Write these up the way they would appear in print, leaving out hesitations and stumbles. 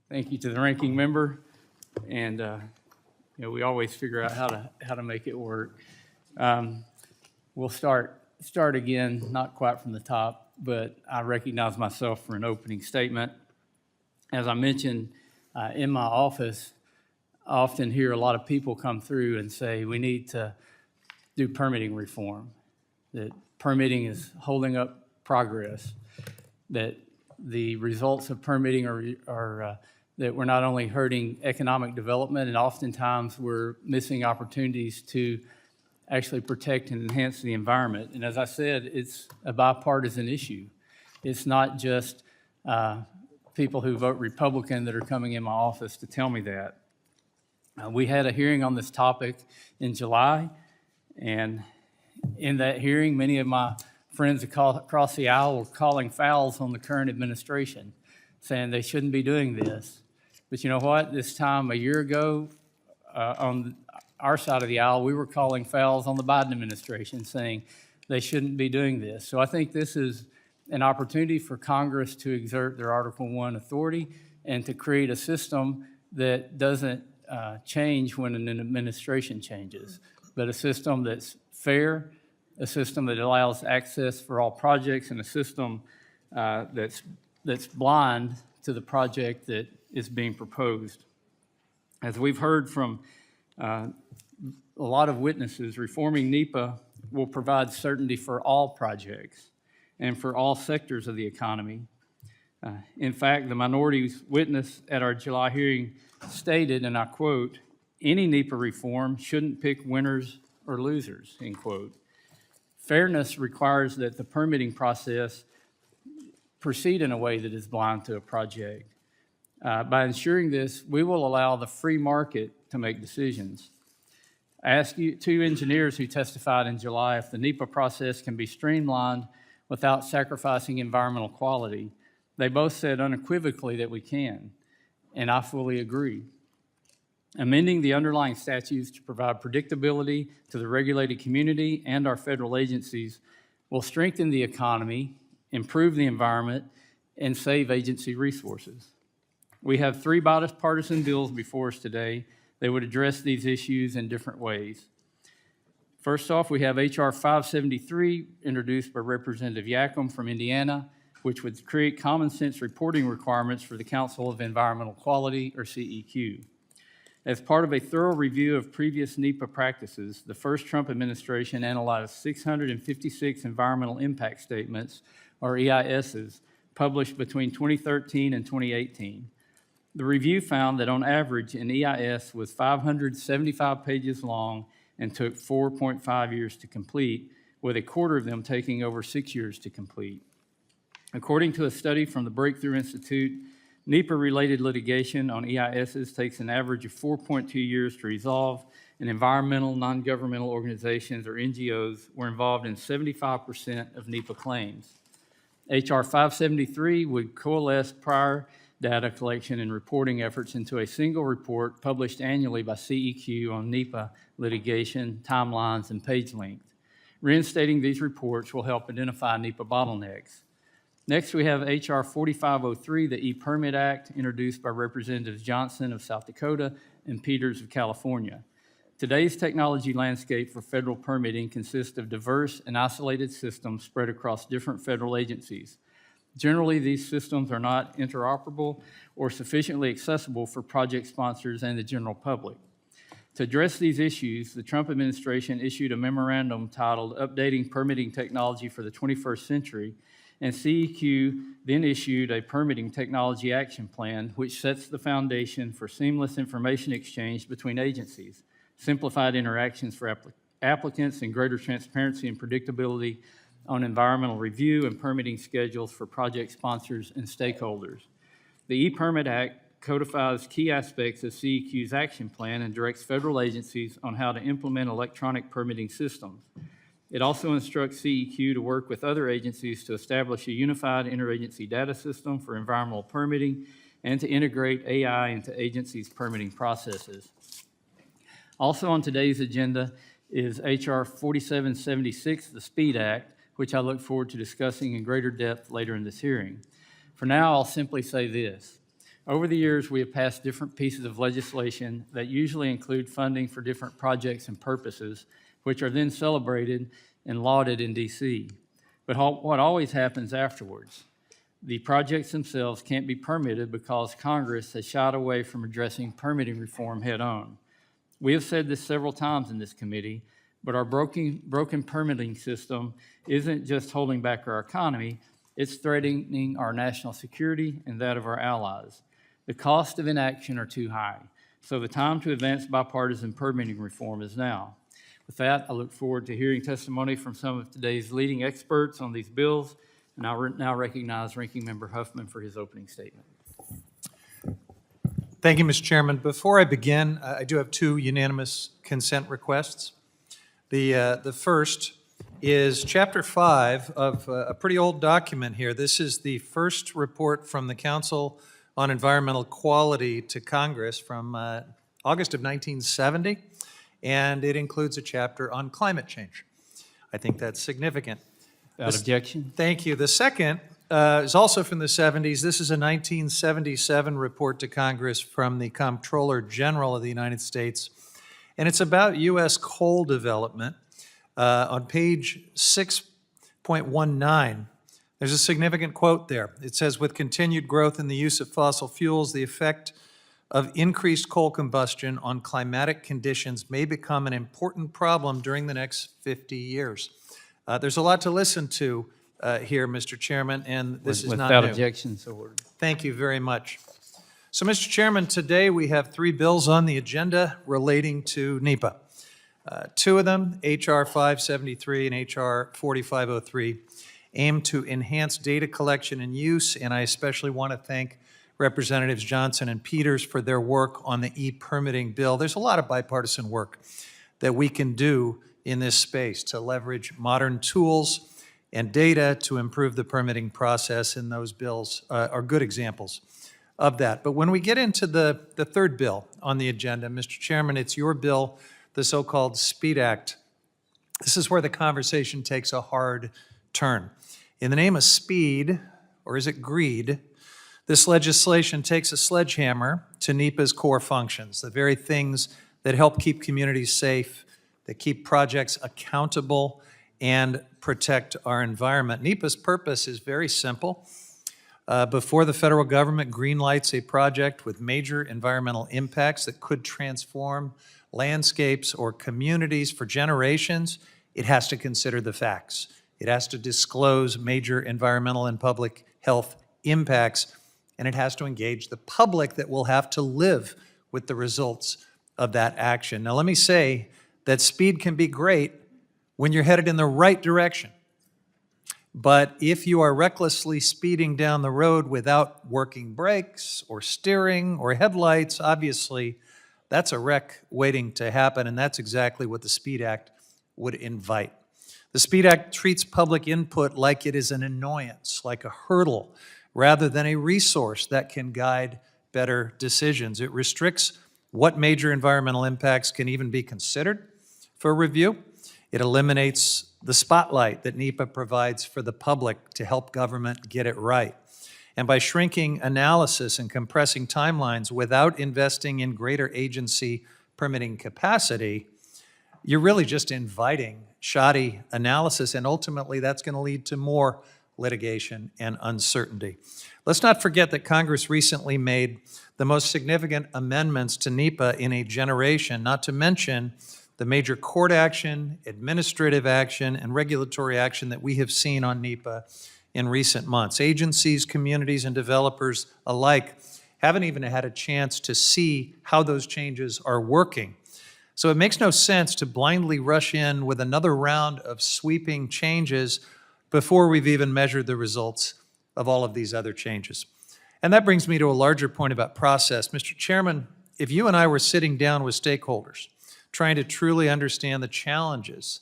Thank you to the ranking member, and we always figure out how to make it work. We'll start again, not quite from the top, but I recognize myself for an opening statement. As I mentioned, in my office, I often hear a lot of people come through and say we need to do permitting reform, that permitting is holding up progress, that the results of permitting are that we're not only hurting economic development, and oftentimes we're missing opportunities to actually protect and enhance the environment. And as I said, it's a bipartisan issue. It's not just people who vote Republican that are coming in my office to tell me that. We had a hearing on this topic in July, and in that hearing, many of my friends across the aisle were calling fouls on the current administration, saying they shouldn't be doing this. But you know what? This time a year ago, on our side of the aisle, we were calling fouls on the Biden administration, saying they shouldn't be doing this. So I think this is an opportunity for Congress to exert their Article I authority and to create a system that doesn't change when an administration changes, but a system that's fair, a system that allows access for all projects, and a system that's blind to the project that is being proposed. As we've heard from a lot of witnesses, reforming NEPA will provide certainty for all projects and for all sectors of the economy. In fact, the minority's witness at our July hearing stated, and I quote, "Any NEPA reform shouldn't pick winners or losers," end quote. Fairness requires that the permitting process proceed in a way that is blind to a project. By ensuring this, we will allow the free market to make decisions. I asked two engineers who testified in July if the NEPA process can be streamlined without sacrificing environmental quality. They both said unequivocally that we can, and I fully agree. Amending the underlying statutes to provide predictability to the regulated community and our federal agencies will strengthen the economy, improve the environment, and save agency resources. We have three bipartisan bills before us today that would address these issues in different ways. First off, we have H.R. 573, introduced by Representative Yackham from Indiana, which would create common sense reporting requirements for the Council of Environmental Quality, or CEQ. As part of a thorough review of previous NEPA practices, the first Trump administration analyzed 656 environmental impact statements, or EISs, published between 2013 and 2018. The review found that on average, an EIS was 575 pages long and took 4.5 years to complete, with a quarter of them taking over 6 years to complete. According to a study from the Breakthrough Institute, NEPA-related litigation on EISs takes an average of 4.2 years to resolve, and environmental non-governmental organizations, or NGOs, were involved in 75% of NEPA claims. H.R. 573 would coalesce prior data collection and reporting efforts into a single report published annually by CEQ on NEPA litigation, timelines, and page length. Reinstating these reports will help identify NEPA bottlenecks. Next, we have H.R. 4503, the E-Permit Act, introduced by Representatives Johnson of South Dakota and Peters of California. Today's technology landscape for federal permitting consists of diverse and isolated systems spread across different federal agencies. Generally, these systems are not interoperable or sufficiently accessible for project sponsors and the general public. To address these issues, the Trump administration issued a memorandum titled Updating Permitting Technology for the 21st Century, and CEQ then issued a Permitting Technology Action Plan, which sets the foundation for seamless information exchange between agencies, simplified interactions for applicants, and greater transparency and predictability on environmental review and permitting schedules for project sponsors and stakeholders. The E-Permit Act codifies key aspects of CEQ's action plan and directs federal agencies on how to implement electronic permitting systems. It also instructs CEQ to work with other agencies to establish a unified interagency data system for environmental permitting and to integrate AI into agencies' permitting processes. Also on today's agenda is H.R. 4776, the SPEED Act, which I look forward to discussing in greater depth later in this hearing. For now, I'll simply say this. Over the years, we have passed different pieces of legislation that usually include funding for different projects and purposes, which are then celebrated and lauded in DC. But what always happens afterwards? The projects themselves can't be permitted because Congress has shied away from addressing permitting reform head-on. We have said this several times in this committee, but our broken permitting system isn't just holding back our economy, it's threatening our national security and that of our allies. The cost of inaction are too high, so the time to advance bipartisan permitting reform is now. With that, I look forward to hearing testimony from some of today's leading experts on these bills, and I'll now recognize Ranking Member Huffman for his opening statement. Thank you, Mr. Chairman. Before I begin, I do have two unanimous consent requests. The first is Chapter 5 of a pretty old document here. This is the first report from the Council on Environmental Quality to Congress from August of 1970, and it includes a chapter on climate change. I think that's significant. Without objection. Thank you. The second is also from the 70s. This is a 1977 report to Congress from the Comptroller General of the United States, and it's about U.S. coal development. On page 6.19, there's a significant quote there. It says, with continued growth in the use of fossil fuels, the effect of increased coal combustion on climatic conditions may become an important problem during the next 50 years. There's a lot to listen to here, Mr. Chairman, and this is not new. Without objection, so ordered. Thank you very much. So, Mr. Chairman, today we have three bills on the agenda relating to NEPA. Two of them, H.R. 573 and H.R. 4503, aim to enhance data collection and use, and I especially want to thank Representatives Johnson and Peters for their work on the e-permitting bill. There's a lot of bipartisan work that we can do in this space to leverage modern tools and data to improve the permitting process, and those bills are good examples of that. But when we get into the third bill on the agenda, Mr. Chairman, it's your bill, the so-called SPEED Act. This is where the conversation takes a hard turn. In the name of speed, or is it greed, this legislation takes a sledgehammer to NEPA's core functions, the very things that help keep communities safe, that keep projects accountable, and protect our environment. NEPA's purpose is very simple. Before the federal government greenlights a project with major environmental impacts that could transform landscapes or communities for generations, it has to consider the facts. It has to disclose major environmental and public health impacts, and it has to engage the public that will have to live with the results of that action. Now, let me say that speed can be great when you're headed in the right direction. But if you are recklessly speeding down the road without working brakes or steering or headlights, obviously that's a wreck waiting to happen, and that's exactly what the SPEED Act would invite. The SPEED Act treats public input like it is an annoyance, like a hurdle, rather than a resource that can guide better decisions. It restricts what major environmental impacts can even be considered for review. It eliminates the spotlight that NEPA provides for the public to help government get it right. And by shrinking analysis and compressing timelines without investing in greater agency permitting capacity, you're really just inviting shoddy analysis, and ultimately that's going to lead to more litigation and uncertainty. Let's not forget that Congress recently made the most significant amendments to NEPA in a generation, not to mention the major court action, administrative action, and regulatory action that we have seen on NEPA in recent months. Agencies, communities, and developers alike haven't even had a chance to see how those changes are working. So it makes no sense to blindly rush in with another round of sweeping changes before we've even measured the results of all of these other changes. And that brings me to a larger point about process. Mr. Chairman, if you and I were sitting down with stakeholders, trying to truly understand the challenges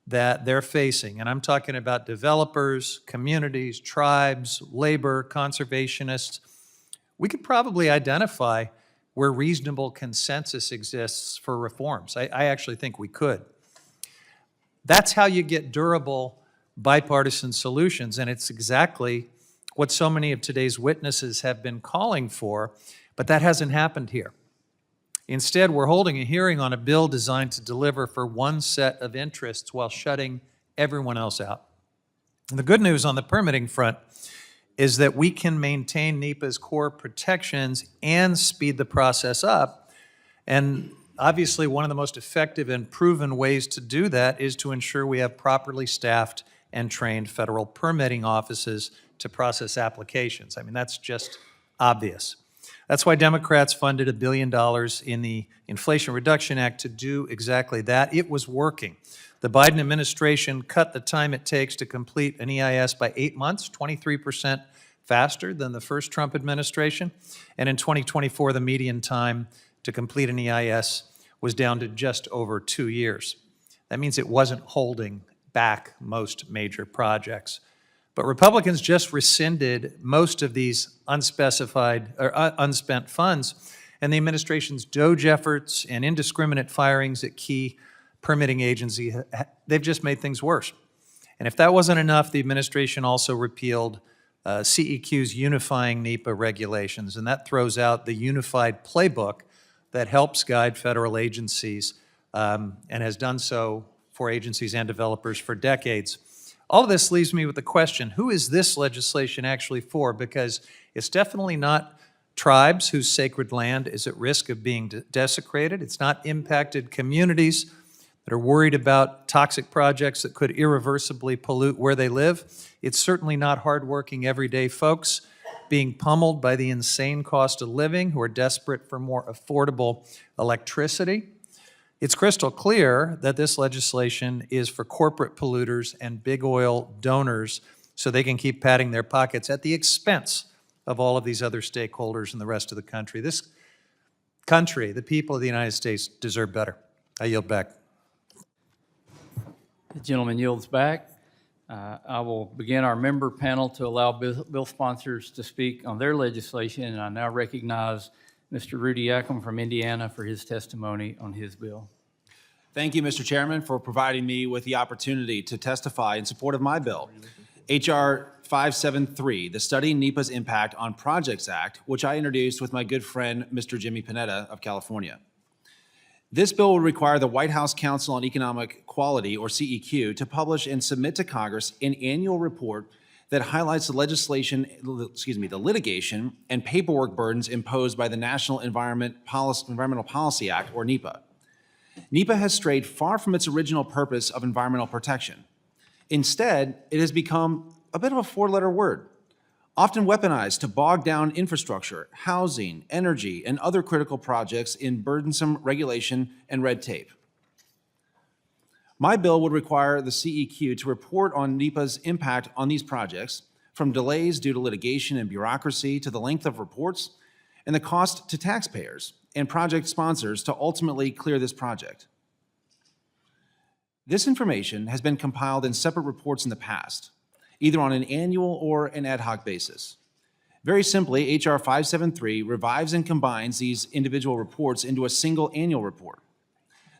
that they're facing, and I'm talking about developers, communities, tribes, labor, conservationists, we could probably identify where reasonable consensus exists for reforms. I actually think we could. That's how you get durable bipartisan solutions, and it's exactly what so many of today's witnesses have been calling for, but that hasn't happened here. Instead, we're holding a hearing on a bill designed to deliver for one set of interests while shutting everyone else out. And the good news on the permitting front is that we can maintain NEPA's core protections and speed the process up. And obviously, one of the most effective and proven ways to do that is to ensure we have properly staffed and trained federal permitting offices to process applications. I mean, that's just obvious. That's why Democrats funded $1 billion in the Inflation Reduction Act to do exactly that. It was working. The Biden administration cut the time it takes to complete an EIS by 8 months, 23% faster than the first Trump administration. And in 2024, the median time to complete an EIS was down to just over 2 years. That means it wasn't holding back most major projects. But Republicans just rescinded most of these unspecified or unspent funds, and the administration's DOGE efforts and indiscriminate firings at key permitting agencies, they've just made things worse. And if that wasn't enough, the administration also repealed CEQ's unifying NEPA regulations, and that throws out the unified playbook that helps guide federal agencies and has done so for agencies and developers for decades. All of this leaves me with the question, who is this legislation actually for? Because it's definitely not tribes whose sacred land is at risk of being desecrated. It's not impacted communities that are worried about toxic projects that could irreversibly pollute where they live. It's certainly not hardworking everyday folks being pummeled by the insane cost of living who are desperate for more affordable electricity. It's crystal clear that this legislation is for corporate polluters and big oil donors so they can keep padding their pockets at the expense of all of these other stakeholders in the rest of the country. This country, the people of the United States, deserve better. I yield back. The gentleman yields back. I will begin our member panel to allow bill sponsors to speak on their legislation, and I now recognize Mr. Rudy Ackham from Indiana for his testimony on his bill. Thank you, Mr. Chairman, for providing me with the opportunity to testify in support of my bill, H.R. 573, the Studying NEPA's Impact on Projects Act, which I introduced with my good friend, Mr. Jimmy Panetta of California. This bill will require the White House Council on Economic Quality, or CEQ, to publish and submit to Congress an annual report that highlights the the litigation and paperwork burdens imposed by the National Environmental Policy Act, or NEPA. NEPA has strayed far from its original purpose of environmental protection. Instead, it has become a bit of a four-letter word, often weaponized to bog down infrastructure, housing, energy, and other critical projects in burdensome regulation and red tape. My bill would require the CEQ to report on NEPA's impact on these projects, from delays due to litigation and bureaucracy to the length of reports and the cost to taxpayers and project sponsors to ultimately clear this project. This information has been compiled in separate reports in the past, either on an annual or an ad hoc basis. Very simply, H.R. 573 revives and combines these individual reports into a single annual report.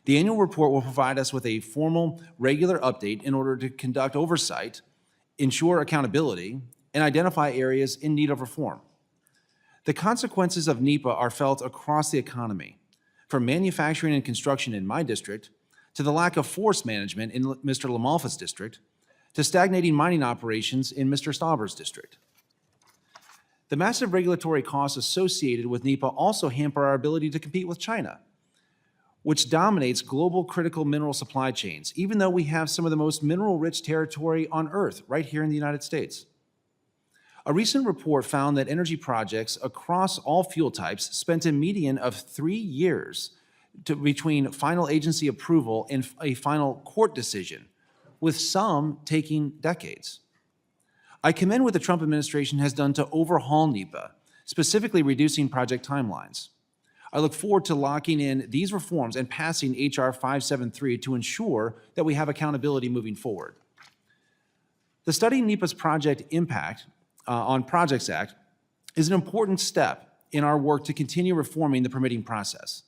The annual report will provide us with a formal, regular update in order to conduct oversight, ensure accountability, and identify areas in need of reform. The consequences of NEPA are felt across the economy, from manufacturing and construction in my district, to the lack of forest management in Mr. LaMalfa's district, to stagnating mining operations in Mr. Stauber's district. The massive regulatory costs associated with NEPA also hamper our ability to compete with China, which dominates global critical mineral supply chains, even though we have some of the most mineral-rich territory on Earth right here in the United States. A recent report found that energy projects across all fuel types spent a median of 3 years between final agency approval and a final court decision, with some taking decades. I commend what the Trump administration has done to overhaul NEPA, specifically reducing project timelines. I look forward to locking in these reforms and passing H.R. 573 to ensure that we have accountability moving forward. The Studying NEPA's Project Impact on Projects Act is an important step in our work to continue reforming the permitting process.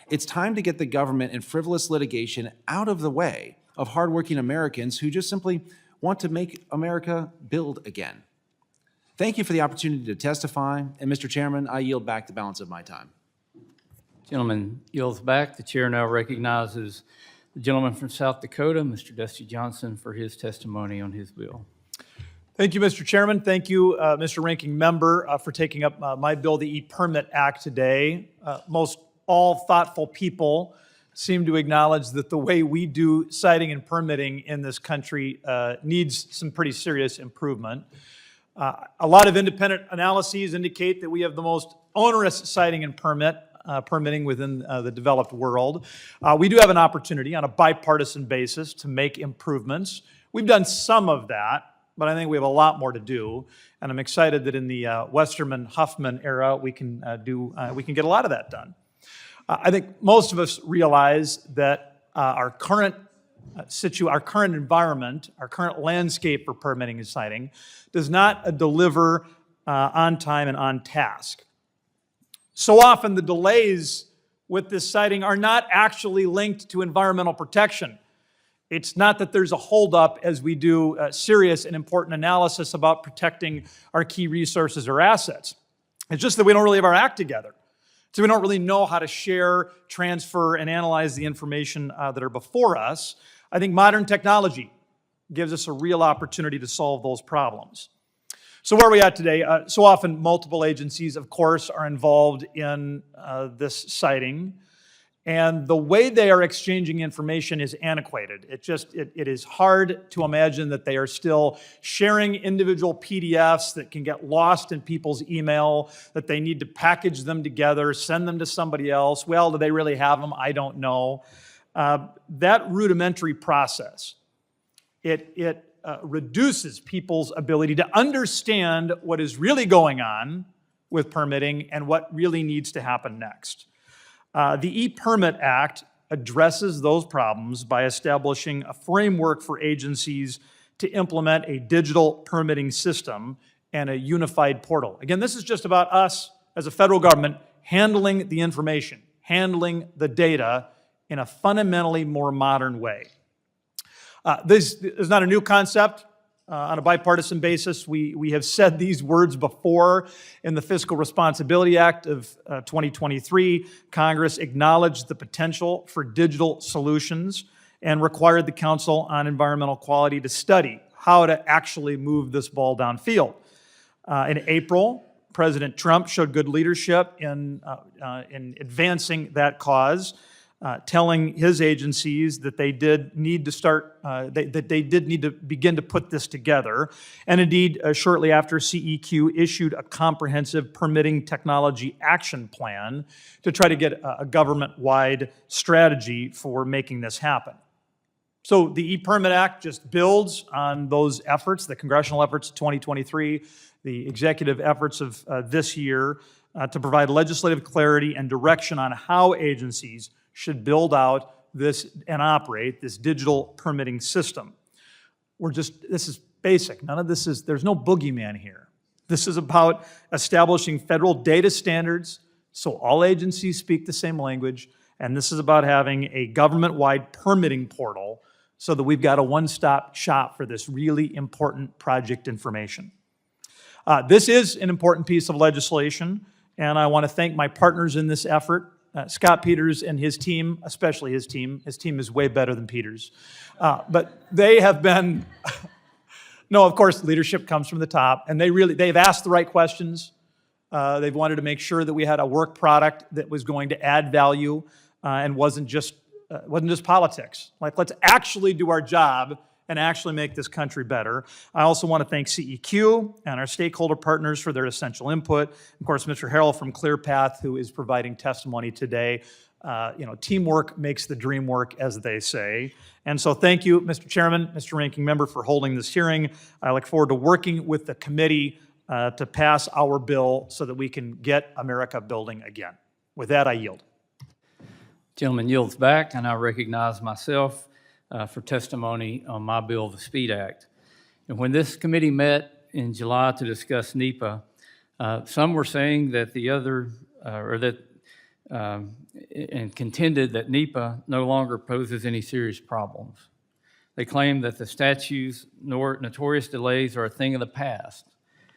It's time to get the government and frivolous litigation out of the way of hardworking Americans who just simply want to make America build again. Thank you for the opportunity to testify, and Mr. Chairman, I yield back the balance of my time. Gentleman yields back. The chair now recognizes the gentleman from South Dakota, Mr. Dusty Johnson, for his testimony on his bill. Thank you, Mr. Chairman. Thank you, Mr. Ranking Member, for taking up my bill, the E-Permit Act, today. Most all thoughtful people seem to acknowledge that the way we do siting and permitting in this country needs some pretty serious improvement. A lot of independent analyses indicate that we have the most onerous siting and permitting within the developed world. We do have an opportunity on a bipartisan basis to make improvements. We've done some of that, but I think we have a lot more to do, and I'm excited that in the Westerman-Huffman era, we can get a lot of that done. I think most of us realize that our current environment, our current landscape for permitting and siting does not deliver on time and on task. So often the delays with this siting are not actually linked to environmental protection. It's not that there's a holdup as we do serious and important analysis about protecting our key resources or assets. It's just that we don't really have our act together. So we don't really know how to share, transfer, and analyze the information that are before us. I think modern technology gives us a real opportunity to solve those problems. So where are we at today? So often multiple agencies, of course, are involved in this siting. And the way they are exchanging information is antiquated. It is hard to imagine that they are still sharing individual PDFs that can get lost in people's email, that they need to package them together, send them to somebody else. Well, do they really have them? I don't know. That rudimentary process, it reduces people's ability to understand what is really going on with permitting and what really needs to happen next. The E-Permit Act addresses those problems by establishing a framework for agencies to implement a digital permitting system and a unified portal. Again, this is just about us as a federal government handling the information, handling the data in a fundamentally more modern way. This is not a new concept. On a bipartisan basis, we have said these words before. In the Fiscal Responsibility Act of 2023, Congress acknowledged the potential for digital solutions and required the Council on Environmental Quality to study how to actually move this ball downfield. In April, President Trump showed good leadership in advancing that cause, telling his agencies that they did need to begin to put this together. And indeed, shortly after, CEQ issued a comprehensive permitting technology action plan to try to get a government-wide strategy for making this happen. So the E-Permit Act just builds on those efforts, the congressional efforts of 2023, the executive efforts of this year, to provide legislative clarity and direction on how agencies should build out this and operate this digital permitting system. This is basic. None of this there's no boogeyman here. This is about establishing federal data standards so all agencies speak the same language, and this is about having a government-wide permitting portal so that we've got a one-stop shop for this really important project information. This is an important piece of legislation, and I want to thank my partners in this effort. Scott Peters and his team, especially his team is way better than Peters. But they have been, no, of course, leadership comes from the top, and they've asked the right questions. They've wanted to make sure that we had a work product that was going to add value and wasn't just politics. Like, let's actually do our job and actually make this country better. I also want to thank CEQ and our stakeholder partners for their essential input. Of course, Mr. Harrell from ClearPath, who is providing testimony today. Teamwork makes the dream work, as they say. And so thank you, Mr. Chairman, Mr. Ranking Member, for holding this hearing. I look forward to working with the committee to pass our bill so that we can get America building again. With that, I yield. Gentleman yields back, and I recognize myself for testimony on my bill, the SPEED Act. And when this committee met in July to discuss NEPA, some were saying that and contended that NEPA no longer poses any serious problems. They claimed that the statute's notorious delays are a thing of the past,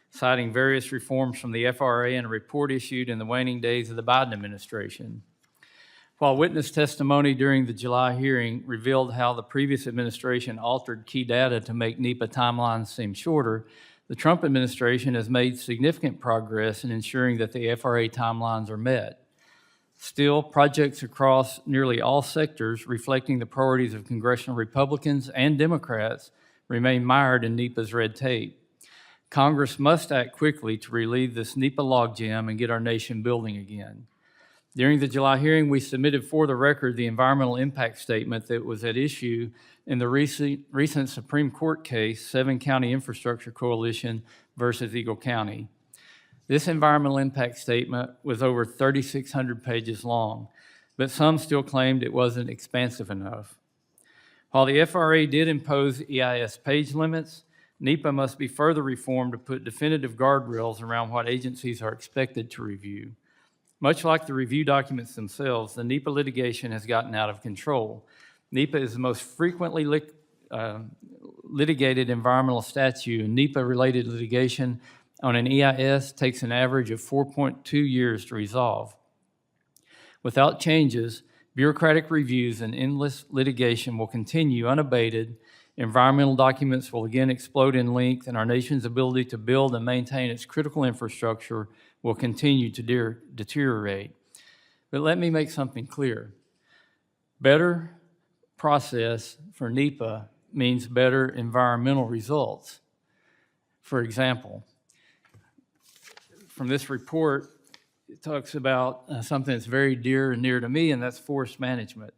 citing various reforms from the FRA and a report issued in the waning days of the Biden administration. While witness testimony during the July hearing revealed how the previous administration altered key data to make NEPA timelines seem shorter, the Trump administration has made significant progress in ensuring that the FRA timelines are met. Still, projects across nearly all sectors reflecting the priorities of congressional Republicans and Democrats remain mired in NEPA's red tape. Congress must act quickly to relieve this NEPA logjam and get our nation building again. During the July hearing, we submitted for the record the environmental impact statement that was at issue in the recent Supreme Court case, 7 County Infrastructure Coalition versus Eagle County. This environmental impact statement was over 3,600 pages long, but some still claimed it wasn't expansive enough. While the FRA did impose EIS page limits, NEPA must be further reformed to put definitive guardrails around what agencies are expected to review. Much like the review documents themselves, the NEPA litigation has gotten out of control. NEPA is the most frequently litigated environmental statute, and NEPA-related litigation on an EIS takes an average of 4.2 years to resolve. Without changes, bureaucratic reviews and endless litigation will continue unabated. Environmental documents will again explode in length, and our nation's ability to build and maintain its critical infrastructure will continue to deteriorate. But let me make something clear. Better process for NEPA means better environmental results. For example, from this report, it talks about something that's very dear and near to me, and that's forest management.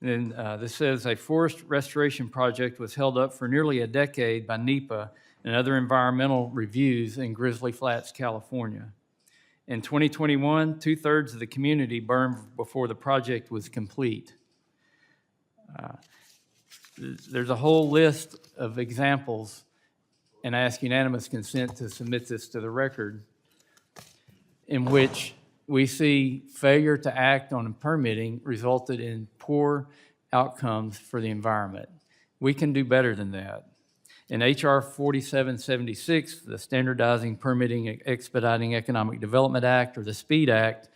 And this says a forest restoration project was held up for nearly a decade by NEPA and other environmental reviews in Grizzly Flats, California. In 2021, 2/3 of the community burned before the project was complete. There's a whole list of examples, and I ask unanimous consent to submit this to the record, in which we see failure to act on permitting resulted in poor outcomes for the environment. We can do better than that. In H.R. 4776, the Standardizing Permitting Expediting Economic Development Act, or the SPEED Act,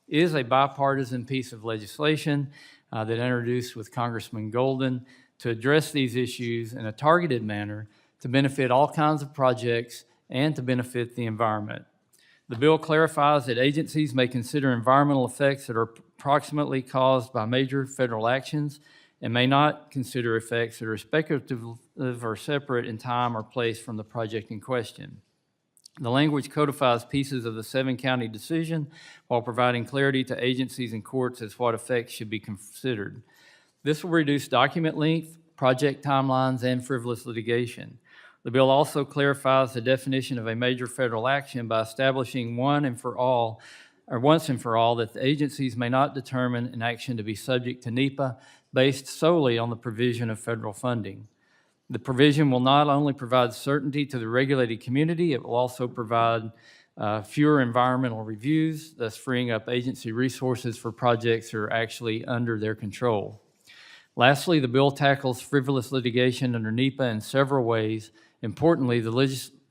is a bipartisan piece of legislation that introduced with Congressman Golden to address these issues in a targeted manner to benefit all kinds of projects and to benefit the environment. The bill clarifies that agencies may consider environmental effects that are approximately caused by major federal actions and may not consider effects that are speculative or separate in time or place from the project in question. The language codifies pieces of the 7-county decision while providing clarity to agencies and courts as what effects should be considered. This will reduce document length, project timelines, and frivolous litigation. The bill also clarifies the definition of a major federal action by establishing once and for all that the agencies may not determine an action to be subject to NEPA based solely on the provision of federal funding. The provision will not only provide certainty to the regulated community, it will also provide fewer environmental reviews, thus freeing up agency resources for projects that are actually under their control. Lastly, the bill tackles frivolous litigation under NEPA in several ways. Importantly, the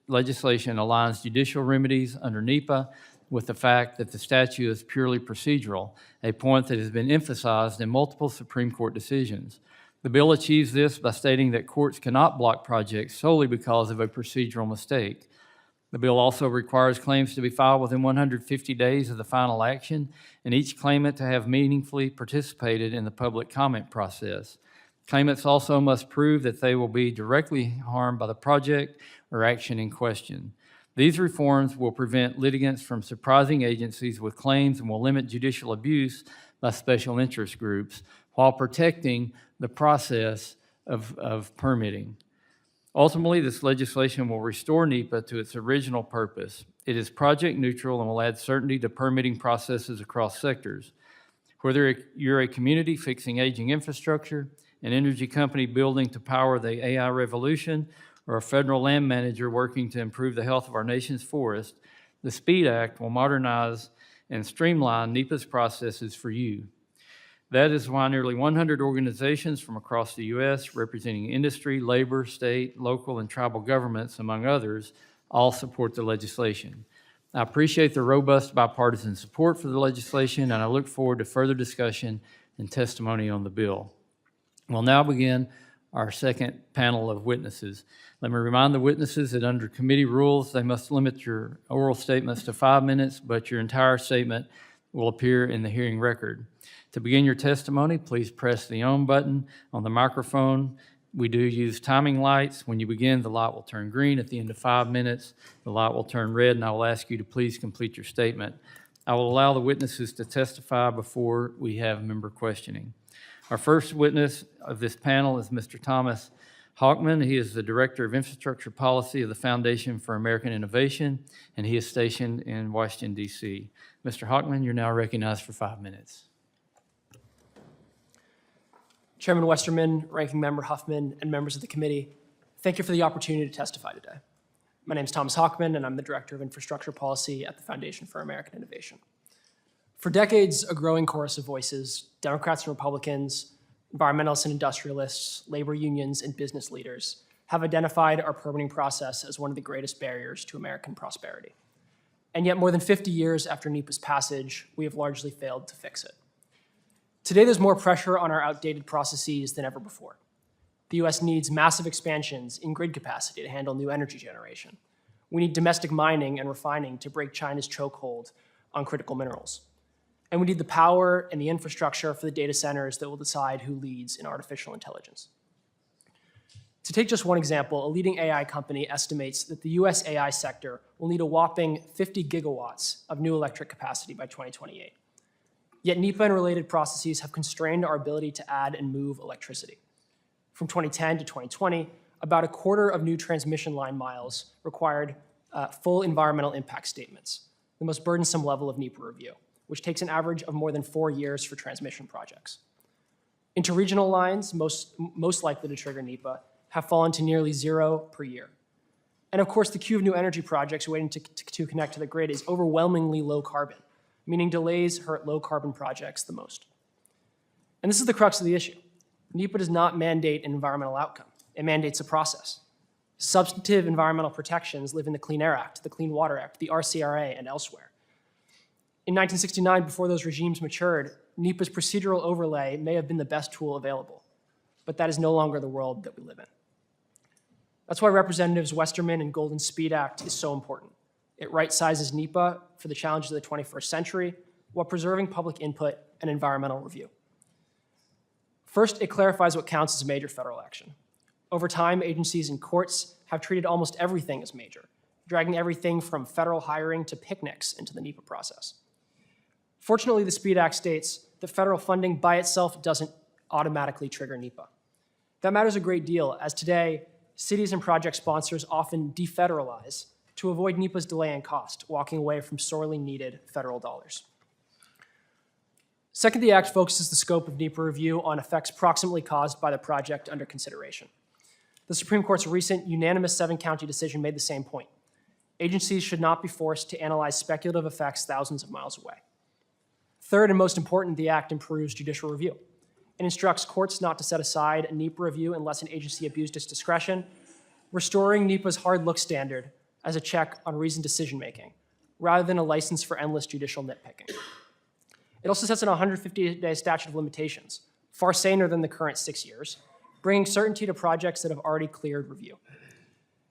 legislation aligns judicial remedies under NEPA with the fact that the statute is purely procedural, a point that has been emphasized in multiple Supreme Court decisions. The bill achieves this by stating that courts cannot block projects solely because of a procedural mistake. The bill also requires claims to be filed within 150 days of the final action, and each claimant to have meaningfully participated in the public comment process. Claimants also must prove that they will be directly harmed by the project or action in question. These reforms will prevent litigants from surprising agencies with claims and will limit judicial abuse by special interest groups while protecting the process of permitting. Ultimately, this legislation will restore NEPA to its original purpose. It is project neutral and will add certainty to permitting processes across sectors. Whether you're a community fixing aging infrastructure, an energy company building to power the AI revolution, or a federal land manager working to improve the health of our nation's forest, the SPEED Act will modernize and streamline NEPA's processes for you. That is why nearly 100 organizations from across the U.S., representing industry, labor, state, local, and tribal governments, among others, all support the legislation. I appreciate the robust bipartisan support for the legislation, and I look forward to further discussion and testimony on the bill. We'll now begin our second panel of witnesses. Let me remind the witnesses that under committee rules, they must limit your oral statements to 5 minutes, but your entire statement will appear in the hearing record. To begin your testimony, please press the on button on the microphone. We do use timing lights. When you begin, the light will turn green. At the end of 5 minutes, the light will turn red, and I will ask you to please complete your statement. I will allow the witnesses to testify before we have member questioning. Our first witness of this panel is Mr. Thomas Hockman. He is the Director of Infrastructure Policy of the Foundation for American Innovation, and he is stationed in Washington, D.C. Mr. Hockman, you're now recognized for 5 minutes. Chairman Westerman, Ranking Member Huffman, and members of the committee, thank you for the opportunity to testify today. My name is Thomas Hockman, and I'm the Director of Infrastructure Policy at the Foundation for American Innovation. For decades, a growing chorus of voices, Democrats and Republicans, environmentalists and industrialists, labor unions, and business leaders, have identified our permitting process as one of the greatest barriers to American prosperity. And yet, more than 50 years after NEPA's passage, we have largely failed to fix it. Today, there's more pressure on our outdated processes than ever before. The U.S. needs massive expansions in grid capacity to handle new energy generation. We need domestic mining and refining to break China's chokehold on critical minerals. And we need the power and the infrastructure for the data centers that will decide who leads in artificial intelligence. To take just one example, a leading AI company estimates that the U.S. AI sector will need a whopping 50 gigawatts of new electric capacity by 2028. Yet NEPA and related processes have constrained our ability to add and move electricity. From 2010 to 2020, about a quarter of new transmission line miles required full environmental impact statements, the most burdensome level of NEPA review, which takes an average of more than 4 years for transmission projects. Interregional lines, most likely to trigger NEPA, have fallen to nearly 0 per year. And of course, the queue of new energy projects waiting to connect to the grid is overwhelmingly low carbon, meaning delays hurt low carbon projects the most. And this is the crux of the issue. NEPA does not mandate an environmental outcome. It mandates a process. Substantive environmental protections live in the Clean Air Act, the Clean Water Act, the RCRA, and elsewhere. In 1969, before those regimes matured, NEPA's procedural overlay may have been the best tool available, but that is no longer the world that we live in. That's why Representatives Westerman and Golden Speed Act is so important. It right-sizes NEPA for the challenges of the 21st century while preserving public input and environmental review. First, it clarifies what counts as major federal action. Over time, agencies and courts have treated almost everything as major, dragging everything from federal hiring to picnics into the NEPA process. Fortunately, the Speed Act states that federal funding by itself doesn't automatically trigger NEPA. That matters a great deal, as today, cities and project sponsors often defederalize to avoid NEPA's delay and cost, walking away from sorely needed federal dollars. Second, the Act focuses the scope of NEPA review on effects proximately caused by the project under consideration. The Supreme Court's recent unanimous 7-county decision made the same point. Agencies should not be forced to analyze speculative effects thousands of miles away. Third, and most important, the Act improves judicial review. It instructs courts not to set aside a NEPA review unless an agency abused its discretion, restoring NEPA's hard look standard as a check on reasoned decision-making, rather than a license for endless judicial nitpicking. It also sets an 150-day statute of limitations, far saner than the current 6 years, bringing certainty to projects that have already cleared review.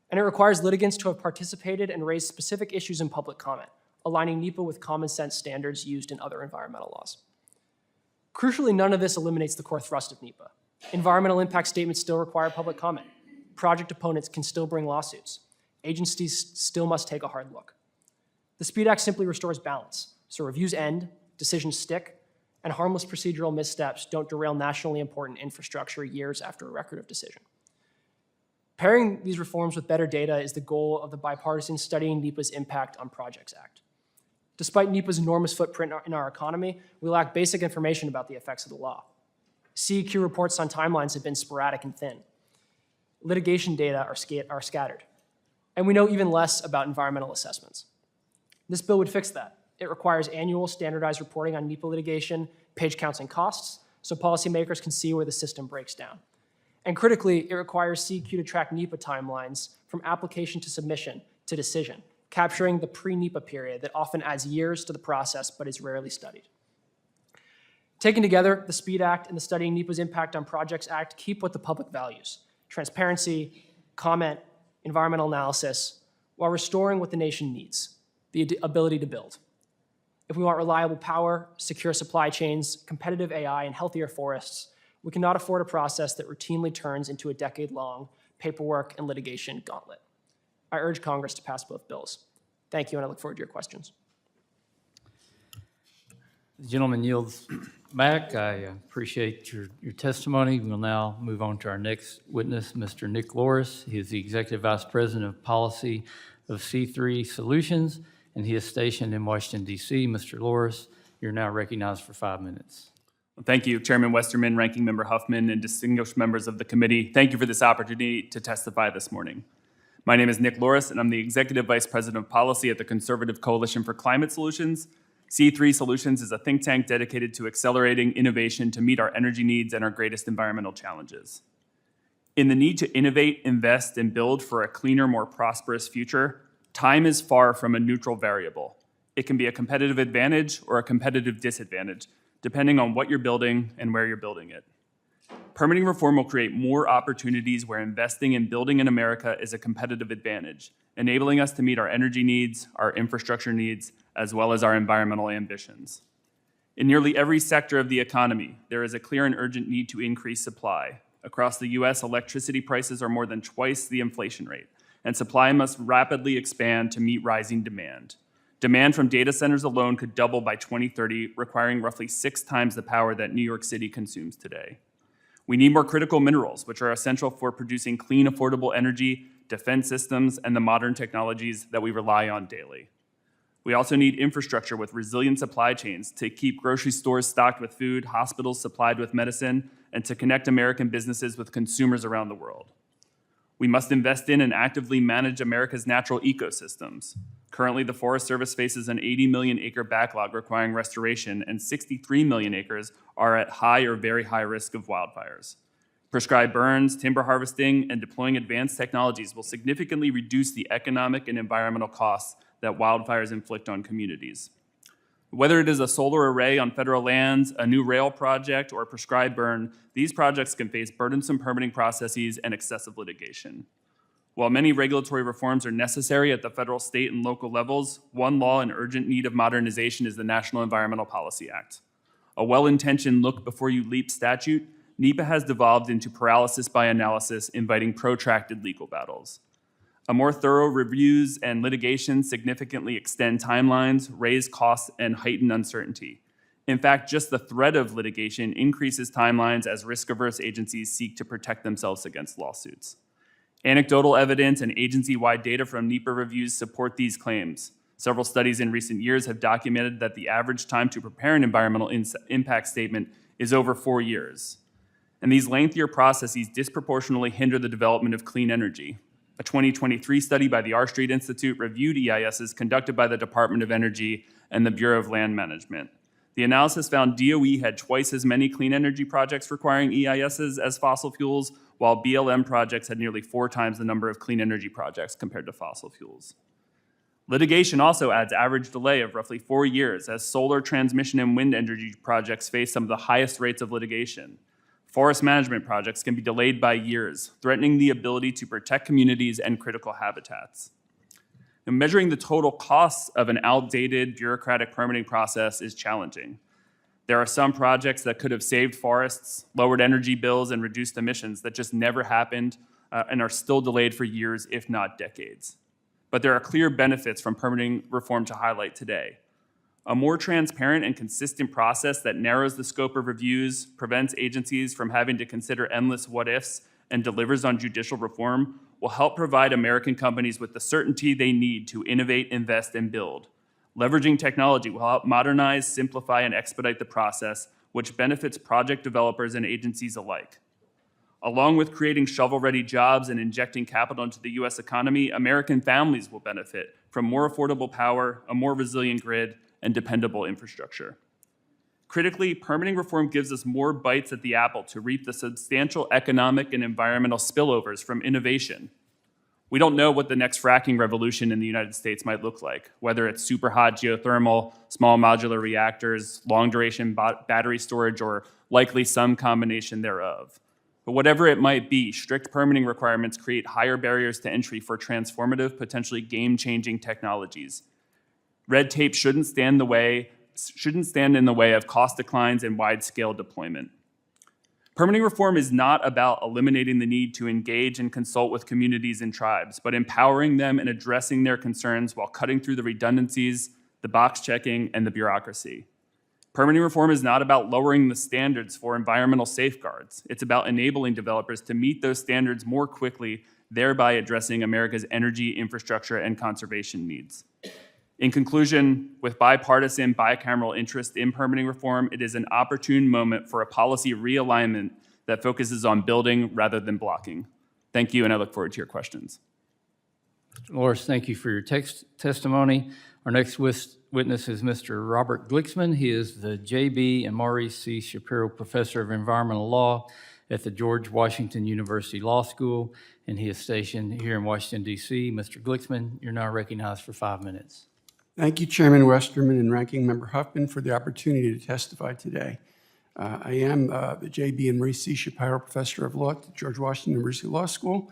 And it requires litigants to have participated and raised specific issues in public comment, aligning NEPA with common sense standards used in other environmental laws. Crucially, none of this eliminates the core thrust of NEPA. Environmental impact statements still require public comment. Project opponents can still bring lawsuits. Agencies still must take a hard look. The Speed Act simply restores balance, so reviews end, decisions stick, and harmless procedural missteps don't derail nationally important infrastructure years after a record of decision. Pairing these reforms with better data is the goal of the bipartisan Studying NEPA's Impact on Projects Act. Despite NEPA's enormous footprint in our economy, we lack basic information about the effects of the law. CEQ reports on timelines have been sporadic and thin. Litigation data are scattered. And we know even less about environmental assessments. This bill would fix that. It requires annual standardized reporting on NEPA litigation, page counts, and costs, so policymakers can see where the system breaks down. And critically, it requires CEQ to track NEPA timelines from application to submission, to decision, capturing the pre-NEPA period that often adds years to the process but is rarely studied. Taken together, the SPEED Act and the Studying NEPA's Impact on Projects Act keep what the public values: transparency, comment, environmental analysis, while restoring what the nation needs: the ability to build. If we want reliable power, secure supply chains, competitive AI, and healthier forests, we cannot afford a process that routinely turns into a decade-long paperwork and litigation gauntlet. I urge Congress to pass both bills. Thank you, and I look forward to your questions. The gentleman yields back. I appreciate your testimony. We'll now move on to our next witness, Mr. Nick Loris. He is the Executive Vice President of Policy of C3 Solutions, and he is stationed in Washington, D.C. Mr. Loris, you're now recognized for 5 minutes. Well, thank you, Chairman Westerman, Ranking Member Huffman, and distinguished members of the committee. Thank you for this opportunity to testify this morning. My name is Nick Loris, and I'm the Executive Vice President of Policy at the Conservative Coalition for Climate Solutions. C3 Solutions is a think tank dedicated to accelerating innovation to meet our energy needs and our greatest environmental challenges. In the need to innovate, invest, and build for a cleaner, more prosperous future, time is far from a neutral variable. It can be a competitive advantage or a competitive disadvantage, depending on what you're building and where you're building it. Permitting reform will create more opportunities where investing and building in America is a competitive advantage, enabling us to meet our energy needs, our infrastructure needs, as well as our environmental ambitions. In nearly every sector of the economy, there is a clear and urgent need to increase supply. Across the US, electricity prices are more than twice the inflation rate, and supply must rapidly expand to meet rising demand. Demand from data centers alone could double by 2030, requiring roughly 6 times the power that New York City consumes today. We need more critical minerals, which are essential for producing clean, affordable energy, defense systems, and the modern technologies that we rely on daily. We also need infrastructure with resilient supply chains to keep grocery stores stocked with food, hospitals supplied with medicine, and to connect American businesses with consumers around the world. We must invest in and actively manage America's natural ecosystems. Currently, the Forest Service faces an 80 million acre backlog requiring restoration, and 63 million acres are at high or very high risk of wildfires. Prescribed burns, timber harvesting, and deploying advanced technologies will significantly reduce the economic and environmental costs that wildfires inflict on communities. Whether it is a solar array on federal lands, a new rail project, or a prescribed burn, these projects can face burdensome permitting processes and excessive litigation. While many regulatory reforms are necessary at the federal, state, and local levels, one law in urgent need of modernization is the National Environmental Policy Act. A well-intentioned look-before-you-leap statute, NEPA has devolved into paralysis by analysis, inviting protracted legal battles. A more thorough reviews and litigation significantly extend timelines, raise costs, and heighten uncertainty. In fact, just the threat of litigation increases timelines as risk-averse agencies seek to protect themselves against lawsuits. Anecdotal evidence and agency-wide data from NEPA reviews support these claims. Several studies in recent years have documented that the average time to prepare an environmental impact statement is over 4 years. And these lengthier processes disproportionately hinder the development of clean energy. A 2023 study by the R Street Institute reviewed EISs conducted by the Department of Energy and the Bureau of Land Management. The analysis found DOE had twice as many clean energy projects requiring EISs as fossil fuels, while BLM projects had nearly 4 times the number of clean energy projects compared to fossil fuels. Litigation also adds average delay of roughly 4 years, as solar, transmission, and wind energy projects face some of the highest rates of litigation. Forest management projects can be delayed by years, threatening the ability to protect communities and critical habitats. Now, measuring the total costs of an outdated bureaucratic permitting process is challenging. There are some projects that could have saved forests, lowered energy bills, and reduced emissions that just never happened and are still delayed for years, if not decades. But there are clear benefits from permitting reform to highlight today. A more transparent and consistent process that narrows the scope of reviews, prevents agencies from having to consider endless what-ifs, and delivers on judicial reform will help provide American companies with the certainty they need to innovate, invest, and build. Leveraging technology will help modernize, simplify, and expedite the process, which benefits project developers and agencies alike. Along with creating shovel-ready jobs and injecting capital into the U.S. economy, American families will benefit from more affordable power, a more resilient grid, and dependable infrastructure. Critically, permitting reform gives us more bites at the apple to reap the substantial economic and environmental spillovers from innovation. We don't know what the next fracking revolution in the United States might look like, whether it's super hot geothermal, small modular reactors, long duration battery storage, or likely some combination thereof. But whatever it might be, strict permitting requirements create higher barriers to entry for transformative, potentially game-changing technologies. Red tape shouldn't stand in the way of cost declines and wide-scale deployment. Permitting reform is not about eliminating the need to engage and consult with communities and tribes, but empowering them and addressing their concerns while cutting through the redundancies, the box checking, and the bureaucracy. Permitting reform is not about lowering the standards for environmental safeguards. It's about enabling developers to meet those standards more quickly, thereby addressing America's energy, infrastructure, and conservation needs. In conclusion, with bipartisan, bicameral interest in permitting reform, it is an opportune moment for a policy realignment that focuses on building rather than blocking. Thank you, and I look forward to your questions. Loris, thank you for your testimony. Our next witness is Mr. Robert Glicksman. He is the J.B. and Maurice C. Shapiro Professor of Environmental Law at the George Washington University Law School, and he is stationed here in Washington, D.C. Mr. Glicksman, you're now recognized for 5 minutes. Thank you, Chairman Westerman and Ranking Member Huffman, for the opportunity to testify today. I am the J.B. and Maurice C. Shapiro Professor of Law at the George Washington University Law School.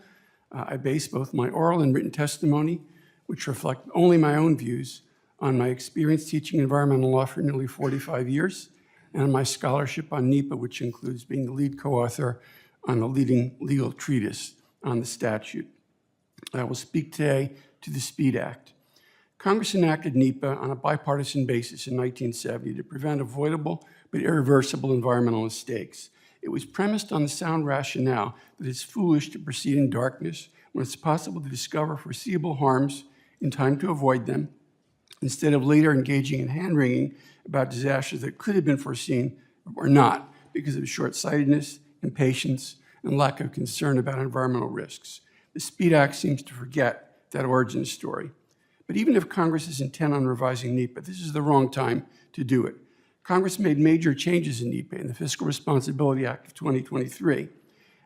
I base both my oral and written testimony, which reflect only my own views, on my experience teaching environmental law for nearly 45 years, and on my scholarship on NEPA, which includes being the lead co-author on the leading legal treatise on the statute. I will speak today to the SPEED Act. Congress enacted NEPA on a bipartisan basis in 1970 to prevent avoidable but irreversible environmental mistakes. It was premised on the sound rationale that it's foolish to proceed in darkness when it's possible to discover foreseeable harms in time to avoid them, instead of later engaging in hand-wringing about disasters that could have been foreseen or not because of short-sightedness, impatience, and lack of concern about environmental risks. The SPEED Act seems to forget that origin story. But even if Congress is intent on revising NEPA, this is the wrong time to do it. Congress made major changes in NEPA in the Fiscal Responsibility Act of 2023, and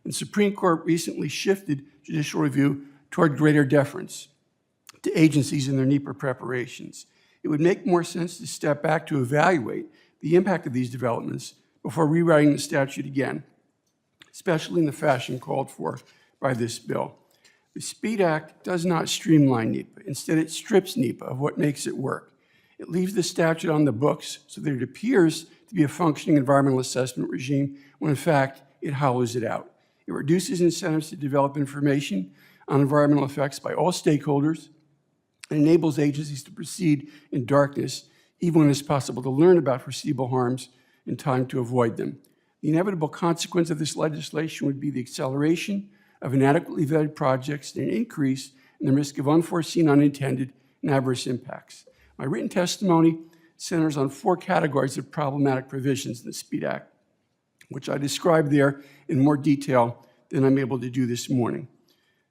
the Supreme Court recently shifted judicial review toward greater deference to agencies in their NEPA preparations. It would make more sense to step back to evaluate the impact of these developments before rewriting the statute again, especially in the fashion called for by this bill. The SPEED Act does not streamline NEPA. Instead, it strips NEPA of what makes it work. It leaves the statute on the books so that it appears to be a functioning environmental assessment regime when in fact it hollows it out. It reduces incentives to develop information on environmental effects by all stakeholders and enables agencies to proceed in darkness even when it's possible to learn about foreseeable harms in time to avoid them. The inevitable consequence of this legislation would be the acceleration of inadequately vetted projects and an increase in the risk of unforeseen, unintended, and adverse impacts. My written testimony centers on 4 categories of problematic provisions in the SPEED Act, which I described there in more detail than I'm able to do this morning.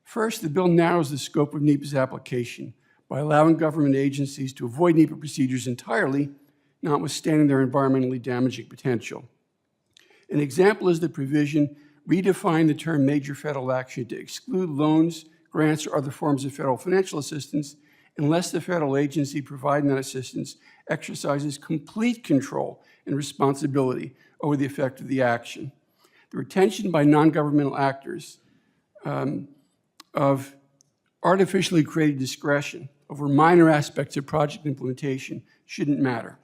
First, the bill narrows the scope of NEPA's application by allowing government agencies to avoid NEPA procedures entirely, notwithstanding their environmentally damaging potential. An example is the provision redefining the term major federal action to exclude loans, grants, or other forms of federal financial assistance unless the federal agency providing that assistance exercises complete control and responsibility over the effect of the action. The retention by non-governmental actors of artificially created discretion over minor aspects of project implementation shouldn't matter.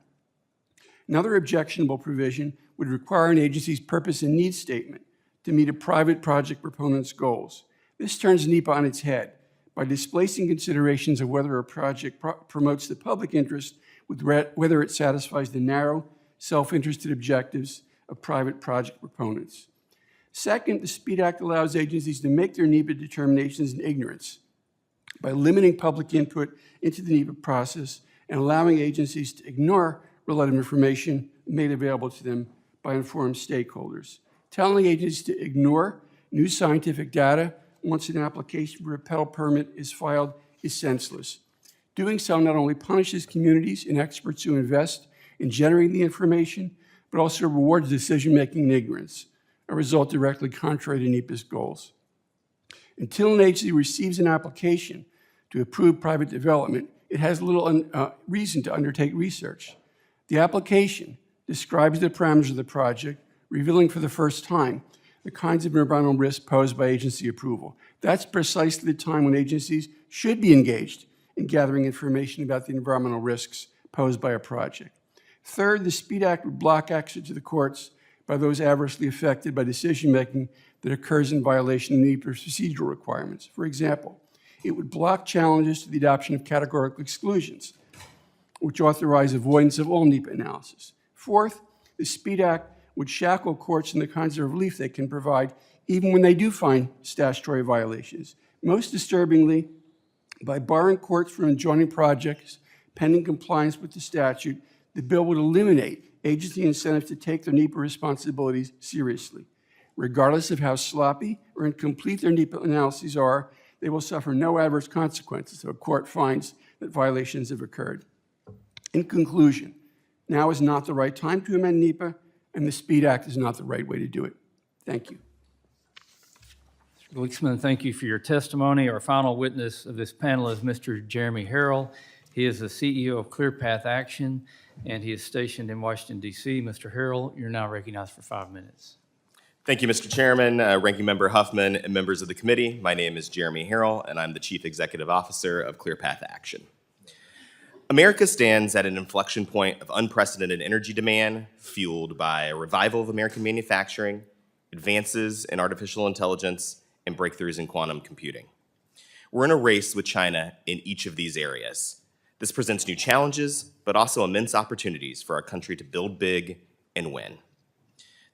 Another objectionable provision would require an agency's purpose and needs statement to meet a private project proponent's goals. This turns NEPA on its head by displacing considerations of whether a project promotes the public interest with whether it satisfies the narrow, self-interested objectives of private project proponents. Second, the SPEED Act allows agencies to make their NEPA determinations in ignorance by limiting public input into the NEPA process and allowing agencies to ignore relative information made available to them by informed stakeholders. Telling agencies to ignore new scientific data once an application for a pedal permit is filed is senseless. Doing so not only punishes communities and experts who invest in generating the information, but also rewards decision-making in ignorance, a result directly contrary to NEPA's goals. Until an agency receives an application to approve private development, it has little reason to undertake research. The application describes the parameters of the project, revealing for the first time the kinds of environmental risks posed by agency approval. That's precisely the time when agencies should be engaged in gathering information about the environmental risks posed by a project. Third, the SPEED Act would block access to the courts by those adversely affected by decision-making that occurs in violation of NEPA's procedural requirements. For example, it would block challenges to the adoption of categorical exclusions, which authorize avoidance of all NEPA analysis. Fourth, the SPEED Act would shackle courts in the kinds of relief they can provide, even when they do find statutory violations. Most disturbingly, by barring courts from enjoining projects pending compliance with the statute, the bill would eliminate agency incentives to take their NEPA responsibilities seriously. Regardless of how sloppy or incomplete their NEPA analyses are, they will suffer no adverse consequences if a court finds that violations have occurred. In conclusion, now is not the right time to amend NEPA, and the SPEED Act is not the right way to do it. Thank you. Mr. Glicksman, thank you for your testimony. Our final witness of this panel is Mr. Jeremy Harrell. He is the CEO of ClearPath Action, and he is stationed in Washington, D.C. Mr. Harrell, you're now recognized for 5 minutes. Thank you, Mr. Chairman, Ranking Member Huffman, and members of the committee. My name is Jeremy Harrell, and I'm the Chief Executive Officer of ClearPath Action. America stands at an inflection point of unprecedented energy demand, fueled by a revival of American manufacturing, advances in artificial intelligence, and breakthroughs in quantum computing. We're in a race with China in each of these areas. This presents new challenges, but also immense opportunities for our country to build big and win.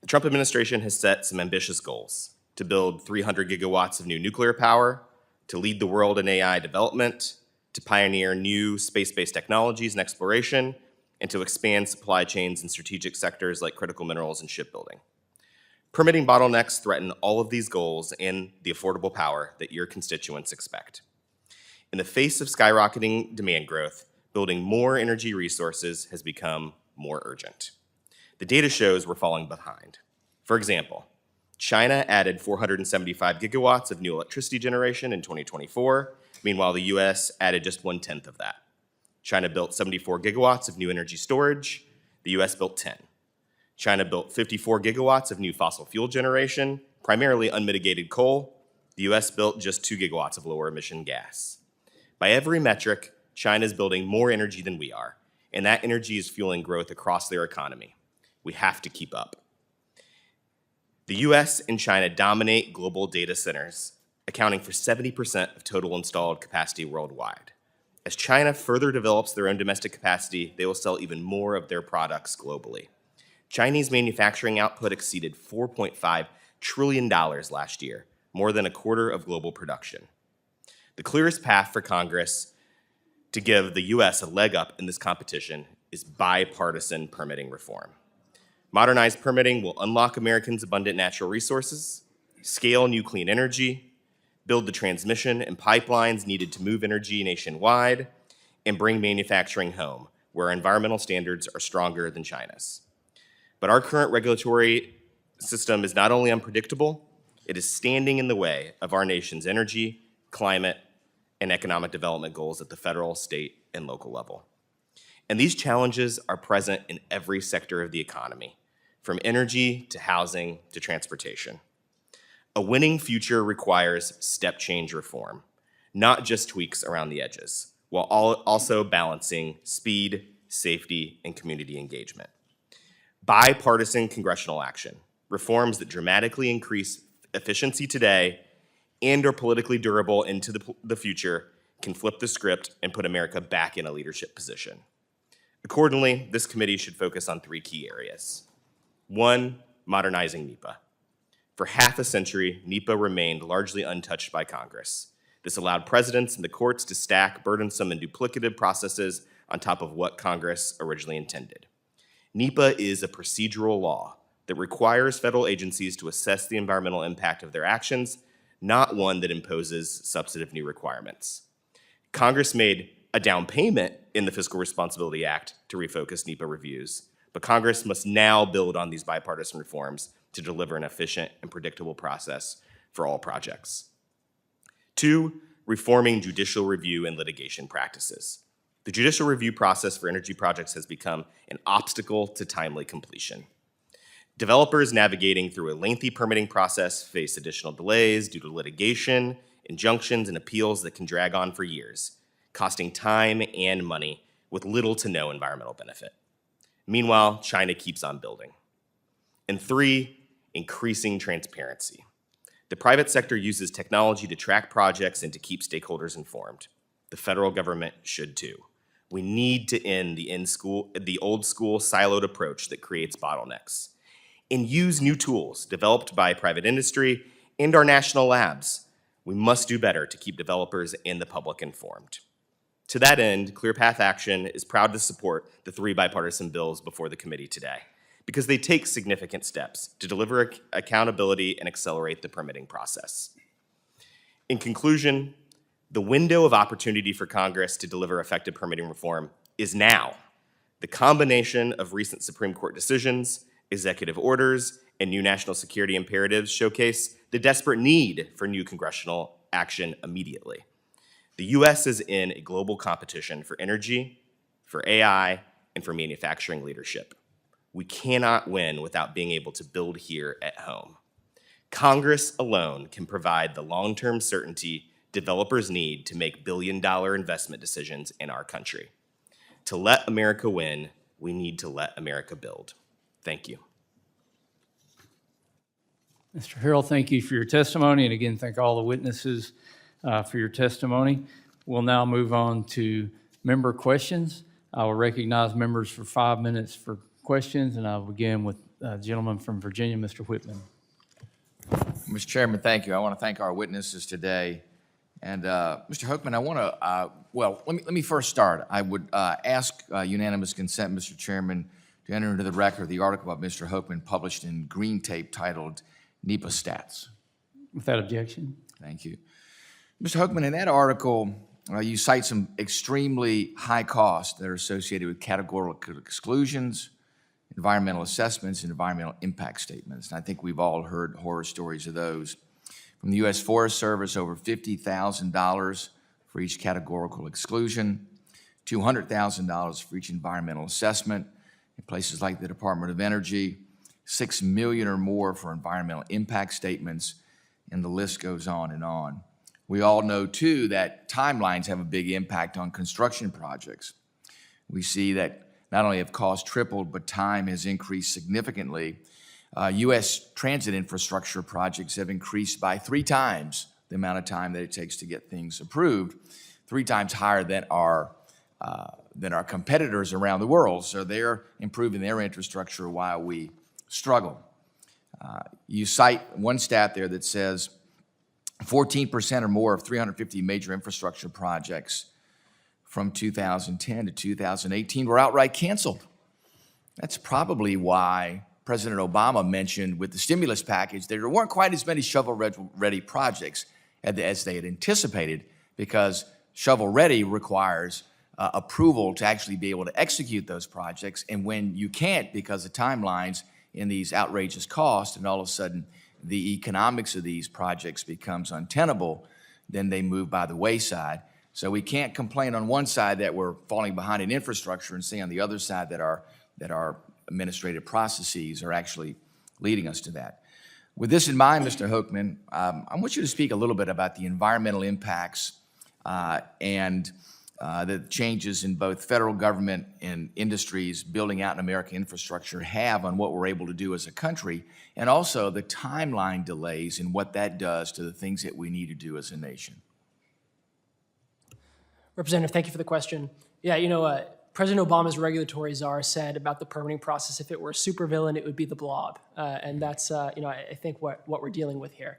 The Trump administration has set some ambitious goals: to build 300 gigawatts of new nuclear power, to lead the world in AI development, to pioneer new space-based technologies and exploration, and to expand supply chains in strategic sectors like critical minerals and shipbuilding. Permitting bottlenecks threaten all of these goals and the affordable power that your constituents expect. In the face of skyrocketing demand growth, building more energy resources has become more urgent. The data shows we're falling behind. For example, China added 475 gigawatts of new electricity generation in 2024. Meanwhile, the US added just 1/10 of that. China built 74 gigawatts of new energy storage. The US built 10. China built 54 gigawatts of new fossil fuel generation, primarily unmitigated coal. The US built just 2 gigawatts of lower emission gas. By every metric, China is building more energy than we are, and that energy is fueling growth across their economy. We have to keep up. The US and China dominate global data centers, accounting for 70% of total installed capacity worldwide. As China further develops their own domestic capacity, they will sell even more of their products globally. Chinese manufacturing output exceeded $4.5 trillion last year, more than a quarter of global production. The clearest path for Congress to give the US a leg up in this competition is bipartisan permitting reform. Modernized permitting will unlock Americans' abundant natural resources, scale new clean energy, build the transmission and pipelines needed to move energy nationwide, and bring manufacturing home, where environmental standards are stronger than China's. But our current regulatory system is not only unpredictable, it is standing in the way of our nation's energy, climate, and economic development goals at the federal, state, and local level. And these challenges are present in every sector of the economy, from energy to housing to transportation. A winning future requires step change reform, not just tweaks around the edges, while also balancing speed, safety, and community engagement. Bipartisan congressional action, reforms that dramatically increase efficiency today and are politically durable into the future, can flip the script and put America back in a leadership position. Accordingly, this committee should focus on 3 key areas. 1, modernizing NEPA. For half a century, NEPA remained largely untouched by Congress. This allowed presidents and the courts to stack burdensome and duplicative processes on top of what Congress originally intended. NEPA is a procedural law that requires federal agencies to assess the environmental impact of their actions, not one that imposes substantive new requirements. Congress made a down payment in the Fiscal Responsibility Act to refocus NEPA reviews, but Congress must now build on these bipartisan reforms to deliver an efficient and predictable process for all projects. 2, reforming judicial review and litigation practices. The judicial review process for energy projects has become an obstacle to timely completion. Developers navigating through a lengthy permitting process face additional delays due to litigation, injunctions, and appeals that can drag on for years, costing time and money with little to no environmental benefit. Meanwhile, China keeps on building. And 3, increasing transparency. The private sector uses technology to track projects and to keep stakeholders informed. The federal government should too. We need to end the old school siloed approach that creates bottlenecks and use new tools developed by private industry and our national labs. We must do better to keep developers and the public informed. To that end, Clear Path Action is proud to support the 3 bipartisan bills before the committee today because they take significant steps to deliver accountability and accelerate the permitting process. In conclusion, the window of opportunity for Congress to deliver effective permitting reform is now. The combination of recent Supreme Court decisions, executive orders, and new national security imperatives showcase the desperate need for new congressional action immediately. The U.S. is in a global competition for energy, for AI, and for manufacturing leadership. We cannot win without being able to build here at home. Congress alone can provide the long-term certainty developers need to make billion-dollar investment decisions in our country. To let America win, we need to let America build. Thank you. Mr. Harrell, thank you for your testimony, and again, thank all the witnesses for your testimony. We'll now move on to member questions. I will recognize members for 5 minutes for questions, and I'll begin with the gentleman from Virginia, Mr. Whitman. Mr. Chairman, thank you. I want to thank our witnesses today. And Mr. Hoekman, I want to, let me first start. I would ask unanimous consent, Mr. Chairman, to enter into the record the article by Mr. Hoekman published in Green Tape titled NEPA Stats. Without objection. Thank you. Mr. Hoekman, in that article, you cite some extremely high costs that are associated with categorical exclusions, environmental assessments, and environmental impact statements. And I think we've all heard horror stories of those. From the U.S. Forest Service, over $50,000 for each categorical exclusion, $200,000 for each environmental assessment. In places like the Department of Energy, $6 million or more for environmental impact statements, and the list goes on and on. We all know, too, that timelines have a big impact on construction projects. We see that not only have costs tripled, but time has increased significantly. U.S. transit infrastructure projects have increased by 3 times the amount of time that it takes to get things approved, 3 times higher than our competitors around the world. So they're improving their infrastructure while we struggle. You cite one stat there that says 14% or more of 350 major infrastructure projects from 2010 to 2018 were outright canceled. That's probably why President Obama mentioned with the stimulus package that there weren't quite as many shovel-ready projects as they had anticipated, because shovel-ready requires approval to actually be able to execute those projects. And when you can't because of timelines and these outrageous costs, and all of a sudden the economics of these projects becomes untenable, then they move by the wayside. So we can't complain on one side that we're falling behind in infrastructure and say on the other side that our administrative processes are actually leading us to that. With this in mind, Mr. Hoekman, I want you to speak a little bit about the environmental impacts and the changes in both federal government and industries building out in American infrastructure have on what we're able to do as a country, and also the timeline delays and what that does to the things that we need to do as a nation. Representative, thank you for the question. Yeah, President Obama's regulatory czar said about the permitting process, if it were a supervillain, it would be the blob. And that's, I think what we're dealing with here.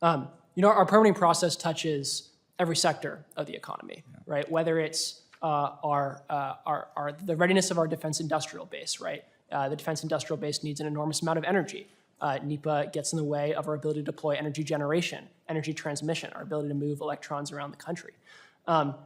Our permitting process touches every sector of the economy, right? Whether it's the readiness of our defense industrial base, right? The defense industrial base needs an enormous amount of energy. NEPA gets in the way of our ability to deploy energy generation, energy transmission, our ability to move electrons around the country.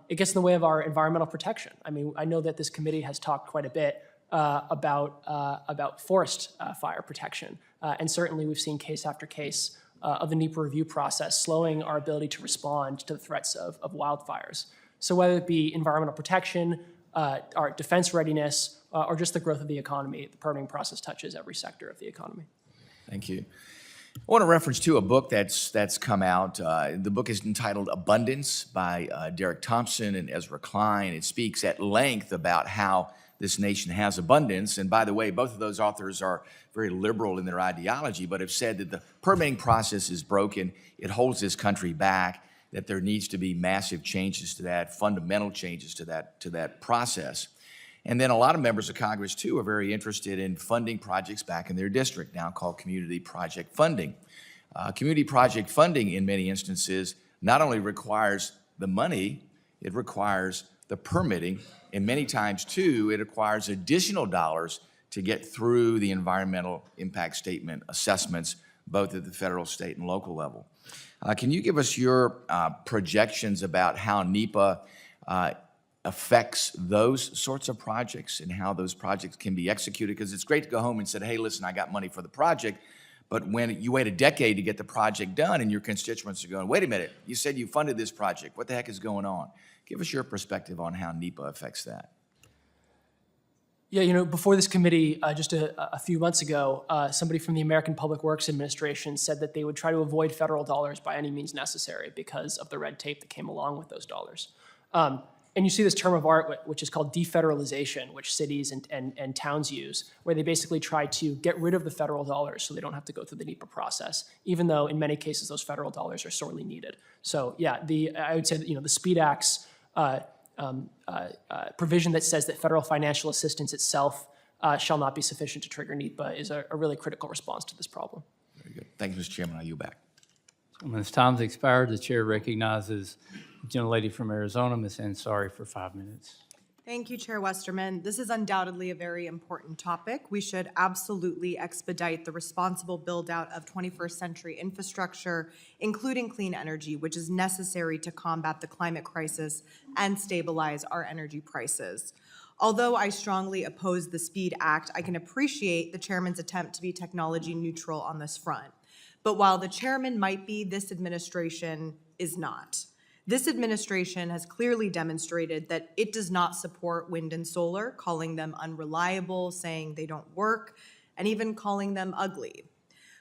It gets in the way of our environmental protection. I mean, I know that this committee has talked quite a bit about forest fire protection, and certainly we've seen case after case of the NEPA review process, slowing our ability to respond to the threats of wildfires. So whether it be environmental protection, our defense readiness, or just the growth of the economy, the permitting process touches every sector of the economy. Thank you. I want to reference to a book that's come out. The book is entitled Abundance by Derek Thompson and Ezra Klein. It speaks at length about how this nation has abundance. And by the way, both of those authors are very liberal in their ideology, but have said that the permitting process is broken. It holds this country back, that there needs to be massive changes to that, fundamental changes to that process. And then a lot of members of Congress, too, are very interested in funding projects back in their district, now called community project funding. Community project funding, in many instances, not only requires the money, it requires the permitting, and many times, too, it requires additional dollars to get through the environmental impact statement assessments, both at the federal, state, and local level. Can you give us your projections about how NEPA affects those sorts of projects and how those projects can be executed? Because it's great to go home and say, hey, listen, I got money for the project, but when you wait a decade to get the project done and your constituents are going, wait a minute, you said you funded this project. What the heck is going on? Give us your perspective on how NEPA affects that. Yeah, before this committee, just a few months ago, somebody from the American Public Works Administration said that they would try to avoid federal dollars by any means necessary because of the red tape that came along with those dollars. And you see this term of art, which is called defederalization, which cities and towns use, where they basically try to get rid of the federal dollars so they don't have to go through the NEPA process, even though in many cases those federal dollars are sorely needed. So yeah, I would say that the SPEED Act's provision that says that federal financial assistance itself shall not be sufficient to trigger NEPA is a really critical response to this problem. Very good. Thank you, Mr. Chairman. I yield back. When his time's expired, the chair recognizes the gentlelady from Arizona, Ms. Ansari, for 5 minutes. Thank you, Chair Westerman. This is undoubtedly a very important topic. We should absolutely expedite the responsible build-out of 21st century infrastructure, including clean energy, which is necessary to combat the climate crisis and stabilize our energy prices. Although I strongly oppose the SPEED Act, I can appreciate the chairman's attempt to be technology neutral on this front. But while the chairman might be, this administration is not. This administration has clearly demonstrated that it does not support wind and solar, calling them unreliable, saying they don't work, and even calling them ugly.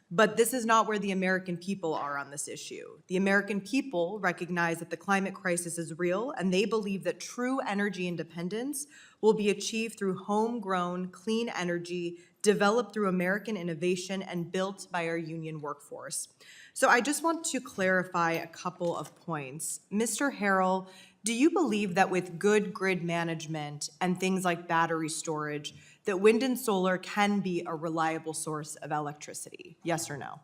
But this is not where the American people are on this issue. The American people recognize that the climate crisis is real, and they believe that true energy independence will be achieved through homegrown, clean energy developed through American innovation and built by our union workforce. So I just want to clarify a couple of points. Mr. Harrell, do you believe that with good grid management and things like battery storage, that wind and solar can be a reliable source of electricity? Yes or no?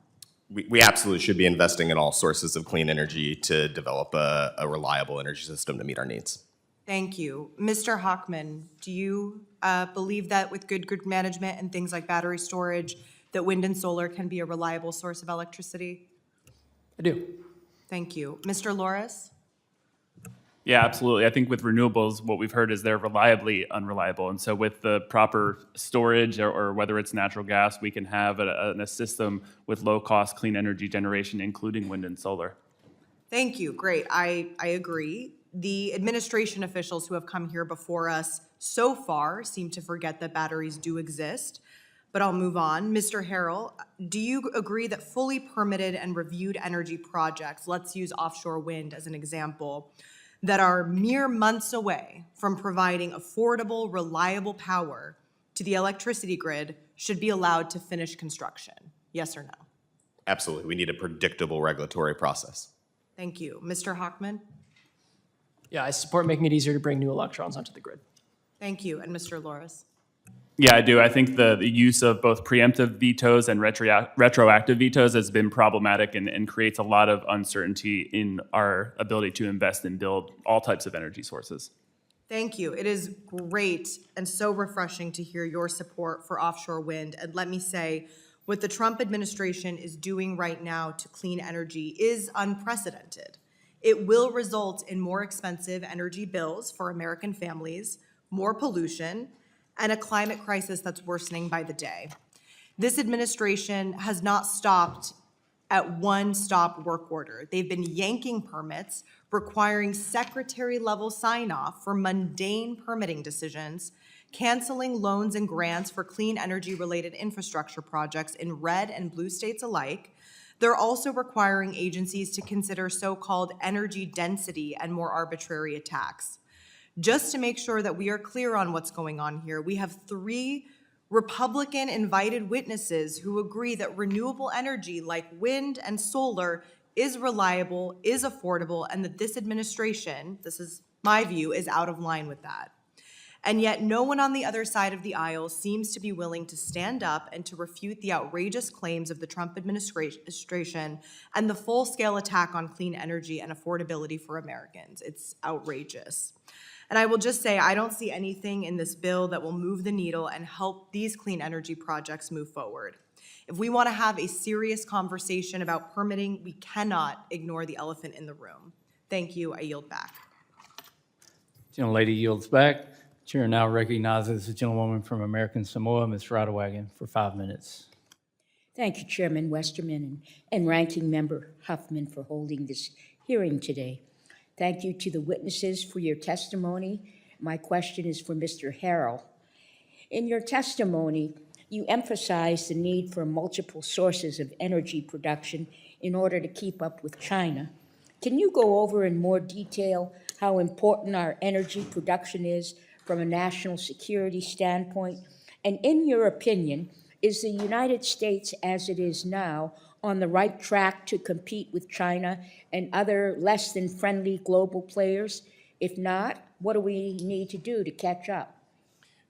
We absolutely should be investing in all sources of clean energy to develop a reliable energy system to meet our needs. Thank you. Mr. Hochman, do you believe that with good grid management and things like battery storage, that wind and solar can be a reliable source of electricity? I do. Thank you. Mr. Loris? Yeah, absolutely. I think with renewables, what we've heard is they're reliably unreliable. And so with the proper storage or whether it's natural gas, we can have a system with low-cost clean energy generation, including wind and solar. Thank you. Great. I agree. The administration officials who have come here before us so far seem to forget that batteries do exist. But I'll move on. Mr. Harrell, do you agree that fully permitted and reviewed energy projects, let's use offshore wind as an example, that are mere months away from providing affordable, reliable power to the electricity grid should be allowed to finish construction? Yes or no? Absolutely. We need a predictable regulatory process. Thank you. Mr. Hochman? Yeah, I support making it easier to bring new electrons onto the grid. Thank you. And Mr. Loris? Yeah, I do. I think the use of both preemptive vetoes and retroactive vetoes has been problematic and creates a lot of uncertainty in our ability to invest and build all types of energy sources. Thank you. It is great and so refreshing to hear your support for offshore wind. And let me say, what the Trump administration is doing right now to clean energy is unprecedented. It will result in more expensive energy bills for American families, more pollution, and a climate crisis that's worsening by the day. This administration has not stopped at one-stop work order. They've been yanking permits, requiring secretary-level sign-off for mundane permitting decisions, canceling loans and grants for clean energy-related infrastructure projects in red and blue states alike. They're also requiring agencies to consider so-called energy density and more arbitrary attacks. Just to make sure that we are clear on what's going on here, we have 3 Republican invited witnesses who agree that renewable energy like wind and solar is reliable, is affordable, and that this administration, this is my view, is out of line with that. And yet no one on the other side of the aisle seems to be willing to stand up and to refute the outrageous claims of the Trump administration and the full-scale attack on clean energy and affordability for Americans. It's outrageous. And I will just say, I don't see anything in this bill that will move the needle and help these clean energy projects move forward. If we want to have a serious conversation about permitting, we cannot ignore the elephant in the room. Thank you. I yield back. Gentlelady yields back. Chair now recognizes the gentlewoman from American Samoa, Ms. Radewagen, for 5 minutes. Thank you, Chairman Westerman and Ranking Member Huffman for holding this hearing today. Thank you to the witnesses for your testimony. My question is for Mr. Harrell. In your testimony, you emphasized the need for multiple sources of energy production in order to keep up with China. Can you go over in more detail how important our energy production is from a national security standpoint? And in your opinion, is the United States as it is now on the right track to compete with China and other less than friendly global players? If not, what do we need to do to catch up?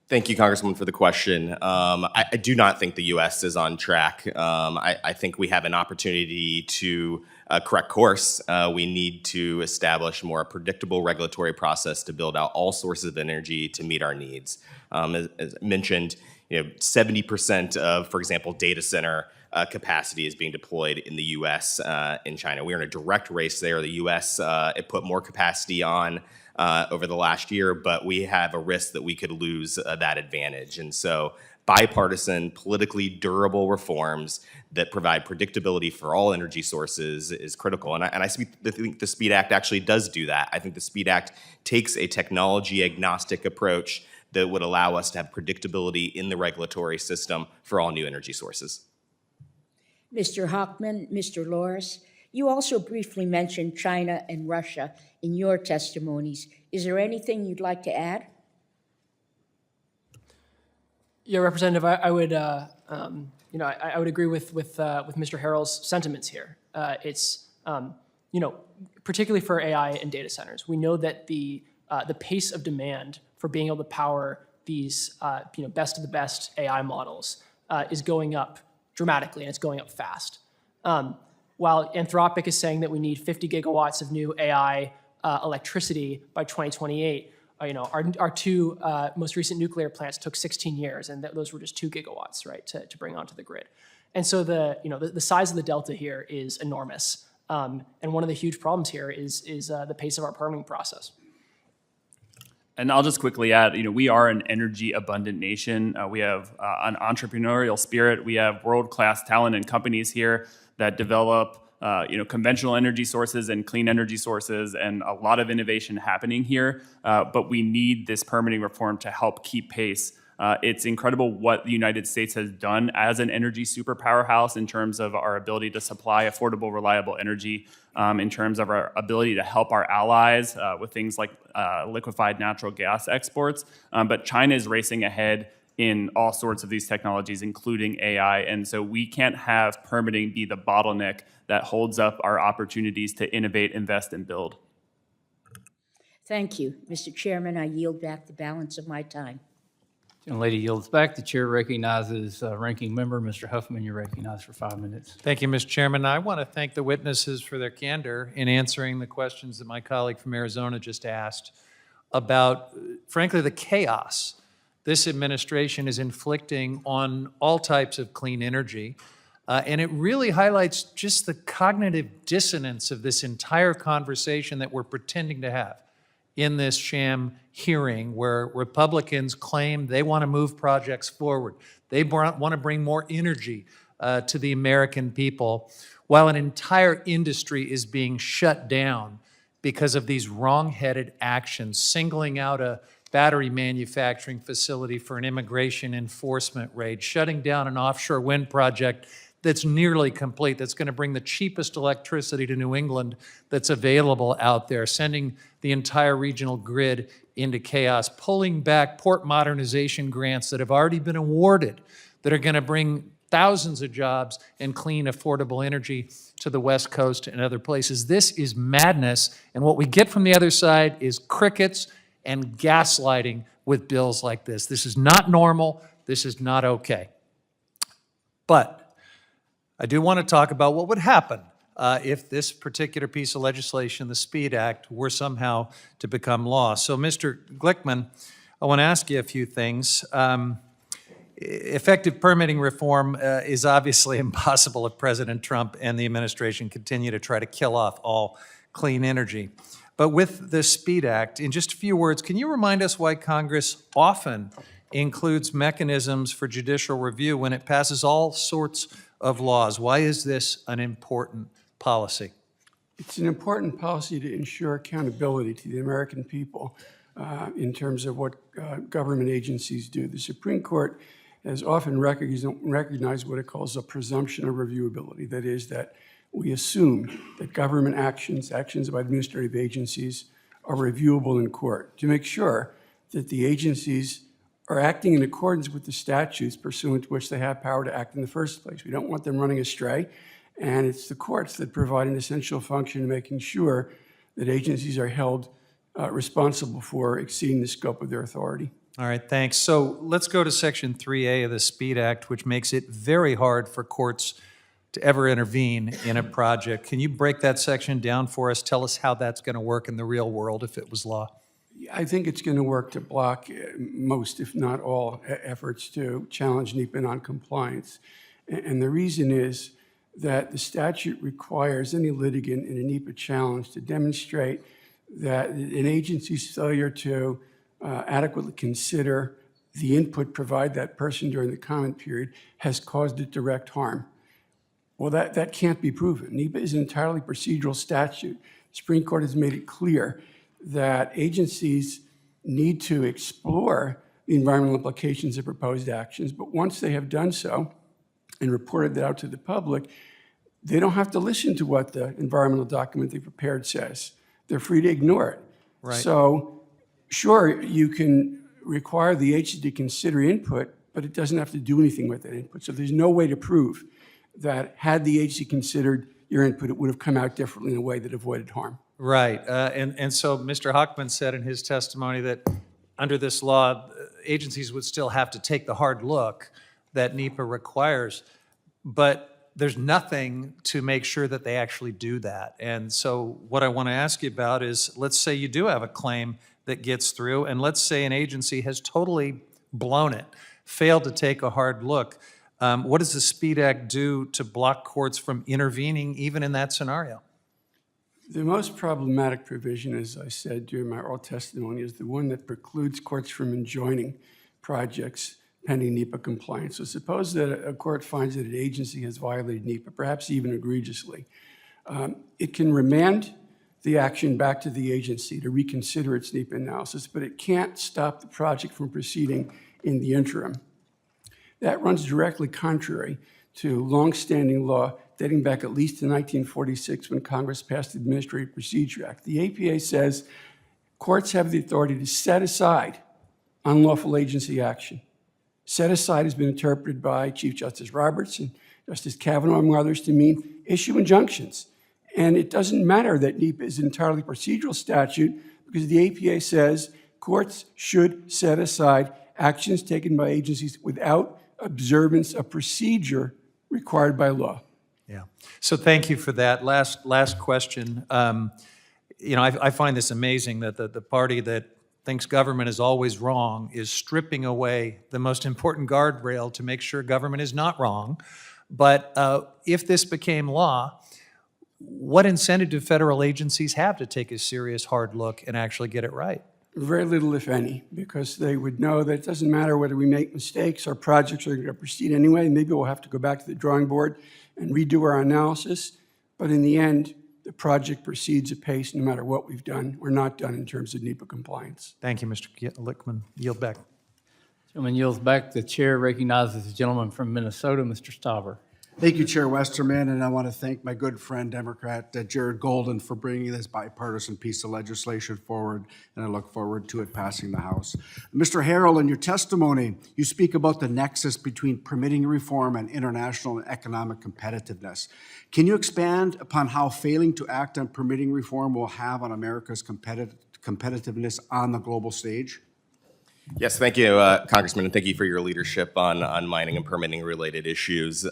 Thank you, Congresswoman, for the question. I do not think the U.S. is on track. I think we have an opportunity to correct course. We need to establish a more predictable regulatory process to build out all sources of energy to meet our needs. As mentioned, 70% of, for example, data center capacity is being deployed in the U.S. In China. We are in a direct race there. The U.S. It put more capacity on over the last year, but we have a risk that we could lose that advantage. And so bipartisan, politically durable reforms that provide predictability for all energy sources is critical. And I think the SPEED Act actually does do that. I think the SPEED Act takes a technology agnostic approach that would allow us to have predictability in the regulatory system for all new energy sources. Mr. Hochman, Mr. Loris, you also briefly mentioned China and Russia in your testimonies. Is there anything you'd like to add? Yeah, Representative, I would, I would agree with Mr. Harrell's sentiments here. It's, particularly for AI and data centers, we know that the pace of demand for being able to power these, best of the best AI models is going up dramatically, and it's going up fast. While Anthropic is saying that we need 50 gigawatts of new AI electricity by 2028, our 2 most recent nuclear plants took 16 years, and those were just 2 gigawatts, right, to bring onto the grid. And so the size of the delta here is enormous. And one of the huge problems here is the pace of our permitting process. And I'll just quickly add, we are an energy abundant nation. We have an entrepreneurial spirit. We have world-class talent and companies here that develop, conventional energy sources and clean energy sources, and a lot of innovation happening here. But we need this permitting reform to help keep pace. It's incredible what the United States has done as an energy superpowerhouse in terms of our ability to supply affordable, reliable energy, in terms of our ability to help our allies with things like liquefied natural gas exports. But China is racing ahead in all sorts of these technologies, including AI. And so we can't have permitting be the bottleneck that holds up our opportunities to innovate, invest, and build. Thank you. Mr. Chairman, I yield back the balance of my time. Gentlelady yields back. The chair recognizes Ranking Member Mr. Huffman. You're recognized for 5 minutes. Thank you, Mr. Chairman. I want to thank the witnesses for their candor in answering the questions that my colleague from Arizona just asked about, frankly, the chaos this administration is inflicting on all types of clean energy. And it really highlights just the cognitive dissonance of this entire conversation that we're pretending to have in this sham hearing, where Republicans claim they want to move projects forward. They want to bring more energy to the American people, while an entire industry is being shut down because of these wrong-headed actions, singling out a battery manufacturing facility for an immigration enforcement raid, shutting down an offshore wind project that's nearly complete, that's going to bring the cheapest electricity to New England that's available out there, sending the entire regional grid into chaos, pulling back port modernization grants that have already been awarded that are going to bring thousands of jobs and clean, affordable energy to the West Coast and other places. This is madness, and what we get from the other side is crickets and gaslighting with bills like this. This is not normal. This is not okay. But I do want to talk about what would happen if this particular piece of legislation, the SPEED Act, were somehow to become law. So, Mr. Glickman, I want to ask you a few things. Effective permitting reform is obviously impossible if President Trump and the administration continue to try to kill off all clean energy. But with the SPEED Act, in just a few words, can you remind us why Congress often includes mechanisms for judicial review when it passes all sorts of laws? Why is this an important policy? It's an important policy to ensure accountability to the American people in terms of what government agencies do. The Supreme Court has often recognized what it calls a presumption of reviewability. That is, that we assume that government actions by administrative agencies, are reviewable in court to make sure that the agencies are acting in accordance with the statutes pursuant to which they have power to act in the first place. We don't want them running astray, and it's the courts that provide an essential function in making sure that agencies are held responsible for exceeding the scope of their authority. All right, thanks. So let's go to Section 3A of the SPEED Act, which makes it very hard for courts to ever intervene in a project. Can you break that section down for us? Tell us how that's going to work in the real world if it was law. I think it's going to work to block most, if not all, efforts to challenge NEPA noncompliance. And the reason is that the statute requires any litigant in a NEPA challenge to demonstrate that an agency's failure to adequately consider the input provided that person during the comment period has caused it direct harm. Well, that can't be proven. NEPA is an entirely procedural statute. The Supreme Court has made it clear that agencies need to explore the environmental implications of proposed actions, but once they have done so and reported that out to the public, they don't have to listen to what the environmental document they prepared says. They're free to ignore it. Right. So, sure, you can require the agency to consider input, but it doesn't have to do anything with that input. So there's no way to prove that had the agency considered your input, it would have come out differently in a way that avoided harm. Right, and so Mr. Hochman said in his testimony that under this law, agencies would still have to take the hard look that NEPA requires, but there's nothing to make sure that they actually do that. And so what I want to ask you about is, let's say you do have a claim that gets through, and let's say an agency has totally blown it, failed to take a hard look. What does the SPEED Act do to block courts from intervening even in that scenario? The most problematic provision, as I said during my oral testimony, is the one that precludes courts from enjoining projects pending NEPA compliance. So suppose that a court finds that an agency has violated NEPA, perhaps even egregiously. It can remand the action back to the agency to reconsider its NEPA analysis, but it can't stop the project from proceeding in the interim. That runs directly contrary to longstanding law dating back at least to 1946 when Congress passed the Administrative Procedure Act. The APA says courts have the authority to set aside unlawful agency action. Set aside has been interpreted by Chief Justice Roberts and Justice Kavanaugh, among others, to mean issue injunctions. And it doesn't matter that NEPA is an entirely procedural statute because the APA says courts should set aside actions taken by agencies without observance of procedure required by law. Yeah. So thank you for that. Last question. I find this amazing that the party that thinks government is always wrong is stripping away the most important guardrail to make sure government is not wrong. But if this became law, what incentive do federal agencies have to take a serious hard look and actually get it right? Very little, if any, because they would know that it doesn't matter whether we make mistakes, our projects are going to proceed anyway. Maybe we'll have to go back to the drawing board and redo our analysis. But in the end, the project proceeds apace no matter what we've done or not done in terms of NEPA compliance. Thank you, Mr. Lichtman. Yield back. Gentleman yields back. The chair recognizes the gentleman from Minnesota, Mr. Stauber. Thank you, Chair Westerman, and I want to thank my good friend, Democrat Jared Golden, for bringing this bipartisan piece of legislation forward, and I look forward to it passing the House. Mr. Harrell, in your testimony, you speak about the nexus between permitting reform and international and economic competitiveness. Can you expand upon how failing to act on permitting reform will have on America's competitiveness on the global stage? Yes, thank you, Congressman, and thank you for your leadership on mining and permitting related issues.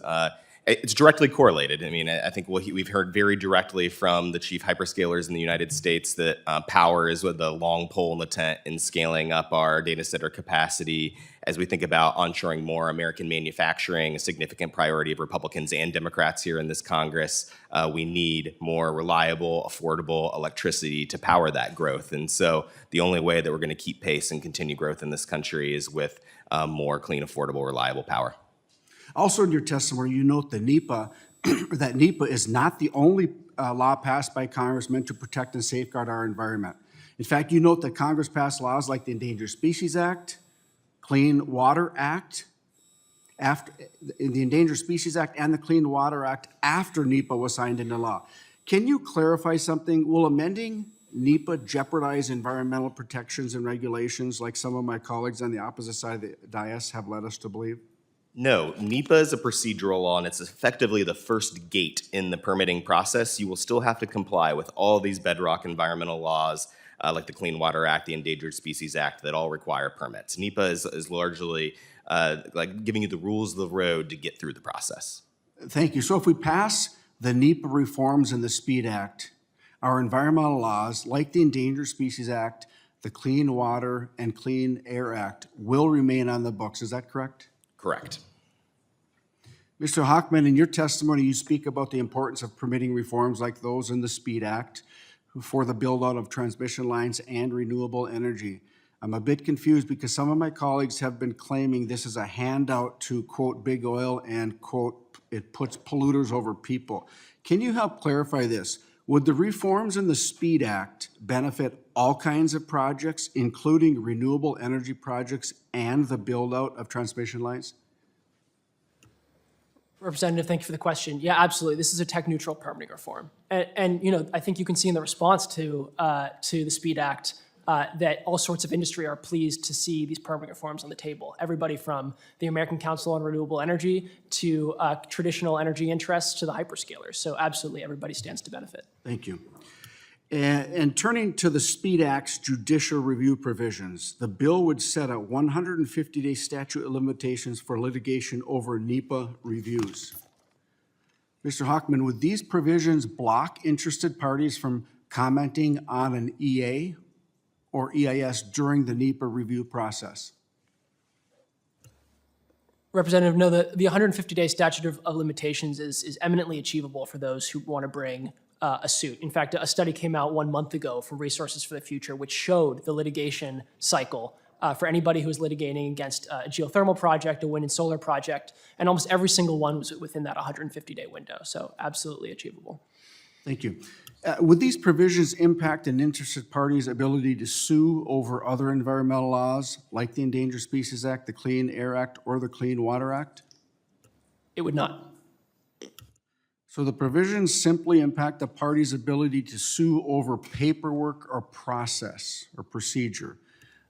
It's directly correlated. I mean, I think we've heard very directly from the chief hyperscalers in the United States that power is the long pole in the tent in scaling up our data center capacity. As we think about onshoring more American manufacturing, a significant priority of Republicans and Democrats here in this Congress, we need more reliable, affordable electricity to power that growth. And so the only way that we're going to keep pace and continue growth in this country is with more clean, affordable, reliable power. Also in your testimony, you note that NEPA is not the only law passed by Congress meant to protect and safeguard our environment. In fact, you note that Congress passed laws like the Endangered Species Act, Clean Water Act, the Endangered Species Act and the Clean Water Act after NEPA was signed into law. Can you clarify something? Will amending NEPA jeopardize environmental protections and regulations like some of my colleagues on the opposite side of the dais have led us to believe? No, NEPA is a procedural law, and it's effectively the first gate in the permitting process. You will still have to comply with all these bedrock environmental laws, like the Clean Water Act, the Endangered Species Act, that all require permits. NEPA is largely like giving you the rules of the road to get through the process. Thank you. So if we pass the NEPA reforms in the SPEED Act, our environmental laws, like the Endangered Species Act, the Clean Water and Clean Air Act, will remain on the books. Is that correct? Correct. Mr. Hochman, in your testimony, you speak about the importance of permitting reforms like those in the SPEED Act for the build-out of transmission lines and renewable energy. I'm a bit confused because some of my colleagues have been claiming this is a handout to, quote, big oil and, quote, it puts polluters over people. Can you help clarify this? Would the reforms in the SPEED Act benefit all kinds of projects, including renewable energy projects and the build-out of transmission lines? Representative, thank you for the question. Yeah, absolutely. This is a tech-neutral permitting reform, and you know, I think you can see in the response to the SPEED Act that all sorts of industry are pleased to see these permitting reforms on the table. Everybody from the American Council on Renewable Energy to traditional energy interests to the hyperscalers. So absolutely, everybody stands to benefit. Thank you. And turning to the SPEED Act's judicial review provisions, the bill would set a 150-day statute of limitations for litigation over NEPA reviews. Mr. Hochman, would these provisions block interested parties from commenting on an EA or EIS during the NEPA review process? Representative, no, the 150-day statute of limitations is eminently achievable for those who want to bring a suit. In fact, a study came out 1 month ago from Resources for the Future, which showed the litigation cycle for anybody who is litigating against a geothermal project, a wind and solar project, and almost every single one was within that 150-day window. So absolutely achievable. Thank you. Would these provisions impact an interested party's ability to sue over other environmental laws like the Endangered Species Act, the Clean Air Act, or the Clean Water Act? It would not. So the provisions simply impact the party's ability to sue over paperwork or process or procedure.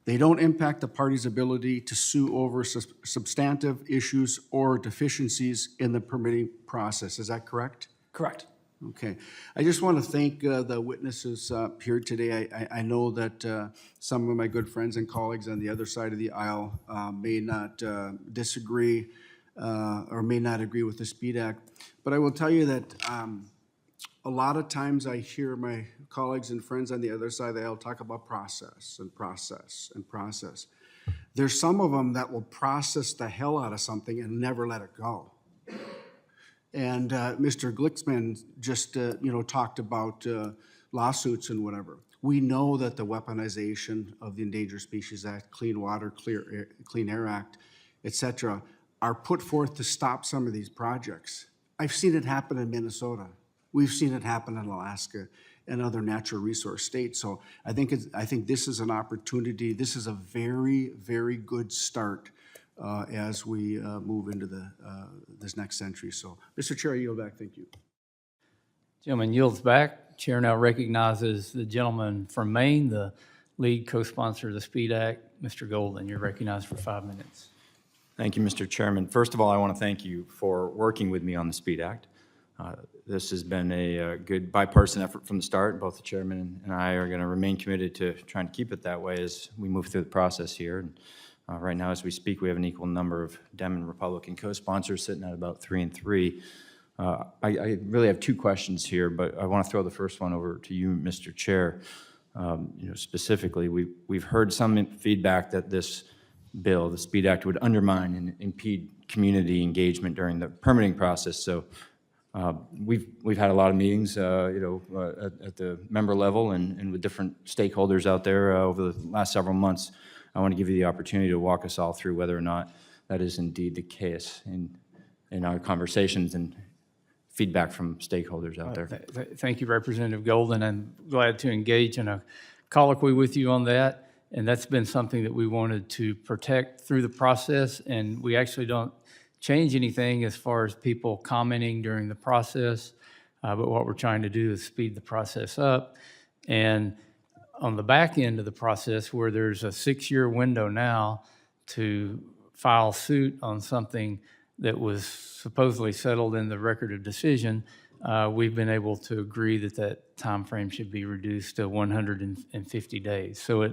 They don't impact the party's ability to sue over substantive issues or deficiencies in the permitting process. Is that correct? Correct. Okay. I just want to thank the witnesses here today. I know that some of my good friends and colleagues on the other side of the aisle may not disagree or may not agree with the SPEED Act. But I will tell you that a lot of times I hear my colleagues and friends on the other side of the aisle talk about process and process and process. There's some of them that will process the hell out of something and never let it go. And Mr. Glicksman just talked about lawsuits and whatever. We know that the weaponization of the Endangered Species Act, Clean Water, Clean Air Act, et cetera, are put forth to stop some of these projects. I've seen it happen in Minnesota. We've seen it happen in Alaska and other natural resource states. So I think this is an opportunity. This is a very, very good start as we move into this next century. So, Mr. Chair, I yield back. Thank you. Gentleman yields back. Chair now recognizes the gentleman from Maine, the lead co-sponsor of the SPEED Act, Mr. Golden. You're recognized for 5 minutes. Thank you, Mr. Chairman. First of all, I want to thank you for working with me on the SPEED Act. This has been a good bipartisan effort from the start. Both the chairman and I are going to remain committed to trying to keep it that way as we move through the process here. And right now, as we speak, we have an equal number of Dem and Republican co-sponsors sitting at about 3 and 3. I really have 2 questions here, but I want to throw the first one over to you, Mr. Chair. Specifically, we've heard some feedback that this bill, the SPEED Act, would undermine and impede community engagement during the permitting process. So we've had a lot of meetings, at the member level and with different stakeholders out there over the last several months. I want to give you the opportunity to walk us all through whether or not that is indeed the case in our conversations and feedback from stakeholders out there. Thank you, Representative Golden. I'm glad to engage in a colloquy with you on that. And that's been something that we wanted to protect through the process. And we actually don't change anything as far as people commenting during the process. But what we're trying to do is speed the process up. And on the back end of the process, where there's a 6-year window now to file suit on something that was supposedly settled in the record of decision, we've been able to agree that that time frame should be reduced to 150 days. So it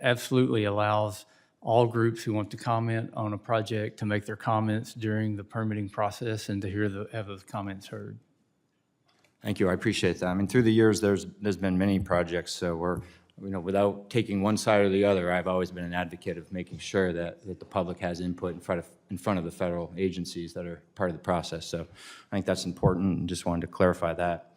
absolutely allows all groups who want to comment on a project to make their comments during the permitting process and to have those comments heard. Thank you. I appreciate that. I mean, through the years, there's been many projects where, without taking one side or the other, I've always been an advocate of making sure that the public has input in front of the federal agencies that are part of the process. So I think that's important, and just wanted to clarify that.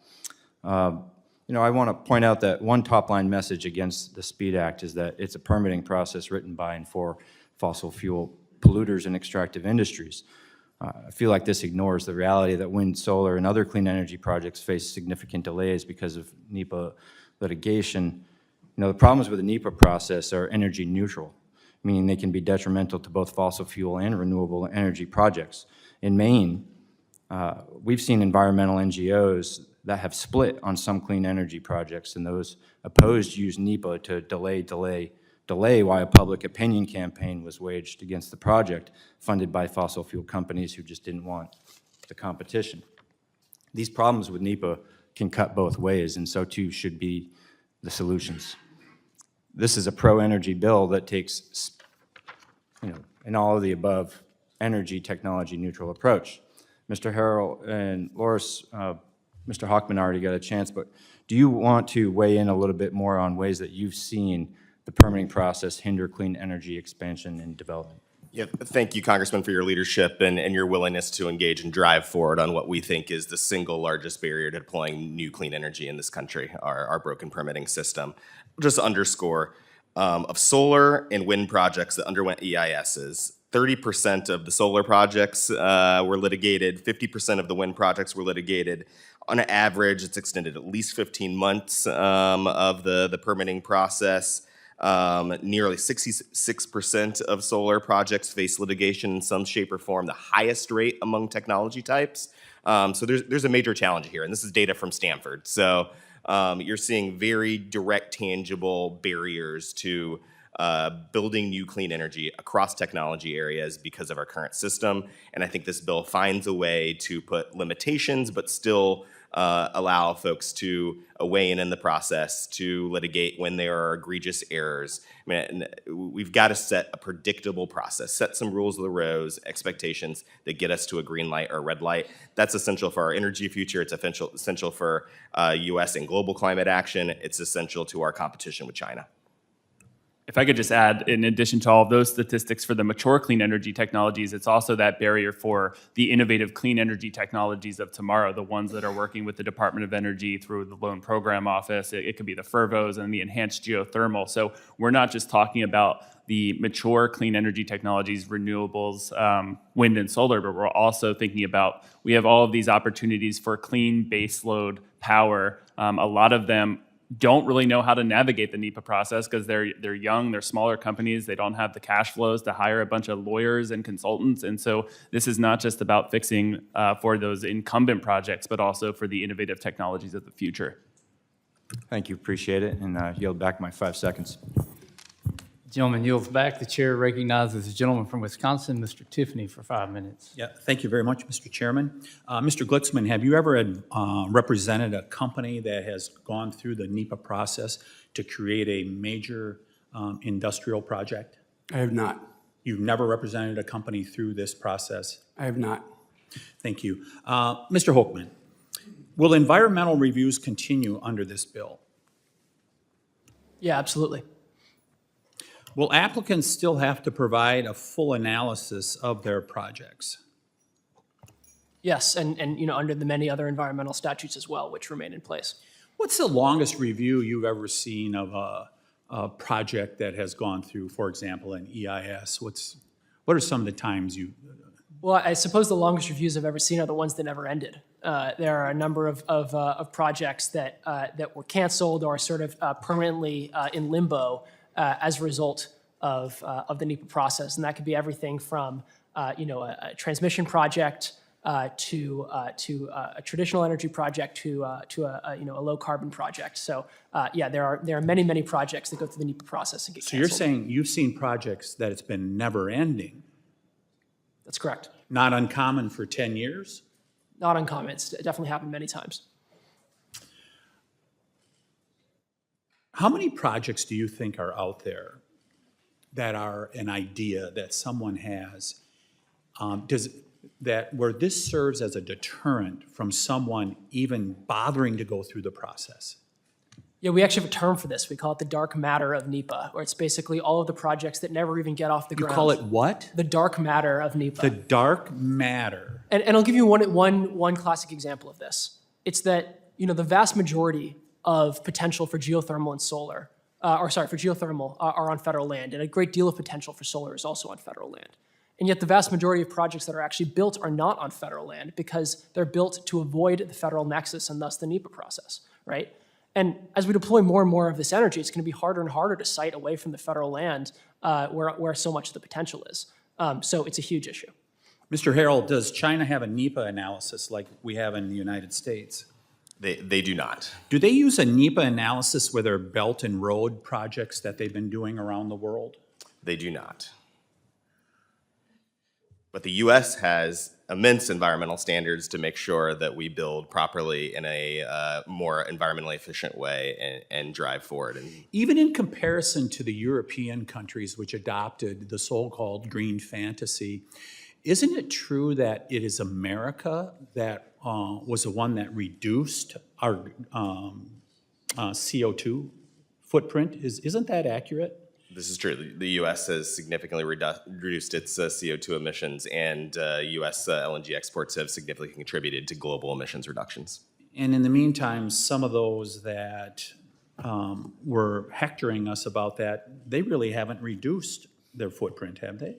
I want to point out that one top-line message against the SPEED Act is that it's a permitting process written by and for fossil fuel polluters and extractive industries. I feel like this ignores the reality that wind, solar, and other clean energy projects face significant delays because of NEPA litigation. The problems with the NEPA process are energy neutral, meaning they can be detrimental to both fossil fuel and renewable energy projects. In Maine, we've seen environmental NGOs that have split on some clean energy projects, and those opposed use NEPA to delay while a public opinion campaign was waged against the project, funded by fossil fuel companies who just didn't want the competition. These problems with NEPA can cut both ways, and so too should be the solutions. This is a pro-energy bill that takes, an all of the above energy technology neutral approach. Mr. Harrell and Loris, Mr. Hochman already got a chance, but do you want to weigh in a little bit more on ways that you've seen the permitting process hinder clean energy expansion and development? Yeah, thank you, Congressman, for your leadership and your willingness to engage and drive forward on what we think is the single largest barrier to deploying new clean energy in this country, our broken permitting system. Just to underscore, of solar and wind projects that underwent EISs, 30% of the solar projects were litigated, 50% of the wind projects were litigated. On average, it's extended at least 15 months of the permitting process. Nearly 66% of solar projects face litigation in some shape or form, the highest rate among technology types. So there's a major challenge here, and this is data from Stanford. So you're seeing very direct, tangible barriers to building new clean energy across technology areas because of our current system. And I think this bill finds a way to put limitations, but still allow folks to weigh in the process, to litigate when there are egregious errors. I mean, we've got to set a predictable process, set some rules of the road, expectations that get us to a green light or a red light. That's essential for our energy future. It's essential for U.S. and global climate action. It's essential to our competition with China. If I could just add, in addition to all of those statistics for the mature clean energy technologies, it's also that barrier for the innovative clean energy technologies of tomorrow, the ones that are working with the Department of Energy through the Loan Program Office. It could be the FERVOs and the enhanced geothermal. So we're not just talking about the mature clean energy technologies, renewables, wind and solar, but we're also thinking about, we have all of these opportunities for clean baseload power. A lot of them don't really know how to navigate the NEPA process because they're young, they're smaller companies, they don't have the cash flows to hire a bunch of lawyers and consultants. And so this is not just about fixing for those incumbent projects, but also for the innovative technologies of the future. Thank you, appreciate it, and yield back my 5 seconds. Gentleman yields back. The chair recognizes the gentleman from Wisconsin, Mr. Tiffany, for 5 minutes. Yeah, thank you very much, Mr. Chairman. Mr. Glitzman, have you ever represented a company that has gone through the NEPA process to create a major industrial project? I have not. You've never represented a company through this process? I have not. Thank you. Mr. Hochman, will environmental reviews continue under this bill? Yeah, absolutely. Will applicants still have to provide a full analysis of their projects? Yes, and under the many other environmental statutes as well, which remain in place. What's the longest review you've ever seen of a project that has gone through, for example, an EIS? What are some of the times you? Well, I suppose the longest reviews I've ever seen are the ones that never ended. There are a number of projects that were canceled or sort of permanently in limbo as a result of the NEPA process, and that could be everything from a transmission project to a traditional energy project to a low carbon project. So yeah, there are many projects that go through the NEPA process and get So canceled. you're saying you've seen projects that it's been never ending? That's correct. Not uncommon for 10 years? Not uncommon. It's definitely happened many times. How many projects do you think are out there that are an idea that someone has, where this serves as a deterrent from someone even bothering to go through the process? Yeah, we actually have a term for this. We call it the dark matter of NEPA, where it's basically all of the projects that never even get off the ground. You call it what? The dark matter of NEPA. The dark matter. And I'll give you one classic example of this. It's that, the vast majority of potential for geothermal and solar, for geothermal are on federal land, and a great deal of potential for solar is also on federal land. And yet the vast majority of projects that are actually built are not on federal land because they're built to avoid the federal nexus and thus the NEPA process, right? And as we deploy more and more of this energy, it's going to be harder and harder to site away from the federal land where so much of the potential is. So it's a huge issue. Mr. Harrell, does China have a NEPA analysis like we have in the United States? They do not. Do they use a NEPA analysis with their Belt and Road projects that they've been doing around the world? They do not. But the U.S. has immense environmental standards to make sure that we build properly in a more environmentally efficient way and drive forward. And even in comparison to the European countries which adopted the so-called green fantasy, isn't it true that it is America that was the one that reduced our CO2 footprint? Isn't that accurate? this is true. The U.S. has significantly reduced its CO2 emissions, and U.S. LNG exports have significantly contributed to global emissions reductions. And in the meantime, some of those that were hectoring us about that, they really haven't reduced their footprint, have they?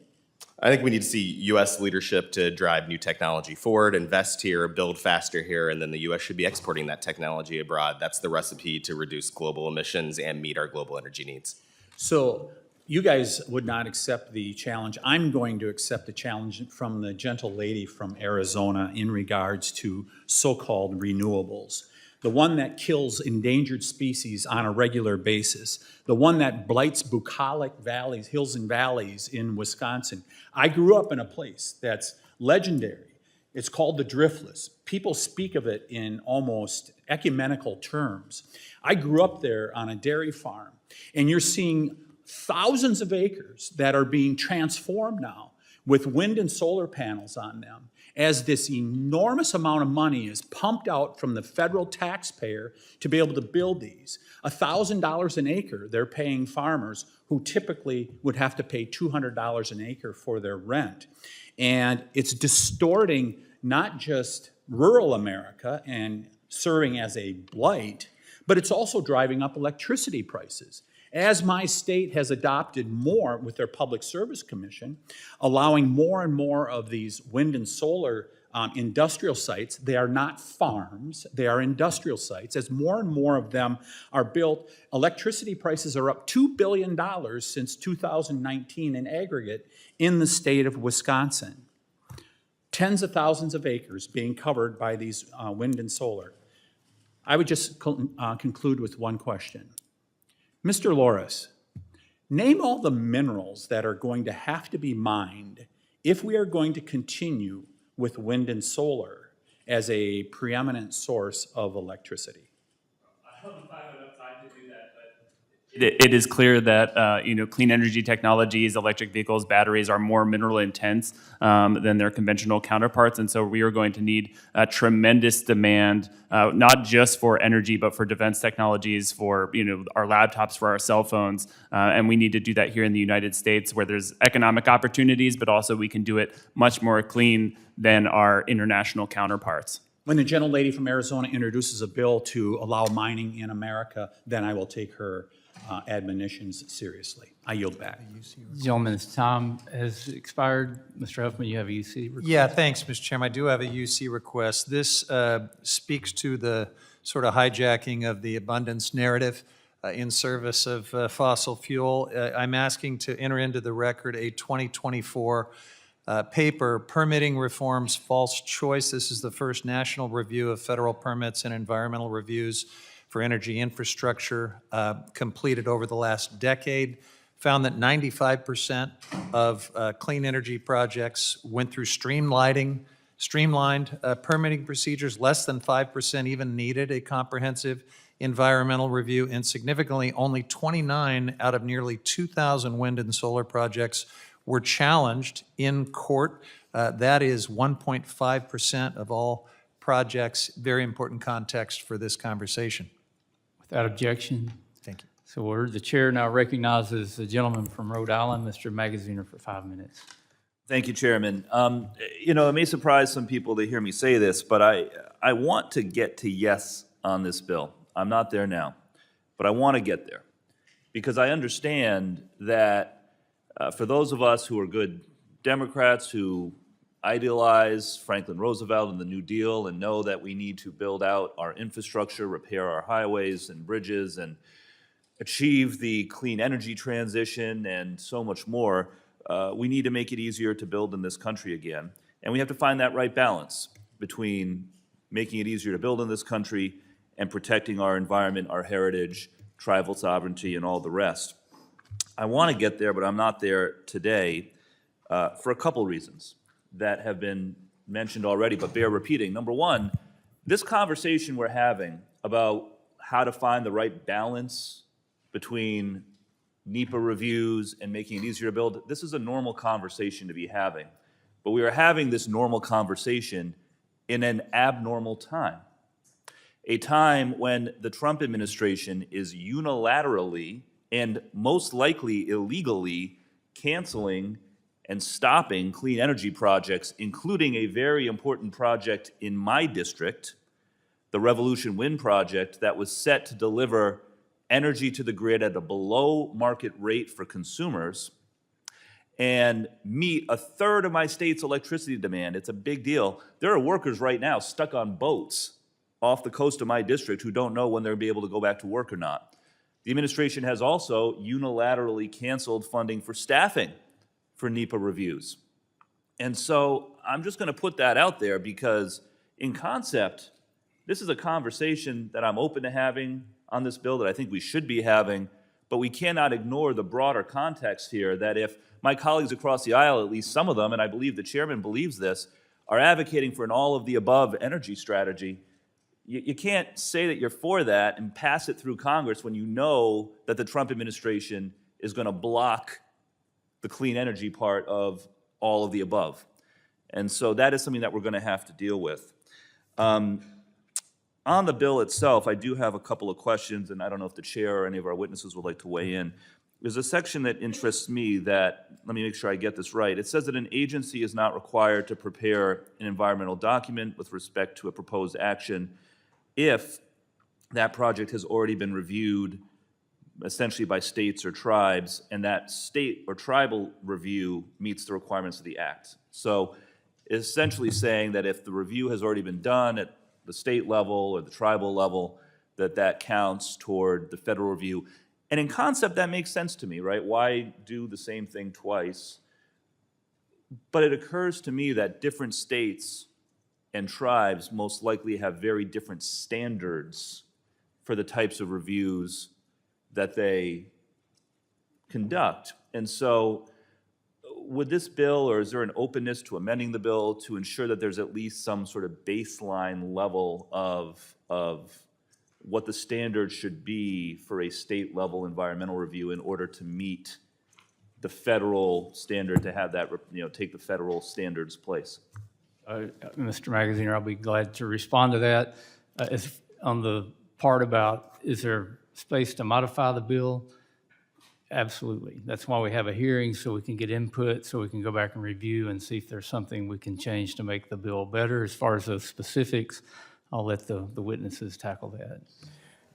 I think we need to see U.S. leadership to drive new technology forward, invest here, build faster here, and then the U.S. should be exporting that technology abroad. That's the recipe to reduce global emissions and meet our global energy needs. So you guys would not accept the challenge. I'm going to accept the challenge from the gentle lady from Arizona in regards to so-called renewables. The one that kills endangered species on a regular basis, the one that blights bucolic valleys, hills and valleys in Wisconsin. I grew up in a place that's legendary. It's called the Driftless. People speak of it in almost ecumenical terms. I grew up there on a dairy farm, and you're seeing thousands of acres that are being transformed now with wind and solar panels on them. as this enormous amount of money is pumped out from the federal taxpayer to be able to build these. $1,000 an acre they're paying farmers who typically would have to pay $200 an acre for their rent. And it's distorting not just rural America and serving as a blight, but it's also driving up electricity prices. As my state has adopted more with their Public Service Commission, allowing more and more of these wind and solar industrial sites, they are not farms, they are industrial sites. As more and more of them are built, electricity prices are up $2 billion since 2019 in aggregate in the state of Wisconsin. Tens of thousands of acres being covered by these wind and solar. I would just conclude with one question. Mr. Loris, name all the minerals that are going to have to be mined if we are going to continue with wind and solar as a preeminent source of electricity. I don't know if I have enough time to do that, but it is clear that clean energy technologies, electric vehicles, batteries are more mineral intense than their conventional counterparts, and so we are going to need a tremendous demand, not just for energy, but for defense technologies, for our laptops, for our cell phones, and we need to do that here in the United States, where there's economic opportunities, but also we can do it much more clean than our international counterparts. When the gentlelady from Arizona introduces a bill to allow mining in America, then I will take her admonitions seriously. I yield back. Gentleman's time has expired. Mr. Huffman, you have a UC request? Yeah, thanks, Mr. Chairman. I do have a UC request. This speaks to the sort of hijacking of the abundance narrative in service of fossil fuel. I'm asking to enter into the record a 2024 paper, Permitting Reform's False Choice. This is the first national review of federal permits and environmental reviews for energy infrastructure completed over the last decade. Found that 95% of clean energy projects went through streamlined permitting procedures. Less than 5% even needed a comprehensive environmental review, and significantly only 29 out of nearly 2,000 wind and solar projects were challenged in court. That is 1.5% of all projects. Very important context for this conversation. Without objection. Thank you. So ordered. The chair now recognizes the gentleman from Rhode Island, Mr. Magaziner, for 5 minutes. Thank you, Chairman. It may surprise some people to hear me say this, but I want to get to yes on this bill. I'm not there now, but I want to get there because I understand that for those of us who are good Democrats who idealize Franklin Roosevelt and the New Deal and know that we need to build out our infrastructure, repair our highways and bridges, and achieve the clean energy transition and so much more, we need to make it easier to build in this country again. And we have to find that right balance between making it easier to build in this country and protecting our environment, our heritage, tribal sovereignty, and all the rest. I want to get there, but I'm not there today for a couple reasons that have been mentioned already, but bear repeating. Number one, this conversation we're having about how to find the right balance between NEPA reviews and making it easier to build, this is a normal conversation to be having. But we are having this normal conversation in an abnormal time. A time when the Trump administration is unilaterally and most likely illegally canceling and stopping clean energy projects, including a very important project in my district, the Revolution Wind project that was set to deliver energy to the grid at a below market rate for consumers and meet a third of my state's electricity demand. It's a big deal. There are workers right now stuck on boats off the coast of my district who don't know when they'll be able to go back to work or not. The administration has also unilaterally canceled funding for staffing for NEPA reviews. And so I'm just going to put that out there because in concept, this is a conversation that I'm open to having on this bill that I think we should be having, but we cannot ignore the broader context here that if my colleagues across the aisle, at least some of them, and I believe the chairman believes this, are advocating for an all-of-the-above energy strategy, you can't say that you're for that and pass it through Congress when you know that the Trump administration is going to block the clean energy part of all of the above. And so that is something that we're going to have to deal with. On the bill itself, I do have a couple of questions, and I don't know if the chair or any of our witnesses would like to weigh in. There's a section that interests me that, let me make sure I get this right. It says that an agency is not required to prepare an environmental document with respect to a proposed action if that project has already been reviewed essentially by states or tribes, and that state or tribal review meets the requirements of the act. So essentially saying that if the review has already been done at the state level or the tribal level, that counts toward the federal review. And in concept, that makes sense to me, right? Why do the same thing twice? But it occurs to me that different states and tribes most likely have very different standards for the types of reviews that they conduct. And so would this bill, or is there an openness to amending the bill to ensure that there's at least some sort of baseline level of what the standard should be for a state-level environmental review in order to meet the federal standard, to have that, take the federal standards place? Mr. Magaziner, I'll be glad to respond to that. On the part about, is there space to modify the bill? Absolutely. That's why we have a hearing, so we can get input, so we can go back and review and see if there's something we can change to make the bill better. As far as those specifics, I'll let the witnesses tackle that.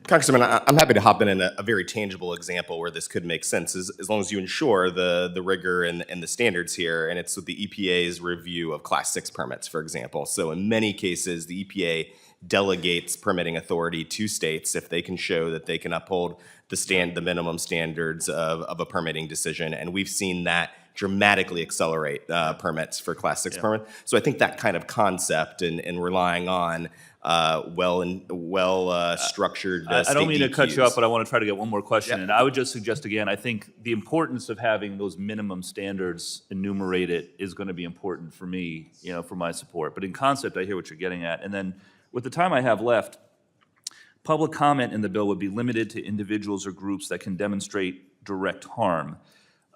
Congressman, I'm happy to hop in a very tangible example where this could make sense, as long as you ensure the rigor and the standards here, and it's with the EPA's review of Class 6 permits, for example. So in many cases, the EPA delegates permitting authority to states if they can show that they can uphold the minimum standards of a permitting decision, and we've seen that dramatically accelerate permits for Class 6 permits. So I think that kind of concept and relying on structured I don't mean to cut you DQs. off, but I want to try to get one more question. And I would just suggest again, I think the importance of having those minimum standards enumerated is going to be important for me, for my support. But in concept, I hear what you're getting at. And then with the time I have left, public comment in the bill would be limited to individuals or groups that can demonstrate direct harm.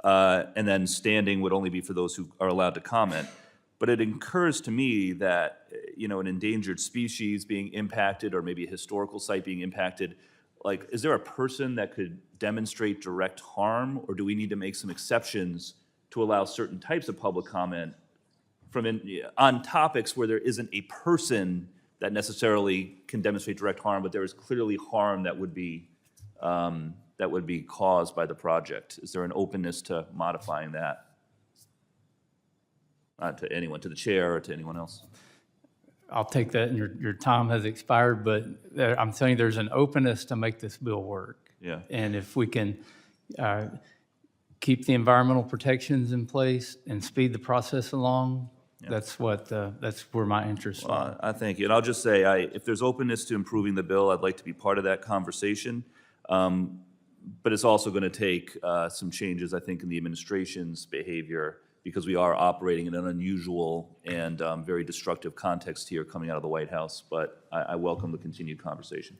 And then standing would only be for those who are allowed to comment. But it occurs to me that, an endangered species being impacted, or maybe a historical site being impacted, like, is there a person that could demonstrate direct harm, or do we need to make some exceptions to allow certain types of public comment on topics where there isn't a person that necessarily can demonstrate direct harm, but there is clearly harm that would be caused by the project? Is there an openness to modifying that? To anyone, to the chair or to anyone else? I'll take that, and your time has expired, but I'm saying there's an openness to make this bill work. Yeah. And if we can keep the environmental protections in place and speed the process along, that's where my interest is. Well, I thank you. And I'll just say, if there's openness to improving the bill, I'd like to be part of that conversation. But it's also going to take some changes, I think, in the administration's behavior, because we are operating in an unusual and very destructive context here coming out of the White House. But I welcome the continued conversation.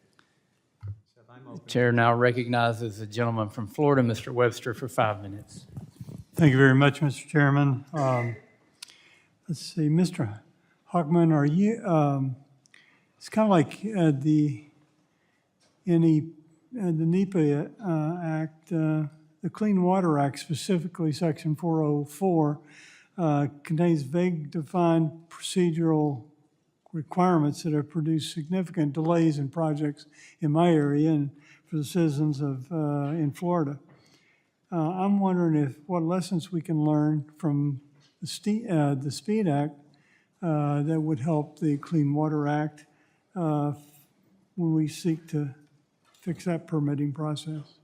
The chair now recognizes the gentleman from Florida, Mr. Webster, for 5 minutes. Thank you very much, Mr. Chairman. Let's see, Mr. Hochman, are you, it's kind of like the NEPA Act, the Clean Water Act, specifically Section 404, contains vague defined procedural requirements that have produced significant delays in projects in my area and for the citizens of in Florida. I'm wondering what lessons we can learn from the Speed Act that would help the Clean Water Act when we seek to fix that permitting process.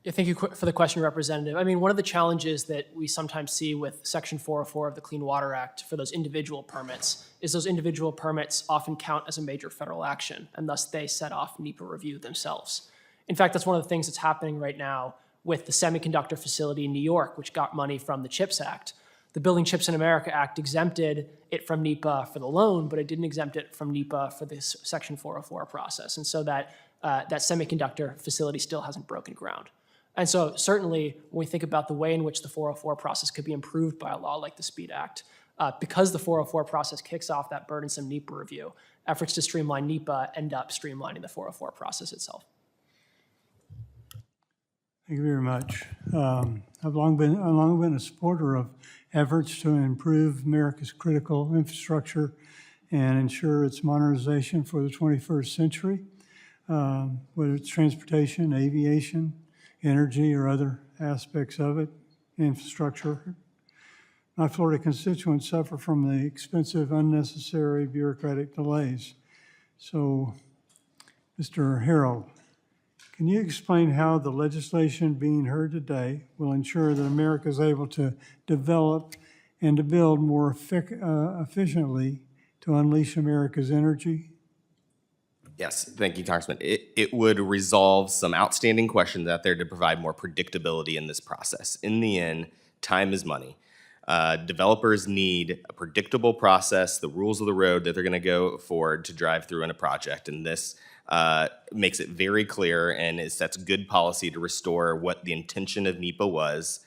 Yeah, thank you for the question, Representative. I mean, one of the challenges that we sometimes see with Section 404 of the Clean Water Act for those individual permits is those individual permits often count as a major federal action, and thus they set off NEPA review themselves. In fact, that's one of the things that's happening right now with the semiconductor facility in New York, which got money from the CHIPS Act. The Building Chips in America Act exempted it from NEPA for the loan, but it didn't exempt it from NEPA for this Section 404 process. And so that semiconductor facility still hasn't broken ground. And so certainly when we think about the way in which the 404 process could be improved by a law like the SPEED Act, because the 404 process kicks off that burdensome NEPA review, efforts to streamline NEPA end up streamlining the 404 process itself. Thank you very much. I've long been a supporter of efforts to improve America's critical infrastructure and ensure its modernization for the 21st century, whether it's transportation, aviation, energy, or other aspects of it, infrastructure. My Florida constituents suffer from the expensive, unnecessary bureaucratic delays. So, Mr. Harrell, can you explain how the legislation being heard today will ensure that America is able to develop and to build more efficiently to unleash America's energy? Yes, thank you, Congressman. It would resolve some outstanding questions out there to provide more predictability in this process. In the end, time is money. Developers need a predictable process, the rules of the road that they're going to go forward to drive through in a project. And this makes it very clear and it sets good policy to restore what the intention of NEPA was,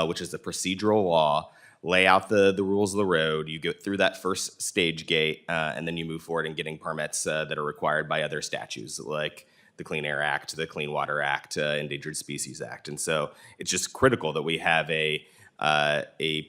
which is a procedural law. Lay out the rules of the road, you go through that first stage gate, and then you move forward in getting permits that are required by other statutes like the Clean Air Act, the Clean Water Act, Endangered Species Act. And so it's just critical that we have a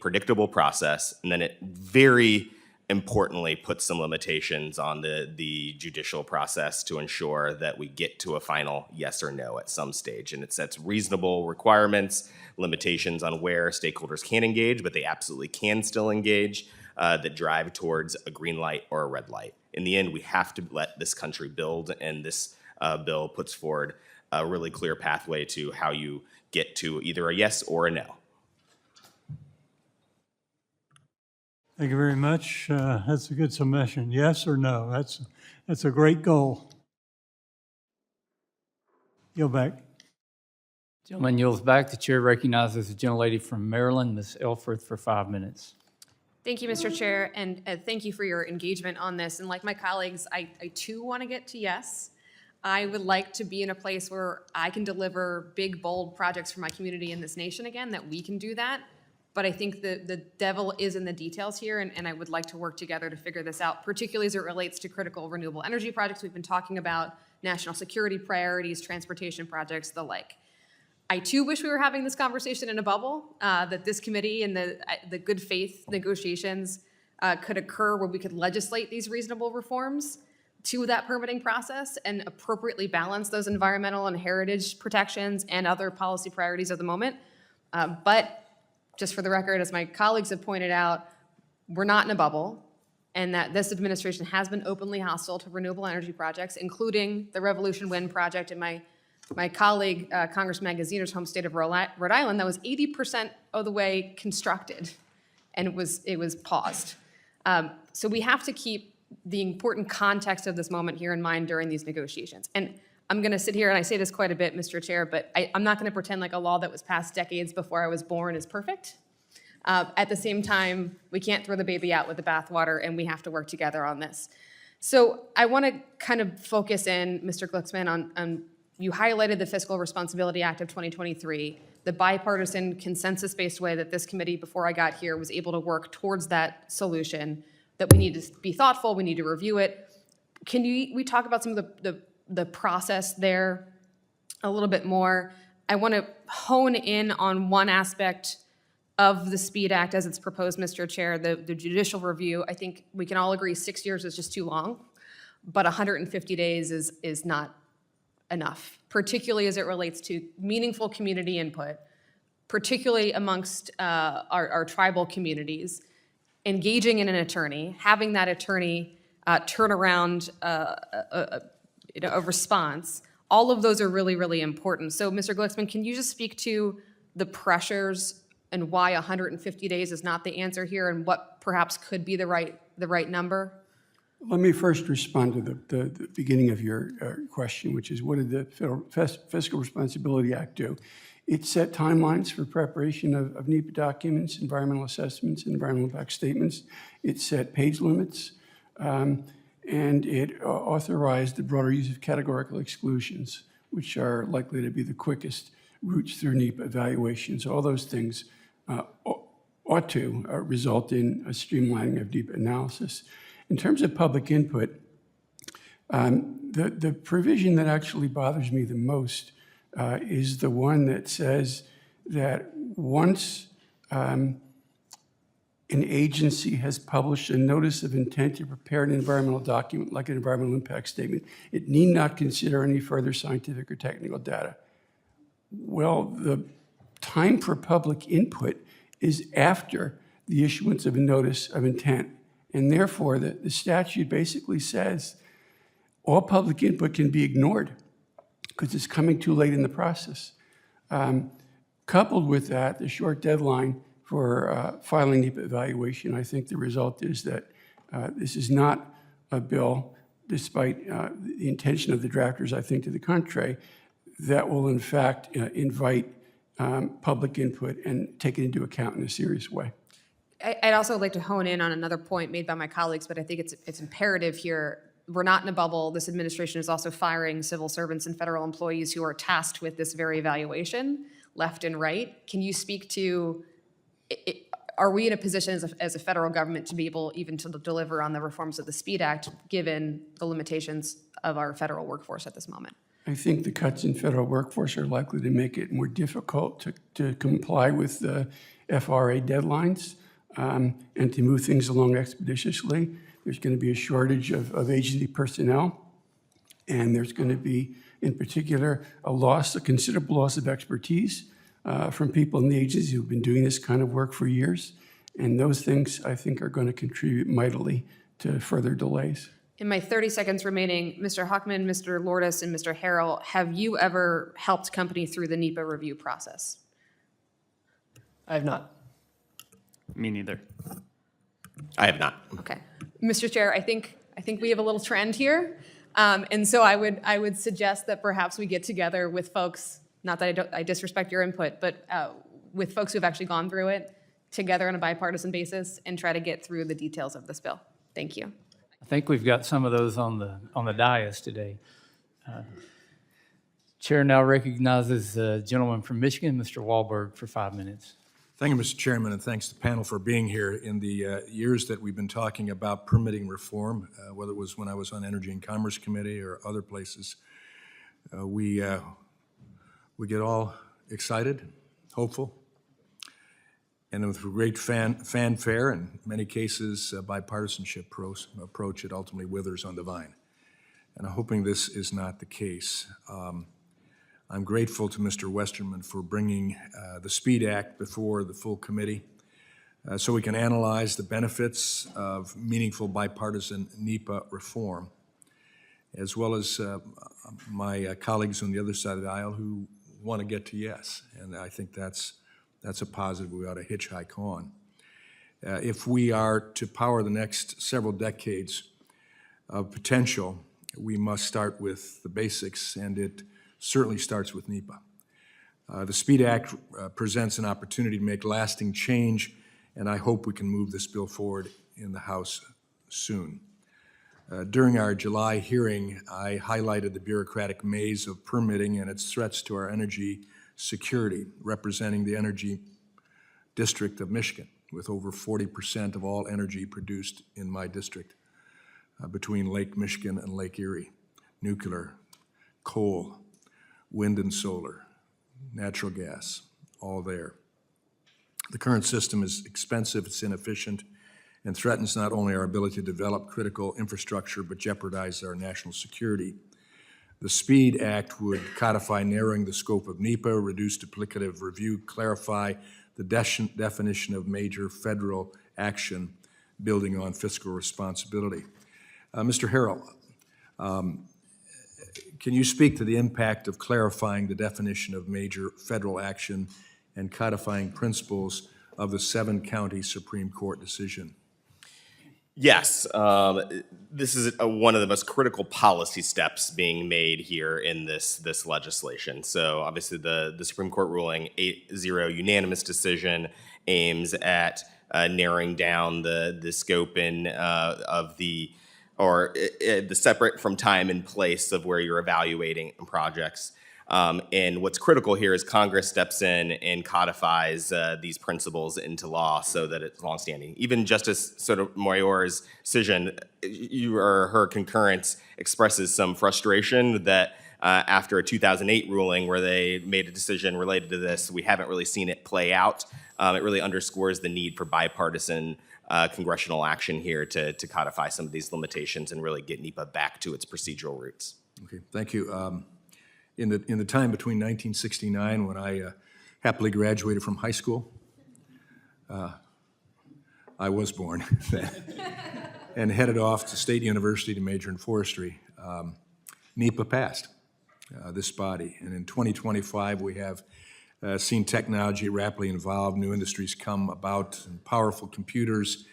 predictable process, and then it very importantly puts some limitations on the judicial process to ensure that we get to a final yes or no at some stage. And it sets reasonable requirements, limitations on where stakeholders can engage, but they absolutely can still engage, that drive towards a green light or a red light. In the end, we have to let this country build, and this bill puts forward a really clear pathway to how you get to either a yes or a no. Thank you very much. That's a good submission. Yes or no? That's a great goal. Yield back. Gentleman yields back. The chair recognizes the gentlelady from Maryland, Ms. Elfreth, for 5 minutes. Thank you, Mr. Chair, and thank you for your engagement on this. And like my colleagues, I too want to get to yes. I would like to be in a place where I can deliver big, bold projects for my community in this nation again, that we can do that. But I think the devil is in the details here, and I would like to work together to figure this out, particularly as it relates to critical renewable energy projects we've been talking about, national security priorities, transportation projects, the like. I too wish we were having this conversation in a bubble, that this committee and the good faith negotiations could occur where we could legislate these reasonable reforms to that permitting process and appropriately balance those environmental and heritage protections and other policy priorities of the moment. But just for the record, as my colleagues have pointed out, we're not in a bubble, and that this administration has been openly hostile to renewable energy projects, including the Revolution Wind project in my colleague, Congressman Magaziner's home state of Rhode Island, that was 80% of the way constructed, and it was paused. So we have to keep the important context of this moment here in mind during these negotiations. And I'm going to sit here, and I say this quite a bit, Mr. Chair, but I'm not going to pretend like a law that was passed decades before I was born is perfect. At the same time, we can't throw the baby out with the bathwater, and we have to work together on this. So I want to kind of focus in, Mr. Glicksman, on you highlighted the Fiscal Responsibility Act of 2023, the bipartisan consensus-based way that this committee, before I got here, was able to work towards that solution, that we need to be thoughtful, we need to review it. Can we talk about some of the process there a little bit more? I want to hone in on one aspect of the SPEED Act as it's proposed, Mr. Chair, the judicial review. I think we can all agree 6 years is just too long, but 150 days is not enough, particularly as it relates to meaningful community input, particularly amongst our tribal communities, engaging in an attorney, having that attorney turn around a response. All of those are really, really important. So, Mr. Glicksman, can you just speak to the pressures and why 150 days is not the answer here, and what perhaps could be the right number? Let me first respond to the beginning of your question, which is what did the Fiscal Responsibility Act do? It set timelines for preparation of NEPA documents, environmental assessments, and environmental impact statements. It set page limits, and it authorized the broader use of categorical exclusions, which are likely to be the quickest routes through NEPA evaluations. All those things ought to result in a streamlining of NEPA analysis. In terms of public input, the provision that actually bothers me the most is the one that says that once an agency has published a notice of intent to prepare an environmental document like an environmental impact statement, it need not consider any further scientific or technical data. Well, the time for public input is after the issuance of a notice of intent. And therefore, the statute basically says all public input can be ignored because it's coming too late in the process. Coupled with that, the short deadline for filing NEPA evaluation, I think the result is that this is not a bill, despite the intention of the drafters, I think, to the contrary, that will in fact invite public input and take it into account in a serious way. I'd also like to hone in on another point made by my colleagues, but I think it's imperative here. We're not in a bubble. This administration is also firing civil servants and federal employees who are tasked with this very evaluation, left and right. Can you speak to, are we in a position as a federal government to be able even to deliver on the reforms of the SPEED Act, given the limitations of our federal workforce at this moment? I think the cuts in federal workforce are likely to make it more difficult to comply with the FRA deadlines and to move things along expeditiously. There's going to be a shortage of agency personnel, and there's going to be, in particular, a considerable loss of expertise from people in the agency who've been doing this kind of work for years. And those things, I think, are going to contribute mightily to further delays. In my 30 seconds remaining, Mr. Hochman, Mr. Lourdes, and Mr. Harrell, have you ever helped company through the NEPA review process? I have not. Me neither. I have not. Okay. Mr. Chair, I think we have a little trend here. And so I would suggest that perhaps we get together with folks, not that I disrespect your input, but with folks who've actually gone through it together on a bipartisan basis and try to get through the details of this bill. Thank you. I think we've got some of those on the dais today. Chair now recognizes the gentleman from Michigan, Mr. Wahlberg, for 5 minutes. Thank you, Mr. Chairman, and thanks to the panel for being here. In the years that we've been talking about permitting reform, whether it was when I was on Energy and Commerce Committee or other places, we get all excited, hopeful, and with great fanfare, and in many cases, bipartisanship approach, it ultimately withers on the vine. And I'm hoping this is not the case. I'm grateful to Mr. Westerman for bringing the SPEED Act before the full committee so we can analyze the benefits of meaningful bipartisan NEPA reform, as well as my colleagues on the other side of the aisle who want to get to yes. And I think that's a positive we ought to hitchhike on. If we are to power the next several decades of potential, we must start with the basics, and it certainly starts with NEPA. The SPEED Act presents an opportunity to make lasting change, and I hope we can move this bill forward in the House soon. During our July hearing, I highlighted the bureaucratic maze of permitting and its threats to our energy security, representing the energy district of Michigan, with over 40% of all energy produced in my district between Lake Michigan and Lake Erie. Nuclear, coal, wind and solar, natural gas, all there. The current system is expensive, it's inefficient, and threatens not only our ability to develop critical infrastructure, but jeopardizes our national security. The SPEED Act would codify narrowing the scope of NEPA, reduce duplicative review, clarify the definition of major federal action, building on fiscal responsibility. Mr. Harrell, can you speak to the impact of clarifying the definition of major federal action and codifying principles of the 7-county Supreme Court decision? Yes, this is one of the most critical policy steps being made here in this legislation. So obviously the Supreme Court ruling 8-0 unanimous decision aims at narrowing down the scope of the separate from time and place of where you're evaluating projects. And what's critical here is Congress steps in and codifies these principles into law so that it's longstanding. Even Justice Sotomayor's decision, her concurrence expresses some frustration that after a 2008 ruling where they made a decision related to this, we haven't really seen it play out. It really underscores the need for bipartisan congressional action here to codify some of these limitations and really get NEPA back to its procedural roots. Okay, thank you. In the time between 1969, when I happily graduated from high school, I was born then, and headed off to State University to major in forestry. NEPA passed this body, and in 2025 we have seen technology rapidly evolve, new industries come about, and powerful computers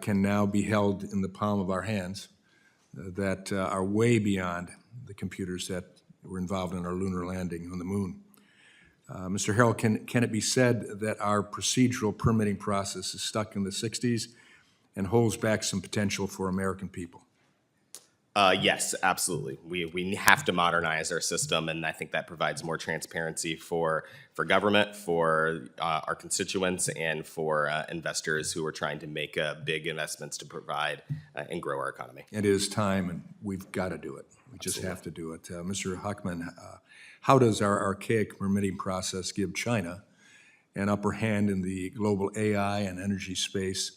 can now be held in the palm of our hands that are way beyond the computers that were involved in our lunar landing on the moon. Mr. Harrell, can it be said that our procedural permitting process is stuck in the 60s and holds back some potential for American people? Yes, absolutely. We have to modernize our system, and I think that provides more transparency for government, for our constituents, and for investors who are trying to make big investments to provide and grow our economy. It is time, and we've got to do it. We just have to do it. Mr. Huckman, how does our archaic permitting process give China an upper hand in the global AI and energy space?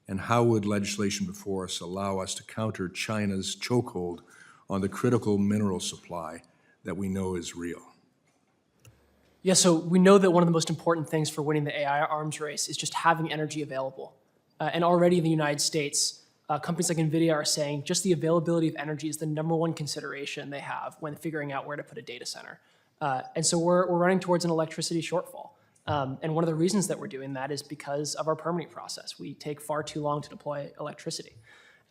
And how would legislation before us allow us to counter China's chokehold on the critical mineral supply that we know is real? Yeah, so we know that one of the most important things for winning the AI arms race is just having energy available. And already in the United States, companies like NVIDIA are saying just the availability of energy is the #1 consideration they have when figuring out where to put a data center. And so we're running towards an electricity shortfall. And one of the reasons that we're doing that is because of our permitting process. We take far too long to deploy electricity.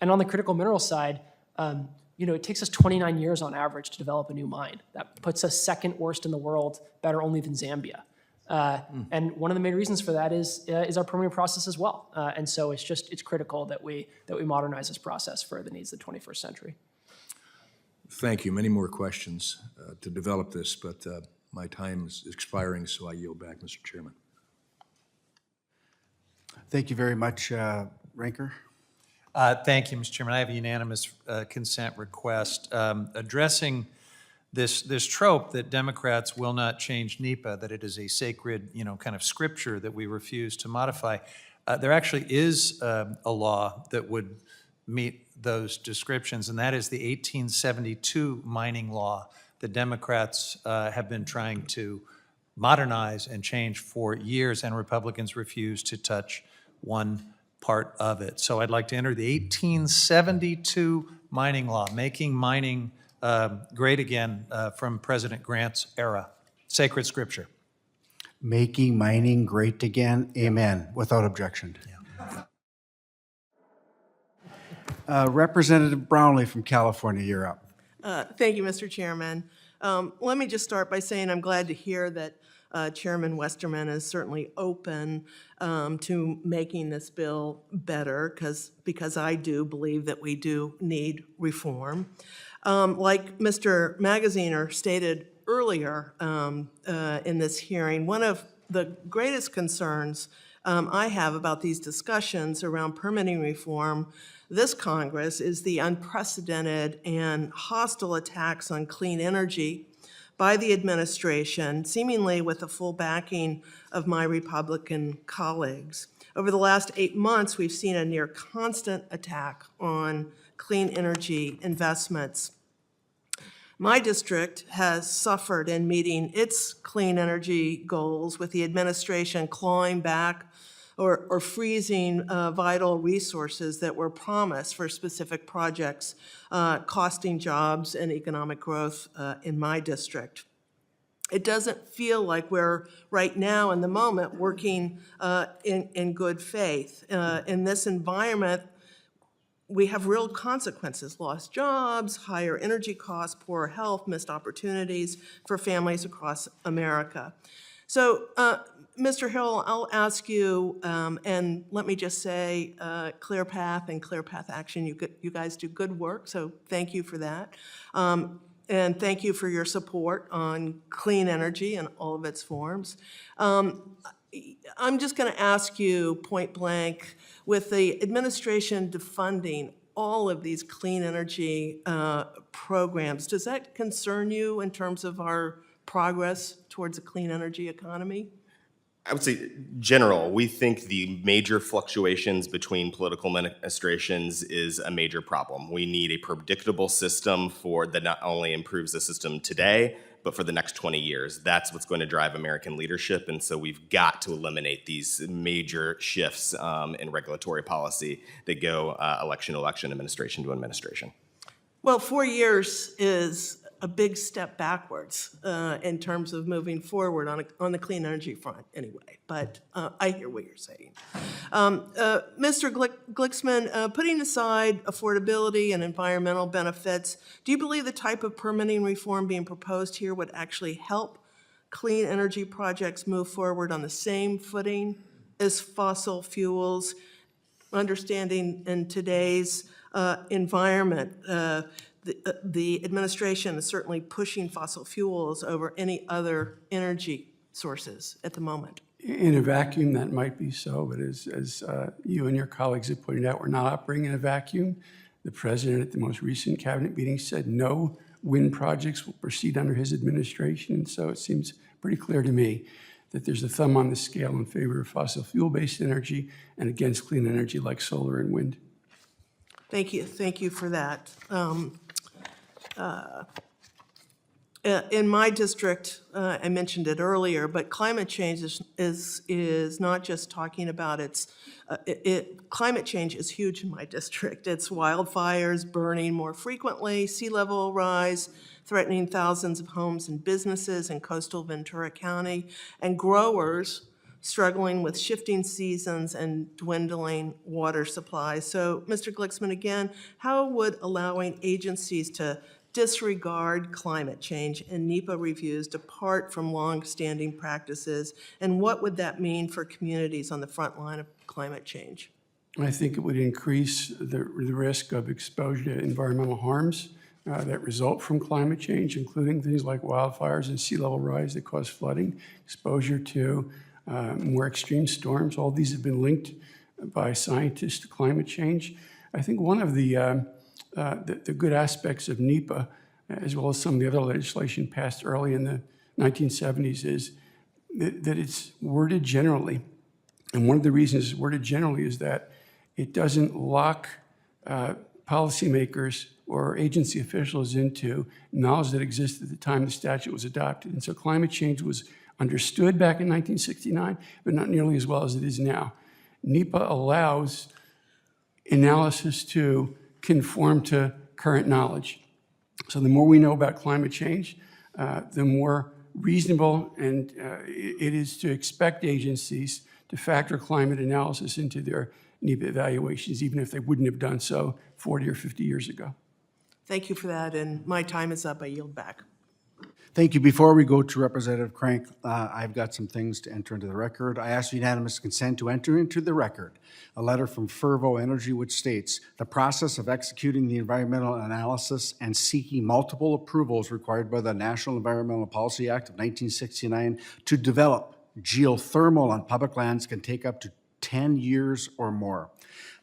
And on the critical mineral side, it takes us 29 years on average to develop a new mine. That puts us second worst in the world, better only than Zambia. And one of the main reasons for that is our permitting process as well. And so it's critical that we modernize this process for the needs of the 21st century. Thank you. Many more questions to develop this, but my time is expiring, so I yield back, Mr. Chairman. Thank you very much, Ranker. Thank you, Mr. Chairman. I have a unanimous consent request addressing this trope that Democrats will not change NEPA, that it is a sacred, kind of scripture that we refuse to modify. There actually is a law that would meet those descriptions, and that is the 1872 mining law that Democrats have been trying to modernize and change for years, and Republicans refuse to touch one part of it. So I'd like to enter the 1872 mining law, making mining great again from President Grant's era. Sacred scripture. Making mining great again. Amen. Without objection. Representative Brownlee from California, you're up. Thank you, Mr. Chairman. Let me just start by saying I'm glad to hear that Chairman Westerman is certainly open to making this bill better, because I do believe that we do need reform. Like Mr. Magaziner stated earlier in this hearing, one of the greatest concerns I have about these discussions around permitting reform this Congress is the unprecedented and hostile attacks on clean energy by the administration, seemingly with the full backing of my Republican colleagues. Over the last 8 months, we've seen a near constant attack on clean energy investments. My district has suffered in meeting its clean energy goals with the administration clawing back or freezing vital resources that were promised for specific projects, costing jobs and economic growth in my district. It doesn't feel like we're right now in the moment working in good faith. In this environment, we have real consequences: lost jobs, higher energy costs, poorer health, missed opportunities for families across America. So, Mr. Hill, I'll ask you, and let me just say, Clear Path and Clear Path Action, you guys do good work, so thank you for that. And thank you for your support on clean energy in all of its forms. I'm just going to ask you point blank, with the administration defunding all of these clean energy programs, does that concern you in terms of our progress towards a clean energy economy? I would say general, we think the major fluctuations between political administrations is a major problem. We need a predictable system that not only improves the system today, but for the next 20 years. That's what's going to drive American leadership, and so we've got to eliminate these major shifts in regulatory policy that go election to election, administration to administration. Well, 4 years is a big step backwards in terms of moving forward on the clean energy front anyway, but I hear what you're saying. Mr. Glicksman, putting aside affordability and environmental benefits, do you believe the type of permitting reform being proposed here would actually help clean energy projects move forward on the same footing as fossil fuels, understanding in today's environment, the administration is certainly pushing fossil fuels over any other energy sources at the moment? In a vacuum, that might be so, but as you and your colleagues have pointed out, we're not operating in a vacuum. The president at the most recent cabinet meeting said no wind projects will proceed under his administration, and so it seems pretty clear to me that there's a thumb on the scale in favor of fossil fuel-based energy and against clean energy like solar and wind. Thank you for that. In my district, I mentioned it earlier, but climate change is not just talking about climate change is huge in my district. It's wildfires burning more frequently, sea level rise, threatening thousands of homes and businesses in coastal Ventura County, and growers struggling with shifting seasons and dwindling water supplies. So, Mr. Glicksman, again, how would allowing agencies to disregard climate change in NEPA reviews depart from long-standing practices, and what would that mean for communities on the front line of climate change? I think it would increase the risk of exposure to environmental harms that result from climate change, including things like wildfires and sea level rise that cause flooding, exposure to more extreme storms. All these have been linked by scientists to climate change. I think one of the good aspects of NEPA, as well as some of the other legislation passed early in the 1970s, is that it's worded generally. And one of the reasons it's worded generally is that it doesn't lock policymakers or agency officials into knowledge that existed at the time the statute was adopted. And so climate change was understood back in 1969, but not nearly as well as it is now. NEPA allows analysis to conform to current knowledge. So the more we know about climate change, the more reasonable and it is to expect agencies to factor climate analysis into their NEPA evaluations, even if they wouldn't have done so 40 or 50 years ago. Thank you for that, and my time is up. I yield back. Thank you. Before we go to Representative Crank, I've got some things to enter into the record. I ask unanimous consent to enter into the record a letter from Fervo Energy which states, the process of executing the environmental analysis and seeking multiple approvals required by the National Environmental Policy Act of 1969 to develop geothermal on public lands can take up to 10 years or more.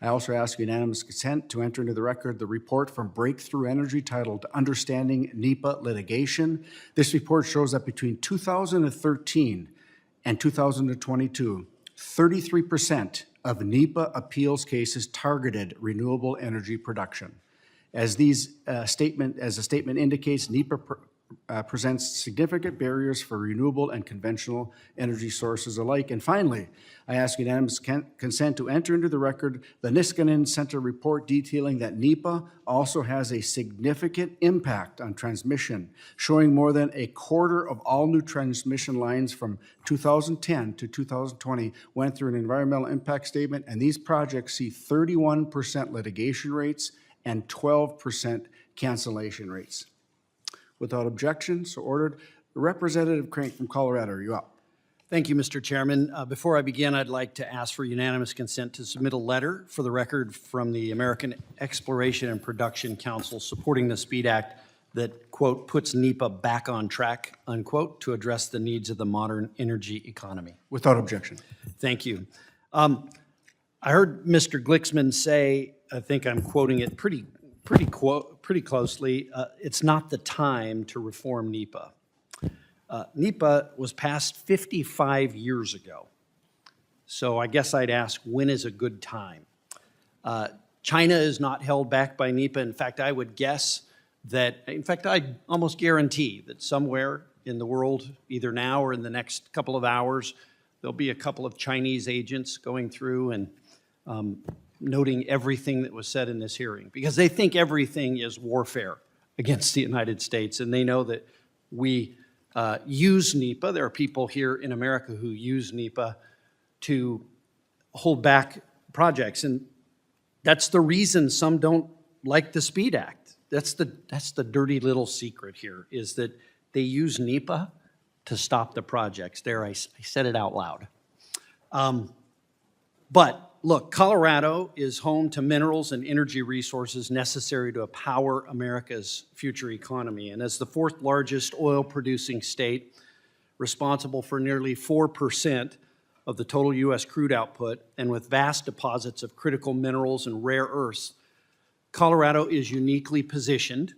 I also ask unanimous consent to enter into the record the report from Breakthrough Energy titled Understanding NEPA Litigation. This report shows that between 2013 and 2022, 33% of NEPA appeals cases targeted renewable energy production. As the statement indicates, NEPA presents significant barriers for renewable and conventional energy sources alike. And finally, I ask unanimous consent to enter into the record the Niskanen Center report detailing that NEPA also has a significant impact on transmission, showing more than a quarter of all new transmission lines from 2010 to 2020 went through an environmental impact statement, and these projects see 31% litigation rates and 12% cancellation rates. Without objection, so ordered. Representative Crank from Colorado, are you up? Thank you, Mr. Chairman. Before I begin, I'd like to ask for unanimous consent to submit a letter for the record from the American Exploration and Production Council supporting the SPEED Act that, quote, puts NEPA back on track, unquote, to address the needs of the modern energy economy? Without objection. Thank you. I heard Mr. Glicksman say, I think I'm quoting it pretty closely, it's not the time to reform NEPA. NEPA was passed 55 years ago. So I guess I'd ask, when is a good time? China is not held back by NEPA. In fact, I would guess that, in fact, I almost guarantee that somewhere in the world, either now or in the next couple of hours, there'll be a couple of Chinese agents going through and noting everything that was said in this hearing, because they think everything is warfare against the United States, and they know that we use NEPA. There are people here in America who use NEPA to hold back projects, and that's the reason some don't like the SPEED Act. That's the dirty little secret here, is that they use NEPA to stop the projects. There, I said it out loud. But look, Colorado is home to minerals and energy resources necessary to power America's future economy. And as the fourth largest oil-producing state, responsible for nearly 4% of the total U.S. crude output, and with vast deposits of critical minerals and rare earths, Colorado is uniquely positioned.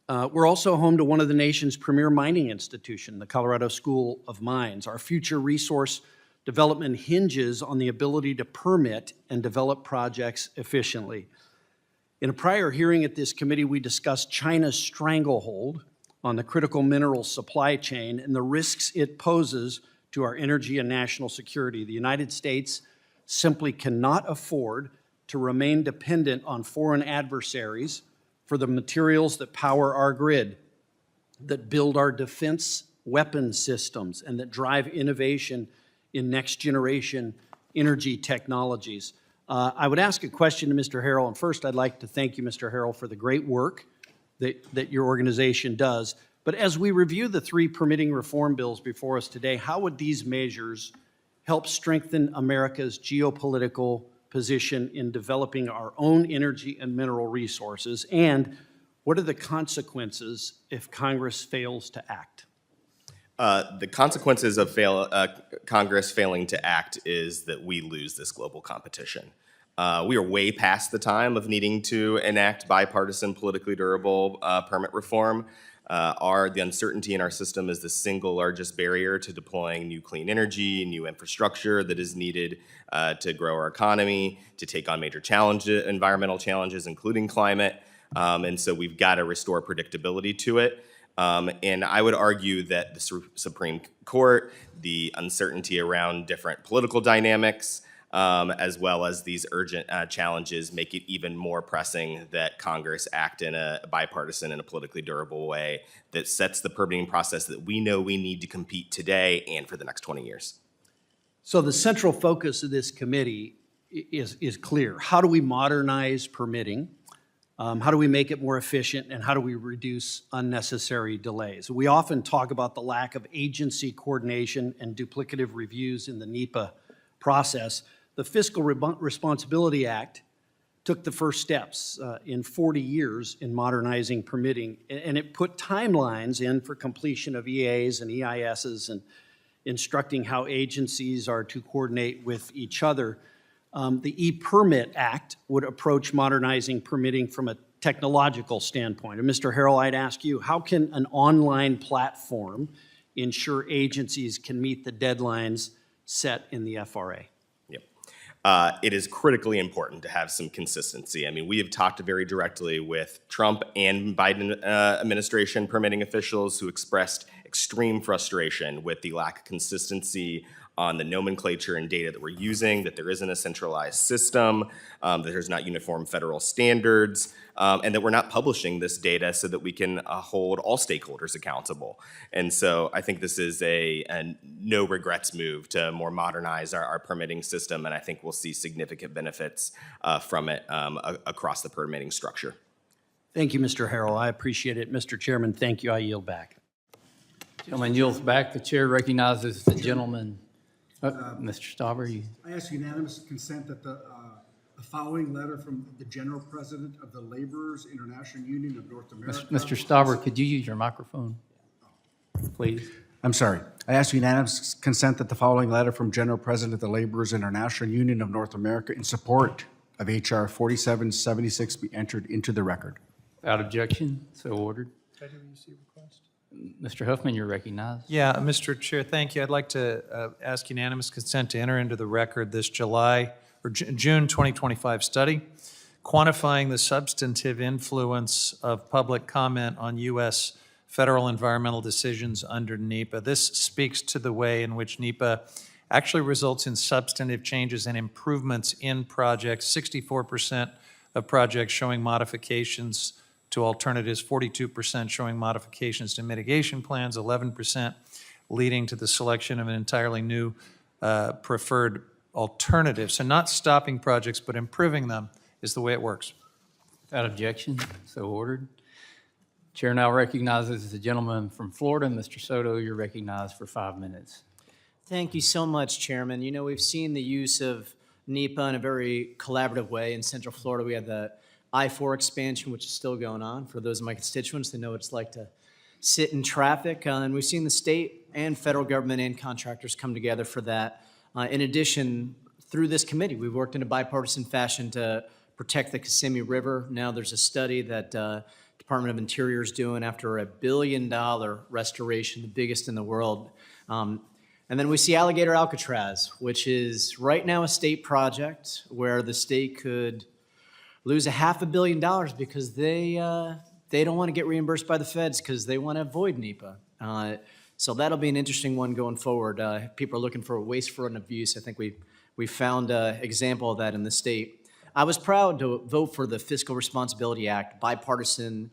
We're also home to one of the nation's premier mining institutions, the Colorado School of Mines. Our future resource development hinges on the ability to permit and develop projects efficiently. In a prior hearing at this committee, we discussed China's stranglehold on the critical minerals supply chain and the risks it poses to our energy and national security. The United States simply cannot afford to remain dependent on foreign adversaries for the materials that power our grid, that build our defense weapons systems, and that drive innovation in next-generation energy technologies. I would ask a question to Mr. Harrell, and first I'd like to thank you, Mr. Harrell, for the great work that your organization does. But as we review the three permitting reform bills before us today, how would these measures help strengthen America's geopolitical position in developing our own energy and mineral resources? And what are the consequences if Congress fails to act? The consequences of Congress failing to act is that we lose this global competition. We are way past the time of needing to enact bipartisan, politically durable permit reform. The uncertainty in our system is the single largest barrier to deploying new clean energy, new infrastructure that is needed to grow our economy, to take on major environmental challenges, including climate. And so we've got to restore predictability to it. And I would argue that the Supreme Court, the uncertainty around different political dynamics, as well as these urgent challenges make it even more pressing that Congress act in a bipartisan and a politically durable way that sets the permitting process that we know we need to compete today and for the next 20 years. So the central focus of this committee is clear. How do we modernize permitting? How do we make it more efficient, and how do we reduce unnecessary delays? We often talk about the lack of agency coordination and duplicative reviews in the NEPA process. The Fiscal Responsibility Act took the first steps in 40 years in modernizing permitting, and it put timelines in for completion of EAs and EISs and instructing how agencies are to coordinate with each other. The E-Permit Act would approach modernizing permitting from a technological standpoint. And Mr. Harrell, I'd ask you, how can an online platform ensure agencies can meet the deadlines set in the FRA? It is critically important to have some consistency. I mean, we have talked very directly with Trump and Biden administration permitting officials who expressed extreme frustration with the lack of consistency on the nomenclature and data that we're using, that there isn't a centralized system, that there's not uniform federal standards, and that we're not publishing this data so that we can hold all stakeholders accountable. And so I think this is a no regrets move to more modernize our permitting system, and I think we'll see significant benefits from it across the permitting structure. Thank you, Mr. Harrell. I appreciate it. Mr. Chairman, thank you. I yield back. Gentleman yields back. The chair recognizes the gentleman. Mr. Stauber, you. I ask unanimous consent that the The following letter from the General President of the Laborers International Union of North America. Mr. Stauber, could you use your microphone, please? I'm sorry. I ask unanimous consent that the following letter from General President of the Laborers International Union of North America in support of H.R. 4776 be entered into the record. Without objection, so ordered. Mr. Huffman, you're recognized. Yeah, Mr. Chair, thank you. I'd like to ask unanimous consent to enter into the record this June 2025 study, quantifying the substantive influence of public comment on U.S. federal environmental decisions under NEPA. This speaks to the way in which NEPA actually results in substantive changes and improvements in projects. 64% of projects showing modifications to alternatives, 42% showing modifications to mitigation plans, 11% leading to the selection of an entirely new preferred alternative. So not stopping projects, but improving them is the way it works. Without objection, so ordered. Chair now recognizes the gentleman from Florida, Mr. Soto. You're recognized for 5 minutes. Thank you so much, Chairman. You know, we've seen the use of NEPA in a very collaborative way. In Central Florida, we had the I-4 expansion, which is still going on. For those of my constituents, they know what it's like to sit in traffic. And we've seen the state and federal government and contractors come together for that. In addition, through this committee, we've worked in a bipartisan fashion to protect the ICYMI River. Now there's a study that Department of Interior is doing after a $1 billion restoration, the biggest in the world. And then we see Alligator Alcatraz, which is right now a state project where the state could lose $500 million because they don't want to get reimbursed by the feds because they want to avoid NEPA. So that'll be an interesting one going forward. People are looking for waste, fraud, and abuse. I think we found an example of that in the state. I was proud to vote for the Fiscal Responsibility Act, bipartisan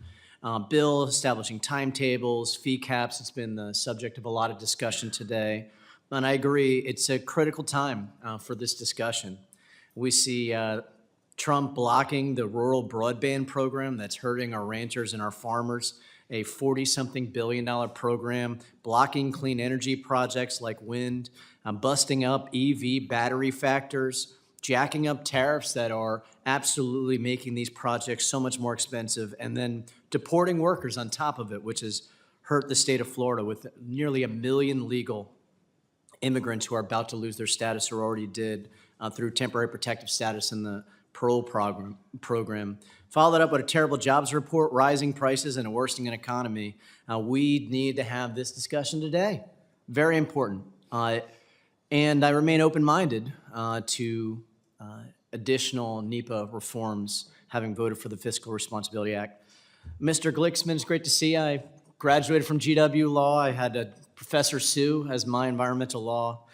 bill establishing timetables, fee caps. It's been the subject of a lot of discussion today. And I agree, it's a critical time for this discussion. We see Trump blocking the rural broadband program that's hurting our ranchers and our farmers, a $40-something billion program, blocking clean energy projects like wind, busting up EV battery factors, jacking up tariffs that are absolutely making these projects so much more expensive, and then deporting workers on top of it, which has hurt the state of Florida with nearly 1 million legal immigrants who are about to lose their status or already did through temporary protective status in the parole program. Follow that up with a terrible jobs report, rising prices, and a worsening economy. We need to have this discussion today. Very important. And I remain open-minded to additional NEPA reforms, having voted for the Fiscal Responsibility Act. Mr. Glicksman, it's great to see you. I graduated from GW Law. I had Professor Sue as my environmental law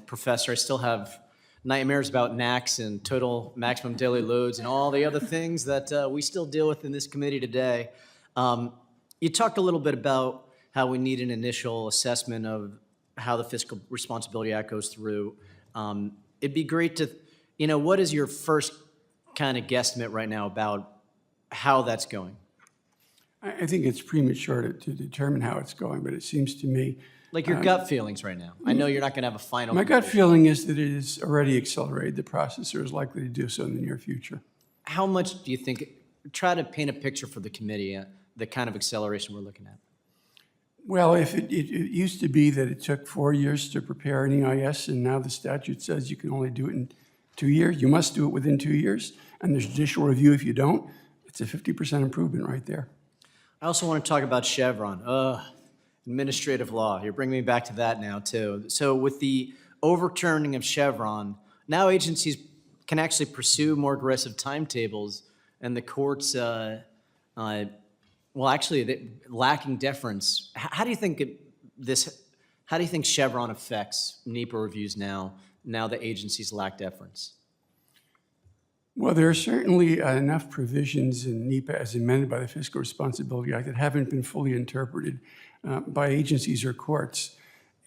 professor. I still have nightmares about NACs and total maximum daily loads and all the other things that we still deal with in this committee today. You talked a little bit about how we need an initial assessment of how the Fiscal Responsibility Act goes through. It'd be great to, what is your first kind of guesstimate right now about how that's going? I think it's premature to determine how it's going, but it seems to me. Like your gut feelings right now. I know you're not going to have a final. My gut feeling is that it has already accelerated the process or is likely to do so in the near future. How much do you think, try to paint a picture for the committee, the kind of acceleration we're looking at? Well, if it used to be that it took 4 years to prepare an EIS, and now the statute says you can only do it in 2 years, you must do it within 2 years, and there's judicial review if you don't, it's a 50% improvement right there. I also want to talk about Chevron. Administrative law. You're bringing me back to that now, too. So with the overturning of Chevron, now agencies can actually pursue more aggressive timetables, and the courts, lacking deference. How do you think how do you think Chevron affects NEPA reviews now that agencies lack deference? Well, there are certainly enough provisions in NEPA as amended by the Fiscal Responsibility Act that haven't been fully interpreted by agencies or courts.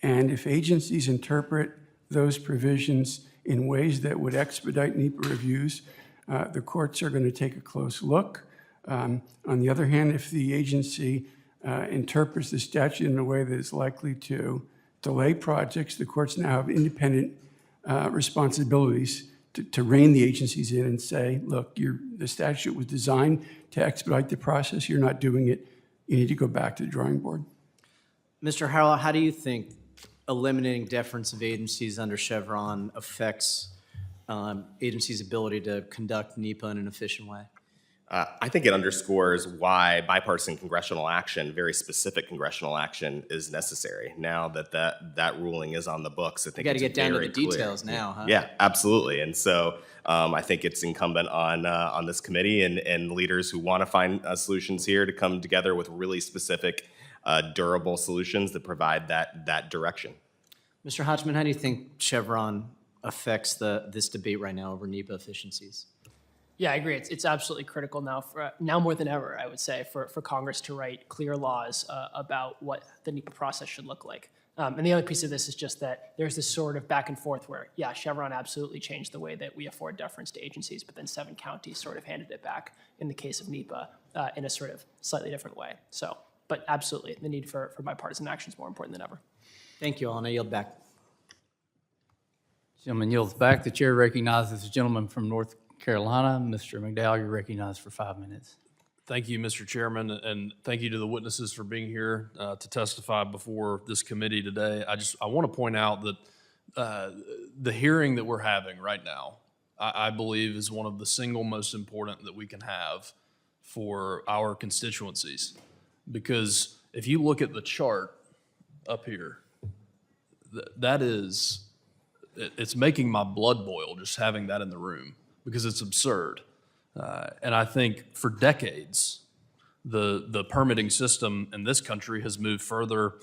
And if agencies interpret those provisions in ways that would expedite NEPA reviews, the courts are going to take a close look. On the other hand, if the agency interprets the statute in a way that is likely to delay projects, the courts now have independent responsibilities to rein the agencies in and say, look, the statute was designed to expedite the process. You're not doing it. You need to go back to the drawing board. Mr. Harrell, how do you think eliminating deference of agencies under Chevron affects agencies' ability to conduct NEPA in an efficient way? I think it underscores why bipartisan congressional action, very specific congressional action, is necessary. Now that ruling is on the books, I think You got to it's get down to very the clear. details now, huh? Yeah, absolutely. And so I think it's incumbent on this committee and leaders who want to find solutions here to come together with really specific, durable solutions that provide that direction. Mr. Hotchman, how do you think Chevron affects this debate right now over NEPA efficiencies? Yeah, I agree. It's absolutely critical now more than ever, I would say, for Congress to write clear laws about what the NEPA process should look like. And the other piece of this is just that there's this sort of back and forth where, yeah, Chevron absolutely changed the way that we afford deference to agencies, but then 7 counties sort of handed it back in the case of NEPA in a sort of slightly different way. So, but absolutely, the need for bipartisan action is more important than ever. Thank you all, and I yield back. Gentleman yields back. The chair recognizes the gentleman from North Carolina. Mr. McDowell, you're recognized for 5 minutes. Thank you, Mr. Chairman, and thank you to the witnesses for being here to testify before this committee today. I want to point out that the hearing that we're having right now, I believe, is one of the single most important that we can have for our constituencies. Because if you look at the chart up here, it's making my blood boil just having that in the room, because it's absurd. And I think for decades, the permitting system in this country has moved further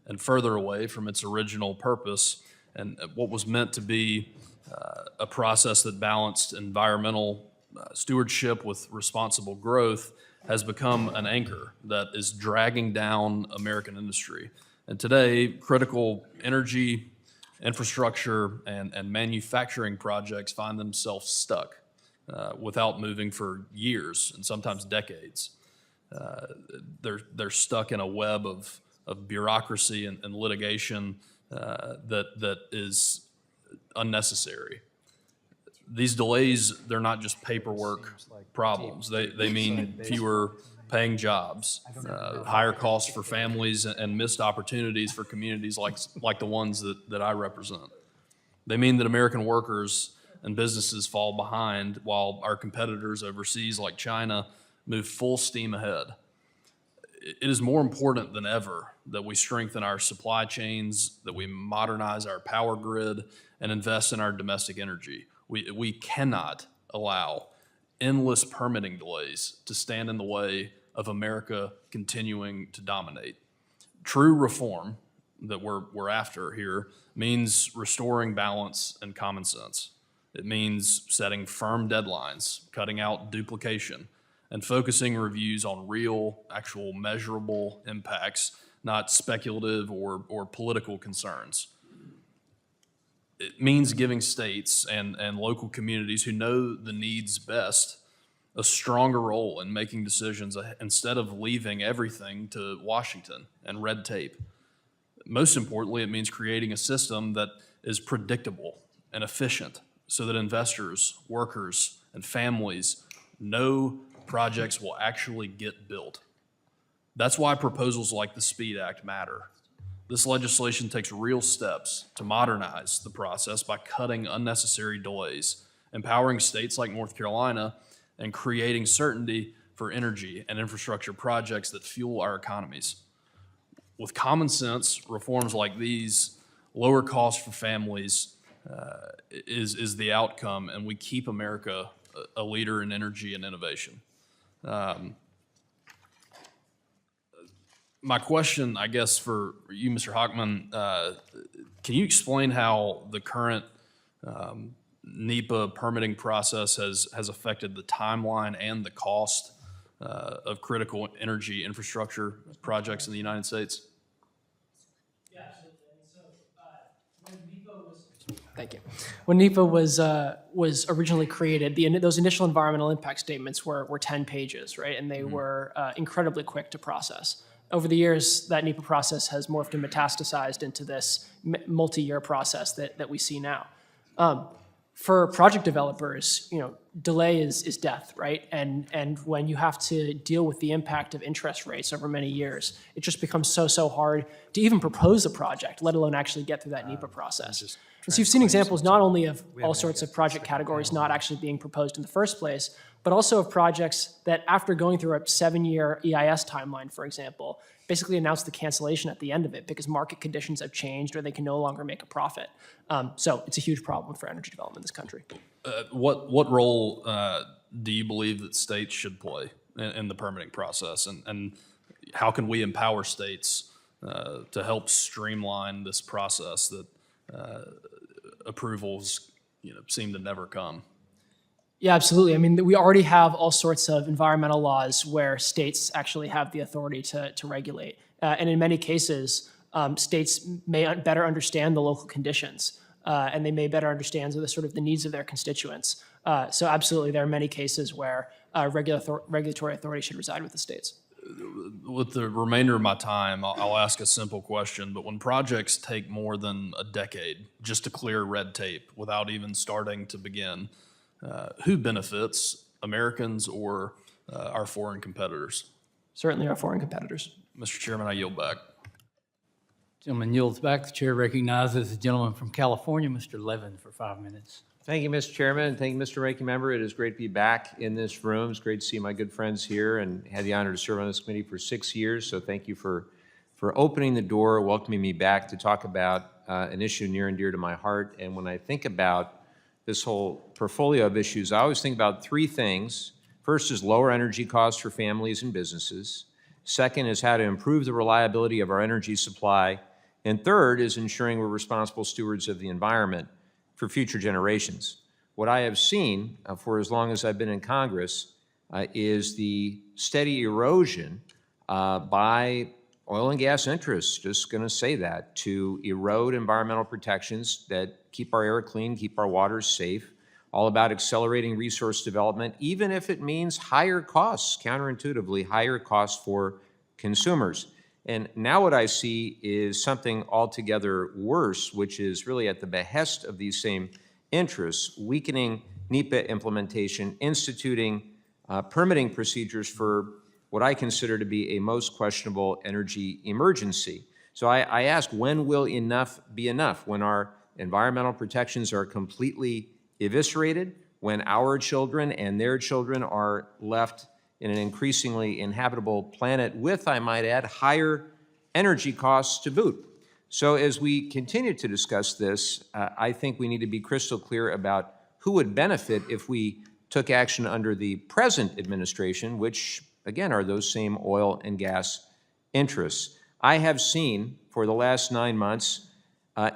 and further away from its original purpose and what was meant to be a process that balanced environmental stewardship with responsible growth has become an anchor that is dragging down American industry. And today, critical energy, infrastructure, and manufacturing projects find themselves stuck without moving for years and sometimes decades. They're stuck in a web of bureaucracy and litigation that is unnecessary. These delays, they're not just paperwork problems. They mean fewer paying jobs, higher costs for families, and missed opportunities for communities like the ones that I represent. They mean that American workers and businesses fall behind while our competitors overseas like China move full steam ahead. It is more important than ever that we strengthen our supply chains, that we modernize our power grid, and invest in our domestic energy. We cannot allow endless permitting delays to stand in the way of America continuing to dominate. True reform that we're after here means restoring balance and common sense. It means setting firm deadlines, cutting out duplication, and focusing reviews on real, actual measurable impacts, not speculative or political concerns. It means giving states and local communities who know the needs best a stronger role in making decisions instead of leaving everything to Washington and red tape. Most importantly, it means creating a system that is predictable and efficient so that investors, workers, and families know projects will actually get built. That's why proposals like the SPEED Act matter. This legislation takes real steps to modernize the process by cutting unnecessary delays, empowering states like North Carolina, and creating certainty for energy and infrastructure projects that fuel our economies. With common sense, reforms like these, lower costs for families is the outcome, and we keep America a leader in energy and innovation. My question, I guess, for you, Mr. Hochman, can you explain how the current NEPA permitting process has affected the timeline and the cost of critical energy infrastructure projects in the United States? Yeah, absolutely. So when NEPA was... Thank you. When NEPA was originally created, those initial environmental impact statements were 10 pages, right? And they were incredibly quick to process. Over the years, that NEPA process has morphed and metastasized into this multi-year process that we see now. For project developers, delay is death, right? And when you have to deal with the impact of interest rates over many years, it just becomes so hard to even propose a project, let alone actually get through that NEPA process. And so you've seen examples not only of all sorts of project categories not actually being proposed in the first place, but also of projects that after going through a 7-year EIS timeline, for example, basically announce the cancellation at the end of it because market conditions have changed or they can no longer make a profit. So it's a huge problem for energy development in this country. What role do you believe that states should play in the permitting process? And how can we empower states to help streamline this process that approvals seem to never come? Yeah, absolutely. I mean, we already have all sorts of environmental laws where states actually have the authority to regulate. And in many cases, states may better understand the local conditions, and they may better understand the needs of their constituents. So absolutely, there are many cases where regulatory authority should reside with the states. With the remainder of my time, I'll ask a simple question, but when projects take more than a decade just to clear red tape without even starting to begin, who benefits, Americans or our foreign competitors? Certainly our foreign competitors. Mr. Chairman, I yield back. Gentleman yields back. The chair recognizes the gentleman from California, Mr. Levin, for 5 minutes. Thank you, Mr. Chairman, and thank you, Mr. Ranking Member. It is great to be back in this room. It's great to see my good friends here and had the honor to serve on this committee for 6 years. So thank you for opening the door, welcoming me back to talk about an issue near and dear to my heart. And when I think about this whole portfolio of issues, I always think about 3 things. First is lower energy costs for families and businesses. Second is how to improve the reliability of our energy supply. And third is ensuring we're responsible stewards of the environment for future generations. What I have seen for as long as I've been in Congress is the steady erosion by oil and gas interests, just going to say that, to erode environmental protections that keep our air clean, keep our waters safe, all about accelerating resource development, even if it means higher costs, counterintuitively, higher costs for consumers. And now what I see is something altogether worse, which is really at the behest of these same interests, weakening NEPA implementation, instituting permitting procedures for what I consider to be a most questionable energy emergency. So I ask, when will enough be enough? When our environmental protections are completely eviscerated, when our children and their children are left in an increasingly inhabitable planet with, I might add, higher energy costs to boot. So as we continue to discuss this, I think we need to be crystal clear about who would benefit if we took action under the present administration, which, again, are those same oil and gas interests. I have seen, for the last 9 months,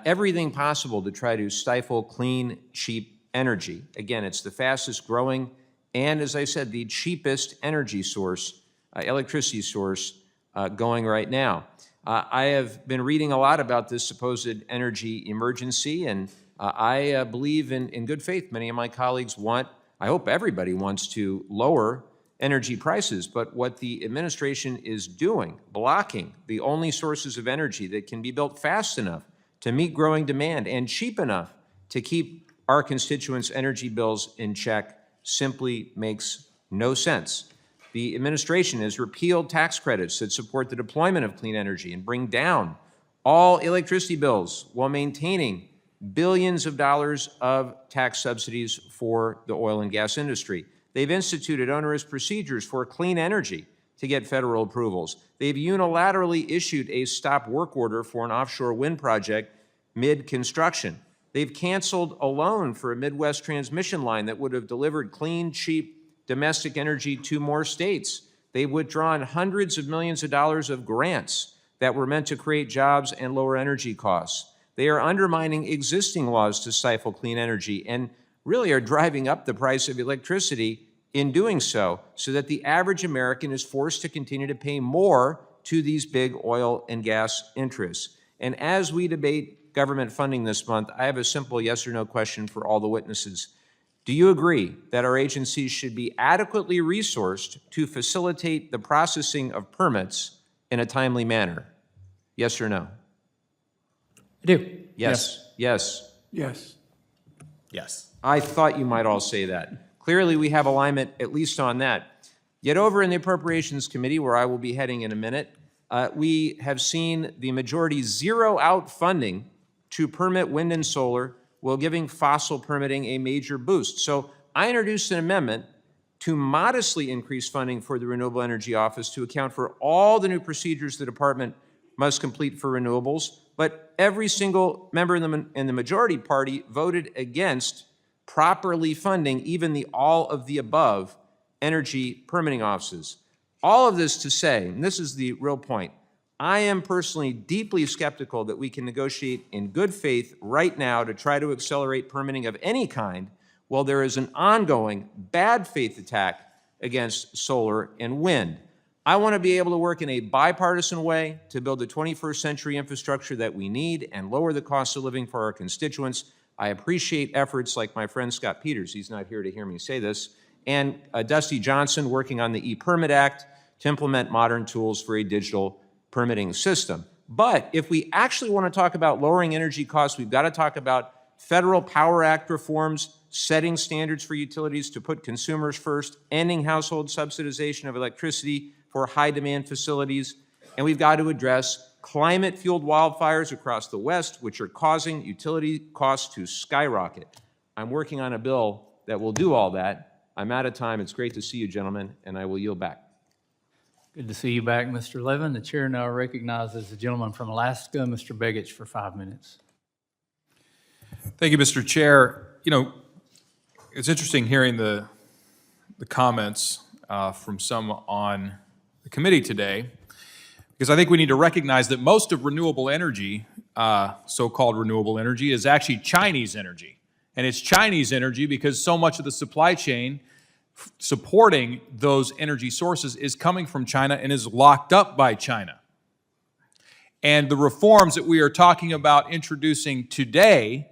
everything possible to try to stifle clean, cheap energy. Again, it's the fastest growing and, as I said, the cheapest energy source, electricity source, going right now. I have been reading a lot about this supposed energy emergency, and I believe in good faith. Many of my colleagues want, I hope everybody wants to lower energy prices, but what the administration is doing, blocking the only sources of energy that can be built fast enough to meet growing demand and cheap enough to keep our constituents' energy bills in check, simply makes no sense. The administration has repealed tax credits that support the deployment of clean energy and bring down all electricity bills while maintaining billions of dollars of tax subsidies for the oil and gas industry. They've instituted onerous procedures for clean energy to get federal approvals. They've unilaterally issued a stop work order for an offshore wind project mid-construction. They've canceled a loan for a Midwest transmission line that would have delivered clean, cheap domestic energy to more states. They've withdrawn hundreds of millions of dollars of grants that were meant to create jobs and lower energy costs. They are undermining existing laws to stifle clean energy and really are driving up the price of electricity in doing so that the average American is forced to continue to pay more to these big oil and gas interests. And as we debate government funding this month, I have a simple yes or no question for all the witnesses. Do you agree that our agencies should be adequately resourced to facilitate the processing of permits in a timely manner? Yes or no? I do. Yes. Yes. Yes. Yes. I thought you might all say that. Clearly, we have alignment at least on that. Yet over in the Appropriations Committee, where I will be heading in a minute, we have seen the majority zero out funding to permit wind and solar while giving fossil permitting a major boost. So I introduced an amendment to modestly increase funding for the Renewable Energy Office to account for all the new procedures the department must complete for renewables, but every single member in the majority party voted against properly funding even the all of the above energy permitting offices. All of this to say, and this is the real point, I am personally deeply skeptical that we can negotiate in good faith right now to try to accelerate permitting of any kind while there is an ongoing bad faith attack against solar and wind. I want to be able to work in a bipartisan way to build the 21st century infrastructure that we need and lower the cost of living for our constituents. I appreciate efforts like my friend Scott Peters, he's not here to hear me say this, and Dusty Johnson working on the ePermit Act to implement modern tools for a digital permitting system. But if we actually want to talk about lowering energy costs, we've got to talk about Federal Power Act reforms, setting standards for utilities to put consumers first, ending household subsidization of electricity for high-demand facilities, and we've got to address climate-fueled wildfires across the West, which are causing utility costs to skyrocket. I'm working on a bill that will do all that. I'm out of time. It's great to see you, gentlemen, and I will yield back. Good to see you back, Mr. Levin. The chair now recognizes the gentleman from Alaska, Mr. Begich, for 5 minutes. Thank you, Mr. Chair. You know, it's interesting hearing the comments from some on the committee today, because I think we need to recognize that most of renewable energy, so-called renewable energy, is actually Chinese energy. And it's Chinese energy because so much of the supply chain supporting those energy sources is coming from China and is locked up by China. And the reforms that we are talking about introducing today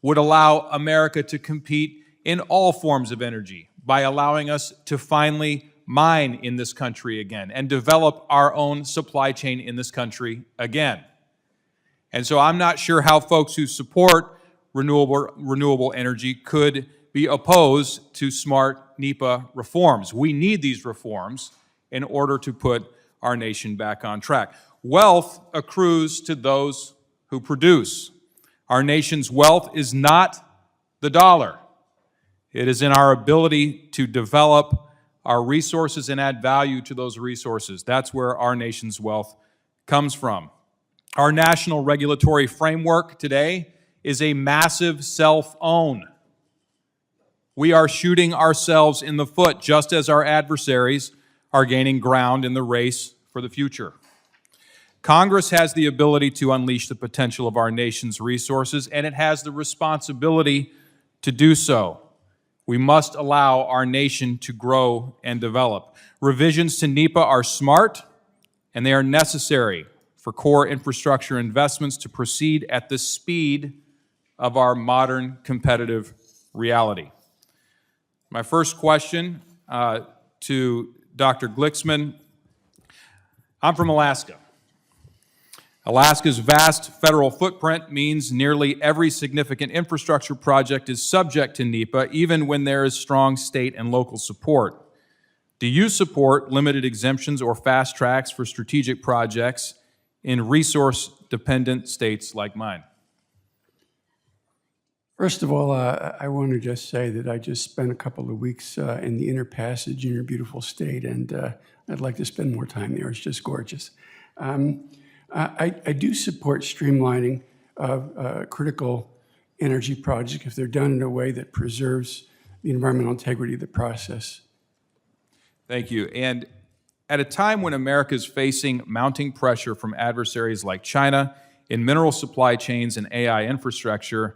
would allow America to compete in all forms of energy by allowing us to finally mine in this country again and develop our own supply chain in this country again. And so I'm not sure how folks who support renewable energy could be opposed to smart NEPA reforms. We need these reforms in order to put our nation back on track. Wealth accrues to those who produce. Our nation's wealth is not the dollar. It is in our ability to develop our resources and add value to those resources. That's where our nation's wealth comes from. Our national regulatory framework today is a massive self-own. We are shooting ourselves in the foot just as our adversaries are gaining ground in the race for the future. Congress has the ability to unleash the potential of our nation's resources, and it has the responsibility to do so. We must allow our nation to grow and develop. Revisions to NEPA are smart, and they are necessary for core infrastructure investments to proceed at the speed of our modern competitive reality. My first question to Dr. Glicksman. I'm from Alaska. Alaska's vast federal footprint means nearly every significant infrastructure project is subject to NEPA, even when there is strong state and local support. Do you support limited exemptions or fast tracks for strategic projects in resource-dependent states like mine? First of all, I want to just say that I just spent a couple of weeks in the Inner Passage in your beautiful state, and I'd like to spend more time there. It's just gorgeous. I do support streamlining of critical energy projects if they're done in a way that preserves the environmental integrity of the process. Thank you. And at a time when America is facing mounting pressure from adversaries like China in mineral supply chains and AI infrastructure,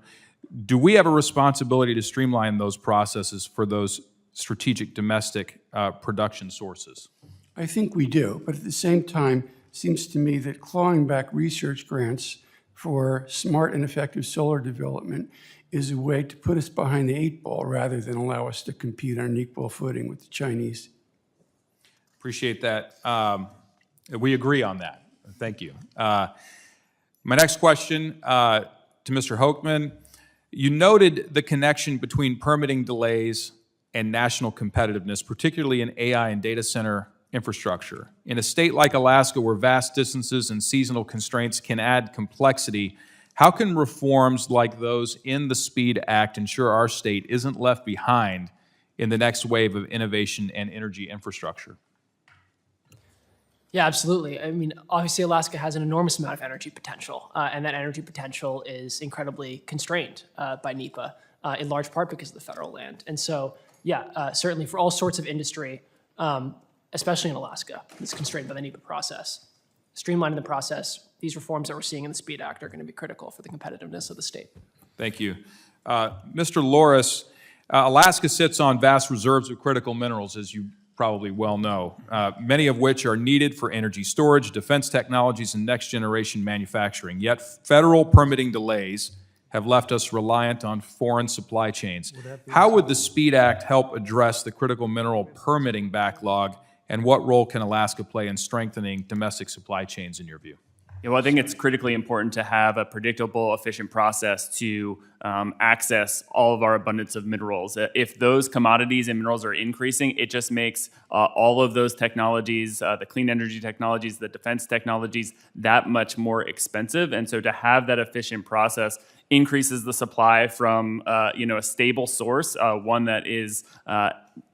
do we have a responsibility to streamline those processes for those strategic domestic production sources? I think we do, but at the same time, it seems to me that clawing back research grants for smart and effective solar development is a way to put us behind the 8 ball rather than allow us to compete on an equal footing with the Chinese. Appreciate that. We agree on that. Thank you. My next question to Mr. Hochman. You noted the connection between permitting delays and national competitiveness, particularly in AI and data center infrastructure. In a state like Alaska, where vast distances and seasonal constraints can add complexity, how can reforms like those in the SPEED Act ensure our state isn't left behind in the next wave of innovation and energy infrastructure? Yeah, absolutely. I mean, obviously, Alaska has an enormous amount of energy potential, and that energy potential is incredibly constrained by NEPA, in large part because of the federal land. And so, yeah, certainly for all sorts of industry, especially in Alaska, it's constrained by the NEPA process. Streamlining the process, these reforms that we're seeing in the SPEED Act are going to be critical for the competitiveness of the state. Thank you. Mr. Loris, Alaska sits on vast reserves of critical minerals, as you probably well know, many of which are needed for energy storage, defense technologies, and next-generation manufacturing. Yet federal permitting delays have left us reliant on foreign supply chains. How would the SPEED Act help address the critical mineral permitting backlog, and what role can Alaska play in strengthening domestic supply chains, in your view? Yeah, well, I think it's critically important to have a predictable, efficient process to access all of our abundance of minerals. If those commodities and minerals are increasing, it just makes all of those technologies, the clean energy technologies, the defense technologies, that much more expensive. And so to have that efficient process increases the supply from a stable source, one that is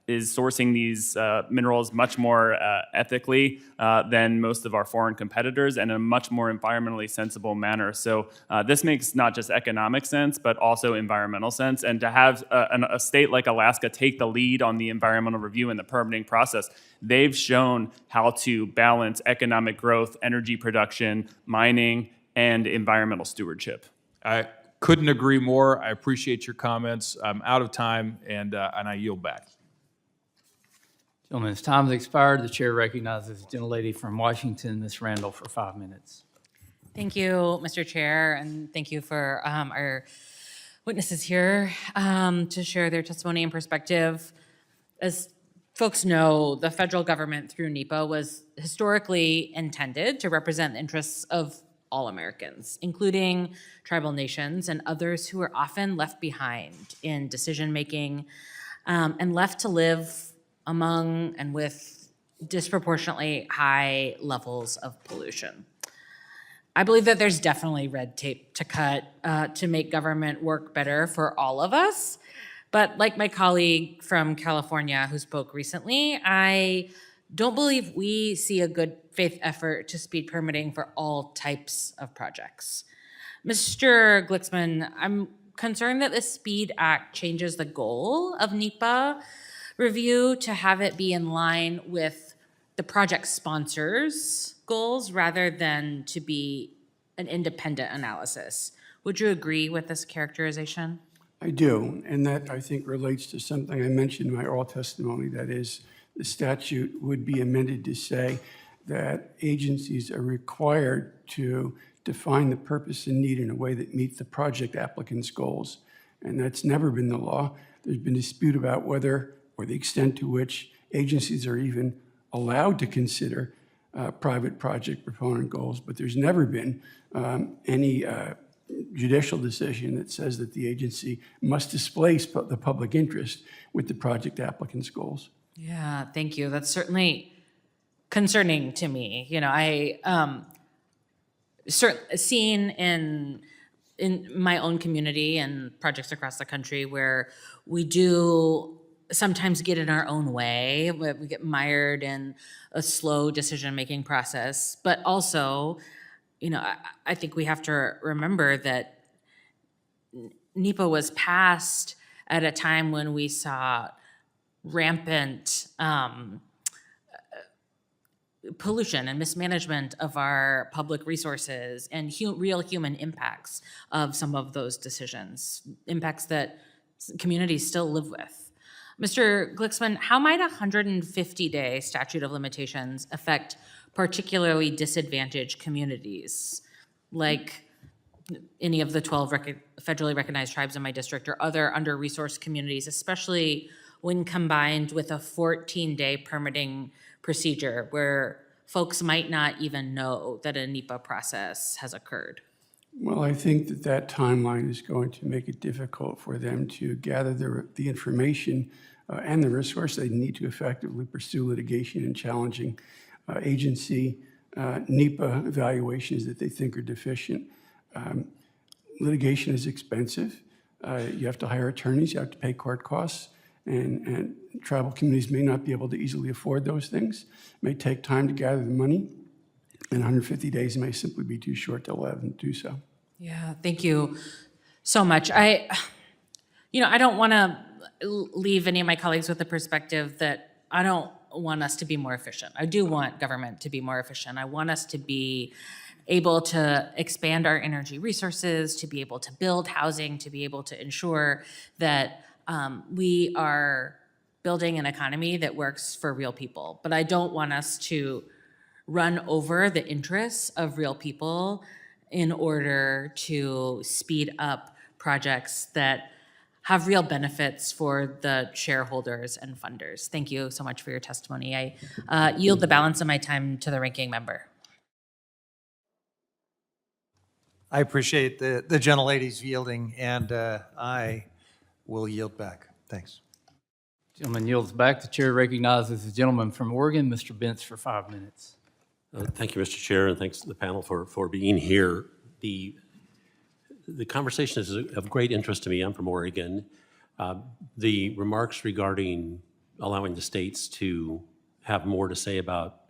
sourcing these minerals much more ethically than most of our foreign competitors, and in a much more environmentally sensible manner. So this makes not just economic sense, but also environmental sense. And to have a state like Alaska take the lead on the environmental review and the permitting process, they've shown how to balance economic growth, energy production, mining, and environmental stewardship. I couldn't agree more. I appreciate your comments. I'm out of time, and I yield back. Gentlemen's time has expired. The chair recognizes the gentlelady from Washington, Ms. Randall, for 5 minutes. Thank you, Mr. Chair, and thank you for our witnesses here to share their testimony and perspective. As folks know, the federal government through NEPA was historically intended to represent the interests of all Americans, including tribal nations and others who are often left behind in decision-making and left to live among and with disproportionately high levels of pollution. I believe that there's definitely red tape to cut to make government work better for all of us. But like my colleague from California who spoke recently, I don't believe we see a good faith effort to speed permitting for all types of projects. Mr. Glicksman, I'm concerned that the SPEED Act changes the goal of NEPA review to have it be in line with the project sponsors' goals rather than to be an independent analysis. Would you agree with this characterization? I do, and that, I think, relates to something I mentioned in my oral testimony, that is, the statute would be amended to say that agencies are required to define the purpose and need in a way that meets the project applicant's goals. And that's never been the law. There's been dispute about whether or the extent to which agencies are even allowed to consider private project proponent goals, but there's never been any judicial decision that says that the agency must displace the public interest with the project applicant's goals. Yeah, thank you. That's certainly concerning to me. You know, I seen in my own community and projects across the country where we do sometimes get in our own way. We get mired in a slow decision-making process, but also, you know, I think we have to remember that NEPA was passed at a time when we saw rampant pollution and mismanagement of our public resources and real human impacts of some of those decisions, impacts that communities still live with. Mr. Glicksman, how might a 150-day statute of limitations affect particularly disadvantaged communities, like any of the 12 federally recognized tribes in my district or other under-resourced communities, especially when combined with a 14-day permitting procedure where folks might not even know that a NEPA process has occurred? Well, I think that that timeline is going to make it difficult for them to gather the information and the resources they need to effectively pursue litigation and challenging agency NEPA evaluations that they think are deficient. Litigation is expensive. You have to hire attorneys, you have to pay court costs, and tribal communities may not be able to easily afford those things. It may take time to gather the money, and 150 days may simply be too short to allow them to do so. Yeah, thank you so much. I don't want to leave any of my colleagues with the perspective that I don't want us to be more efficient. I do want government to be more efficient. I want us to be able to expand our energy resources, to be able to build housing, to be able to ensure that we are building an economy that works for real people. But I don't want us to run over the interests of real people in order to speed up projects that have real benefits for the shareholders and funders. Thank you so much for your testimony. I yield the balance of my time to the ranking member. I appreciate the gentlelady's yielding, and I will yield back. Thanks. Gentleman yields back. The chair recognizes the gentleman from Oregon, Mr. Bentz, for 5 minutes. Thank you, Mr. Chair, and thanks to the panel for being here. The conversation is of great interest to me. I'm from Oregon. The remarks regarding allowing the states to have more to say about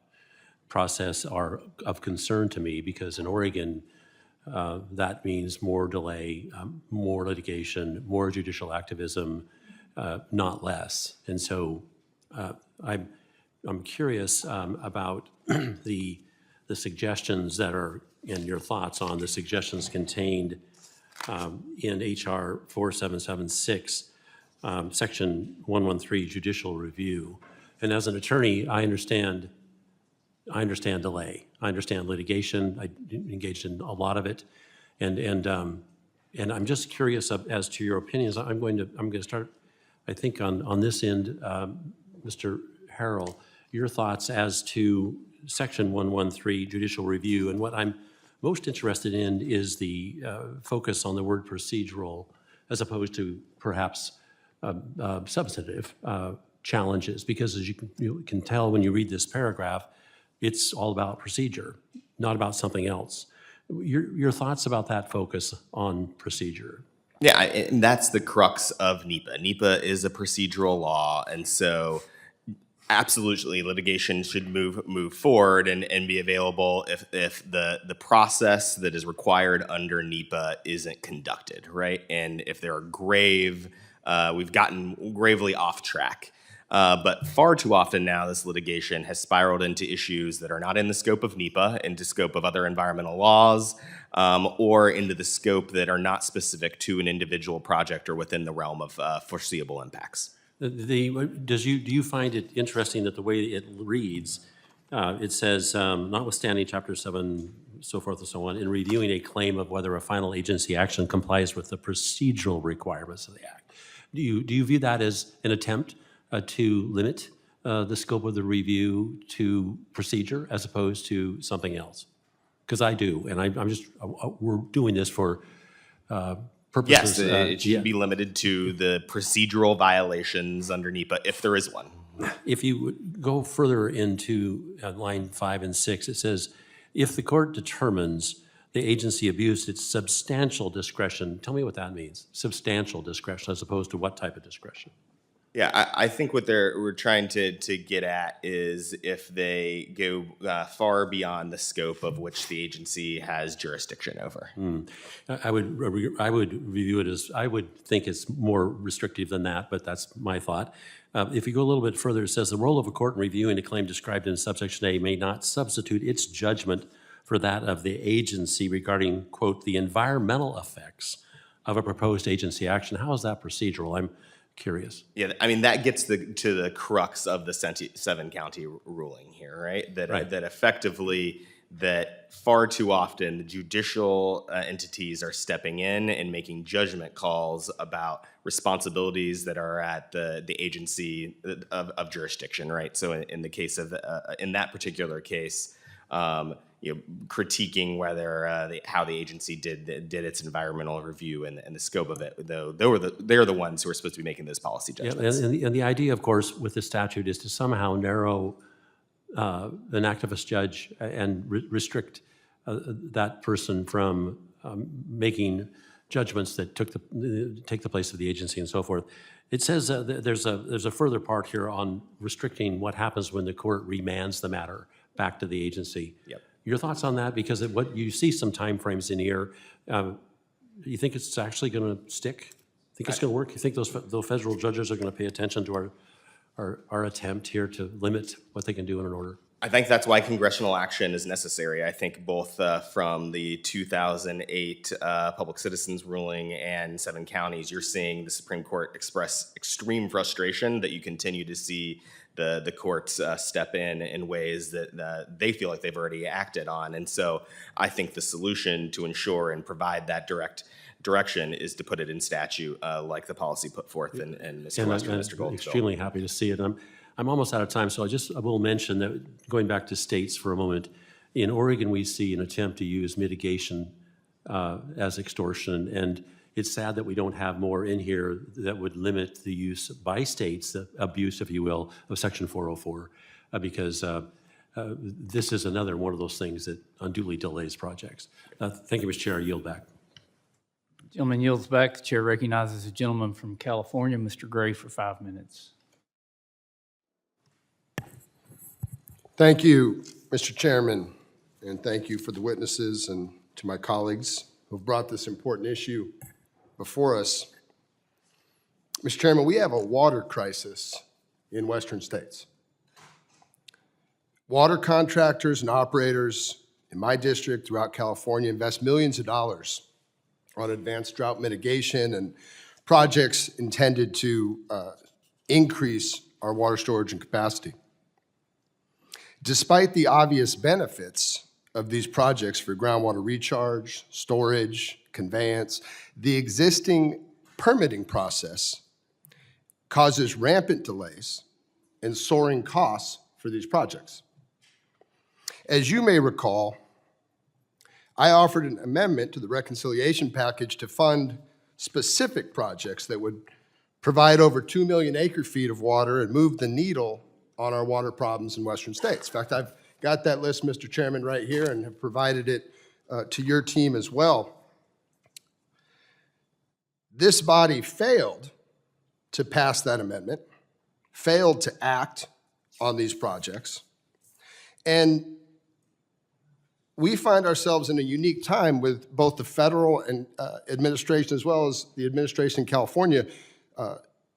process are of concern to me, because in Oregon, that means more delay, more litigation, more judicial activism, not less. And so I'm curious about the suggestions that are, and your thoughts on the suggestions contained in HR 4776, Section 113, Judicial Review. And as an attorney, I understand delay. I understand litigation. I engaged in a lot of it, and I'm just curious as to your opinions. I'm going to start, I think, on this end, Mr. Harrell, your thoughts as to Section 113, Judicial Review, and what I'm most interested in is the focus on the word procedural as opposed to perhaps substantive challenges, because as you can tell when you read this paragraph, it's all about procedure, not about something else. Your thoughts about that focus on procedure? Yeah, and that's the crux of NEPA. NEPA is a procedural law, and so absolutely litigation should move forward and be available if the process that is required under NEPA isn't conducted, right? And if there are we've gotten gravely off track. But far too often now, this litigation has spiraled into issues that are not in the scope of NEPA, into scope of other environmental laws, or into the scope that are not specific to an individual project or within the realm of foreseeable impacts. Do you find it interesting that the way it reads, it says, notwithstanding Chapter 7, so forth and so on, in reviewing a claim of whether a final agency action complies with the procedural requirements of the Act. Do you view that as an attempt to limit the scope of the review to procedure as opposed to something else? Because I do, and I'm just, we're doing this for purposes. Yes, it should be limited to the procedural violations under NEPA, if there is one. If you go further into line 5 and 6, it says, if the court determines the agency abused its substantial discretion, tell me what that means, substantial discretion, as opposed to what type of discretion? Yeah, I think what we're trying to get at is if they go far beyond the scope of which the agency has jurisdiction over. I would review it as, I would think it's more restrictive than that, but that's my thought. If you go a little bit further, it says the role of a court in reviewing a claim described in subsection A may not substitute its judgment for that of the agency regarding, quote, the environmental effects of a proposed agency action. How is that procedural? I'm curious. Yeah, I mean, that gets to the crux of the 7-county ruling here, right? That effectively, that far too often the judicial entities are stepping in and making judgment calls about responsibilities that are at the agency of jurisdiction, right? So in the case of, in that particular case, critiquing whether how the agency did its environmental review and the scope of it. Though they're the ones who are supposed to be making those policy judgments. Yeah, and the idea, of course, with this statute is to somehow narrow an activist judge and restrict that person from making judgments that take the place of the agency and so forth. It says there's a further part here on restricting what happens when the court remands the matter back to the agency. Yep. Your thoughts on that? Because what you see some timeframes in here, you think it's actually going to stick? Think it's going to work? You think those federal judges are going to pay attention to our attempt here to limit what they can do in an order? I think that's why congressional action is necessary. I think both from the 2008 public citizens ruling and 7 counties, you're seeing the Supreme Court express extreme frustration that you continue to see the courts step in ways that they feel like they've already acted on. And so I think the solution to ensure and provide that direct direction is to put it in statute like the policy put forth in Mr. Wester and Mr. Gold's bill. Extremely happy to see it. I'm almost out of time, so I will mention that, going back to states for a moment, in Oregon we see an attempt to use mitigation as extortion, and it's sad that we don't have more in here that would limit the use by states, the abuse, if you will, of Section 404, because this is another one of those things that unduly delays projects. Thank you, Mr. Chair. I yield back. Gentleman yields back. The chair recognizes a gentleman from California, Mr. Gray, for 5 minutes. Thank you, Mr. Chairman, and thank you for the witnesses and to my colleagues who have brought this important issue before us. Mr. Chairman, we have a water crisis in Western states. Water contractors and operators in my district throughout California invest millions of dollars on advanced drought mitigation and projects intended to increase our water storage and capacity. Despite the obvious benefits of these projects for groundwater recharge, storage, conveyance, the existing permitting process causes rampant delays and soaring costs for these projects. As you may recall, I offered an amendment to the reconciliation package to fund specific projects that would provide over 2 million acre-feet of water and move the needle on our water problems in Western states. In fact, I've got that list, Mr. Chairman, right here and have provided it to your team as well. This body failed to pass that amendment, failed to act on these projects, and we find ourselves in a unique time with both the federal and administration as well as the administration in California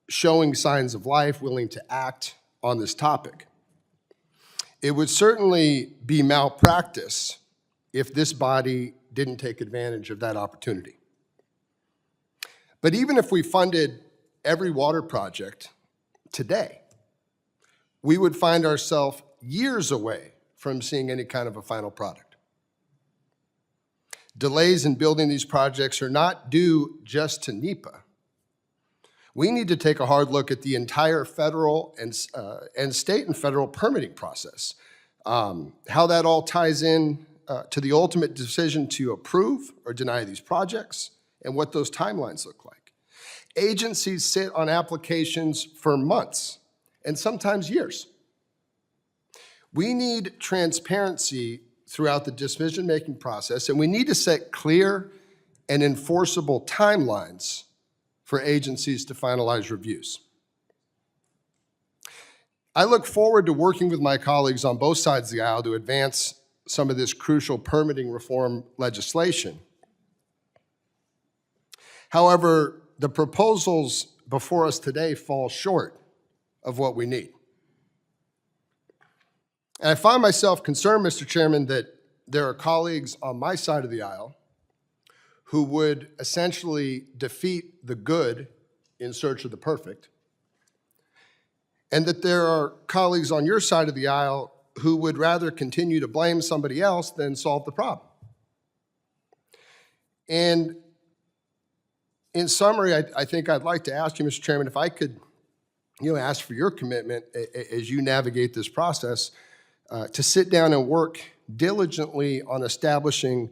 showing signs of life, willing to act on this topic. It would certainly be malpractice if this body didn't take advantage of that opportunity. But even if we funded every water project today, we would find ourselves years away from seeing any kind of a final product. Delays in building these projects are not due just to NEPA. We need to take a hard look at the entire federal and state and federal permitting process, how that all ties in to the ultimate decision to approve or deny these projects, and what those timelines look like. Agencies sit on applications for months and sometimes years. We need transparency throughout the decision-making process, and we need to set clear and enforceable timelines for agencies to finalize reviews. I look forward to working with my colleagues on both sides of the aisle to advance some of this crucial permitting reform legislation. However, the proposals before us today fall short of what we need. And I find myself concerned, Mr. Chairman, that there are colleagues on my side of the aisle who would essentially defeat the good in search of the perfect, and that there are colleagues on your side of the aisle who would rather continue to blame somebody else than solve the problem. And in summary, I think I'd like to ask you, Mr. Chairman, if I could ask for your commitment as you navigate this process to sit down and work diligently on establishing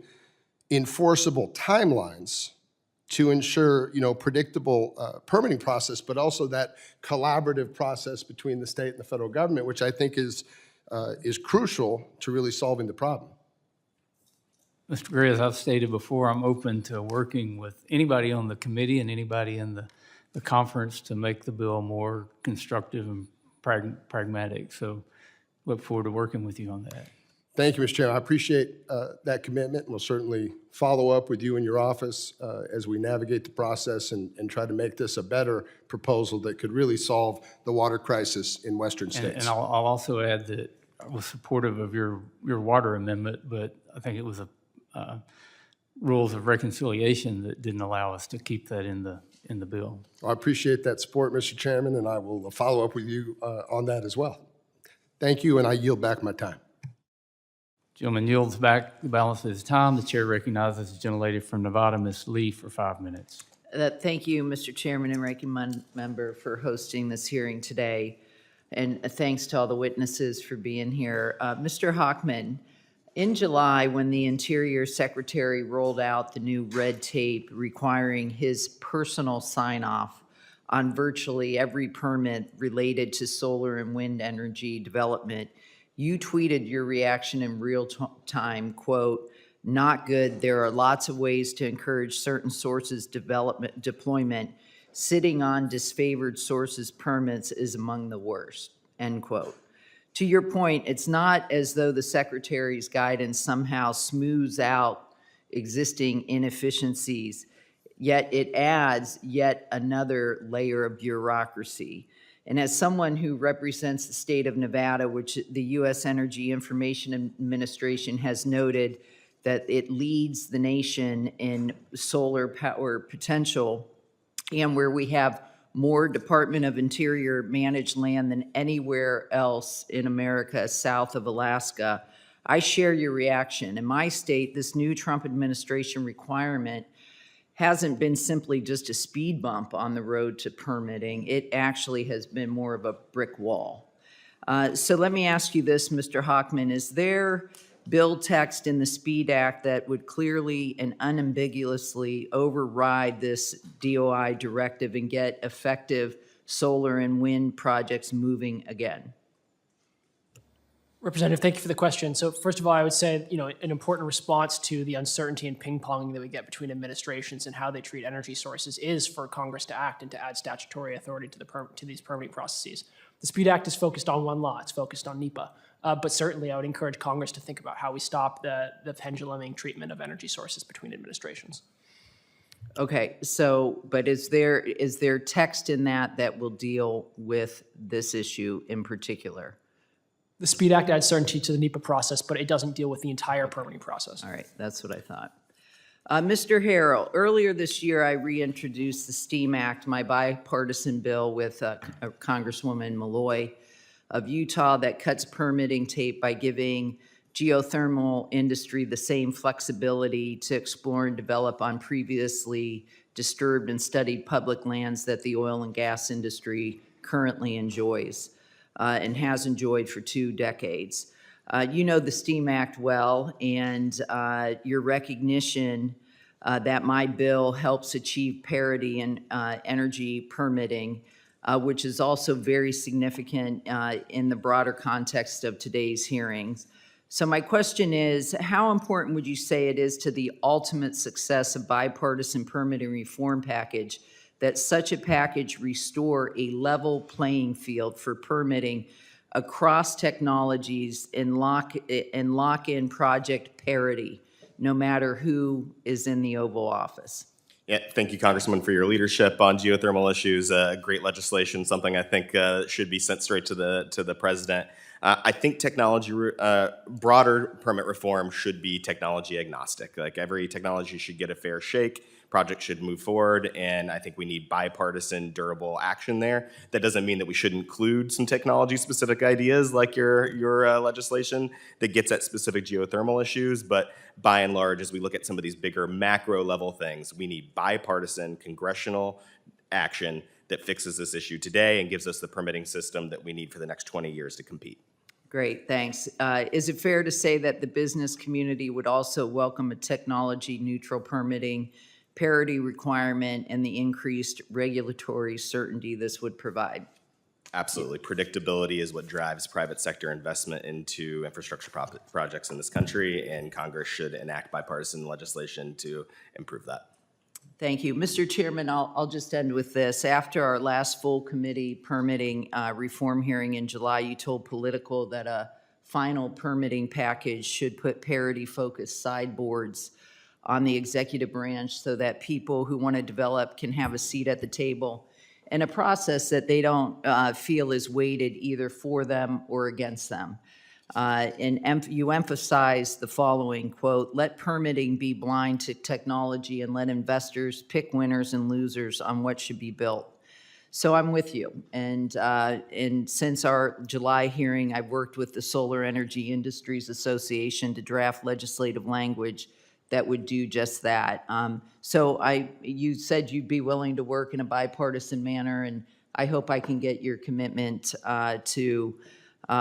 enforceable timelines to ensure, predictable permitting process, but also that collaborative process between the state and the federal government, which I think is crucial to really solving the problem. Mr. Gray, as I've stated before, I'm open to working with anybody on the committee and anybody in the conference to make the bill more constructive and pragmatic. So look forward to working with you on that. Thank you, Mr. Chairman. I appreciate that commitment, and we'll certainly follow up with you in your office as we navigate the process and try to make this a better proposal that could really solve the water crisis in western states. And I'll also add that I was supportive of your water amendment, but I think it was a rules of reconciliation that didn't allow us to keep that in the bill. I appreciate that support, Mr. Chairman, and I will follow up with you on that as well. Thank you, and I yield back my time. Gentleman yields back the balance of his time. The chair recognizes the gentlelady from Nevada, Ms. Lee, for 5 minutes. Thank you, Mr. Chairman and Ranking Member, for hosting this hearing today. And thanks to all the witnesses for being here. Mr. Hochman, in July, when the Interior Secretary rolled out the new red tape requiring his personal sign-off on virtually every permit related to solar and wind energy development, you tweeted your reaction in real time, quote, "Not good. There are lots of ways to encourage certain sources deployment. Sitting on disfavored sources permits is among the worst," end quote. To your point, it's not as though the Secretary's guidance somehow smooths out existing inefficiencies, yet it adds yet another layer of bureaucracy. And as someone who represents the state of Nevada, which the U.S. Energy Information Administration has noted that it leads the nation in solar power potential, and where we have more Department of Interior managed land than anywhere else in America south of Alaska, I share your reaction. In my state, this new Trump administration requirement hasn't been simply just a speed bump on the road to permitting. It actually has been more of a brick wall. So let me ask you this, Mr. Hochman, is there bill text in the SPEED Act that would clearly and unambiguously override this DOI directive and get effective solar and wind projects moving again? Representative, thank you for the question. So first of all, I would say, an important response to the uncertainty and ping-ponging that we get between administrations and how they treat energy sources is for Congress to act and to add statutory authority to these permitting processes. The SPEED Act is focused on one law. It's focused on NEPA. But certainly, I would encourage Congress to think about how we stop the penduluming treatment of energy sources between administrations. Okay, so, but is there text in that will deal with this issue in particular? The SPEED Act adds certainty to the NEPA process, but it doesn't deal with the entire permitting process. All right, that's what I thought. Mr. Harrell, earlier this year, I reintroduced the STEAM Act, my bipartisan bill with Congresswoman Malloy of Utah that cuts permitting tape by giving geothermal industry the same flexibility to explore and develop on previously disturbed and studied public lands that the oil and gas industry currently enjoys and has enjoyed for 2 decades. You know the STEAM Act well, and your recognition that my bill helps achieve parity in energy permitting, which is also very significant in the broader context of today's hearings. So my question is, how important would you say it is to the ultimate success of bipartisan permitting reform package that such a package restore a level playing field for permitting across technologies and lock in project parity, no matter who is in the Oval Office? Yeah, thank you, Congressman, for your leadership on geothermal issues. Great legislation, something I think should be sent straight to the president. I think broader permit reform should be technology agnostic. Like every technology should get a fair shake. Projects should move forward, and I think we need bipartisan, durable action there. That doesn't mean that we should include some technology-specific ideas like your legislation that gets at specific geothermal issues, but by and large, as we look at some of these bigger macro-level things, we need bipartisan congressional action that fixes this issue today and gives us the permitting system that we need for the next 20 years to compete. Great, thanks. Is it fair to say that the business community would also welcome a technology-neutral permitting parity requirement and the increased regulatory certainty this would provide? Absolutely. Predictability is what drives private sector investment into infrastructure projects in this country, and Congress should enact bipartisan legislation to improve that. Thank you. Mr. Chairman, I'll just end with this. After our last full committee permitting reform hearing in July, you told Political that a final permitting package should put parity-focused sideboards on the executive branch so that people who want to develop can have a seat at the table in a process that they don't feel is weighted either for them or against them. And you emphasize the following, quote, "Let permitting be blind to technology and let investors pick winners and losers on what should be built." So I'm with you. And since our July hearing, I've worked with the Solar Energy Industries Association to draft legislative language that would do just that. So you said you'd be willing to work in a bipartisan manner, and I hope I can get your commitment to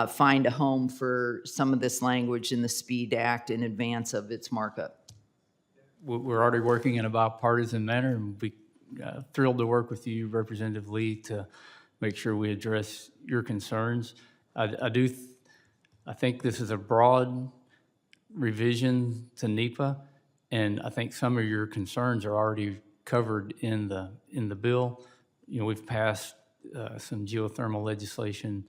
find a home for some of this language in the SPEED Act in advance of its markup. We're already working in a bipartisan manner, and we'll be thrilled to work with you, Representative Lee, to make sure we address your concerns. I think this is a broad revision to NEPA, and I think some of your concerns are already covered in the bill. You know, we've passed some geothermal legislation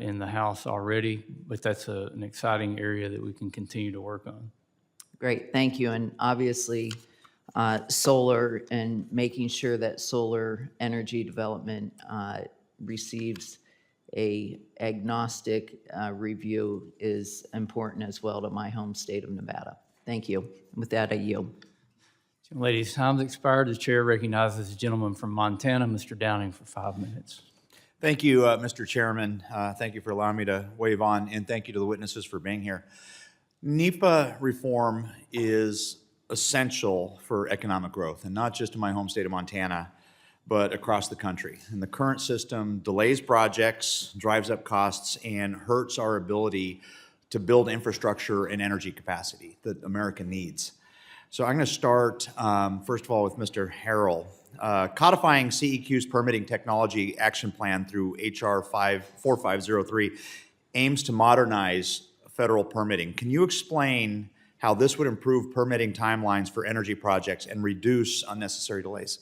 in the House already, but that's an exciting area that we can continue to work on. Great, thank you. And obviously, solar and making sure that solar energy development receives a agnostic review is important as well to my home state of Nevada. Thank you. With that, I yield. Ladies, time's expired. The chair recognizes the gentleman from Montana, Mr. Downing, for 5 minutes. Thank you, Mr. Chairman. Thank you for allowing me to wave on, and thank you to the witnesses for being here. NEPA reform is essential for economic growth, and not just in my home state of Montana, but across the country. And the current system delays projects, drives up costs, and hurts our ability to build infrastructure and energy capacity that America needs. So I'm going to start, first of all, with Mr. Harrell. Codifying CEQ's permitting technology action plan through HR 4503 aims to modernize federal permitting. Can you explain how this would improve permitting timelines for energy projects and reduce unnecessary delays?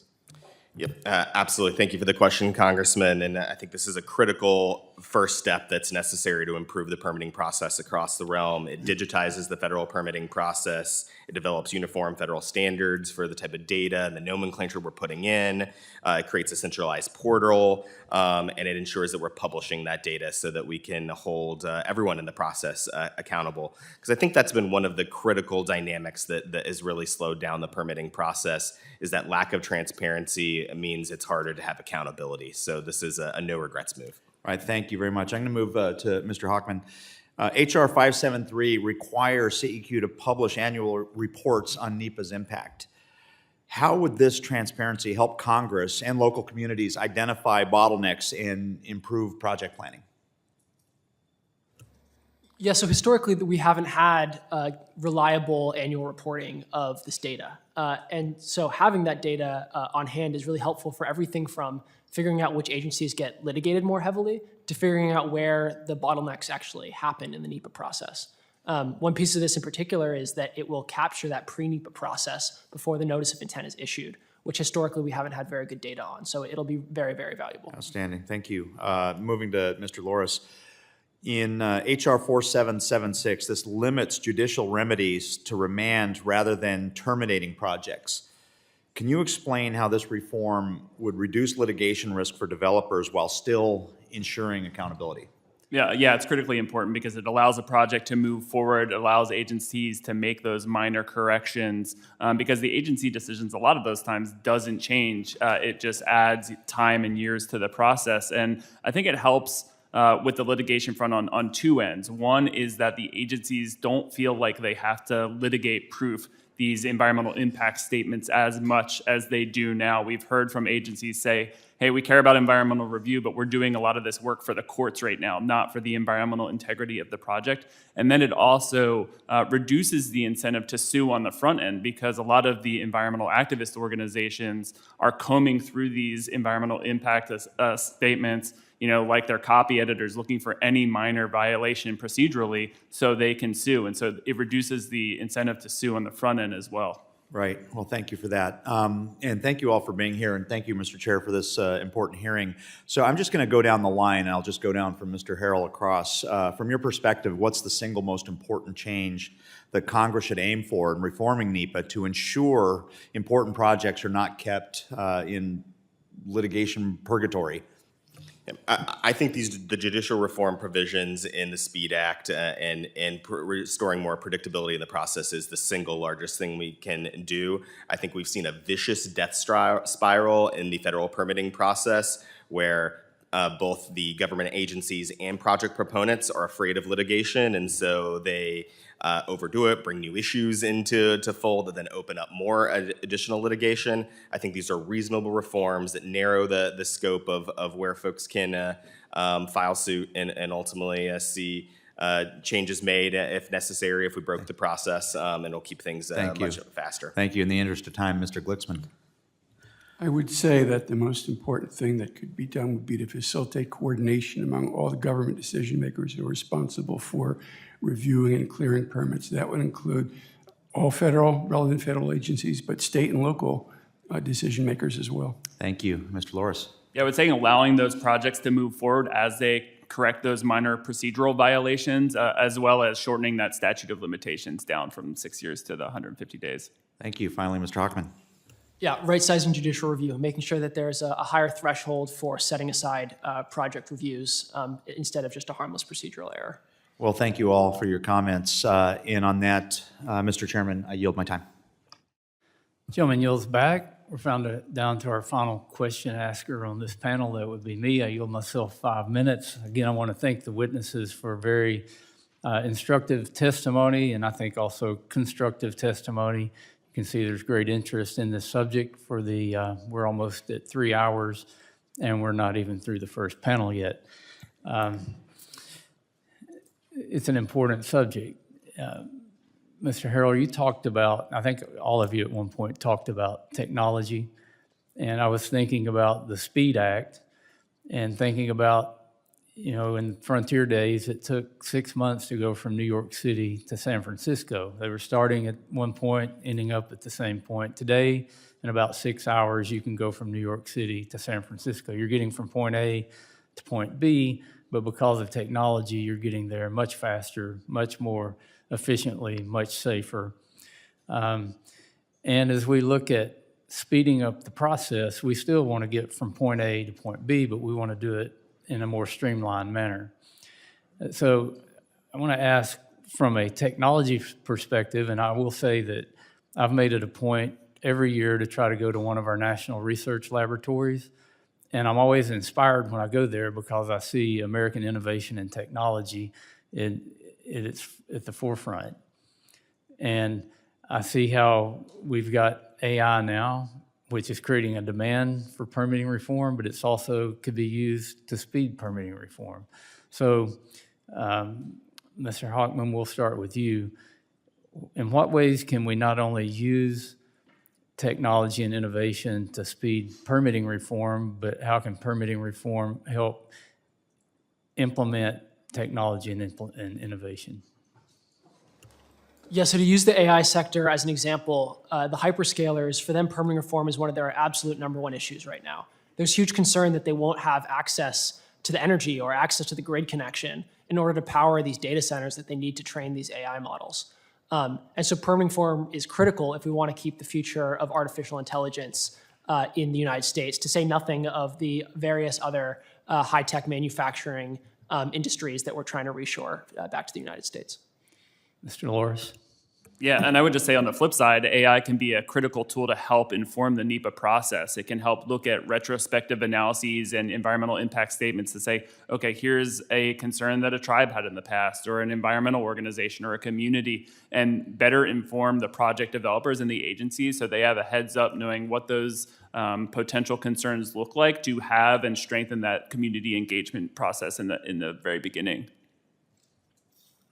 Yep, absolutely. Thank you for the question, Congressman. And I think this is a critical first step that's necessary to improve the permitting process across the realm. It digitizes the federal permitting process. It develops uniform federal standards for the type of data and the nomenclature we're putting in. It creates a centralized portal, and it ensures that we're publishing that data so that we can hold everyone in the process accountable. Because I think that's been one of the critical dynamics that has really slowed down the permitting process, is that lack of transparency means it's harder to have accountability. So this is a no regrets move. All right, thank you very much. I'm going to move to Mr. Hochman. HR 573 requires CEQ to publish annual reports on NEPA's impact. How would this transparency help Congress and local communities identify bottlenecks and improve project planning? Yeah, so historically, we haven't had reliable annual reporting of this data. And so having that data on hand is really helpful for everything from figuring out which agencies get litigated more heavily to figuring out where the bottlenecks actually happen in the NEPA process. One piece of this in particular is that it will capture that pre-NEPA process before the notice of intent is issued, which historically we haven't had very good data on. So it'll be very, very valuable. Outstanding, thank you. Moving to Mr. Loris. In HR 4776, this limits judicial remedies to remand rather than terminating projects. Can you explain how this reform would reduce litigation risk for developers while still ensuring accountability? Yeah, it's critically important because it allows a project to move forward, allows agencies to make those minor corrections, because the agency decisions a lot of those times doesn't change. It just adds time and years to the process. And I think it helps with the litigation front on two ends. One is that the agencies don't feel like they have to litigate proof these environmental impact statements as much as they do now. We've heard from agencies say, hey, we care about environmental review, but we're doing a lot of this work for the courts right now, not for the environmental integrity of the project. And then it also reduces the incentive to sue on the front end, because a lot of the environmental activist organizations are combing through these environmental impact statements, like their copy editors, looking for any minor violation procedurally so they can sue. And so it reduces the incentive to sue on the front end as well. Right. Well, thank you for that. And thank you all for being here. And thank you, Mr. Chair, for this important hearing. So I'm just going to go down the line, and I'll just go down from Mr. Harrell across. From your perspective, what's the single most important change that Congress should aim for in reforming NEPA to ensure important projects are not kept in litigation purgatory? I think the judicial reform provisions in the SPEED Act and restoring more predictability in the process is the single largest thing we can do. I think we've seen a vicious death spiral in the federal permitting process where both the government agencies and project proponents are afraid of litigation, and so they overdo it, bring new issues into fold, and then open up more additional litigation. I think these are reasonable reforms that narrow the scope of where folks can file suit and ultimately see changes made if necessary, if we broke the process, and it'll keep things much faster. Thank you. In the interest of time, Mr. Glicksman. I would say that the most important thing that could be done would be to facilitate coordination among all the government decision makers who are responsible for reviewing and clearing permits. That would include all relevant federal agencies, but state and local decision makers as well. Thank you. Mr. Loris. Yeah, I would say allowing those projects to move forward as they correct those minor procedural violations, as well as shortening that statute of limitations down from 6 years to the 150 days. Thank you. Finally, Mr. Hockman. Yeah, right-sizing judicial review, making sure that there's a higher threshold for setting aside project reviews instead of just a harmless procedural error. Well, thank you all for your comments. And on that, Mr. Chairman, I yield my time. Gentleman yields back. We're down to our final question asker on this panel. That would be me. I yield myself 5 minutes. Again, I want to thank the witnesses for very instructive testimony, and I think also constructive testimony. You can see there's great interest in this subject. We're almost at 3 hours, and we're not even through the first panel yet. It's an important subject. Mr. Harrell, you talked about, I think all of you at one point talked about technology, and I was thinking about the SPEED Act and thinking about, in frontier days, it took 6 months to go from New York City to San Francisco. They were starting at one point, ending up at the same point. Today, in about 6 hours, you can go from New York City to San Francisco. You're getting from point A to point B, but because of technology, you're getting there much faster, much more efficiently, much safer. And as we look at speeding up the process, we still want to get from point A to point B, but we want to do it in a more streamlined manner. So I want to ask from a technology perspective, and I will say that I've made it a point every year to try to go to one of our national research laboratories. And I'm always inspired when I go there because I see American innovation and technology it's at the forefront. And I see how we've got AI now, which is creating a demand for permitting reform, but it's also could be used to speed permitting reform. So, Mr. Hockman, we'll start with you. In what ways can we not only use technology and innovation to speed permitting reform, but how can permitting reform help implement technology and innovation? Yeah, so to use the AI sector as an example, the hyperscalers, for them, permitting reform is one of their absolute #1 issues right now. There's huge concern that they won't have access to the energy or access to the grid connection in order to power these data centers that they need to train these AI models. And so permitting reform is critical if we want to keep the future of artificial intelligence in the United States, to say nothing of the various other high-tech manufacturing industries that we're trying to reshore back to the United States. Mr. Loris. Yeah, and I would just say on the flip side, AI can be a critical tool to help inform the NEPA process. It can help look at retrospective analyses and environmental impact statements to say, okay, here's a concern that a tribe had in the past, or an environmental organization or a community, and better inform the project developers and the agencies so they have a heads up knowing what those potential concerns look like to have and strengthen that community engagement process in the very beginning.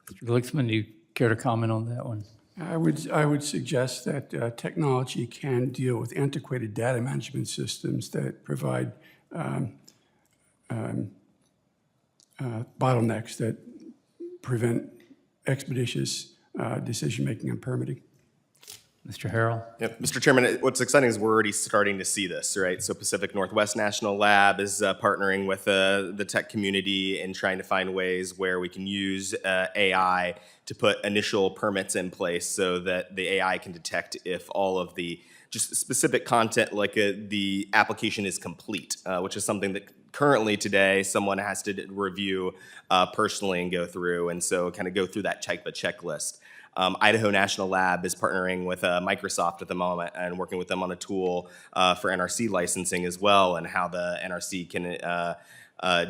Mr. Glicksman, do you care to comment on that one? I would suggest that technology can deal with antiquated data management systems that provide bottlenecks that prevent expeditious decision-making and permitting. Mr. Harrell? Yep. Mr. Chairman, what's exciting is we're already starting to see this, right? So Pacific Northwest National Lab is partnering with the tech community and trying to find ways where we can use AI to put initial permits in place so that the AI can detect if all of the just specific content, like the application is complete, which is something that currently today someone has to review personally and go through, and so kind of go through that type of checklist. Idaho National Lab is partnering with Microsoft at the moment and working with them on a tool for NRC licensing as well, and how the NRC can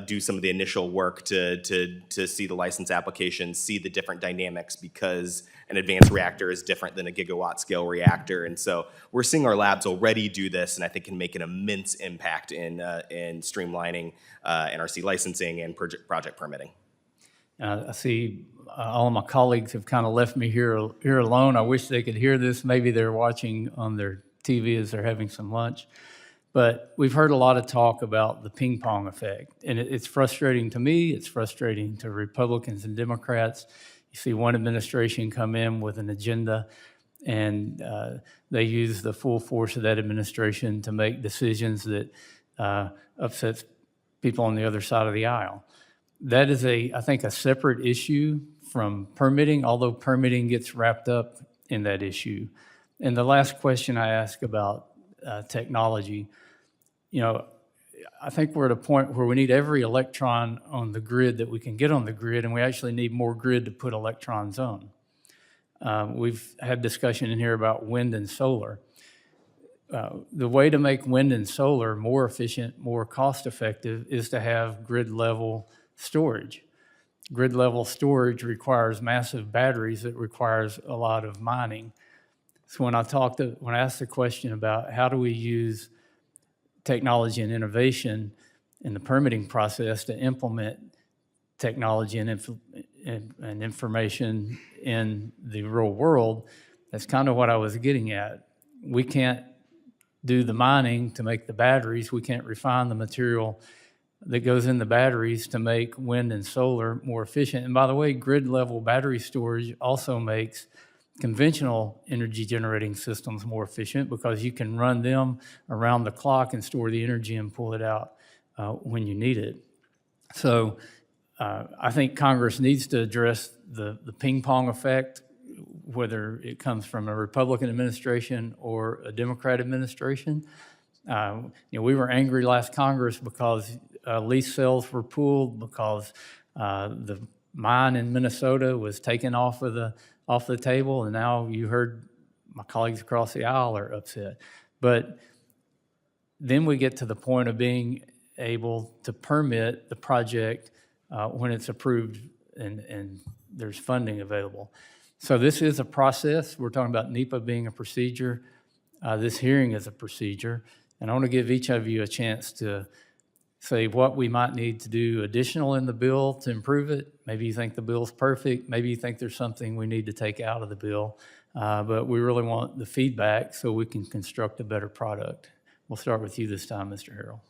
do some of the initial work to see the license application, see the different dynamics, because an advanced reactor is different than a gigawatt scale reactor. And so we're seeing our labs already do this, and I think can make an immense impact in streamlining NRC licensing and project permitting. I see all of my colleagues have kind of left me here alone. I wish they could hear this. Maybe they're watching on their TV as they're having some lunch. But we've heard a lot of talk about the ping pong effect. And it's frustrating to me. It's frustrating to Republicans and Democrats. You see one administration come in with an agenda, and they use the full force of that administration to make decisions that upsets people on the other side of the aisle. That is, I think, a separate issue from permitting, although permitting gets wrapped up in that issue. And the last question I asked about technology, I think we're at a point where we need every electron on the grid that we can get on the grid, and we actually need more grid to put electrons on. We've had discussion in here about wind and solar. The way to make wind and solar more efficient, more cost-effective, is to have grid-level storage. Grid-level storage requires massive batteries. It requires a lot of mining. So when I asked the question about how do we use technology and innovation in the permitting process to implement technology and information in the real world, that's kind of what I was getting at. We can't do the mining to make the batteries. We can't refine the material that goes in the batteries to make wind and solar more efficient. And by the way, grid-level battery storage also makes conventional energy generating systems more efficient, because you can run them around the clock and store the energy and pull it out when you need it. So I think Congress needs to address the ping pong effect, whether it comes from a Republican administration or a Democrat administration. We were angry last Congress because lease sales were pulled, because the mine in Minnesota was taken off the table, and now you heard my colleagues across the aisle are upset. But then we get to the point of being able to permit the project when it's approved and there's funding available. So this is a process. We're talking about NEPA being a procedure. This hearing is a procedure. And I want to give each of you a chance to say what we might need to do additional in the bill to improve it. Maybe you think the bill's perfect. Maybe you think there's something we need to take out of the bill. But we really want the feedback so we can construct a better product. We'll start with you this time, Mr. Harrell.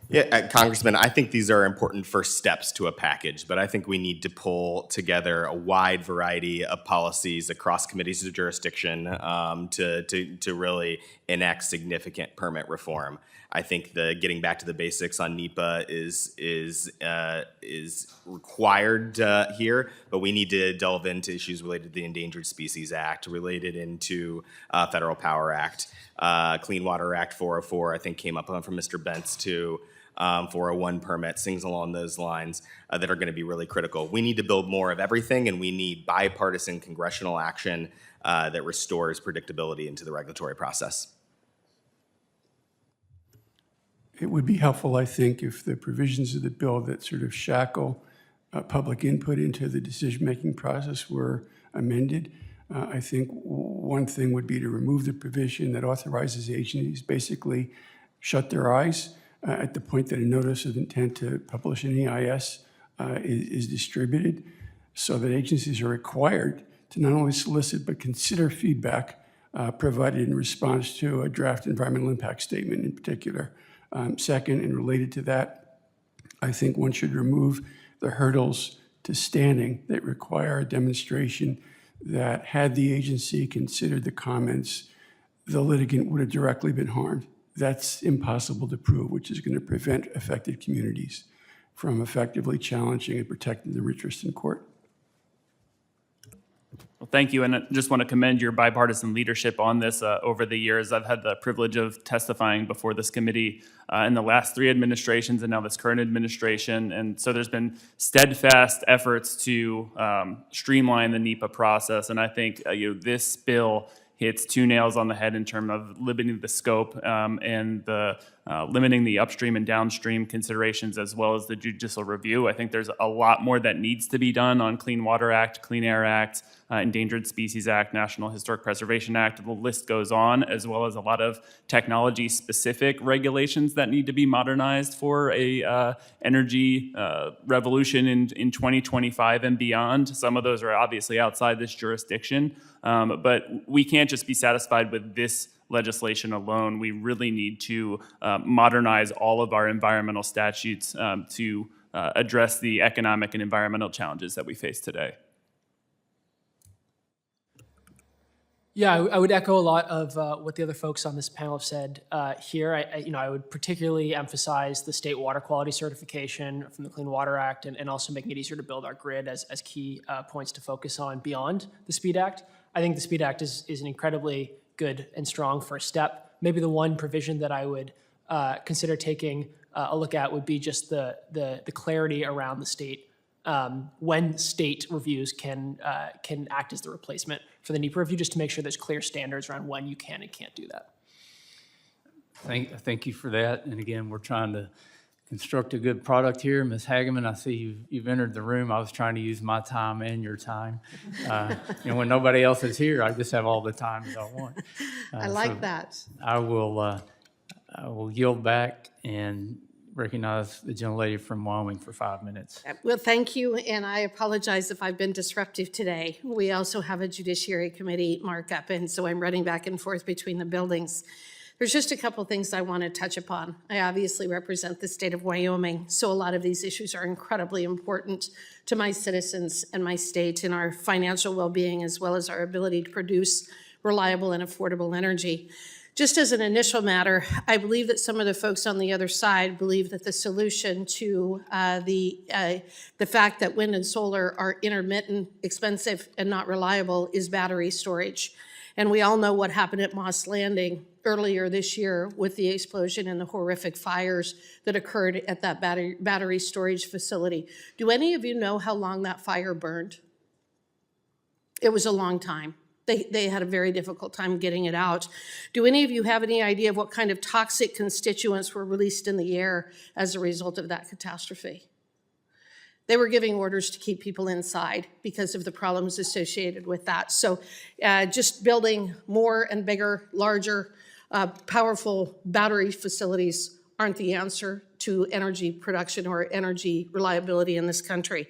Yeah, Congressman, I think these are important first steps to a package, but I think we need to pull together a wide variety of policies across committees of jurisdiction to really enact significant permit reform. I think getting back to the basics on NEPA is required here, but we need to delve into issues related to the Endangered Species Act, related into Federal Power Act, Clean Water Act 404, I think came up from Mr. Bentz too. for a one permit, things along those lines that are going to be really critical. We need to build more of everything, and we need bipartisan congressional action that restores predictability into the regulatory process. It would be helpful, I think, if the provisions of the bill that sort of shackle public input into the decision-making process were amended. I think one thing would be to remove the provision that authorizes agencies basically shut their eyes at the point that a notice of intent to publish an EIS is distributed, so that agencies are required to not only solicit but consider feedback provided in response to a draft environmental impact statement in particular. Second, and related to that, I think one should remove the hurdles to standing that require a demonstration that had the agency considered the comments, the litigant would have directly been harmed. That's impossible to prove, which is going to prevent affected communities from effectively challenging and protecting their interest in court. Well, thank you, and I just want to commend your bipartisan leadership on this over the years. I've had the privilege of testifying before this committee in the last 3 administrations and now this current administration, and so there's been steadfast efforts to streamline the NEPA process, and I think this bill hits 2 nails on the head in terms of limiting the scope and the limiting the upstream and downstream considerations, as well as the judicial review. I think there's a lot more that needs to be done on Clean Water Act, Clean Air Act, Endangered Species Act, National Historic Preservation Act. The list goes on, as well as a lot of technology-specific regulations that need to be modernized for a energy revolution in 2025 and beyond. Some of those are obviously outside this jurisdiction, but we can't just be satisfied with this legislation alone. We really need to modernize all of our environmental statutes to address the economic and environmental challenges that we face today. Yeah, I would echo a lot of what the other folks on this panel have said here. I would particularly emphasize the state water quality certification from the Clean Water Act and also making it easier to build our grid as key points to focus on beyond the SPEED Act. I think the SPEED Act is an incredibly good and strong first step. Maybe the one provision that I would consider taking a look at would be just the clarity around the state, when state reviews can act as the replacement for the NEPA review, just to make sure there's clear standards around when you can and can't do that. Thank you for that. And again, we're trying to construct a good product here. Ms. Hageman, I see you've entered the room. I was trying to use my time and your time. And when nobody else is here, I just have all the time that I want. I like that. I will yield back and recognize the gentlelady from Wyoming for 5 minutes. Well, thank you, and I apologize if I've been disruptive today. We also have a Judiciary Committee markup, and so I'm running back and forth between the buildings. There's just a couple things I want to touch upon. I obviously represent the state of Wyoming, so a lot of these issues are incredibly important to my citizens and my state and our financial well-being, as well as our ability to produce reliable and affordable energy. Just as an initial matter, I believe that some of the folks on the other side believe that the solution to the fact that wind and solar are intermittent, expensive, and not reliable is battery storage. And we all know what happened at Moss Landing earlier this year with the explosion and the horrific fires that occurred at that battery storage facility. Do any of you know how long that fire burned? It was a long time. They had a very difficult time getting it out. Do any of you have any idea of what kind of toxic constituents were released in the air as a result of that catastrophe? They were giving orders to keep people inside because of the problems associated with that. So just building more and bigger, larger, powerful battery facilities aren't the answer to energy production or energy reliability in this country.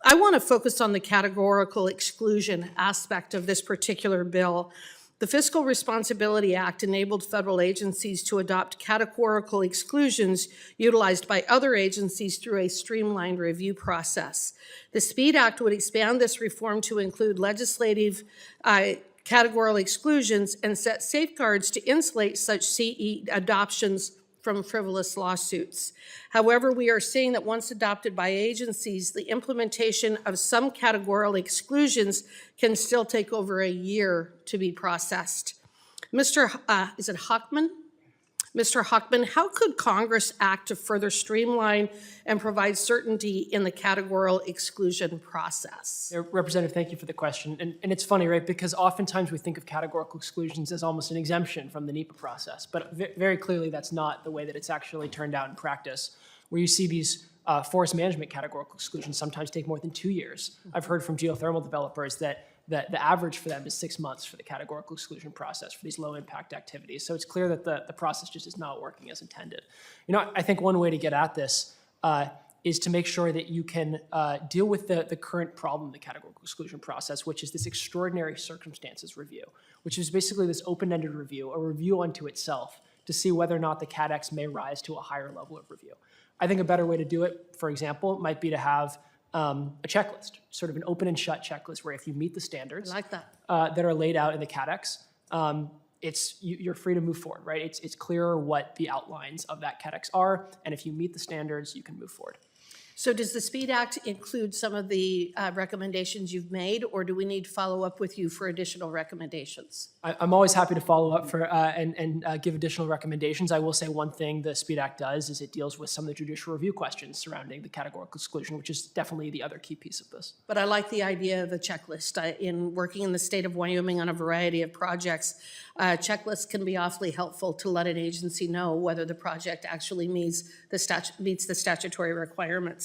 I want to focus on the categorical exclusion aspect of this particular bill. The Fiscal Responsibility Act enabled federal agencies to adopt categorical exclusions utilized by other agencies through a streamlined review process. The SPEED Act would expand this reform to include legislative categorical exclusions and set safeguards to insulate such CE adoptions from frivolous lawsuits. However, we are seeing that once adopted by agencies, the implementation of some categorical exclusions can still take over a year to be processed. Mr. Is it Hochman Mr. Hochman, how could Congress act to further streamline and provide certainty in the categorical exclusion process? Yeah, Representative, thank you for the question. And it's funny, right? Because oftentimes we think of categorical exclusions as almost an exemption from the NEPA process. But very clearly, that's not the way that it's actually turned out in practice, where you see these forest management categorical exclusions sometimes take more than 2 years. I've heard from geothermal developers that the average for them is 6 months for the categorical exclusion process for these low impact activities. So it's clear that the process just is not working as intended. You know, I think one way to get at this is to make sure that you can deal with the current problem in the categorical exclusion process, which is this extraordinary circumstances review, which is basically this open-ended review, a review unto itself, to see whether or not the CADX may rise to a higher level of review. I think a better way to do it, for example, might be to have a checklist, sort of an open and shut checklist, where if you meet the standards I like that. That are laid out in the CADX, you're free to move forward, right? It's clearer what the outlines of that CADX are, and if you meet the standards, you can move forward. So does the SPEED Act include some of the recommendations you've made, or do we need to follow up with you for additional recommendations? I'm always happy to follow up for and give additional recommendations. I will say one thing the SPEED Act does is it deals with some of the judicial review questions surrounding the categorical exclusion, which is definitely the other key piece of this. But I like the idea of a checklist. In working in the state of Wyoming on a variety of projects, checklists can be awfully helpful to let an agency know whether the project actually meets the statutory requirements.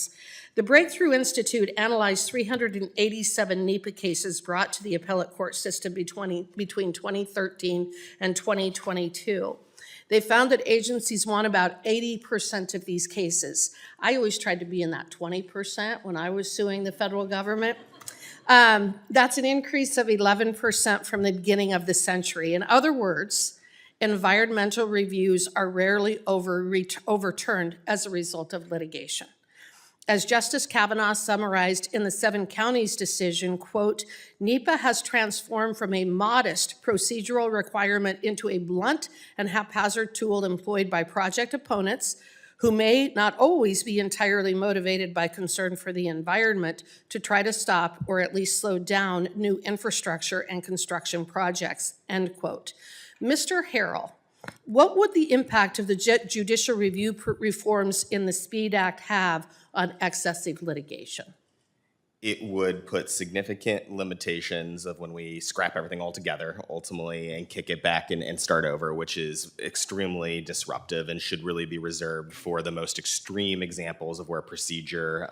The Breakthrough Institute analyzed 387 NEPA cases brought to the appellate court system between 2013 and 2022. They found that agencies won about 80% of these cases. I always tried to be in that 20% when I was suing the federal government. That's an increase of 11% from the beginning of the century. In other words, environmental reviews are rarely overturned as a result of litigation. As Justice Kavanaugh summarized in the 7 counties decision, quote, NEPA has transformed from a modest procedural requirement into a blunt and haphazard tool employed by project opponents who may not always be entirely motivated by concern for the environment to try to stop or at least slow down new infrastructure and construction projects, end quote. Mr. Harrell, what would the impact of the judicial review reforms in the SPEED Act have on excessive litigation? It would put significant limitations of when we scrap everything all together, ultimately, and kick it back and start over, which is extremely disruptive and should really be reserved for the most extreme examples of where procedure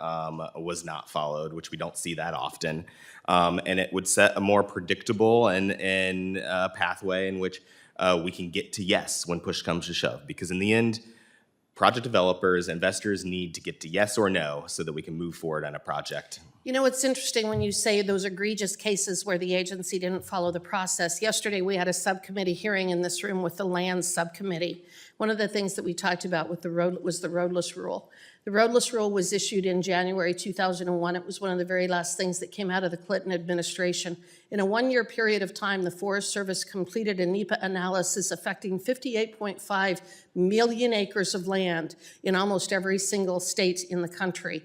was not followed, which we don't see that often. And it would set a more predictable and pathway in which we can get to yes when push comes to shove. Because in the end, project developers, investors need to get to yes or no so that we can move forward on a project. You know, it's interesting when you say those egregious cases where the agency didn't follow the process. Yesterday, we had a subcommittee hearing in this room with the Land Subcommittee. One of the things that we talked about with was the roadless rule. The roadless rule was issued in January 2001. It was one of the very last things that came out of the Clinton administration. In a 1-year period of time, the Forest Service completed a NEPA analysis affecting 58.5 million acres of land in almost every single state in the country.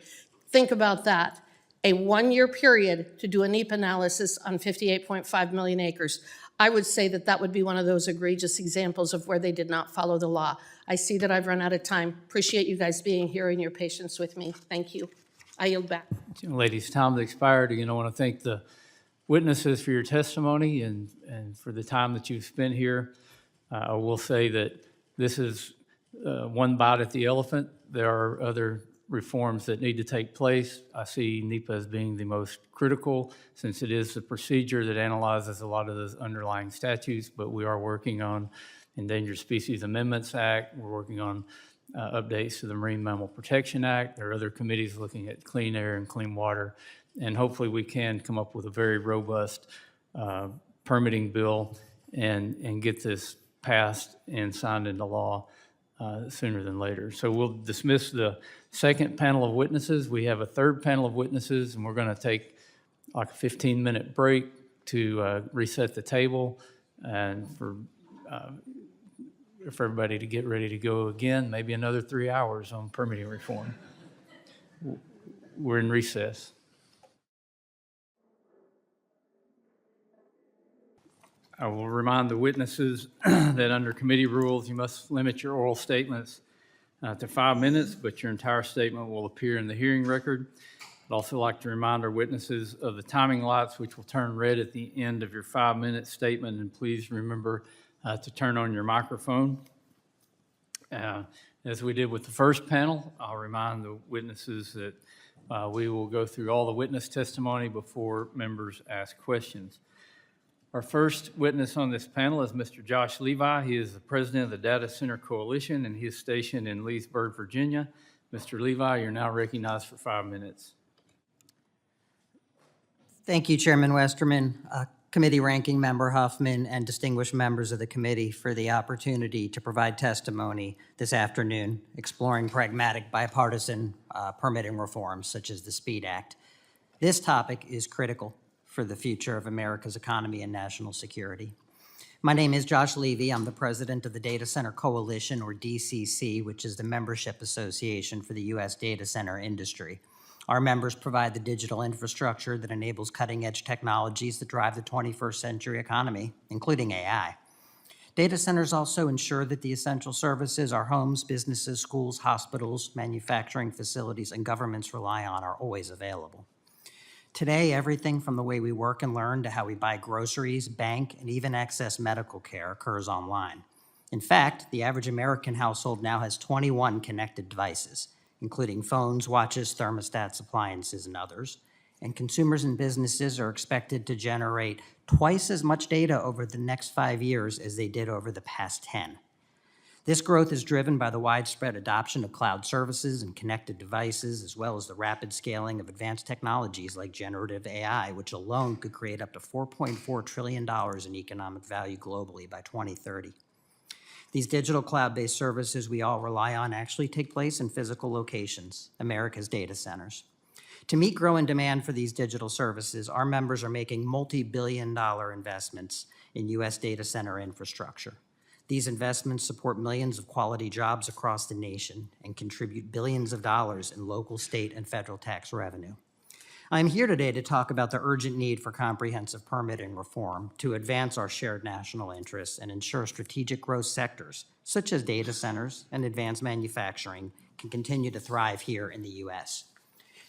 Think about that. A 1-year period to do a NEPA analysis on 58.5 million acres. I would say that that would be one of those egregious examples of where they did not follow the law. I see that I've run out of time. Appreciate you guys being here and your patience with me. Thank you. I yield back. Ladies, time has expired. Again, I want to thank the witnesses for your testimony and for the time that you've spent here. I will say that this is one bite at the elephant. There are other reforms that need to take place. I see NEPA as being the most critical since it is the procedure that analyzes a lot of those underlying statutes, but we are working on Endangered Species Amendments Act. We're working on updates to the Marine Mammal Protection Act. There are other committees looking at clean air and clean water, and hopefully we can come up with a very robust permitting bill and get this passed and signed into law sooner than later. So we'll dismiss the second panel of witnesses. We have a third panel of witnesses, and we're going to take like a 15-minute break to reset the table and for everybody to get ready to go again, maybe another 3 hours on permitting reform. We're in recess. I will remind the witnesses that under committee rules, you must limit your oral statements to 5 minutes, but your entire statement will appear in the hearing record. I'd also like to remind our witnesses of the timing lights, which will turn red at the end of your 5-minute statement, and please remember to turn on your microphone. As we did with the first panel, I'll remind the witnesses that we will go through all the witness testimony before members ask questions. Our first witness on this panel is Mr. Josh Levi. He is the president of the Data Center Coalition, and he is stationed in Leesburg, Virginia. Mr. Levi, you're now recognized for 5 minutes. Thank you, Chairman Westerman, Committee Ranking Member Huffman, and distinguished members of the committee for the opportunity to provide testimony this afternoon exploring pragmatic bipartisan permitting reforms such as the SPEED Act. This topic is critical for the future of America's economy and national security. My name is Josh Levy. I'm the president of the Data Center Coalition, or DCC, which is the membership association for the U.S. data center industry. Our members provide the digital infrastructure that enables cutting-edge technologies that drive the 21st century economy, including AI. Data centers also ensure that the essential services our homes, businesses, schools, hospitals, manufacturing facilities, and governments rely on are always available. Today, everything from the way we work and learn to how we buy groceries, bank, and even access medical care occurs online. In fact, the average American household now has 21 connected devices, including phones, watches, thermostats, appliances, and others. And consumers and businesses are expected to generate twice as much data over the next 5 years as they did over the past 10. This growth is driven by the widespread adoption of cloud services and connected devices, as well as the rapid scaling of advanced technologies like generative AI, which alone could create up to $4.4 trillion in economic value globally by 2030. These digital cloud-based services we all rely on actually take place in physical locations, America's data centers. To meet growing demand for these digital services, our members are making multi-billion-dollar investments in U.S. data center infrastructure. These investments support millions of quality jobs across the nation and contribute billions of dollars in local, state, and federal tax revenue. I'm here today to talk about the urgent need for comprehensive permitting reform to advance our shared national interests and ensure strategic growth sectors, such as data centers and advanced manufacturing, can continue to thrive here in the U.S.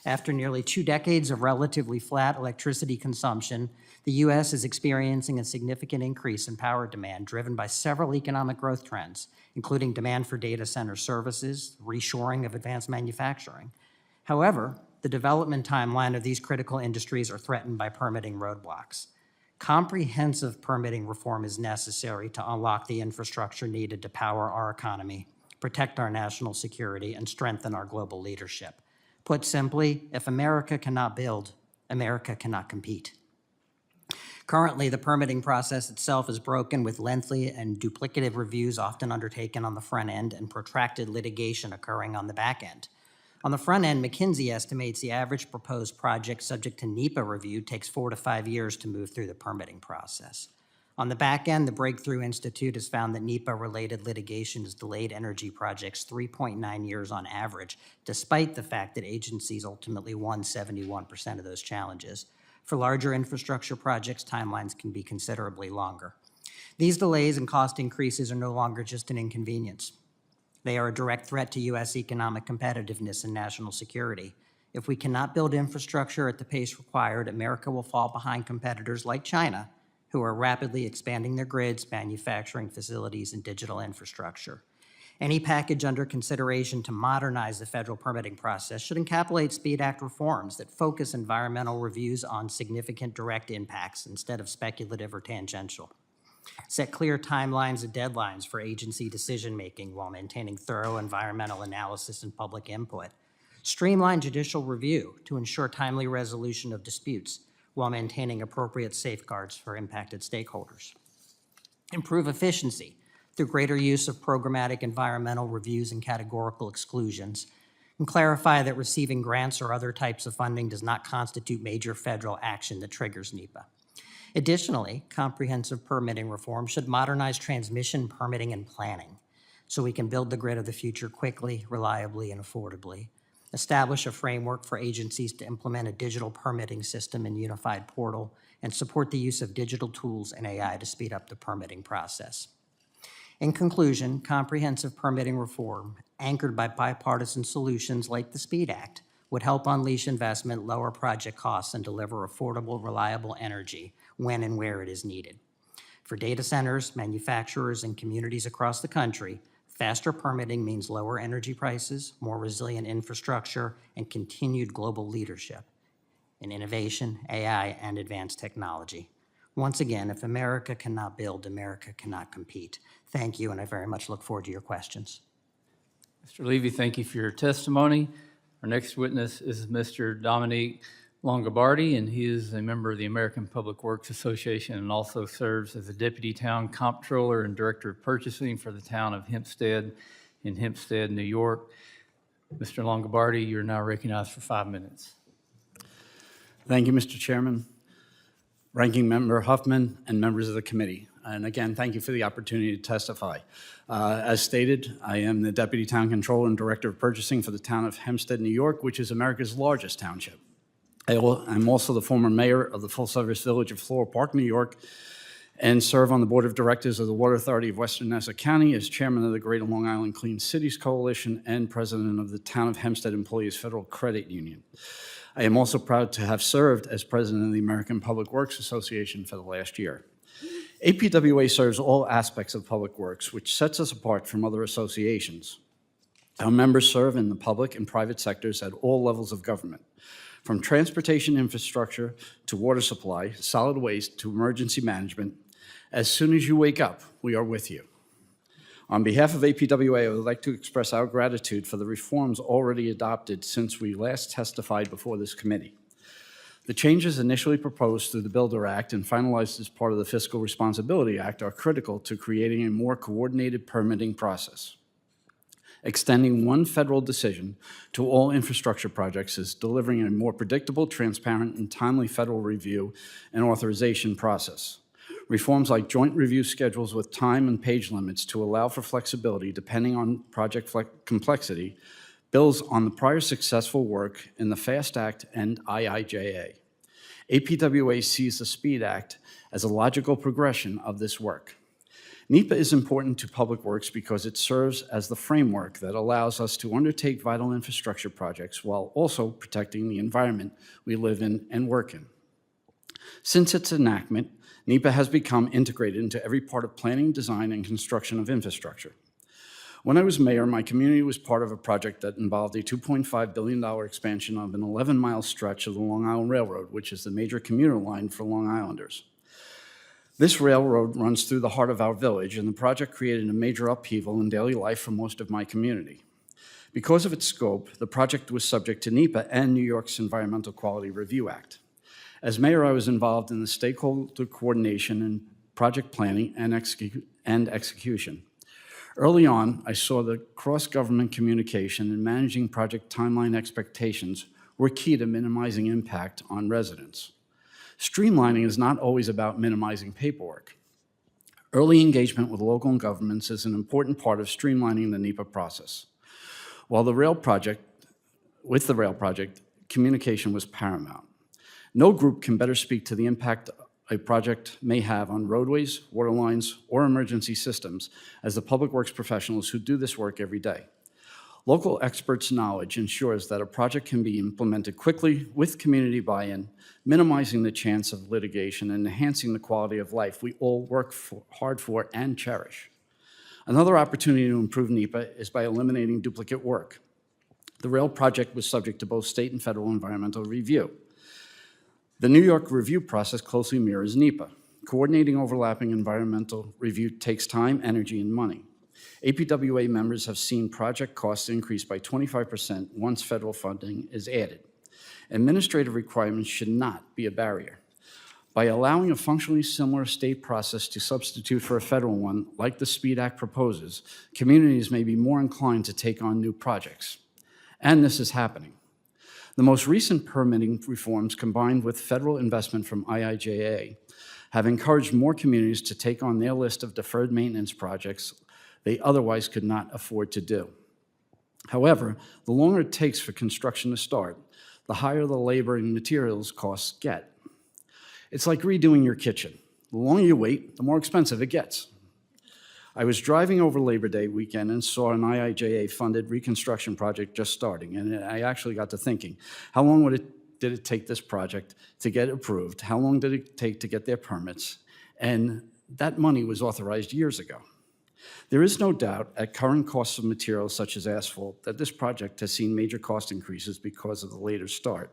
After nearly 2 decades of relatively flat electricity consumption, the U.S. is experiencing a significant increase in power demand driven by several economic growth trends, including demand for data center services, reshoring of advanced manufacturing. However, the development timeline of these critical industries are threatened by permitting roadblocks. Comprehensive permitting reform is necessary to unlock the infrastructure needed to power our economy, protect our national security, and strengthen our global leadership. Put simply, if America cannot build, America cannot compete. Currently, the permitting process itself is broken with lengthy and duplicative reviews often undertaken on the front end and protracted litigation occurring on the back end. On the front end, McKinsey estimates the average proposed project subject to NEPA review takes 4 to 5 years to move through the permitting process. On the back end, the Breakthrough Institute has found that NEPA-related litigation has delayed energy projects 3.9 years on average, despite the fact that agencies ultimately won 71% of those challenges. For larger infrastructure projects, timelines can be considerably longer. These delays and cost increases are no longer just an inconvenience. They are a direct threat to U.S. economic competitiveness and national security. If we cannot build infrastructure at the pace required, America will fall behind competitors like China, who are rapidly expanding their grids, manufacturing facilities, and digital infrastructure. Any package under consideration to modernize the federal permitting process should encapsulate SPEED Act reforms that focus environmental reviews on significant direct impacts instead of speculative or tangential. Set clear timelines and deadlines for agency decision-making while maintaining thorough environmental analysis and public input. Streamline judicial review to ensure timely resolution of disputes while maintaining appropriate safeguards for impacted stakeholders. Improve efficiency through greater use of programmatic environmental reviews and categorical exclusions, and clarify that receiving grants or other types of funding does not constitute major federal action that triggers NEPA. Additionally, comprehensive permitting reform should modernize transmission permitting and planning so we can build the grid of the future quickly, reliably, and affordably. establish a framework for agencies to implement a digital permitting system and unified portal, and support the use of digital tools and AI to speed up the permitting process. In conclusion, comprehensive permitting reform, anchored by bipartisan solutions like the SPEED Act, would help unleash investment, lower project costs, and deliver affordable, reliable energy when and where it is needed. For data centers, manufacturers, and communities across the country, faster permitting means lower energy prices, more resilient infrastructure, and continued global leadership in innovation, AI, and advanced technology. Once again, if America cannot build, America cannot compete. Thank you, and I very much look forward to your questions. Mr. Levy, thank you for your testimony. Our next witness is Mr. Dominique Longobardi, and he is a member of the American Public Works Association and also serves as a Deputy Town Comptroller and Director of Purchasing for the town of Hempstead in Hempstead, New York. Mr. Longobardi, you're now recognized for 5 minutes. Thank you, Mr. Chairman, Ranking Member Huffman, and members of the committee. And again, thank you for the opportunity to testify. As stated, I am the Deputy Town Controller and Director of Purchasing for the town of Hempstead, New York, which is America's largest township. I'm also the former mayor of the full-service village of Floral Park, New York, and serve on the Board of Directors of the Water Authority of Western Nassau County as Chairman of the Greater Long Island Clean Cities Coalition and President of the Town of Hempstead Employees Federal Credit Union. I am also proud to have served as President of the American Public Works Association for the last year. APWA serves all aspects of public works, which sets us apart from other associations. Our members serve in the public and private sectors at all levels of government, from transportation infrastructure to water supply, solid waste to emergency management. As soon as you wake up, we are with you. On behalf of APWA, I would like to express our gratitude for the reforms already adopted since we last testified before this committee. The changes initially proposed through the Builder Act and finalized as part of the Fiscal Responsibility Act are critical to creating a more coordinated permitting process. Extending one federal decision to all infrastructure projects is delivering a more predictable, transparent, and timely federal review and authorization process. Reforms like joint review schedules with time and page limits to allow for flexibility depending on project complexity builds on the prior successful work in the FAST Act and IIJA. APWA sees the SPEED Act as a logical progression of this work. NEPA is important to public works because it serves as the framework that allows us to undertake vital infrastructure projects while also protecting the environment we live in and work in. Since its enactment, NEPA has become integrated into every part of planning, design, and construction of infrastructure. When I was mayor, my community was part of a project that involved a $2.5 billion expansion of an 11-mile stretch of the Long Island Railroad, which is the major commuter line for Long Islanders. This railroad runs through the heart of our village, and the project created a major upheaval in daily life for most of my community. Because of its scope, the project was subject to NEPA and New York's Environmental Quality Review Act. As mayor, I was involved in the stakeholder coordination and project planning and execution. Early on, I saw that cross-government communication and managing project timeline expectations were key to minimizing impact on residents. Streamlining is not always about minimizing paperwork. Early engagement with local governments is an important part of streamlining the NEPA process. With the rail project, communication was paramount. No group can better speak to the impact a project may have on roadways, water lines, or emergency systems as the public works professionals who do this work every day. Local experts' knowledge ensures that a project can be implemented quickly with community buy-in, minimizing the chance of litigation and enhancing the quality of life we all work hard for and cherish. Another opportunity to improve NEPA is by eliminating duplicate work. The rail project was subject to both state and federal environmental review. The New York review process closely mirrors NEPA. Coordinating overlapping environmental review takes time, energy, and money. APWA members have seen project costs increase by 25% once federal funding is added. Administrative requirements should not be a barrier. By allowing a functionally similar state process to substitute for a federal one, like the SPEED Act proposes, communities may be more inclined to take on new projects. And this is happening. The most recent permitting reforms, combined with federal investment from IIJA, have encouraged more communities to take on their list of deferred maintenance projects they otherwise could not afford to do. However, the longer it takes for construction to start, the higher the labor and materials costs get. It's like redoing your kitchen. The longer you wait, the more expensive it gets. I was driving over Labor Day weekend and saw an IIJA-funded reconstruction project just starting, and I actually got to thinking, how long did it take this project to get approved? How long did it take to get their permits? And that money was authorized years ago. There is no doubt at current costs of materials such as asphalt that this project has seen major cost increases because of the later start.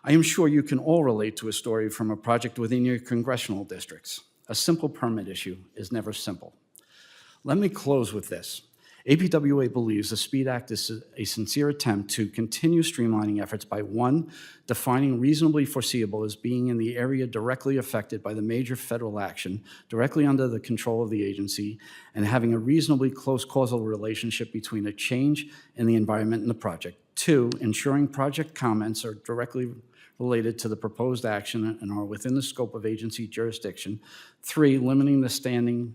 I am sure you can all relate to a story from a project within your congressional districts. A simple permit issue is never simple. Let me close with this. APWA believes the SPEED Act is a sincere attempt to continue streamlining efforts by, one, defining reasonably foreseeable as being in the area directly affected by the major federal action, directly under the control of the agency, and having a reasonably close causal relationship between a change in the environment and the project. Two, ensuring project comments are directly related to the proposed action and are within the scope of agency jurisdiction. Three, limiting the standing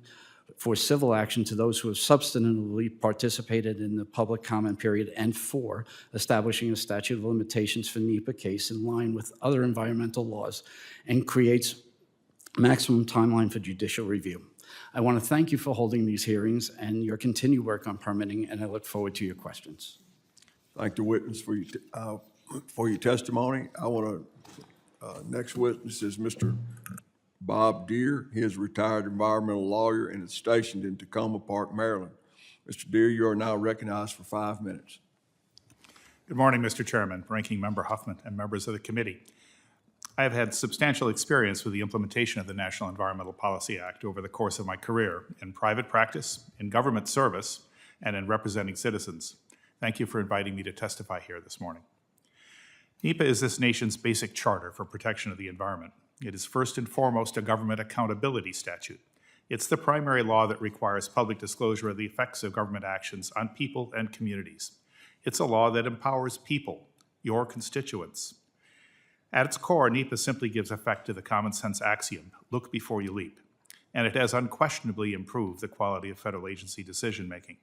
for civil action to those who have substantively participated in the public comment period. And four, establishing a statute of limitations for NEPA case in line with other environmental laws and creates maximum timeline for judicial review. I want to thank you for holding these hearings and your continued work on permitting, and I look forward to your questions. Thank the witness for your testimony. I want to, next witness is Mr. Bob Deere. He is a retired environmental lawyer and is stationed in Tacoma Park, Maryland. Mr. Deere, you are now recognized for 5 minutes. Good morning, Mr. Chairman, Ranking Member Huffman, and members of the committee. I have had substantial experience with the implementation of the National Environmental Policy Act over the course of my career in private practice, in government service, and in representing citizens. Thank you for inviting me to testify here this morning. NEPA is this nation's basic charter for protection of the environment. It is first and foremost a government accountability statute. It's the primary law that requires public disclosure of the effects of government actions on people and communities. It's a law that empowers people, your constituents. At its core, NEPA simply gives effect to the common sense axiom, look before you leap, and it has unquestionably improved the quality of federal agency decision-making.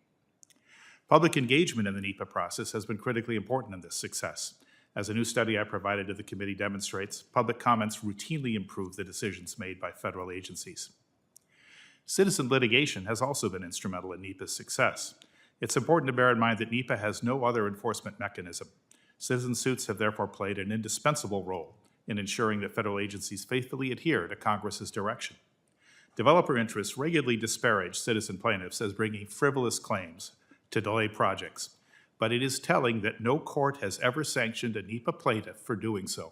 Public engagement in the NEPA process has been critically important in this success. As a new study I provided to the committee demonstrates, public comments routinely improve the decisions made by federal agencies. Citizen litigation has also been instrumental in NEPA's success. It's important to bear in mind that NEPA has no other enforcement mechanism. Citizen suits have therefore played an indispensable role in ensuring that federal agencies faithfully adhere to Congress's direction. Developer interests regularly disparage citizen plaintiffs as bringing frivolous claims to delay projects, but it is telling that no court has ever sanctioned a NEPA plaintiff for doing so.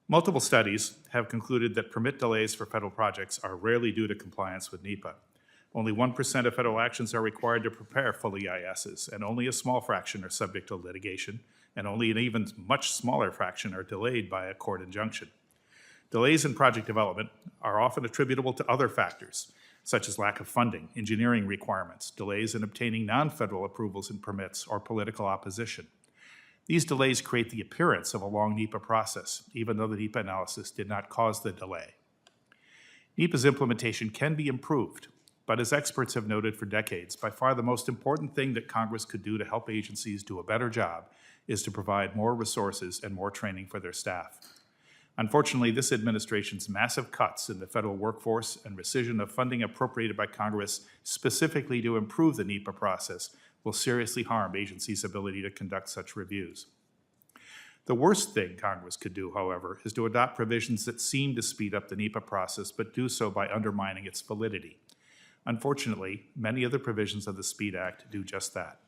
Multiple studies have concluded that permit delays for federal projects are rarely due to compliance with NEPA. Only 1% of federal actions are required to prepare full EISs, and only a small fraction are subject to litigation, and only an even much smaller fraction are delayed by a court injunction. Delays in project development are often attributable to other factors, such as lack of funding, engineering requirements, delays in obtaining non-federal approvals and permits, or political opposition. These delays create the appearance of a long NEPA process, even though the NEPA analysis did not cause the delay. NEPA's implementation can be improved, but as experts have noted for decades, by far the most important thing that Congress could do to help agencies do a better job is to provide more resources and more training for their staff. Unfortunately, this administration's massive cuts in the federal workforce and rescission of funding appropriated by Congress specifically to improve the NEPA process will seriously harm agencies' ability to conduct such reviews. The worst thing Congress could do, however, is to adopt provisions that seem to speed up the NEPA process but do so by undermining its validity. Unfortunately, many of the provisions of the SPEED Act do just that.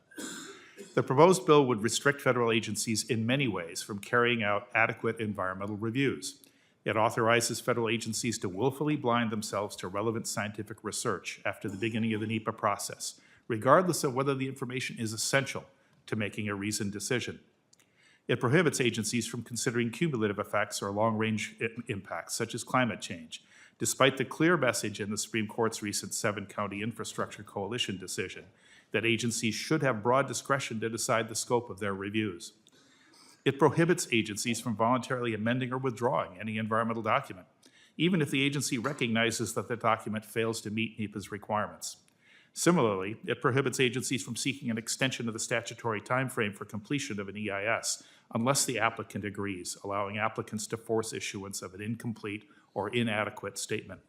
The proposed bill would restrict federal agencies in many ways from carrying out adequate environmental reviews. It authorizes federal agencies to willfully blind themselves to relevant scientific research after the beginning of the NEPA process, regardless of whether the information is essential to making a reasoned decision. It prohibits agencies from considering cumulative effects or long-range impacts, such as climate change, despite the clear message in the Supreme Court's recent 7-county infrastructure coalition decision that agencies should have broad discretion to decide the scope of their reviews. It prohibits agencies from voluntarily amending or withdrawing any environmental document, even if the agency recognizes that the document fails to meet NEPA's requirements. Similarly, it prohibits agencies from seeking an extension of the statutory timeframe for completion of an EIS unless the applicant agrees, allowing applicants to force issuance of an incomplete or inadequate statement.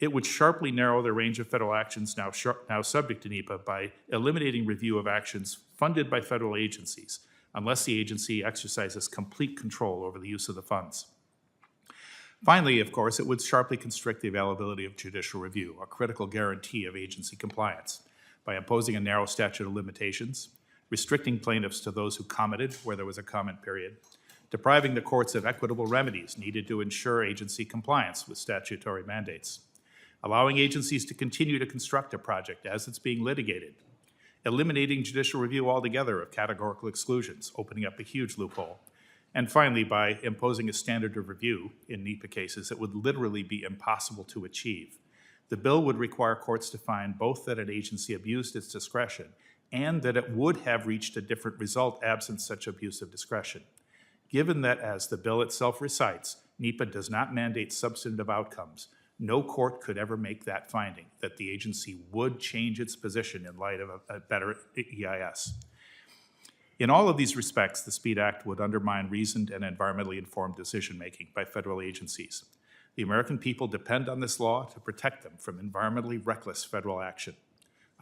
It would sharply narrow the range of federal actions now subject to NEPA by eliminating review of actions funded by federal agencies unless the agency exercises complete control over the use of the funds. Finally, of course, it would sharply constrict the availability of judicial review, a critical guarantee of agency compliance, by imposing a narrow statute of limitations, restricting plaintiffs to those who commented where there was a comment period, depriving the courts of equitable remedies needed to ensure agency compliance with statutory mandates, allowing agencies to continue to construct a project as it's being litigated, eliminating judicial review altogether of categorical exclusions, opening up a huge loophole, and finally, by imposing a standard of review in NEPA cases that would literally be impossible to achieve. The bill would require courts to find both that an agency abused its discretion and that it would have reached a different result absent such abuse of discretion. Given that, as the bill itself recites, NEPA does not mandate substantive outcomes, no court could ever make that finding, that the agency would change its position in light of a better EIS. In all of these respects, the SPEED Act would undermine reasoned and environmentally informed decision-making by federal agencies. The American people depend on this law to protect them from environmentally reckless federal action.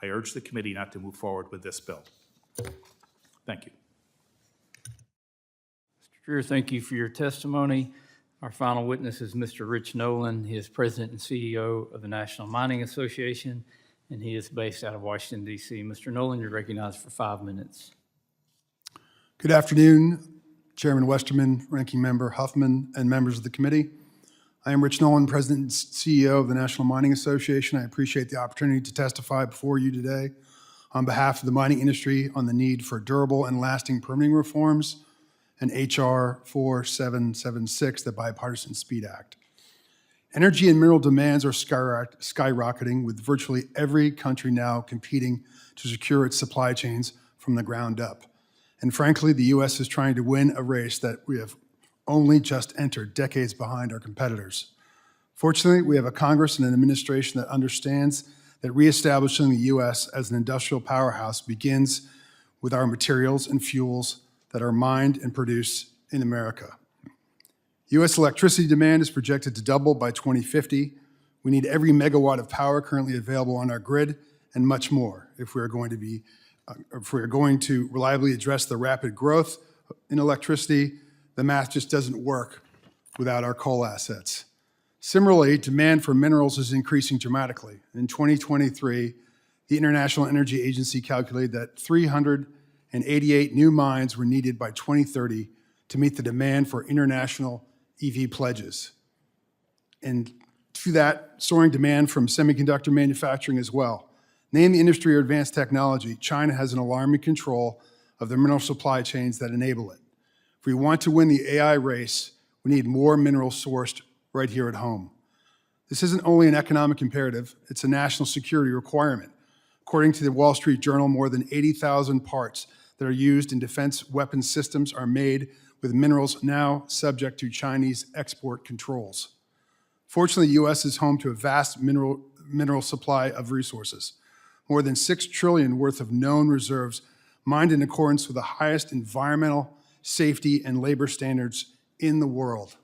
I urge the committee not to move forward with this bill. Thank you. Mr. Dreer, thank you for your testimony. Our final witness is Mr. Rich Nolan. He is President and CEO of the National Mining Association, and he is based out of Washington, D.C. Mr. Nolan, you're recognized for 5 minutes. Good afternoon, Chairman Westerman, Ranking Member Huffman, and members of the committee. I am Rich Nolan, President and CEO of the National Mining Association. I appreciate the opportunity to testify before you today on behalf of the mining industry on the need for durable and lasting permitting reforms and H.R. 4776, the Bipartisan SPEED Act. Energy and mineral demands are skyrocketing, with virtually every country now competing to secure its supply chains from the ground up. And frankly, the U.S. is trying to win a race that we have only just entered, decades behind our competitors. Fortunately, we have a Congress and an administration that understands that reestablishing the U.S. as an industrial powerhouse begins with our materials and fuels that are mined and produced in America. U.S. electricity demand is projected to double by 2050. We need every megawatt of power currently available on our grid and much more if we are going to reliably address the rapid growth in electricity. The math just doesn't work without our coal assets. Similarly, demand for minerals is increasing dramatically. In 2023, the International Energy Agency calculated that 388 new mines were needed by 2030 to meet the demand for international EV pledges. And to that, soaring demand from semiconductor manufacturing as well. Name the industry or advanced technology, China has an alarming control of the mineral supply chains that enable it. If we want to win the AI race, we need more minerals sourced right here at home. This isn't only an economic imperative, it's a national security requirement. According to the Wall Street Journal, more than 80,000 parts that are used in defense weapons systems are made with minerals now subject to Chinese export controls. Fortunately, the U.S. is home to a vast mineral supply of resources. More than $6 trillion worth of known reserves mined in accordance with the highest environmental, safety, and labor standards in the world.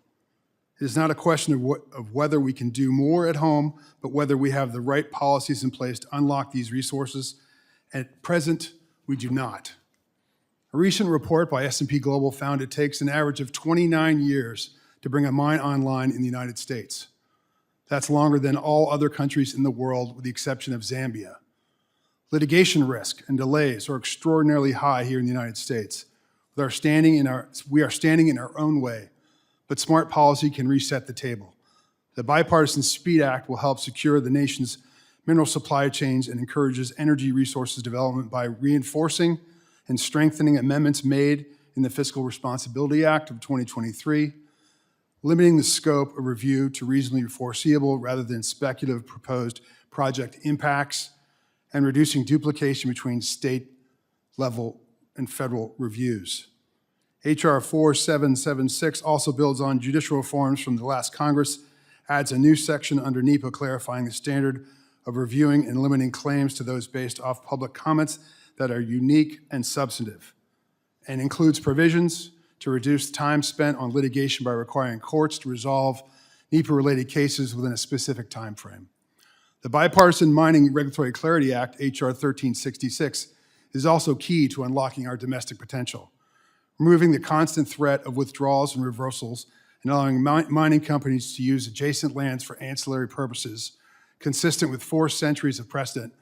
It is not a question of whether we can do more at home, but whether we have the right policies in place to unlock these resources. At present, we do not. A recent report by S&P Global found it takes an average of 29 years to bring a mine online in the United States. That's longer than all other countries in the world, with the exception of Zambia. Litigation risk and delays are extraordinarily high here in the United States. We are standing in our own way, but smart policy can reset the table. The Bipartisan SPEED Act will help secure the nation's mineral supply chains and encourages energy resources development by reinforcing and strengthening amendments made in the Fiscal Responsibility Act of 2023, limiting the scope of review to reasonably foreseeable rather than speculative proposed project impacts, and reducing duplication between state level and federal reviews. H.R. 4776 also builds on judicial reforms from the last Congress, adds a new section under NEPA clarifying the standard of reviewing and limiting claims to those based off public comments that are unique and substantive, and includes provisions to reduce time spent on litigation by requiring courts to resolve NEPA-related cases within a specific time frame. The Bipartisan Mining Regulatory Clarity Act, H.R. 1366, is also key to unlocking our domestic potential, removing the constant threat of withdrawals and reversals and allowing mining companies to use adjacent lands for ancillary purposes, consistent with 4 centuries of precedent,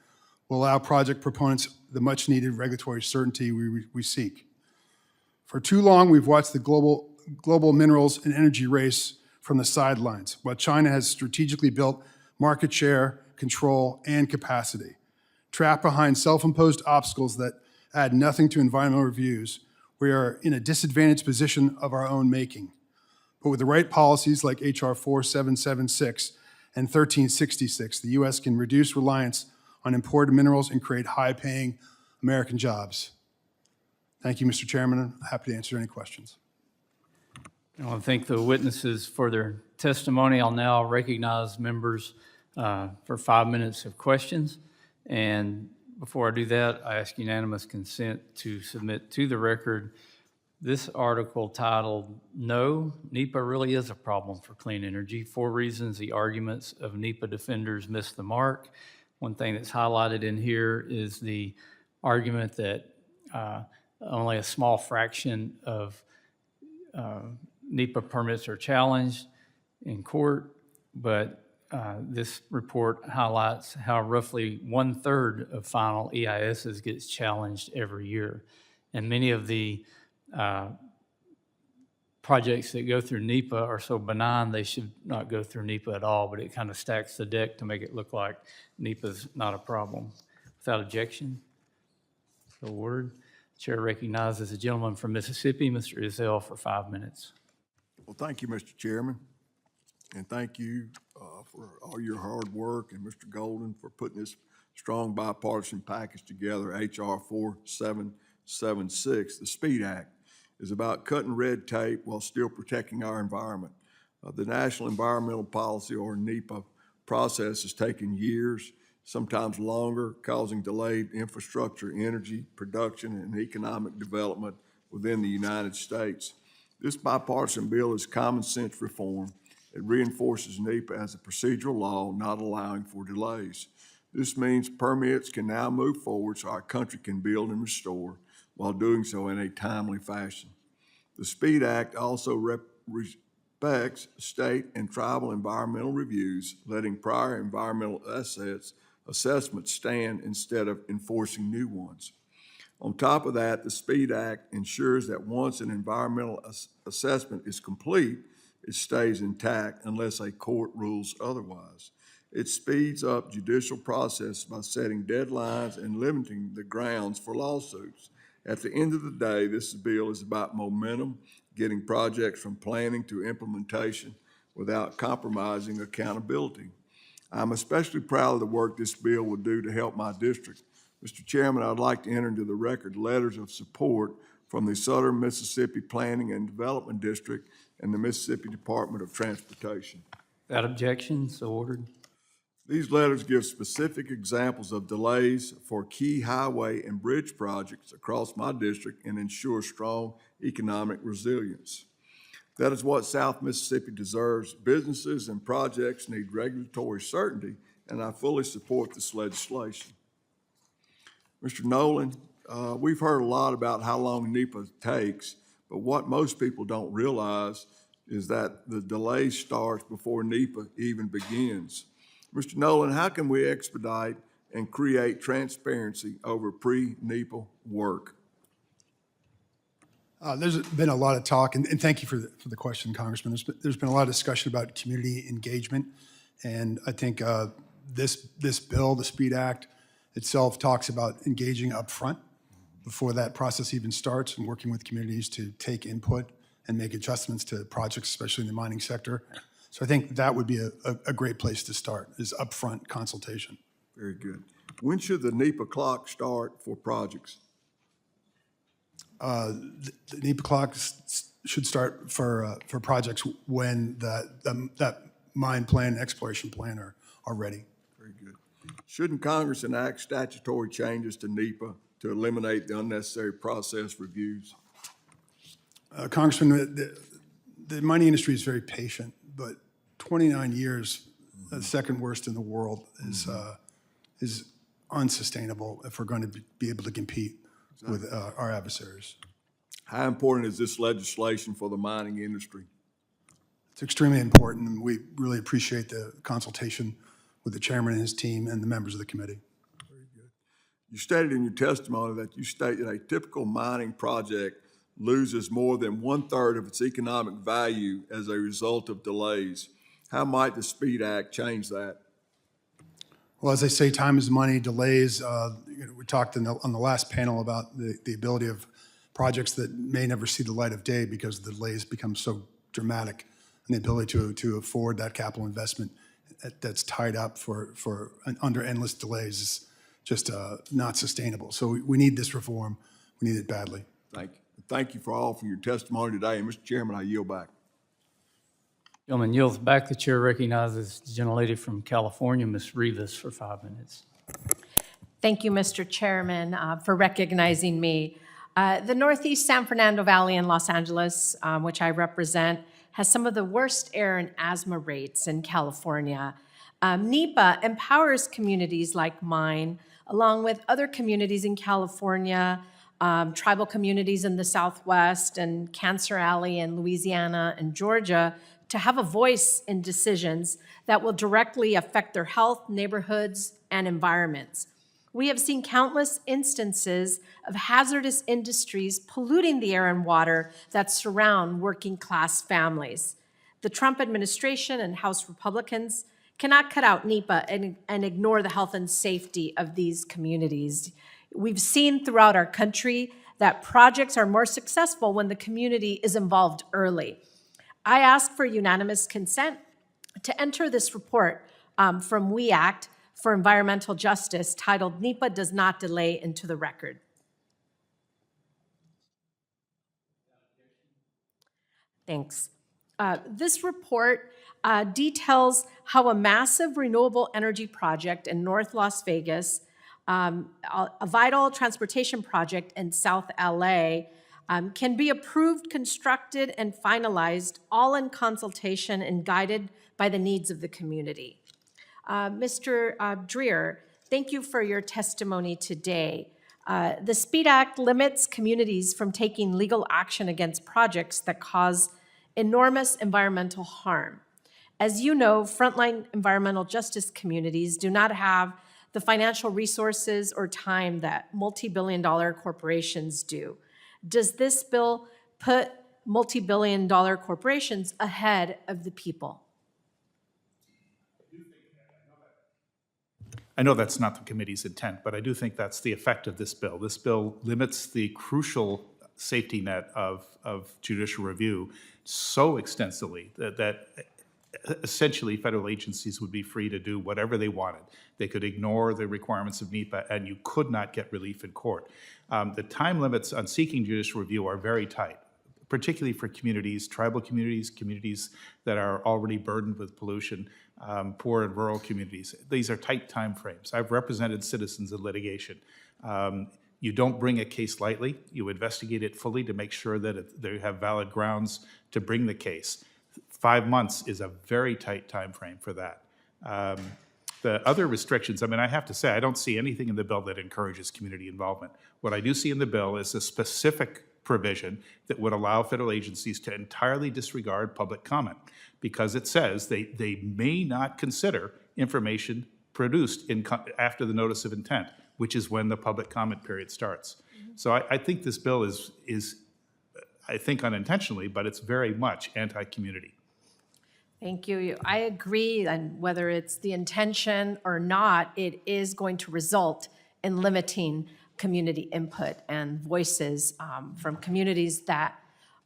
will allow project proponents the much-needed regulatory certainty we seek. For too long, we've watched the global minerals and energy race from the sidelines, while China has strategically built market share, control, and capacity. Trapped behind self-imposed obstacles that add nothing to environmental reviews, we are in a disadvantaged position of our own making. But with the right policies like H.R. 4776 and 1366, the U.S. can reduce reliance on imported minerals and create high-paying American jobs. Thank you, Mr. Chairman. I'm happy to answer any questions. I want to thank the witnesses for their testimony. I'll now recognize members for 5 minutes of questions. And before I do that, I ask unanimous consent to submit to the record this article titled, "No, NEPA Really is a Problem for Clean Energy. 4 Reasons the Arguments of NEPA Defenders Miss the Mark." One thing that's highlighted in here is the argument that only a small fraction of NEPA permits are challenged in court, but this report highlights how roughly 1/3 of final EISs gets challenged every year. And many of the projects that go through NEPA are so benign they should not go through NEPA at all, but it kind of stacks the deck to make it look like NEPA's not a problem. Without objection, so ordered. Chair recognizes the gentleman from Mississippi, Mr. Izell, for 5 minutes. Well, thank you, Mr. Chairman, and thank you for all your hard work, and Mr. Golden for putting this strong bipartisan package together, H.R. 4776. The SPEED Act is about cutting red tape while still protecting our environment. The National Environmental Policy, or NEPA, process has taken years, sometimes longer, causing delayed infrastructure, energy, production, and economic development within the United States. This bipartisan bill is common sense reform. It reinforces NEPA as a procedural law, not allowing for delays. This means permits can now move forward so our country can build and restore while doing so in a timely fashion. The SPEED Act also respects state and tribal environmental reviews, letting prior environmental assessments stand instead of enforcing new ones. On top of that, the SPEED Act ensures that once an environmental assessment is complete, it stays intact unless a court rules otherwise. It speeds up judicial process by setting deadlines and limiting the grounds for lawsuits. At the end of the day, this bill is about momentum, getting projects from planning to implementation without compromising accountability. I'm especially proud of the work this bill will do to help my district. Mr. Chairman, I'd like to enter into the record letters of support from the Southern Mississippi Planning and Development District and the Mississippi Department of Transportation. Without objection, so ordered. These letters give specific examples of delays for key highway and bridge projects across my district and ensure strong economic resilience. That is what South Mississippi deserves. Businesses and projects need regulatory certainty, and I fully support this legislation. Mr. Nolan, we've heard a lot about how long NEPA takes, but what most people don't realize is that the delay starts before NEPA even begins. Mr. Nolan, how can we expedite and create transparency over pre-NEPA work? There's been a lot of talk, and thank you for the question, Congressman. There's been a lot of discussion about community engagement, and I think this bill, the SPEED Act itself, talks about engaging up front before that process even starts and working with communities to take input and make adjustments to projects, especially in the mining sector. So I think that would be a great place to start, is upfront consultation. Very good. When should the NEPA clock start for projects? The NEPA clock should start for projects when that mine plan and exploration plan are ready. Very good. Shouldn't Congress enact statutory changes to NEPA to eliminate the unnecessary process reviews? Congressman, the mining industry is very patient, but 29 years, the second worst in the world, is unsustainable if we're going to be able to compete with our adversaries. How important is this legislation for the mining industry? It's extremely important, and we really appreciate the consultation with the chairman and his team and the members of the committee. You stated in your testimony that you state that a typical mining project loses more than 1/3 of its economic value as a result of delays. How might the SPEED Act change that? Well, as they say, time is money. Delays, we talked on the last panel about the ability of projects that may never see the light of day because the delays become so dramatic, and the ability to afford that capital investment that's tied up under endless delays is just not sustainable. So we need this reform. We need it badly. Thank you. Thank you for your testimony today. And Mr. Chairman, I yield back. Gentleman yields back. The chair recognizes the gentlelady from California, Ms. Rivas, for 5 minutes. Thank you, Mr. Chairman, for recognizing me. The Northeast San Fernando Valley in Los Angeles, which I represent, has some of the worst air and asthma rates in California. NEPA empowers communities like mine, along with other communities in California, tribal communities in the Southwest, and Cancer Alley in Louisiana and Georgia, to have a voice in decisions that will directly affect their health, neighborhoods, and environments. We have seen countless instances of hazardous industries polluting the air and water that surround working-class families. The Trump administration and House Republicans cannot cut out NEPA and ignore the health and safety of these communities. We've seen throughout our country that projects are more successful when the community is involved early. I ask for unanimous consent to enter this report from We Act for Environmental Justice titled NEPA Does Not Delay into the record. Thanks. This report details how a massive renewable energy project in North Las Vegas, a vital transportation project in South LA, can be approved, constructed, and finalized, all in consultation and guided by the needs of the community. Mr. Dreer, thank you for your testimony today. The SPEED Act limits communities from taking legal action against projects that cause enormous environmental harm. As you know, frontline environmental justice communities do not have the financial resources or time that multi-billion-dollar corporations do. Does this bill put multi-billion-dollar corporations ahead of the people? I know that's not the committee's intent, but I do think that's the effect of this bill. This bill limits the crucial safety net of judicial review so extensively that essentially federal agencies would be free to do whatever they wanted. They could ignore the requirements of NEPA, and you could not get relief in court. The time limits on seeking judicial review are very tight, particularly for communities, tribal communities, communities that are already burdened with pollution, poor and rural communities. These are tight time frames. I've represented citizens in litigation. You don't bring a case lightly. You investigate it fully to make sure that they have valid grounds to bring the case. 5 months is a very tight time frame for that. The other restrictions, I mean, I have to say, I don't see anything in the bill that encourages community involvement. What I do see in the bill is a specific provision that would allow federal agencies to entirely disregard public comment, because it says they may not consider information produced after the notice of intent, which is when the public comment period starts. So I think this bill is, I think unintentionally, but it's very much anti-community. Thank you. I agree, and whether it's the intention or not, it is going to result in limiting community input and voices from communities that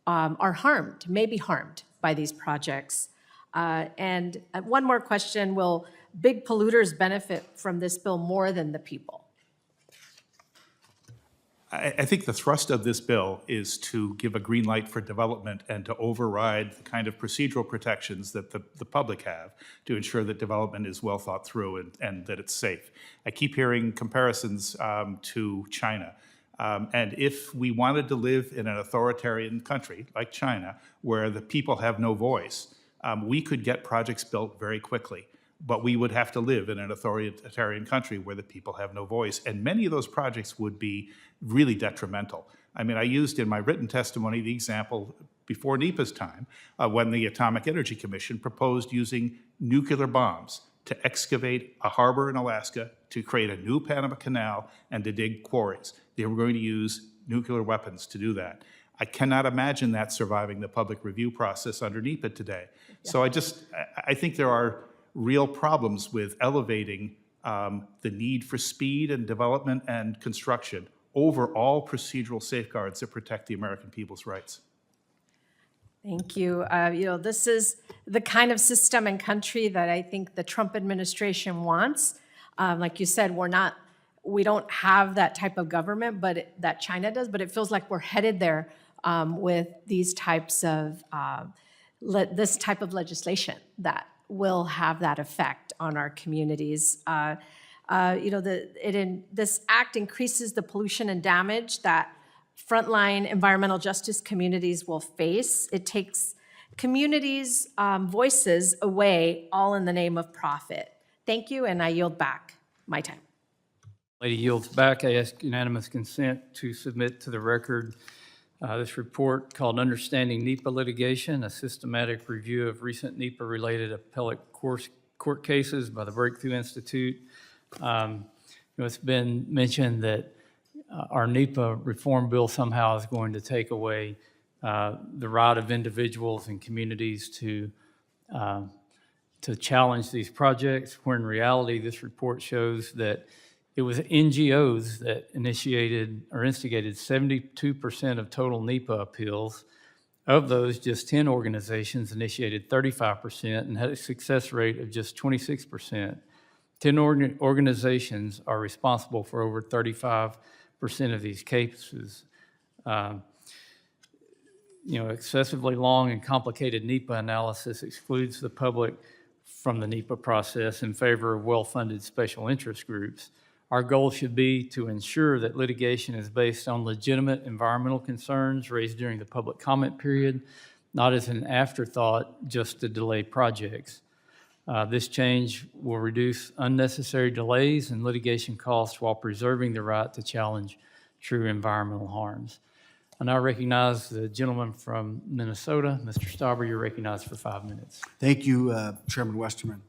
are harmed, may be harmed by these projects. And one more question, will big polluters benefit from this bill more than the people? I think the thrust of this bill is to give a green light for development and to override the kind of procedural protections that the public have to ensure that development is well thought through and that it's safe. I keep hearing comparisons to China. And if we wanted to live in an authoritarian country like China, where the people have no voice, we could get projects built very quickly. But we would have to live in an authoritarian country where the people have no voice. And many of those projects would be really detrimental. I mean, I used in my written testimony the example before NEPA's time when the Atomic Energy Commission proposed using nuclear bombs to excavate a harbor in Alaska, to create a new Panama Canal, and to dig quarries. They were going to use nuclear weapons to do that. I cannot imagine that surviving the public review process under NEPA today. Yeah. So I think there are real problems with elevating the need for speed and development and construction over all procedural safeguards that protect the American people's rights. Thank you. This is the kind of system and country that I think the Trump administration wants. Like you said, we don't have that type of government, that China does, but it feels like we're headed there with these types of this type of legislation that will have that effect on our communities. This act increases the pollution and damage that frontline environmental justice communities will face. It takes communities' voices away, all in the name of profit. Thank you, and I yield back my time. Lady yields back. I ask unanimous consent to submit to the record this report called Understanding NEPA Litigation, a systematic review of recent NEPA-related appellate court cases by the Breakthrough Institute. It's been mentioned that our NEPA reform bill somehow is going to take away the right of individuals and communities to challenge these projects, where in reality this report shows that it was NGOs that initiated or instigated 72% of total NEPA appeals. Of those, just 10 organizations initiated 35% and had a success rate of just 26%. 10 organizations are responsible for over 35% of these cases. Excessively long and complicated NEPA analysis excludes the public from the NEPA process in favor of well-funded special interest groups. Our goal should be to ensure that litigation is based on legitimate environmental concerns raised during the public comment period, not as an afterthought just to delay projects. This change will reduce unnecessary delays and litigation costs while preserving the right to challenge true environmental harms. I now recognize the gentleman from Minnesota. Mr. Stauber, you're recognized for 5 minutes. Thank you, Chairman Westerman.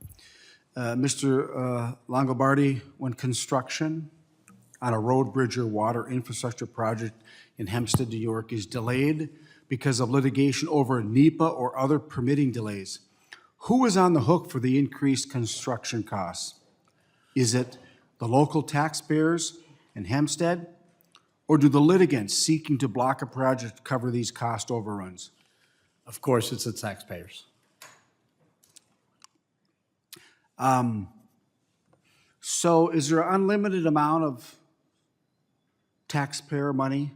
Mr. Longobardi, when construction on a road, bridge, or water infrastructure project in Hempstead, New York is delayed because of litigation over NEPA or other permitting delays, who is on the hook for the increased construction costs? Is it the local taxpayers in Hempstead, or do the litigants seeking to block a project cover these cost overruns? Of course, it's the taxpayers. So is there an unlimited amount of taxpayer money?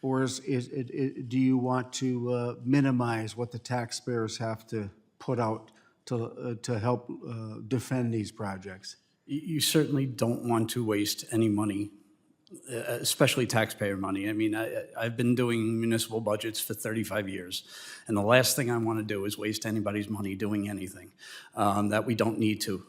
Or do you want to minimize what the taxpayers have to put out to help defend these projects? You certainly don't want to waste any money, especially taxpayer money. I mean, I've been doing municipal budgets for 35 years, and the last thing I want to do is waste anybody's money doing anything that we don't need to.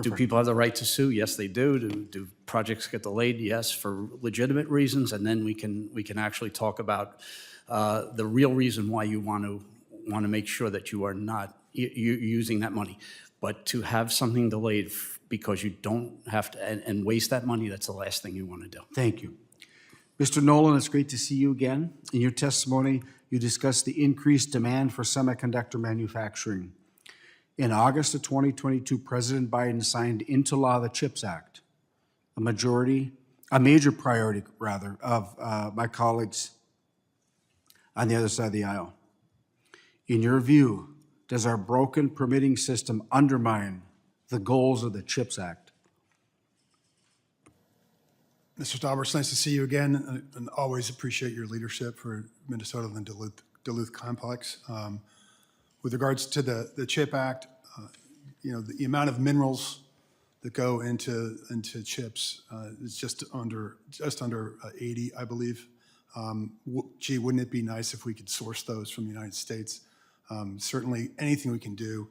Do people have the right to sue? Yes, they do. Do projects get delayed? Yes, for legitimate reasons, and then we can actually talk about the real reason why you want to make sure that you are not using that money. But to have something delayed because you don't have to, and waste that money, that's the last thing you want to do. Thank you. Mr. Nolan, it's great to see you again. In your testimony, you discussed the increased demand for semiconductor manufacturing. In August of 2022, President Biden signed into law the CHIPS Act, a major priority, rather, of my colleagues on the other side of the aisle. In your view, does our broken permitting system undermine the goals of the CHIPS Act? Mr. Stauber, it's nice to see you again, and always appreciate your leadership for Minnesota and the Duluth complex. With regards to the CHIP Act, the amount of minerals that go into chips is just under 80, I believe. Gee, wouldn't it be nice if we could source those from the United States? Certainly, anything we can do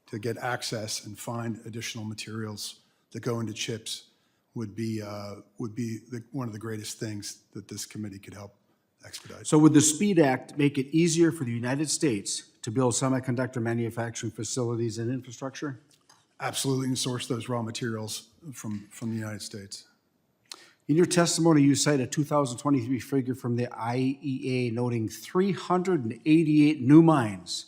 to get access and find additional materials that go into chips would be one of the greatest things that this committee could help expedite. So would the SPEED Act make it easier for the United States to build semiconductor manufacturing facilities and infrastructure? Absolutely, and source those raw materials from the United States. In your testimony, you cite a 2023 figure from the IEA noting 388 new mines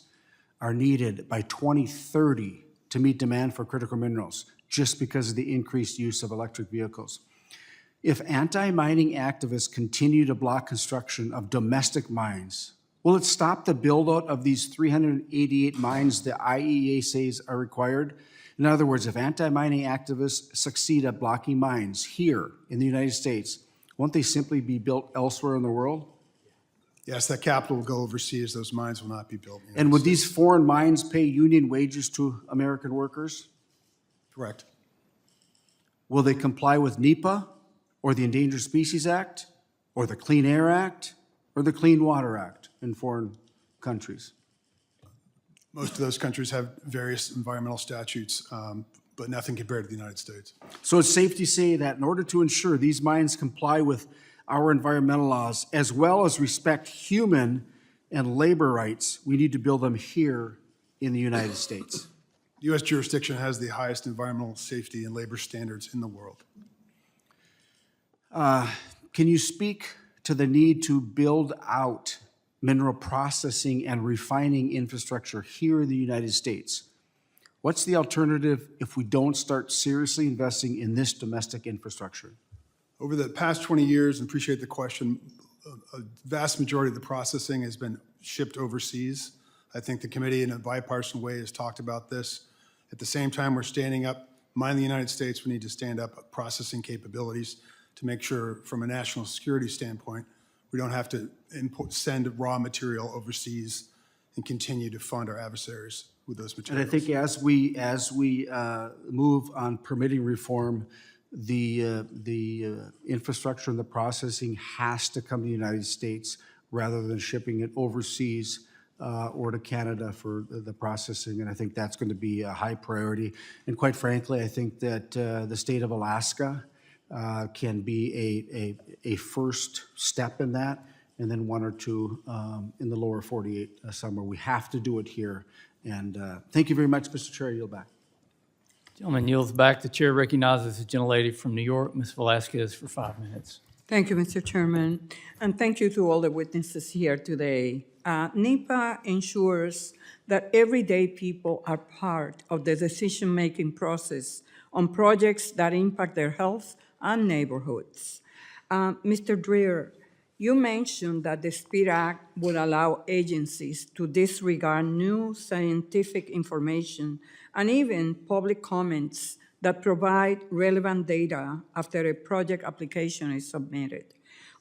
are needed by 2030 to meet demand for critical minerals, just because of the increased use of electric vehicles. If anti-mining activists continue to block construction of domestic mines, will it stop the build-out of these 388 mines the IEA says are required? In other words, if anti-mining activists succeed at blocking mines here in the United States, won't they simply be built elsewhere in the world? Yes, that capital will go overseas. Those mines will not be built. in the And United would States. these foreign mines pay union wages to American workers? Correct. Will they comply with NEPA or the Endangered Species Act or the Clean Air Act or the Clean Water Act in foreign countries? Most of those countries have various environmental statutes, but nothing compared to the United States. So it's safe to say that in order to ensure these mines comply with our environmental laws, as well as respect human and labor rights, we need to build them here in the United States. U.S. jurisdiction has the highest environmental safety and labor standards in the world. Can you speak to the need to build out mineral processing and refining infrastructure here in the United States? What's the alternative if we don't start seriously investing in this domestic infrastructure? Over the past 20 years, and appreciate the question, a vast majority of the processing has been shipped overseas. I think the committee in a bipartisan way has talked about this. At the same time, we're standing up, mind the United States, we need to stand up processing capabilities to make sure from a national security standpoint, we don't have to send raw material overseas and continue to fund our adversaries with those And materials. I think as we move on permitting reform, the infrastructure and the processing has to come to the United States rather than shipping it overseas or to Canada for the processing. And I think that's going to be a high priority. And quite frankly, I think that the state of Alaska can be a first step in that, and then one or two in the lower 48 somewhere. We have to do it here. And thank you very much, Mr. Chair. I yield back. Gentleman yields back. The chair recognizes the gentlelady from New York, Ms. Velasquez, for 5 minutes. Thank you, Mr. Chairman, and thank you to all the witnesses here today. NEPA ensures that everyday people are part of the decision-making process on projects that impact their health and neighborhoods. Mr. Dreer, you mentioned that the SPEED Act would allow agencies to disregard new scientific information and even public comments that provide relevant data after a project application is submitted.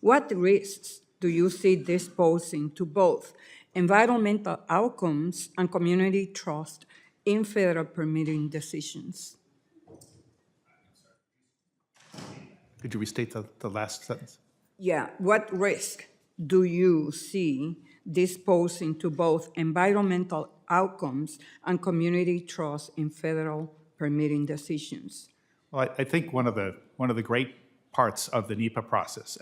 What risks do you see this posing to both environmental outcomes and community trust in federal permitting decisions? Could you restate the last sentence? Yeah, what risk do you see this posing to both environmental outcomes and community trust in federal permitting decisions? Well, I think one of the great parts of the NEPA process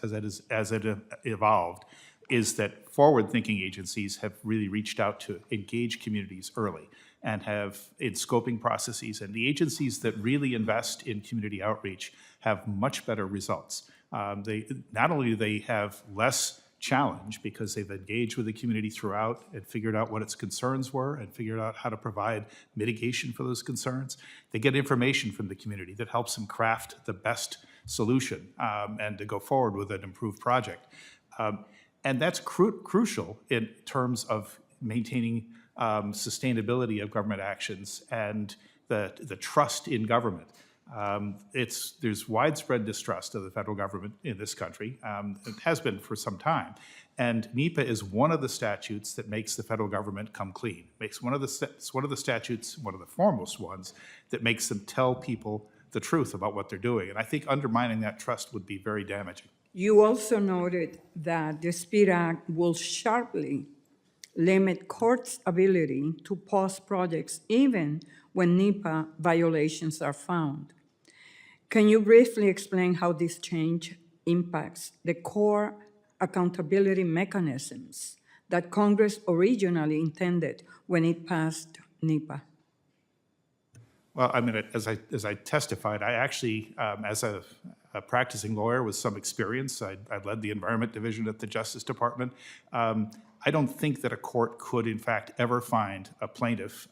as it evolved is that forward-thinking agencies have really reached out to engage communities early and have in scoping processes. And the agencies that really invest in community outreach have much better results. Not only do they have less challenge because they've engaged with the community throughout and figured out what its concerns were and figured out how to provide mitigation for those concerns, they get information from the community that helps them craft the best solution and to go forward with an improved project. And that's crucial in terms of maintaining sustainability of government actions and the trust in government. There's widespread distrust of the federal government in this country. It has been for some time. And NEPA is one of the statutes that makes the federal government come clean. It's one of the statutes, one of the foremost ones, that makes them tell people the truth about what they're doing. And I think undermining that trust would be very damaging. You also noted that the SPEED Act will sharply limit courts' ability to pause projects even when NEPA violations are found. Can you briefly explain how this change impacts the core accountability mechanisms that Congress originally intended when it passed NEPA? Well, I mean, as I testified, I actually, as a practicing lawyer with some experience, I led the Environment Division at the Justice Department. I don't think that a court could, in fact, ever find a plaintiff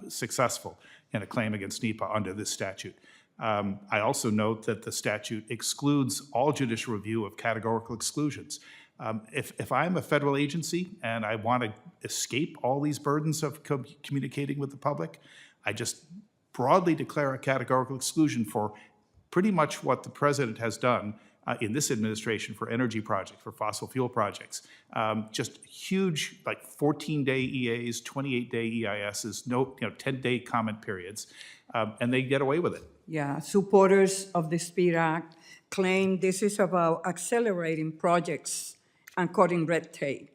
successful in a claim against NEPA under this statute. I also note that the statute excludes all judicial review of categorical exclusions. If I'm a federal agency and I want to escape all these burdens of communicating with the public, I just broadly declare a categorical exclusion for pretty much what the president has done in this administration for energy projects, for fossil fuel projects. Just huge, like 14-day EAs, 28-day EISs, 10-day comment periods, and they get away with it. Yeah, supporters of the SPEED Act claim this is about accelerating projects and cutting red tape.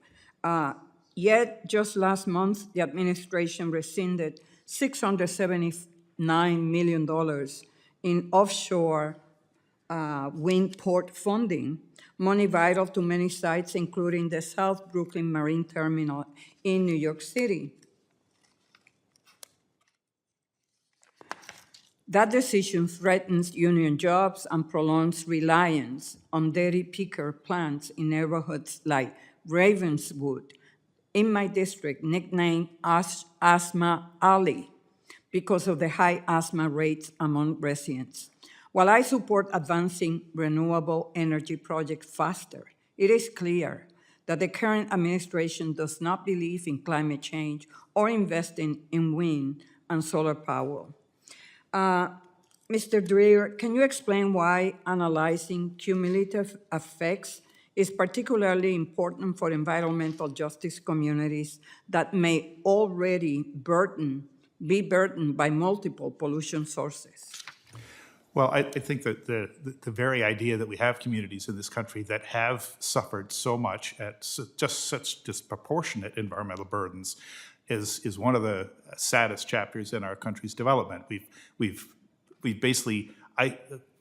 Yet, just last month, the administration rescinded $679 million in offshore wind port funding, money vital to many sites, including the South Brooklyn Marine Terminal in New York City. That decision threatens union jobs and prolongs reliance on dairy picker plants in neighborhoods like Ravenswood, in my district, nicknamed Asthma Alley, because of the high asthma rates among residents. While I support advancing renewable energy projects faster, it is clear that the current administration does not believe in climate change or investing in wind and solar power. Mr. Dreer, can you explain why analyzing cumulative effects is particularly important for environmental justice communities that may already be burdened by multiple pollution sources? Well, I think that the very idea that we have communities in this country that have suffered so much at just such disproportionate environmental burdens is one of the saddest chapters in our country's development. We've basically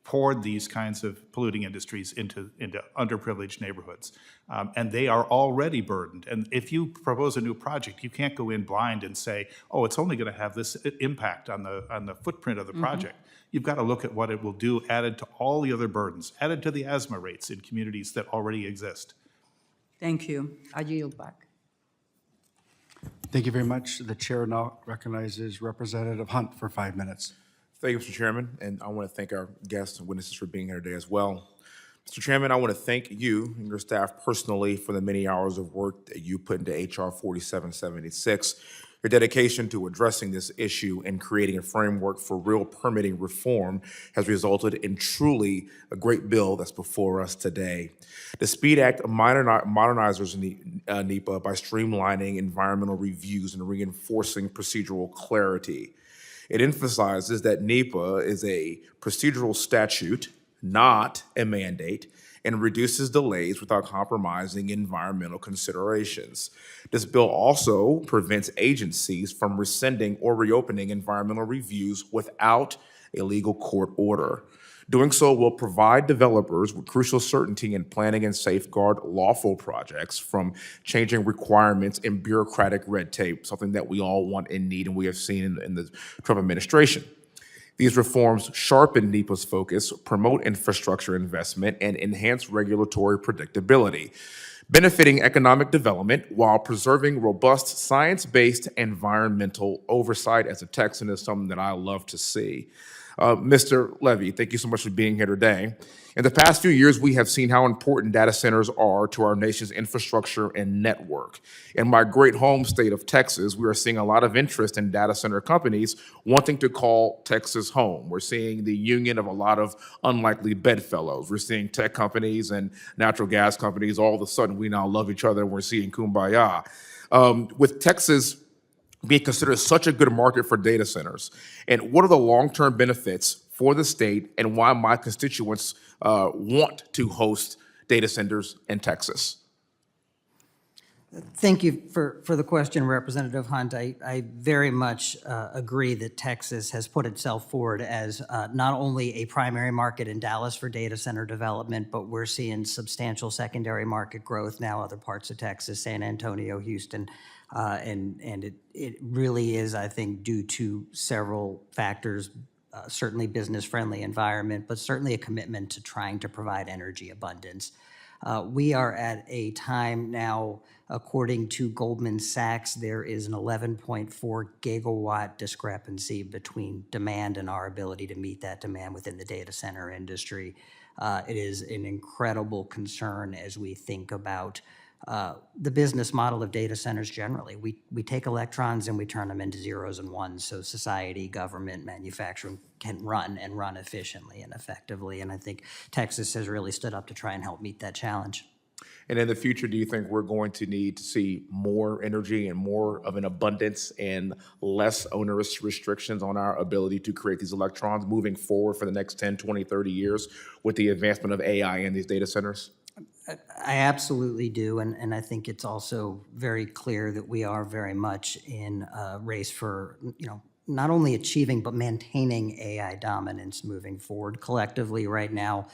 poured these kinds of polluting industries into underprivileged neighborhoods, and they are already burdened. And if you propose a new project, you can't go in blind and say, "Oh, it's only going to have this impact on the footprint of the project." You've got to look at what it will do, added to all the other burdens, added to the asthma rates in communities that already exist. Thank you. I yield back. Thank you very much. The chair now recognizes Representative Hunt for 5 minutes. Thank you, Mr. Chairman, and I want to thank our guests and witnesses for being here today as well. Mr. Chairman, I want to thank you and your staff personally for the many hours of work that you put into H.R. 4776. Your dedication to addressing this issue and creating a framework for real permitting reform has resulted in truly a great bill that's before us today. The SPEED Act modernizes NEPA by streamlining environmental reviews and reinforcing procedural clarity. It emphasizes that NEPA is a procedural statute, not a mandate, and reduces delays without compromising environmental considerations. This bill also prevents agencies from rescinding or reopening environmental reviews without a legal court order. Doing so will provide developers with crucial certainty in planning and safeguard lawful projects from changing requirements and bureaucratic red tape, something that we all want and need and we have seen in the Trump administration. These reforms sharpen NEPA's focus, promote infrastructure investment, and enhance regulatory predictability, benefiting economic development while preserving robust science-based environmental oversight. As a Texan, is something that I love to see. Mr. Levy, thank you so much for being here today. In the past few years, we have seen how important data centers are to our nation's infrastructure and network. In my great home state of Texas, we are seeing a lot of interest in data center companies wanting to call Texas home. We're seeing the union of a lot of unlikely bedfellows. We're seeing tech companies and natural gas companies. All of a sudden, we now love each other and we're seeing kumbaya. With Texas being considered such a good market for data centers, and what are the long-term benefits for the state and why my constituents want to host data centers in Texas? Thank you for the question, Representative Hunt. I very much agree that Texas has put itself forward as not only a primary market in Dallas for data center development, but we're seeing substantial secondary market growth now, other parts of Texas, San Antonio, Houston, and it really is, I think, due to several factors, certainly business-friendly environment, but certainly a commitment to trying to provide energy abundance. We are at a time now, according to Goldman Sachs, there is an 11.4 gigawatt discrepancy between demand and our ability to meet that demand within the data center industry. It is an incredible concern as we think about the business model of data centers generally. We take electrons and we turn them into zeros and ones so society, government, manufacturing can run efficiently and effectively. And I think Texas has really stood up to try and help meet that challenge. And in the future, do you think we're going to need to see more energy and more of an abundance and less onerous restrictions on our ability to create these electrons moving forward for the next 10, 20, 30 years with the advancement of AI in these data centers? I absolutely do, and I think it's also very clear that we are very much in a race for, not only achieving but maintaining AI dominance moving forward. Collectively, right now,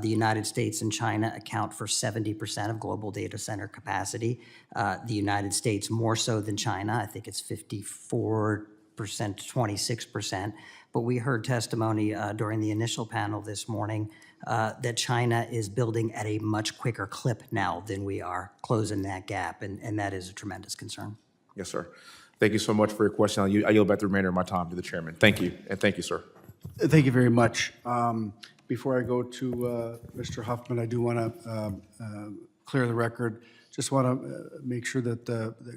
the United States and China account for 70% of global data center capacity. The United States more so than China. I think it's 54% to 26%. But we heard testimony during the initial panel this morning that China is building at a much quicker clip now than we are, closing that gap, and that is a tremendous concern. Yes, sir. Thank you so much for your question. I yield back the remainder of my time to the chairman. Thank you, and thank you, sir. Thank you very much. Before I go to Mr. Huffman, I do want to clear the record. Just want to make sure that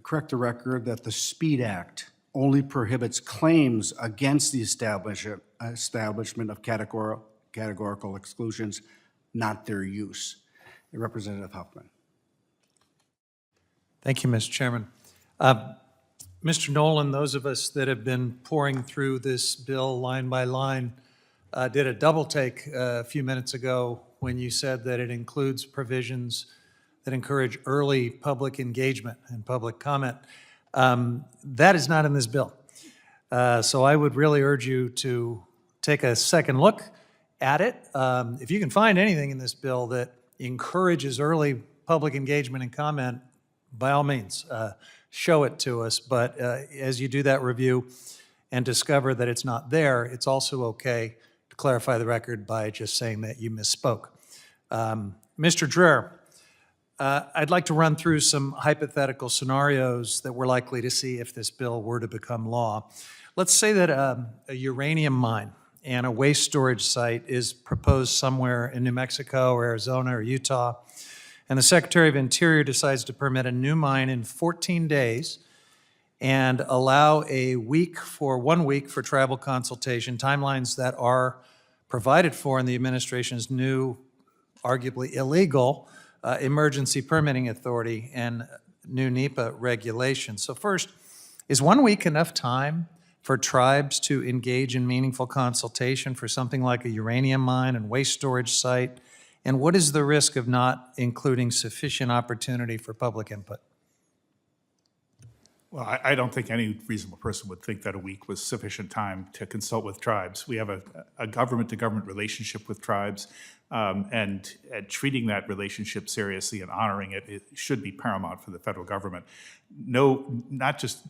correct the record that the SPEED Act only prohibits claims against the establishment of categorical exclusions, not their use. Representative Huffman. Thank you, Mr. Chairman. Mr. Nolan, those of us that have been pouring through this bill line by line did a double take a few minutes ago when you said that it includes provisions that encourage early public engagement and public comment. That is not in this bill. So I would really urge you to take a second look at it. If you can find anything in this bill that encourages early public engagement and comment, by all means, show it to us. But as you do that review and discover that it's not there, it's also okay to clarify the record by just saying that you misspoke. Mr. Dreher, I'd like to run through some hypothetical scenarios that we're likely to see if this bill were to become law. Let's say that a uranium mine and a waste storage site is proposed somewhere in New Mexico or Arizona or Utah, and the Secretary of Interior decides to permit a new mine in 14 days and allow 1 week for tribal consultation, timelines that are provided for in the administration's new, arguably illegal, emergency permitting authority and new NEPA regulations. So first, is 1 week enough time for tribes to engage in meaningful consultation for something like a uranium mine and waste storage site? And what is the risk of not including sufficient opportunity for public input? Well, I don't think any reasonable person would think that a week was sufficient time to consult with tribes. We have a government-to-government relationship with tribes, and treating that relationship seriously and honoring it should be paramount for the federal government. No, not just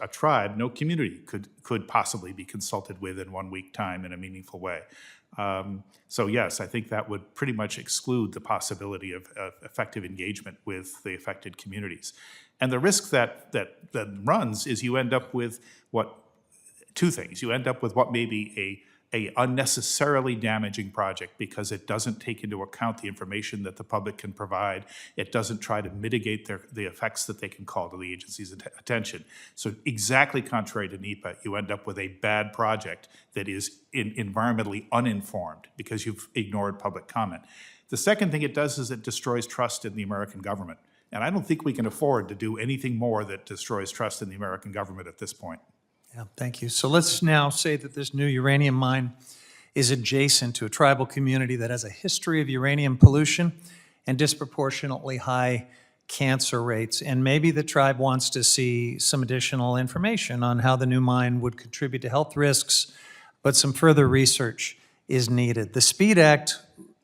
a tribe, no community could possibly be consulted with in 1 week time in a meaningful way. So yes, I think that would pretty much exclude the possibility of effective engagement with the affected communities. And the risk that runs is you end up with two things. You end up with what may be a unnecessarily damaging project because it doesn't take into account the information that the public can provide. It doesn't try to mitigate the effects that they can call to the agency's attention. So exactly contrary to NEPA, you end up with a bad project that is environmentally uninformed because you've ignored public comment. The second thing it does is it destroys trust in the American government. And I don't think we can afford to do anything more that destroys trust in the American government at this point. Yeah, thank you. So let's now say that this new uranium mine is adjacent to a tribal community that has a history of uranium pollution and disproportionately high cancer rates. And maybe the tribe wants to see some additional information on how the new mine would contribute to health risks, but some further research is needed. The SPEED Act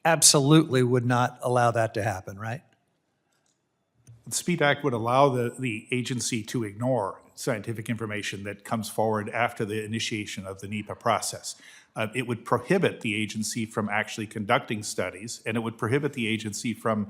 absolutely would not allow that to happen, right? The SPEED Act would allow the agency to ignore scientific information that comes forward after the initiation of the NEPA process. It would prohibit the agency from actually conducting studies, and it would prohibit the agency from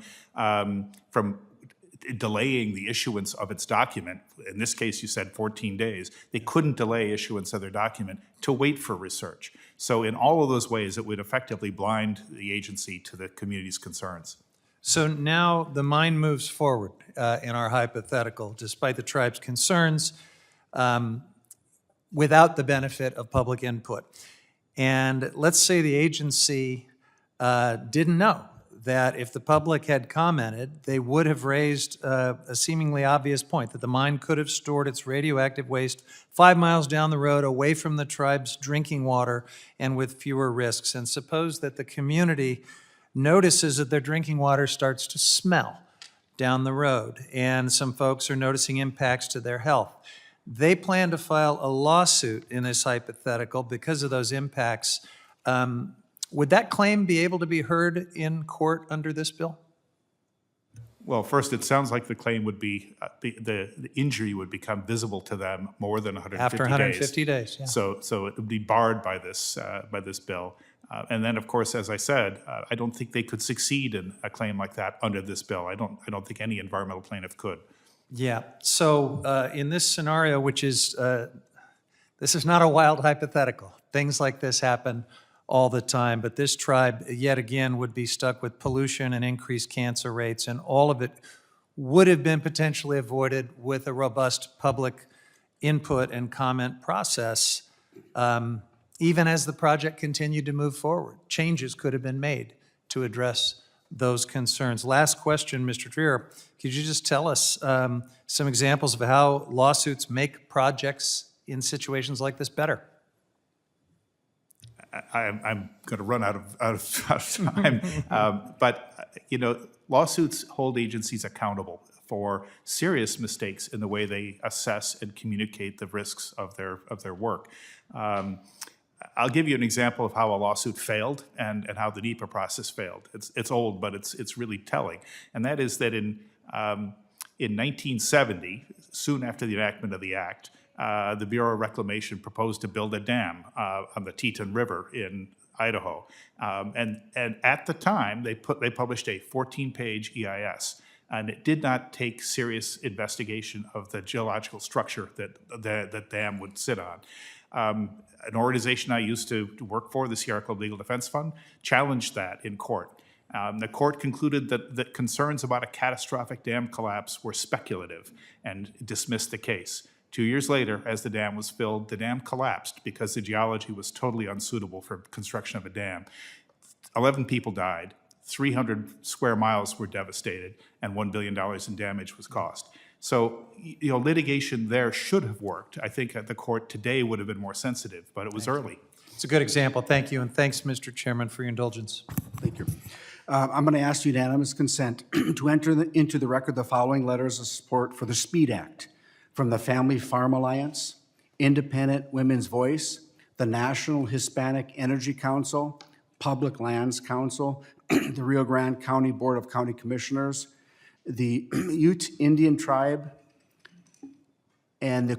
delaying the issuance of its document. In this case, you said 14 days. They couldn't delay issuance of their document to wait for research. So in all of those ways, it would effectively blind the agency to the community's concerns. So now the mine moves forward in our hypothetical, despite the tribe's concerns, without the benefit of public input. And let's say the agency didn't know that if the public had commented, they would have raised a seemingly obvious point, that the mine could have stored its radioactive waste 5 miles down the road away from the tribe's drinking water and with fewer risks. And suppose that the community notices that their drinking water starts to smell down the road, and some folks are noticing impacts to their health. They plan to file a lawsuit in this hypothetical because of those impacts. Would that claim be able to be heard in court under this bill? Well, first, it sounds like the claim would be, the injury would become visible to them more than 150 days. After 150 days, yeah. So it would be barred by this bill. And then, of course, as I said, I don't think they could succeed in a claim like that under this bill. I don't think any environmental plaintiff could. Yeah, so in this scenario, which is, this is not a wild hypothetical. Things like this happen all the time, but this tribe, yet again, would be stuck with pollution and increased cancer rates, and all of it would have been potentially avoided with a robust public input and comment process. Even as the project continued to move forward, changes could have been made to address those concerns. Last question, Mr. Trier, could you just tell us some examples of how lawsuits make projects in situations like this better? I'm going to run out of time, but lawsuits hold agencies accountable for serious mistakes in the way they assess and communicate the risks of their work. I'll give you an example of how a lawsuit failed and how the NEPA process failed. It's old, but it's really telling, and that is that in 1970, soon after the enactment of the Act, the Bureau of Reclamation proposed to build a dam on the Teton River in Idaho. And at the time, they published a 14-page EIS, and it did not take serious investigation of the geological structure that the dam would sit on. An organization I used to work for, the Sierra Club Legal Defense Fund, challenged that in court. The court concluded that concerns about a catastrophic dam collapse were speculative and dismissed the case. 2 years later, as the dam was filled, the dam collapsed because the geology was totally unsuitable for construction of a dam. 11 people died, 300 square miles were devastated, and $1 billion in damage was caused. So, litigation there should have worked. I think the court today would have been more sensitive, but it was early. It's a good example. Thank you, and thanks, Mr. Chairman, for your indulgence. Thank you. I'm going to ask unanimous consent to enter into the record the following letters of support for the SPEED Act from the Family Farm Alliance, Independent Women's Voice, the National Hispanic Energy Council, Public Lands Council, the Rio Grande County Board of County Commissioners, the Ute Indian Tribe, and the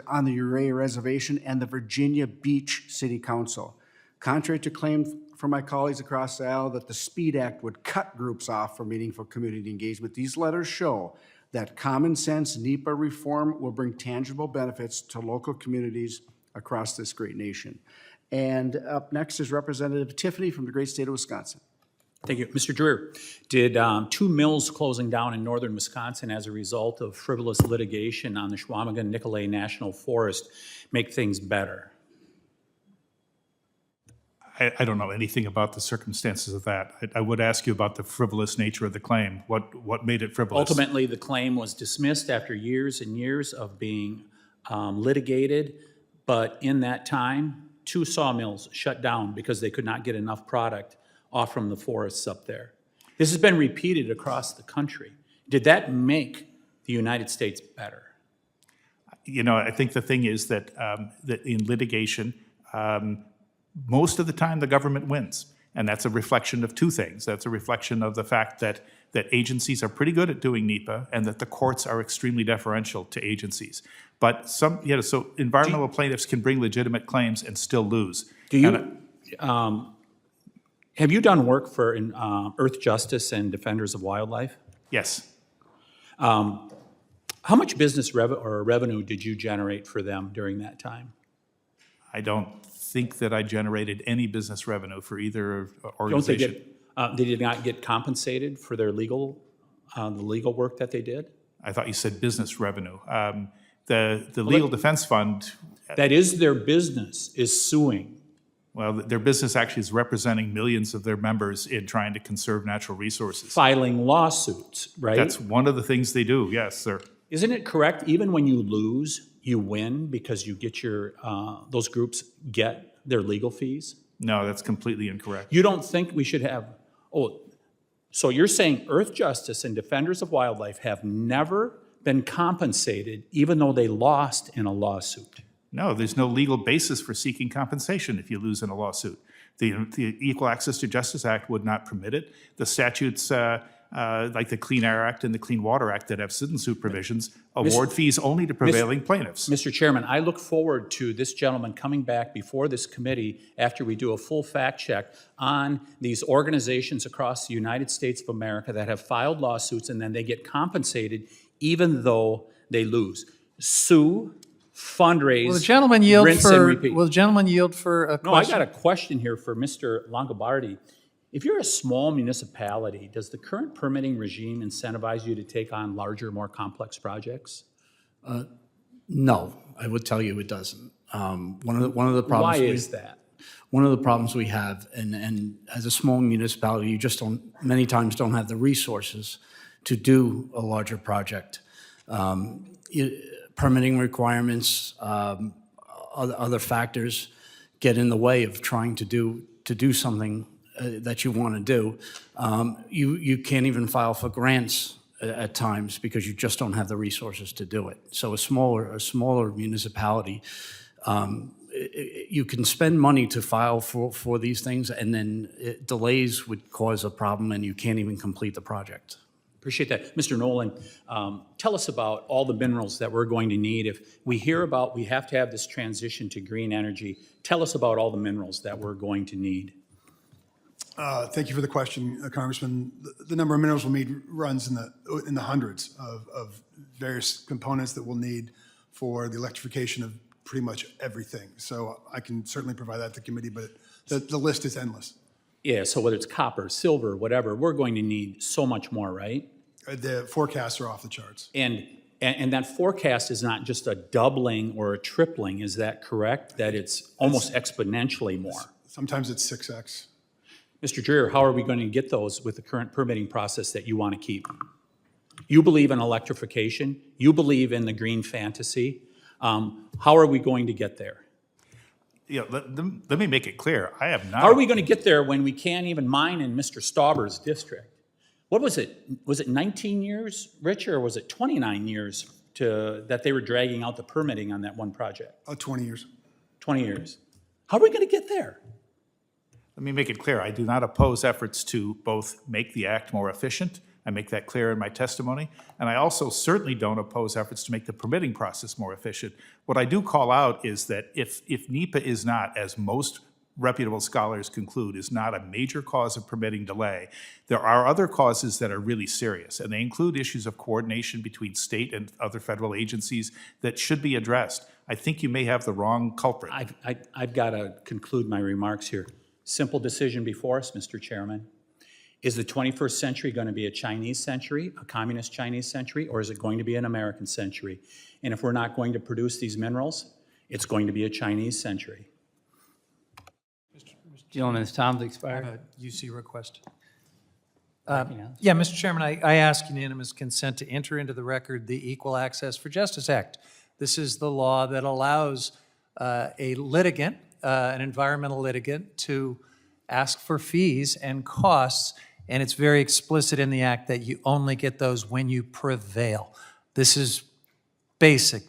on the Ouray Reservation, and the Virginia Beach City Council. Contrary to claims from my colleagues across the aisle that the SPEED Act would cut groups off from meaningful community engagement, these letters show that common sense NEPA reform will bring tangible benefits to local communities across this great nation. And up next is Representative Tiffany from the great state of Wisconsin. Thank you. Mr. Dreer, did 2 mills closing down in northern Wisconsin as a result of frivolous litigation on the Chequamegon-Nicolet National Forest make things better? I don't know anything about the circumstances of that. I would ask you about the frivolous nature of the claim. What made it frivolous? Ultimately, the claim was dismissed after years and years of being litigated, but in that time, 2 sawmills shut down because they could not get enough product off from the forests up there. This has been repeated across the country. Did that make the United States better? You know, I think the thing is that, that in litigation, most of the time the government wins. And that's a reflection of 2 things. That's a reflection of the fact that agencies are pretty good at doing NEPA and that the courts are extremely deferential to agencies. But so environmental plaintiffs can bring legitimate claims and still lose. Do you, have you done work for Earth Justice and Defenders of Wildlife? Yes. How much business revenue did you generate for them during that time? I don't think that I generated any business revenue for either organization. They did not get compensated for their the legal work that they did? I thought you said business revenue. The Legal Defense Fund. That is their business, is suing. Well, their business actually is representing millions of their members in trying to conserve natural resources. Filing lawsuits, right? That's one of the things they do, yes, sir. Isn't it correct, even when you lose, you win because you get your, those groups get their legal fees? No, that's completely incorrect. You don't think we should have, so you're saying Earth Justice and Defenders of Wildlife have never been compensated even though they lost in a lawsuit? No, there's no legal basis for seeking compensation if you lose in a lawsuit. The Equal Access to Justice Act would not permit it. The statutes like the Clean Air Act and the Clean Water Act that have citizen-suit provisions award fees only to prevailing plaintiffs. Mr. Chairman, I look forward to this gentleman coming back before this committee after we do a full fact check on these organizations across the United States of America that have filed lawsuits and then they get compensated even though they lose. Sue, fundraise, Will the gentleman yield rinse and for, repeat. will the gentleman yield for a No, I question? got a question here for Mr. Longobardi. If you're a small municipality, does the current permitting regime incentivize you to take on larger, more complex projects? No, I would tell you it doesn't. One of the problems. Why is that? One of the problems we have, and as a small municipality, you just many times don't have the resources to do a larger project. Permitting requirements, other factors get in the way of trying to do something that you want to do. You can't even file for grants at times because you just don't have the resources to do it. So a smaller municipality, you can spend money to file for these things, and then delays would cause a problem, and you can't even complete the project. Appreciate that. Mr. Nolan, tell us about all the minerals that we're going to need. If we hear about we have to have this transition to green energy, tell us about all the minerals that we're going to need. Thank you for the question, Congressman. The number of minerals we'll need runs in the hundreds of various components that we'll need for the electrification of pretty much everything. So I can certainly provide that to the committee, but the list is endless. Yeah, so whether it's copper, silver, whatever, we're going to need so much more, right? The forecasts are off the charts. And that forecast is not just a doubling or a tripling, is that correct? That it's almost exponentially more? Sometimes it's 6x. Mr. Dreer, how are we going to get those with the current permitting process that you want to keep? You believe in electrification. You believe in the green fantasy. How are we going to get there? Yeah, let me make it clear. I have not. How are we going to get there when we can't even mine in Mr. Stauber's district? What was it? Was it 19 years, Rich, or was it 29 years that they were dragging out the permitting on that one project? 20 years. 20 years. How are we going to get there? Let me make it clear. I do not oppose efforts to both make the act more efficient. I make that clear in my testimony. And I also certainly don't oppose efforts to make the permitting process more efficient. What I do call out is that if NEPA is not, as most reputable scholars conclude is not a major cause of permitting delay, there are other causes that are really serious, and they include issues of coordination between state and other federal agencies that should be addressed. I think you may have the wrong culprit. I've got to conclude my remarks here. Simple decision before us, Mr. Chairman. Is the 21st century going to be a Chinese century, a communist Chinese century, or is it going to be an American century? And if we're not going to produce these minerals, it's going to be a Chinese century. Gentlemen's time's expired. I have a UC request. Yeah, Mr. Chairman, I ask unanimous consent to enter into the record the Equal Access for Justice Act. This is the law that allows a litigant, an environmental litigant, to ask for fees and costs, and it's very explicit in the act that you only get those when you prevail. This is basic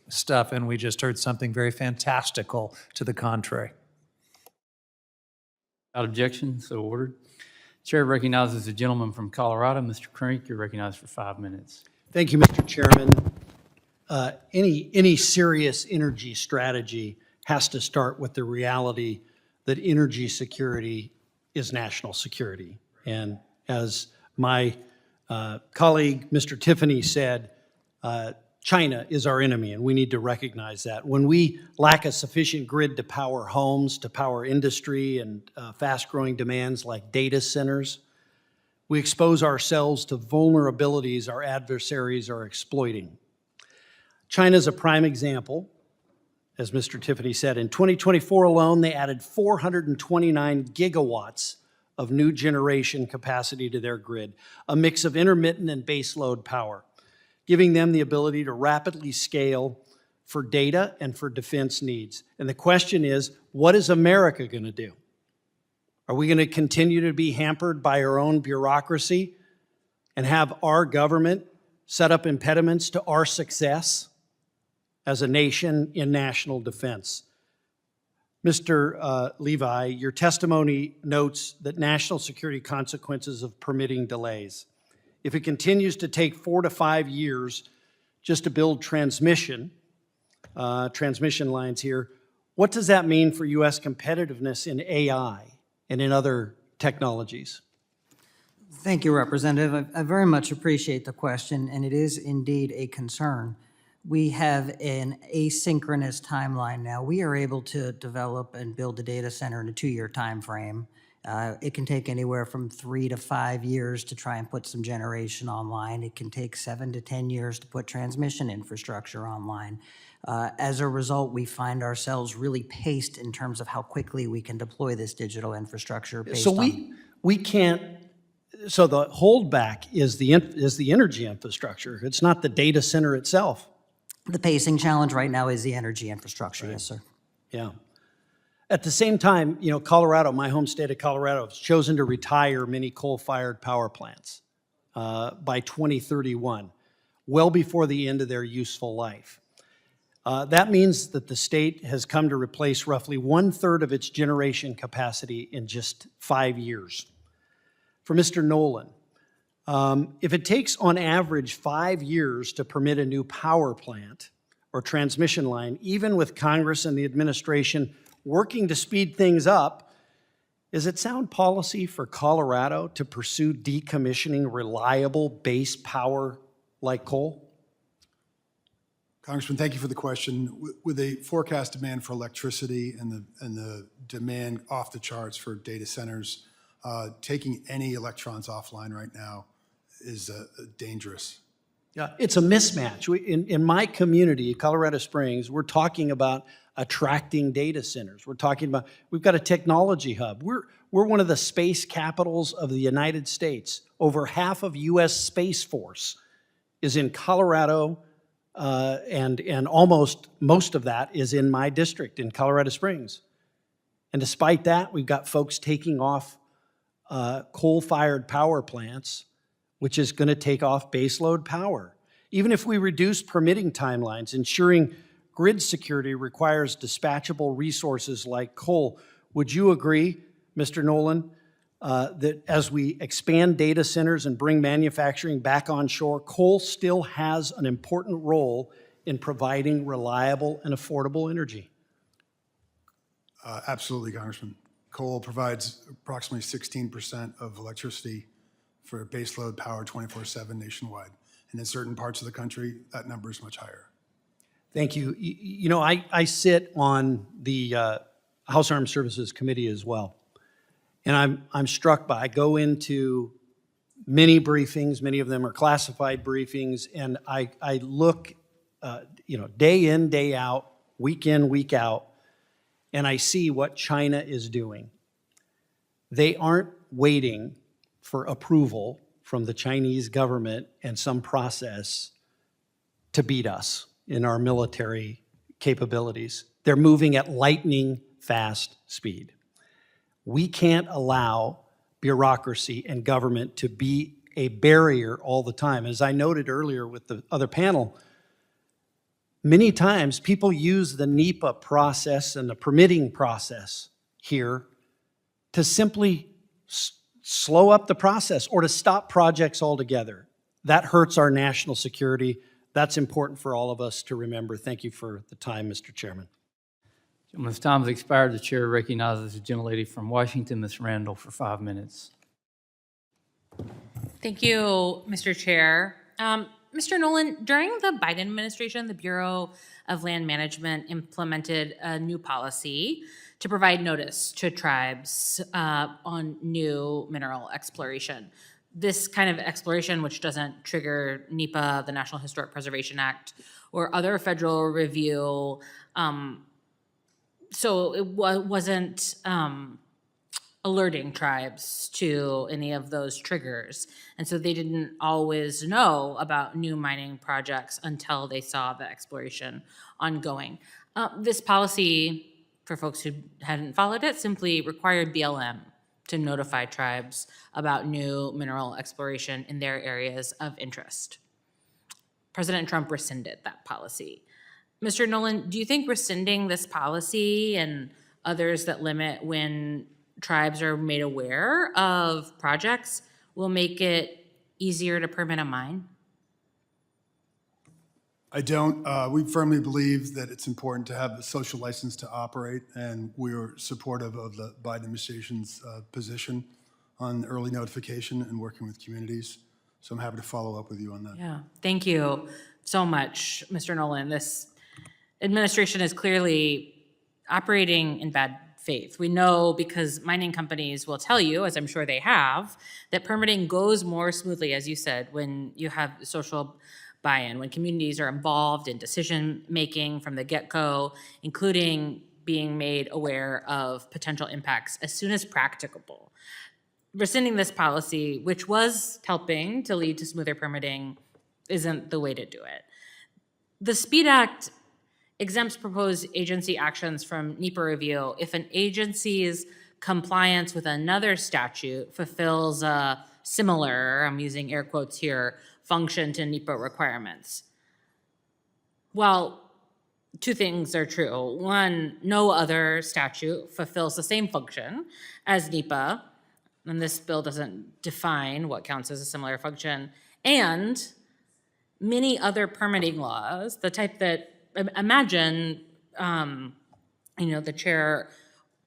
stuff, and we just heard something very fantastical to the contrary. Without objection, so ordered. Chair recognizes the gentleman from Colorado, Mr. Crink. You're recognized for 5 minutes. Thank you, Mr. Chairman. Any serious energy strategy has to start with the reality that energy security is national security. And as my colleague, Mr. Tiffany, said, China is our enemy, and we need to recognize that. When we lack a sufficient grid to power homes, to power industry, and fast-growing demands like data centers, we expose ourselves to vulnerabilities our adversaries are exploiting. China is a prime example. As Mr. Tiffany said, in 2024 alone, they added 429 gigawatts of new generation capacity to their grid, a mix of intermittent and baseload power, giving them the ability to rapidly scale for data and for defense needs. And the question is, what is America going to do? Are we going to continue to be hampered by our own bureaucracy and have our government set up impediments to our success as a nation in national defense? Mr. Levi, your testimony notes that national security consequences of permitting delays. If it continues to take 4 to 5 years just to build transmission lines here, what does that mean for U.S. competitiveness in AI and in other technologies? Thank you, Representative. I very much appreciate the question, and it is indeed a concern. We have an asynchronous timeline now. We are able to develop and build a data center in a 2-year time frame. It can take anywhere from 3 to 5 years to try and put some generation online. It can take 7 to 10 years to put transmission infrastructure online. As a result, we find ourselves really paced in terms of how quickly we can deploy this digital infrastructure. So we can't. So the holdback is the energy infrastructure. It's not the data center itself. The pacing challenge right now is the energy infrastructure, yes, sir. Yeah. At the same time, you know, Colorado, my home state of Colorado, has chosen to retire many coal-fired power plants by 2031, well before the end of their useful life. That means that the state has come to replace roughly 1/3 of its generation capacity in just 5 years. For Mr. Nolan, if it takes on average 5 years to permit a new power plant or transmission line, even with Congress and the administration working to speed things up, is it sound policy for Colorado to pursue decommissioning reliable base power like coal? Congressman, thank you for the question. With a forecast demand for electricity and the demand off the charts for data centers, taking any electrons offline right now is dangerous. Yeah, it's a mismatch. In my community, Colorado Springs, we're talking about attracting data centers. We're talking about, we've got a technology hub. We're one of the space capitals of the United States. Over half of U.S. Space Force is in Colorado, and almost most of that is in my district in Colorado Springs. And despite that, we've got folks taking off coal-fired power plants, which is going to take off baseload power. Even if we reduce permitting timelines, ensuring grid security requires dispatchable resources like coal. Would you agree, Mr. Nolan, that as we expand data centers and bring manufacturing back onshore, coal still has an important role in providing reliable and affordable energy? Absolutely, Congressman. Coal provides approximately 16% of electricity for baseload power 24/7 nationwide. And in certain parts of the country, that number is much higher. Thank you. You know, I sit on the House Armed Services Committee as well. And I'm struck by, I go into many briefings, many of them are classified briefings, and I look, day in, day out, week in, week out, and I see what China is doing. They aren't waiting for approval from the Chinese government and some process to beat us in our military capabilities. They're moving at lightning fast speed. We can't allow bureaucracy and government to be a barrier all the time. As I noted earlier with the other panel, many times people use the NEPA process and the permitting process here to simply slow up the process or to stop projects altogether. That hurts our national security. That's important for all of us to remember. Thank you for the time, Mr. Chairman. Gentleman's time has expired. The chair recognizes the gentlelady from Washington, Ms. Randall, for 5 minutes. Thank you, Mr. Chair. Mr. Nolan, during the Biden administration, the Bureau of Land Management implemented a new policy to provide notice to tribes on new mineral exploration. This kind of exploration, which doesn't trigger NEPA, the National Historic Preservation Act, or other federal review, so it wasn't alerting tribes to any of those triggers. And so they didn't always know about new mining projects until they saw the exploration ongoing. This policy, for folks who hadn't followed it, simply required BLM to notify tribes about new mineral exploration in their areas of interest. President Trump rescinded that policy. Mr. Nolan, do you think rescinding this policy and others that limit when tribes are made aware of projects will make it easier to permit a mine? I don't. We firmly believe that it's important to have the social license to operate, and we're supportive of the Biden administration's position on early notification and working with communities. So I'm happy to follow up with you on that. Yeah, thank you so much, Mr. Nolan. This administration is clearly operating in bad faith. We know because mining companies will tell you, as I'm sure they have, that permitting goes more smoothly, as you said, when you have social buy-in, when communities are involved in decision-making from the get-go, including being made aware of potential impacts as soon as practicable. Rescinding this policy, which was helping to lead to smoother permitting, isn't the way to do it. The SPEED Act exempts proposed agency actions from NEPA review if an agency's compliance with another statute fulfills a similar, I'm using air quotes here, function to NEPA requirements. Well, two things are true. One, no other statute fulfills the same function as NEPA, and this bill doesn't define what counts as a similar function, and many other permitting laws, the type that, imagine, the chair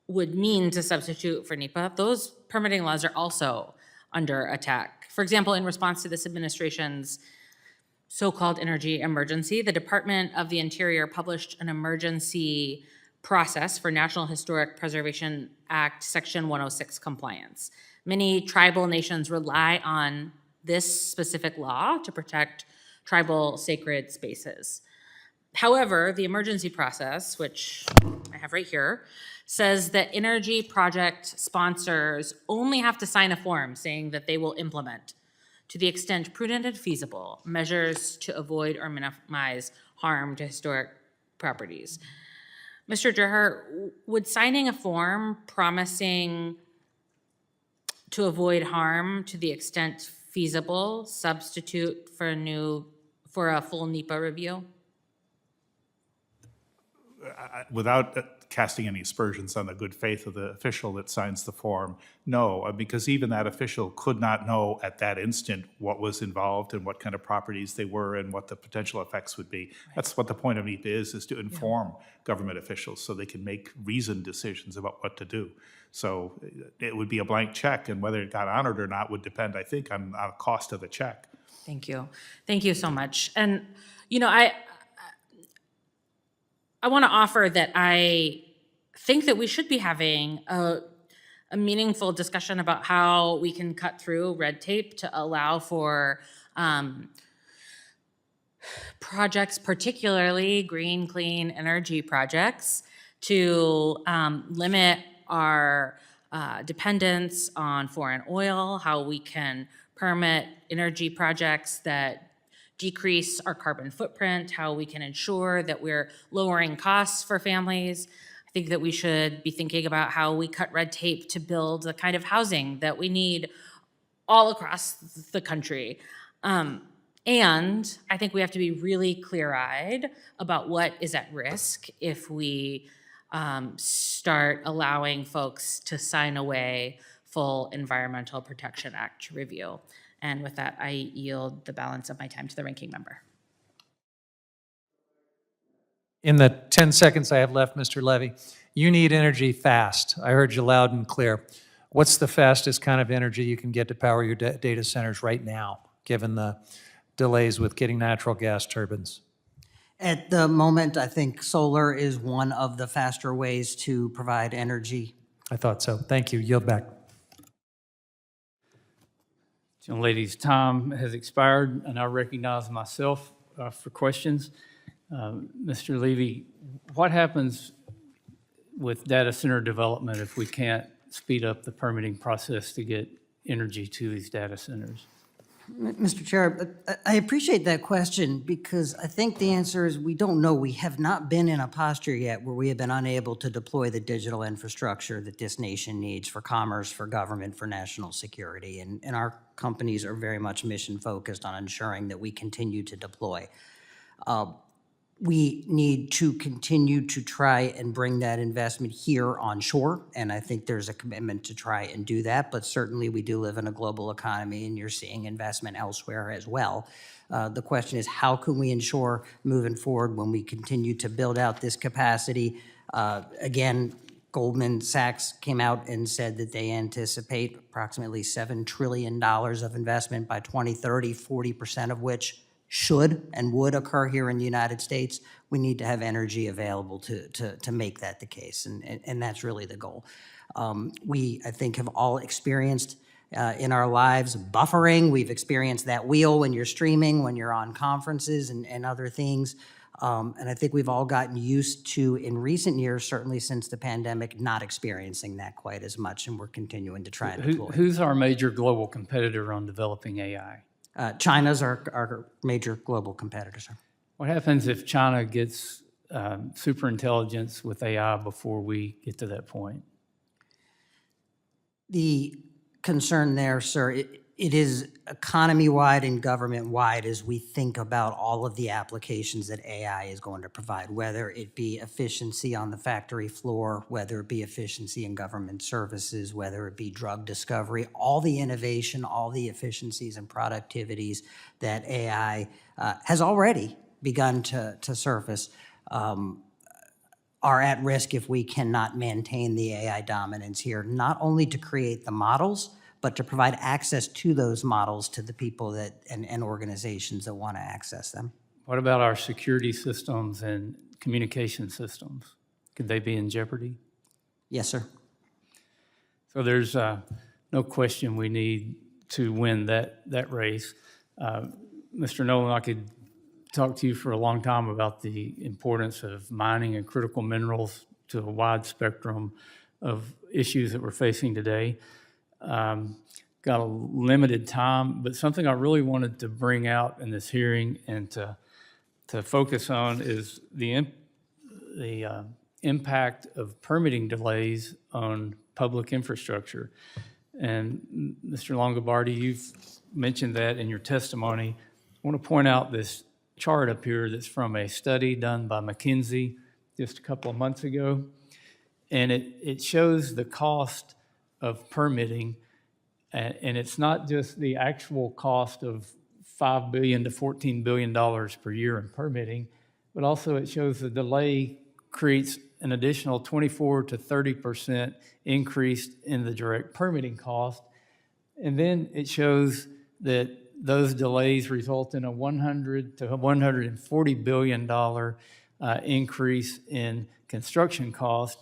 would mean to substitute for NEPA, those permitting laws are also under attack. For example, in response to this administration's so-called energy emergency, the Department of the Interior published an emergency process for National Historic Preservation Act Section 106 compliance. Many tribal nations rely on this specific law to protect tribal sacred spaces. However, the emergency process, which I have right here, says that energy project sponsors only have to sign a form saying that they will implement, to the extent prudent and feasible, measures to avoid or minimize harm to historic properties. Mr. Gerhart, would signing a form promising to avoid harm to the extent feasible substitute for a full NEPA review? Without casting any aspersions on the good faith of the official that signs the form. No, because even that official could not know at that instant what was involved and what kind of properties they were and what the potential effects would be. That's what the point of NEPA is to inform government officials so they can make reasoned decisions about what to do. So it would be a blank check, and whether it got honored or not would depend, I think, on the cost of the check. Thank you. Thank you so much. And, you know, I want to offer that I think that we should be having a meaningful discussion about how we can cut through red tape to allow for projects, particularly green, clean energy projects, to limit our dependence on foreign oil, how we can permit energy projects that decrease our carbon footprint, how we can ensure that we're lowering costs for families. I think that we should be thinking about how we cut red tape to build the kind of housing that we need all across the country. And I think we have to be really clear-eyed about what is at risk if we start allowing folks to sign away full Environmental Protection Act review. And with that, I yield the balance of my time to the ranking member. In the 10 seconds I have left, Mr. Levy, you need energy fast. I heard you loud and clear. What's the fastest kind of energy you can get to power your data centers right now, given the delays with getting natural gas turbines? At the moment, I think solar is one of the faster ways to provide energy. I thought so. Thank you. Yield back. Young lady's time has expired, and I recognize myself for questions. Mr. Levy, what happens with data center development if we can't speed up the permitting process to get energy to these data centers? Mr. Chair, I appreciate that question because I think the answer is we don't know. We have not been in a posture yet where we have been unable to deploy the digital infrastructure that this nation needs for commerce, for government, for national security. And our companies are very much mission focused on ensuring that we continue to deploy. We need to continue to try and bring that investment here on shore, and I think there's a commitment to try and do that, but certainly we do live in a global economy and you're seeing investment elsewhere as well. The question is, how can we ensure moving forward when we continue to build out this capacity? Again, Goldman Sachs came out and said that they anticipate approximately $7 trillion of investment by 2030, 40% of which should and would occur here in the United States. We need to have energy available to make that the case, and that's really the goal. We, I think, have all experienced in our lives buffering. We've experienced that wheel when you're streaming, when you're on conferences and other things. And I think we've all gotten used to, in recent years, certainly since the pandemic, not experiencing that quite as much, and we're continuing to try and deploy. Who's our major global competitor on developing AI? China's our major global competitor, sir. What happens if China gets super intelligence with AI before we get to that point? The concern there, sir, it is economy-wide and government-wide as we think about all of the applications that AI is going to provide, whether it be efficiency on the factory floor, whether it be efficiency in government services, whether it be drug discovery, all the innovation, all the efficiencies and productivities that AI has already begun to surface are at risk if we cannot maintain the AI dominance here, not only to create the models, but to provide access to those models to the people that and organizations that want to access them. What about our security systems and communication systems? Could they be in jeopardy? Yes, sir. So there's no question we need to win that race. Mr. Nolan, I could talk to you for a long time about the importance of mining and critical minerals to a wide spectrum of issues that we're facing today. Got a limited time, but something I really wanted to bring out in this hearing and to focus on is the impact of permitting delays on public infrastructure. And Mr. Longobardi, you've mentioned that in your testimony. I want to point out this chart up here that's from a study done by McKinsey just a couple of months ago. And it shows the cost of permitting, and it's not just the actual cost of $5 billion to $14 billion per year in permitting, but also it shows the delay creates an additional 24 to 30% increase in the direct permitting cost. And then it shows that those delays result in a $100 to $140 billion increase in construction cost.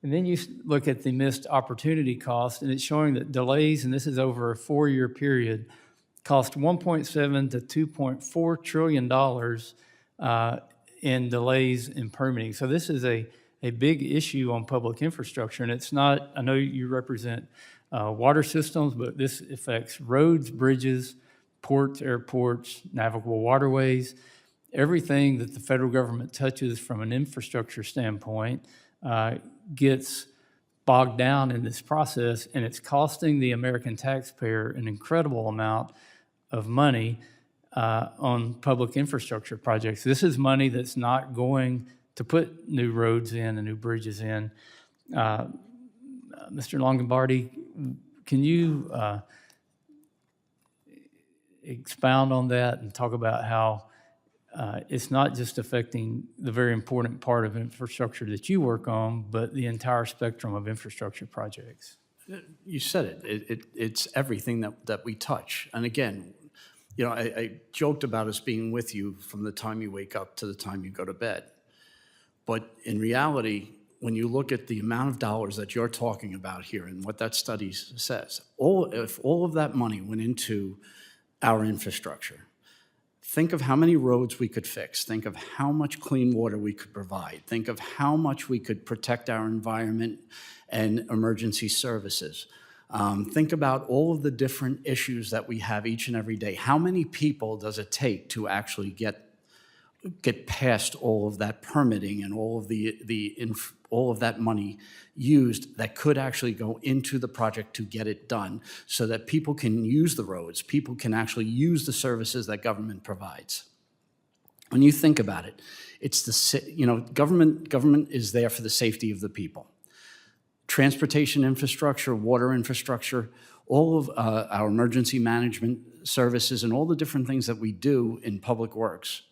And then you look at the missed opportunity cost, and it's showing that delays, and this is over a 4-year period, cost $1.7 to $2.4 trillion in delays in permitting. So this is a big issue on public infrastructure, and it's not, I know you represent water systems, but this affects roads, bridges, ports, airports, navigable waterways. Everything that the federal government touches from an infrastructure standpoint gets bogged down in this process, and it's costing the American taxpayer an incredible amount of money on public infrastructure projects. This is money that's not going to put new roads in and new bridges in. Mr. Longobardi, can you expound on that and talk about how it's not just affecting the very important part of infrastructure that you work on, but the entire spectrum of infrastructure projects? You said it. It's everything that we touch. And again, you know, I joked about us being with you from the time you wake up to the time you go to bed. But in reality, when you look at the amount of dollars that you're talking about here and what that study says, if all of that money went into our infrastructure, think of how many roads we could fix. Think of how much clean water we could provide. Think of how much we could protect our environment and emergency services. Think about all of the different issues that we have each and every day. How many people does it take to actually get past all of that permitting and all of that money used that could actually go into the project to get it done so that people can use the roads, people can actually use the services that government provides? When you think about it, it's government is there for the safety of the people. Transportation infrastructure, water infrastructure, all of our emergency management services and all the different things that we do in public works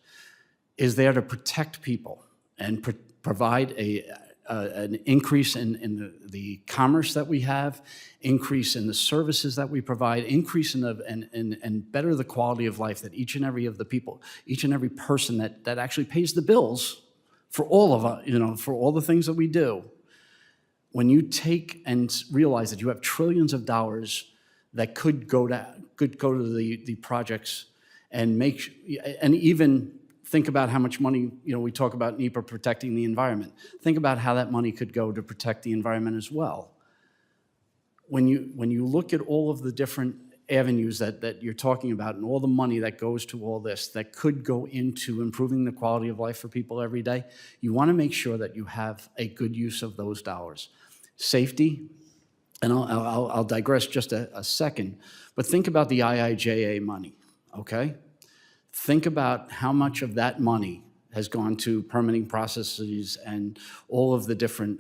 is there to protect people and provide an increase in the commerce that we have, increase in the services that we provide, increase in and better the quality of life that each and every of the people, each and every person that actually pays the bills for all of us, for all the things that we do. When you take and realize that you have trillions of dollars that could go to the projects and even think about how much money, we talk about NEPA protecting the environment. Think about how that money could go to protect the environment as well. When you look at all of the different avenues that you're talking about and all the money that goes to all this that could go into improving the quality of life for people every day, you want to make sure that you have a good use of those dollars. Safety, and I'll digress just a second, but think about the IIJA money, okay? Think about how much of that money has gone to permitting processes and all of the different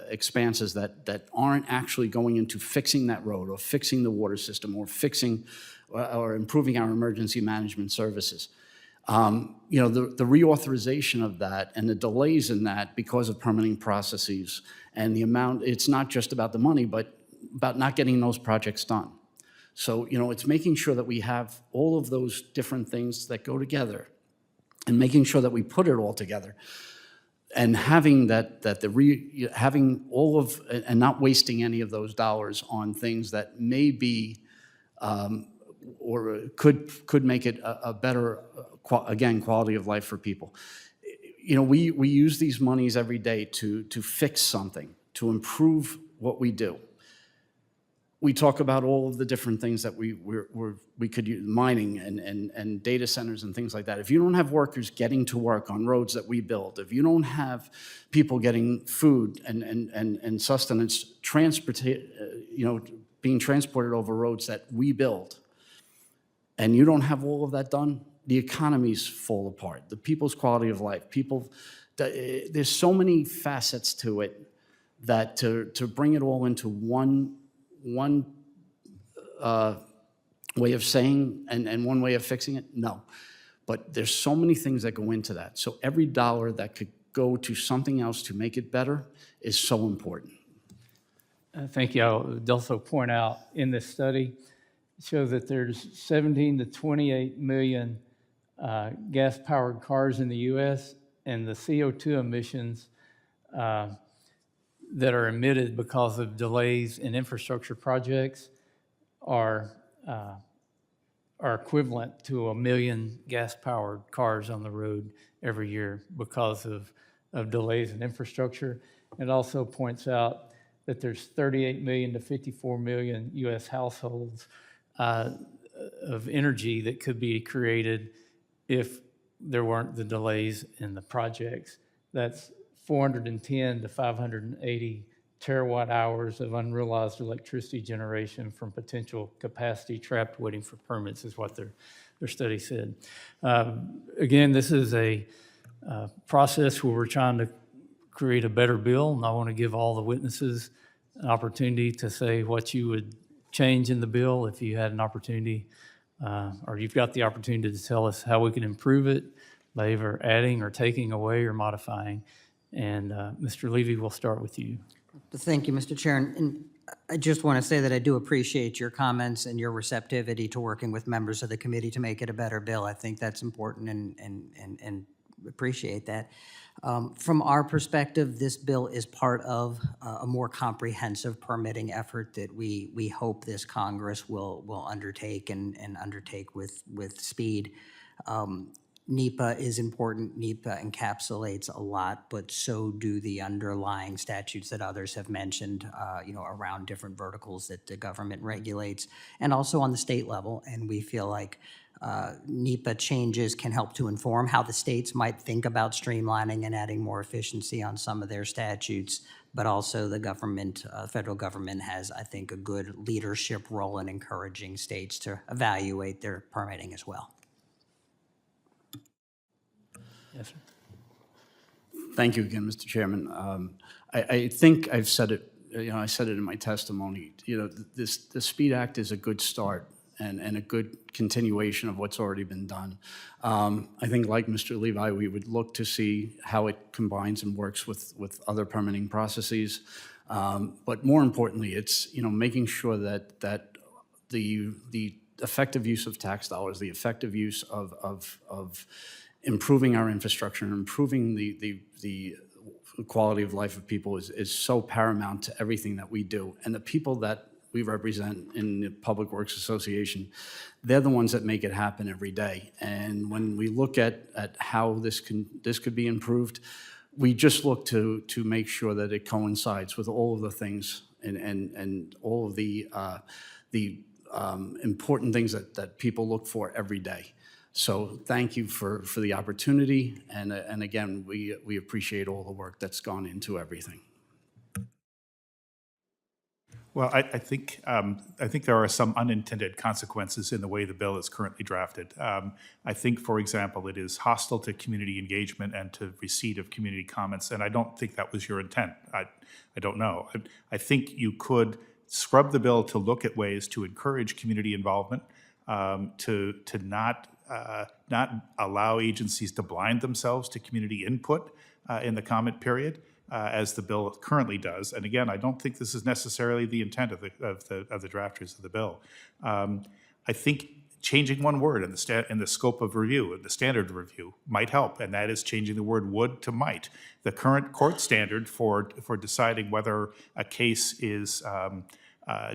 expanses that aren't actually going into fixing that road or fixing the water system or fixing or improving our emergency management services. The reauthorization of that and the delays in that because of permitting processes and the amount, it's not just about the money, but about not getting those projects done. So, it's making sure that we have all of those different things that go together and making sure that we put it all together and having having all of, and not wasting any of those dollars on things that may be, or could make it a better, again, quality of life for people. We use these monies every day to fix something, to improve what we do. We talk about all of the different things that we could use, mining and data centers and things like that. If you don't have workers getting to work on roads that we build, if you don't have people getting food and sustenance being transported over roads that we build, and you don't have all of that done, the economies fall apart. The people's quality of life, there's so many facets to it that to bring it all into one way of saying and one way of fixing it, no. But there's so many things that go into that. So every dollar that could go to something else to make it better is so important. Thank you. I would also point out in this study, it shows that there's 17 to 28 million gas-powered cars in the U.S., and the CO2 emissions that are emitted because of delays in infrastructure projects are equivalent to 1 million gas-powered cars on the road every year because of delays in infrastructure. It also points out that there's 38 million to 54 million U.S. households of energy that could be created if there weren't the delays in the projects. That's 410 to 580 terawatt hours of unrealized electricity generation from potential capacity trapped waiting for permits is what their study said. Again, this is a process where we're trying to create a better bill, and I want to give all the witnesses an opportunity to say what you would change in the bill if you had an opportunity, or you've got the opportunity to tell us how we can improve it by either adding or taking away or modifying. And Mr. Levy, we'll start with you. Thank you, Mr. Chair. And I just want to say that I do appreciate your comments and your receptivity to working with members of the committee to make it a better bill. I think that's important and appreciate that. From our perspective, this bill is part of a more comprehensive permitting effort that we hope this Congress will undertake and undertake with speed. NEPA is important. NEPA encapsulates a lot, but so do the underlying statutes that others have mentioned, around different verticals that the government regulates, and also on the state level. And we feel like NEPA changes can help to inform how the states might think about streamlining and adding more efficiency on some of their statutes, but also the government, federal government has, I think, a good leadership role in encouraging states to evaluate their permitting as well. Yes, sir. Thank you again, Mr. Chairman. I think I've said it, I said it in my testimony. The SPEED Act is a good start and a good continuation of what's already been done. I think, like Mr. Levi, we would look to see how it combines and works with other permitting processes. But more importantly, it's making sure that the effective use of tax dollars, the effective use of improving our infrastructure and improving the quality of life of people is so paramount to everything that we do. And the people that we represent in the Public Works Association, they're the ones that make it happen every day. And when we look at how this could be improved, we just look to make sure that it coincides with all of the things and all of the important things that people look for every day. So thank you for the opportunity, and again, we appreciate all the work that's gone into everything. Well, I think there are some unintended consequences in the way the bill is currently drafted. I think, for example, it is hostile to community engagement and to receipt of community comments, and I don't think that was your intent. I don't know. I think you could scrub the bill to look at ways to encourage community involvement, to not allow agencies to blind themselves to community input in the comment period, as the bill currently does. And again, I don't think this is necessarily the intent of the drafters of the bill. I think changing one word in the scope of review, in the standard of review, might help, and that is changing the word would to might. The current court standard for deciding whether a case is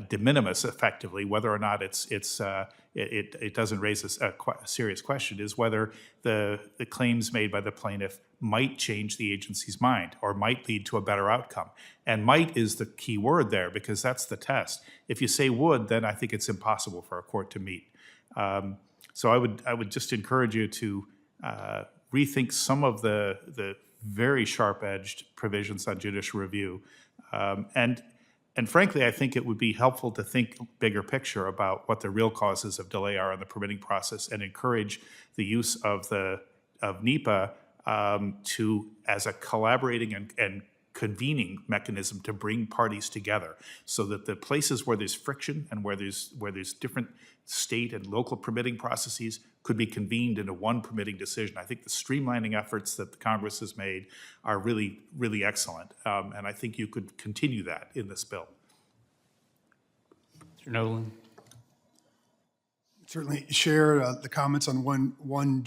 de minimis effectively, whether or not it doesn't raise a serious question, is whether the claims made by the plaintiff might change the agency's mind or might lead to a better outcome. And might is the key word there, because that's the test. If you say would, then I think it's impossible for a court to meet. So I would just encourage you to rethink some of the very sharp-edged provisions on judicial review. And frankly, I think it would be helpful to think bigger picture about what the real causes of delay are in the permitting process, and encourage the use of NEPA as a collaborating and convening mechanism to bring parties together so that the places where there's friction and where there's different state and local permitting processes could be convened into one permitting decision. I think the streamlining efforts that the Congress has made are really, really excellent. And I think you could continue that in this bill. Mr. Nolan. Certainly share the comments on one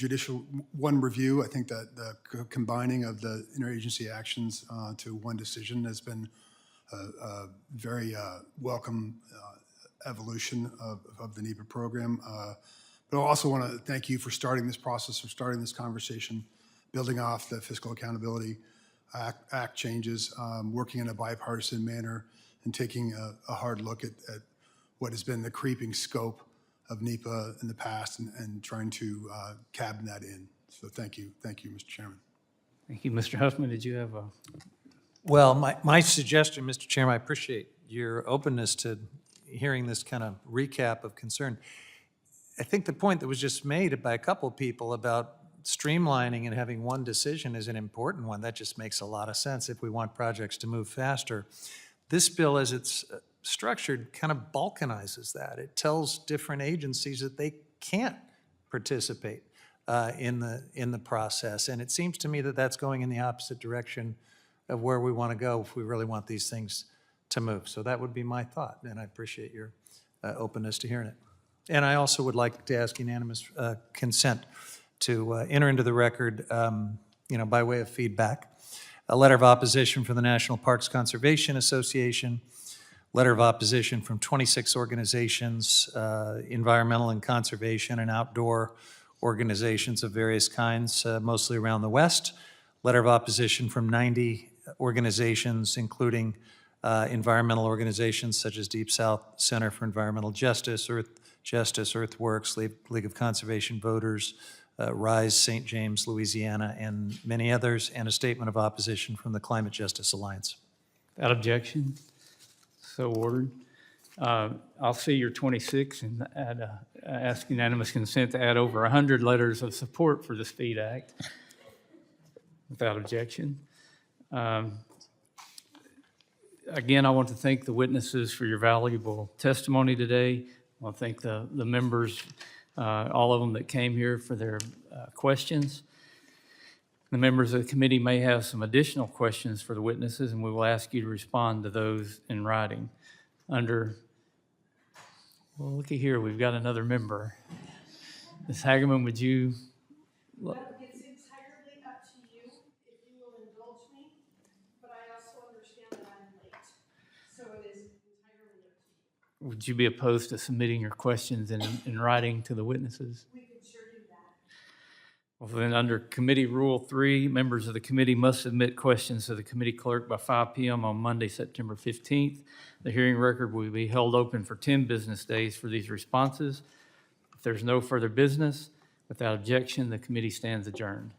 review. I think that the combining of the interagency actions to one decision has been a very welcome evolution of the NEPA program. But I also want to thank you for starting this process, for starting this conversation, building off the Fiscal Accountability Act changes, working in a bipartisan manner, and taking a hard look at what has been the creeping scope of NEPA in the past and trying to cabin that in. So thank you, Mr. Chairman. Thank you. Mr. Huffman, did you have a? Well, my suggestion, Mr. Chairman, I appreciate your openness to hearing this kind of recap of concern. I think the point that was just made by a couple of people about streamlining and having one decision is an important one. That just makes a lot of sense if we want projects to move faster. This bill, as it's structured, kind of balkanizes that. It tells different agencies that they can't participate in the process. And it seems to me that that's going in the opposite direction of where we want to go if we really want these things to move. So that would be my thought, and I appreciate your openness to hearing it. And I also would like to ask unanimous consent to enter into the record, by way of feedback, a letter of opposition from the National Parks Conservation Association, letter of opposition from 26 organizations, environmental and conservation and outdoor organizations of various kinds, mostly around the West, letter of opposition from 90 organizations, including environmental organizations such as Deep South Center for Environmental Justice, Earthworks, League of Conservation Voters, RISE, St. James, Louisiana, and many others, and a statement of opposition from the Climate Justice Alliance. Without objection, so ordered. I'll see your 26 and ask unanimous consent to add over 100 letters of support for the SPEED Act. Without objection. Again, I want to thank the witnesses for your valuable testimony today. I want to thank the members, all of them that came here for their questions. The members of the committee may have some additional questions for the witnesses, and we will ask you to respond to those in writing. Well, looky here, we've got another member. Ms. Hagerman, would you? It's entirely up to you if you will indulge me, but I also understand that I'm late, so it is entirely up to you. Would you be opposed to submitting your questions in writing to the witnesses? We could sure do that. Well, then, under Committee Rule 3, members of the committee must submit questions to the committee clerk by 5 p.m. on Monday, September 15th. The hearing record will be held open for 10 business days for these responses. If there's no further business, without objection, the committee stands adjourned.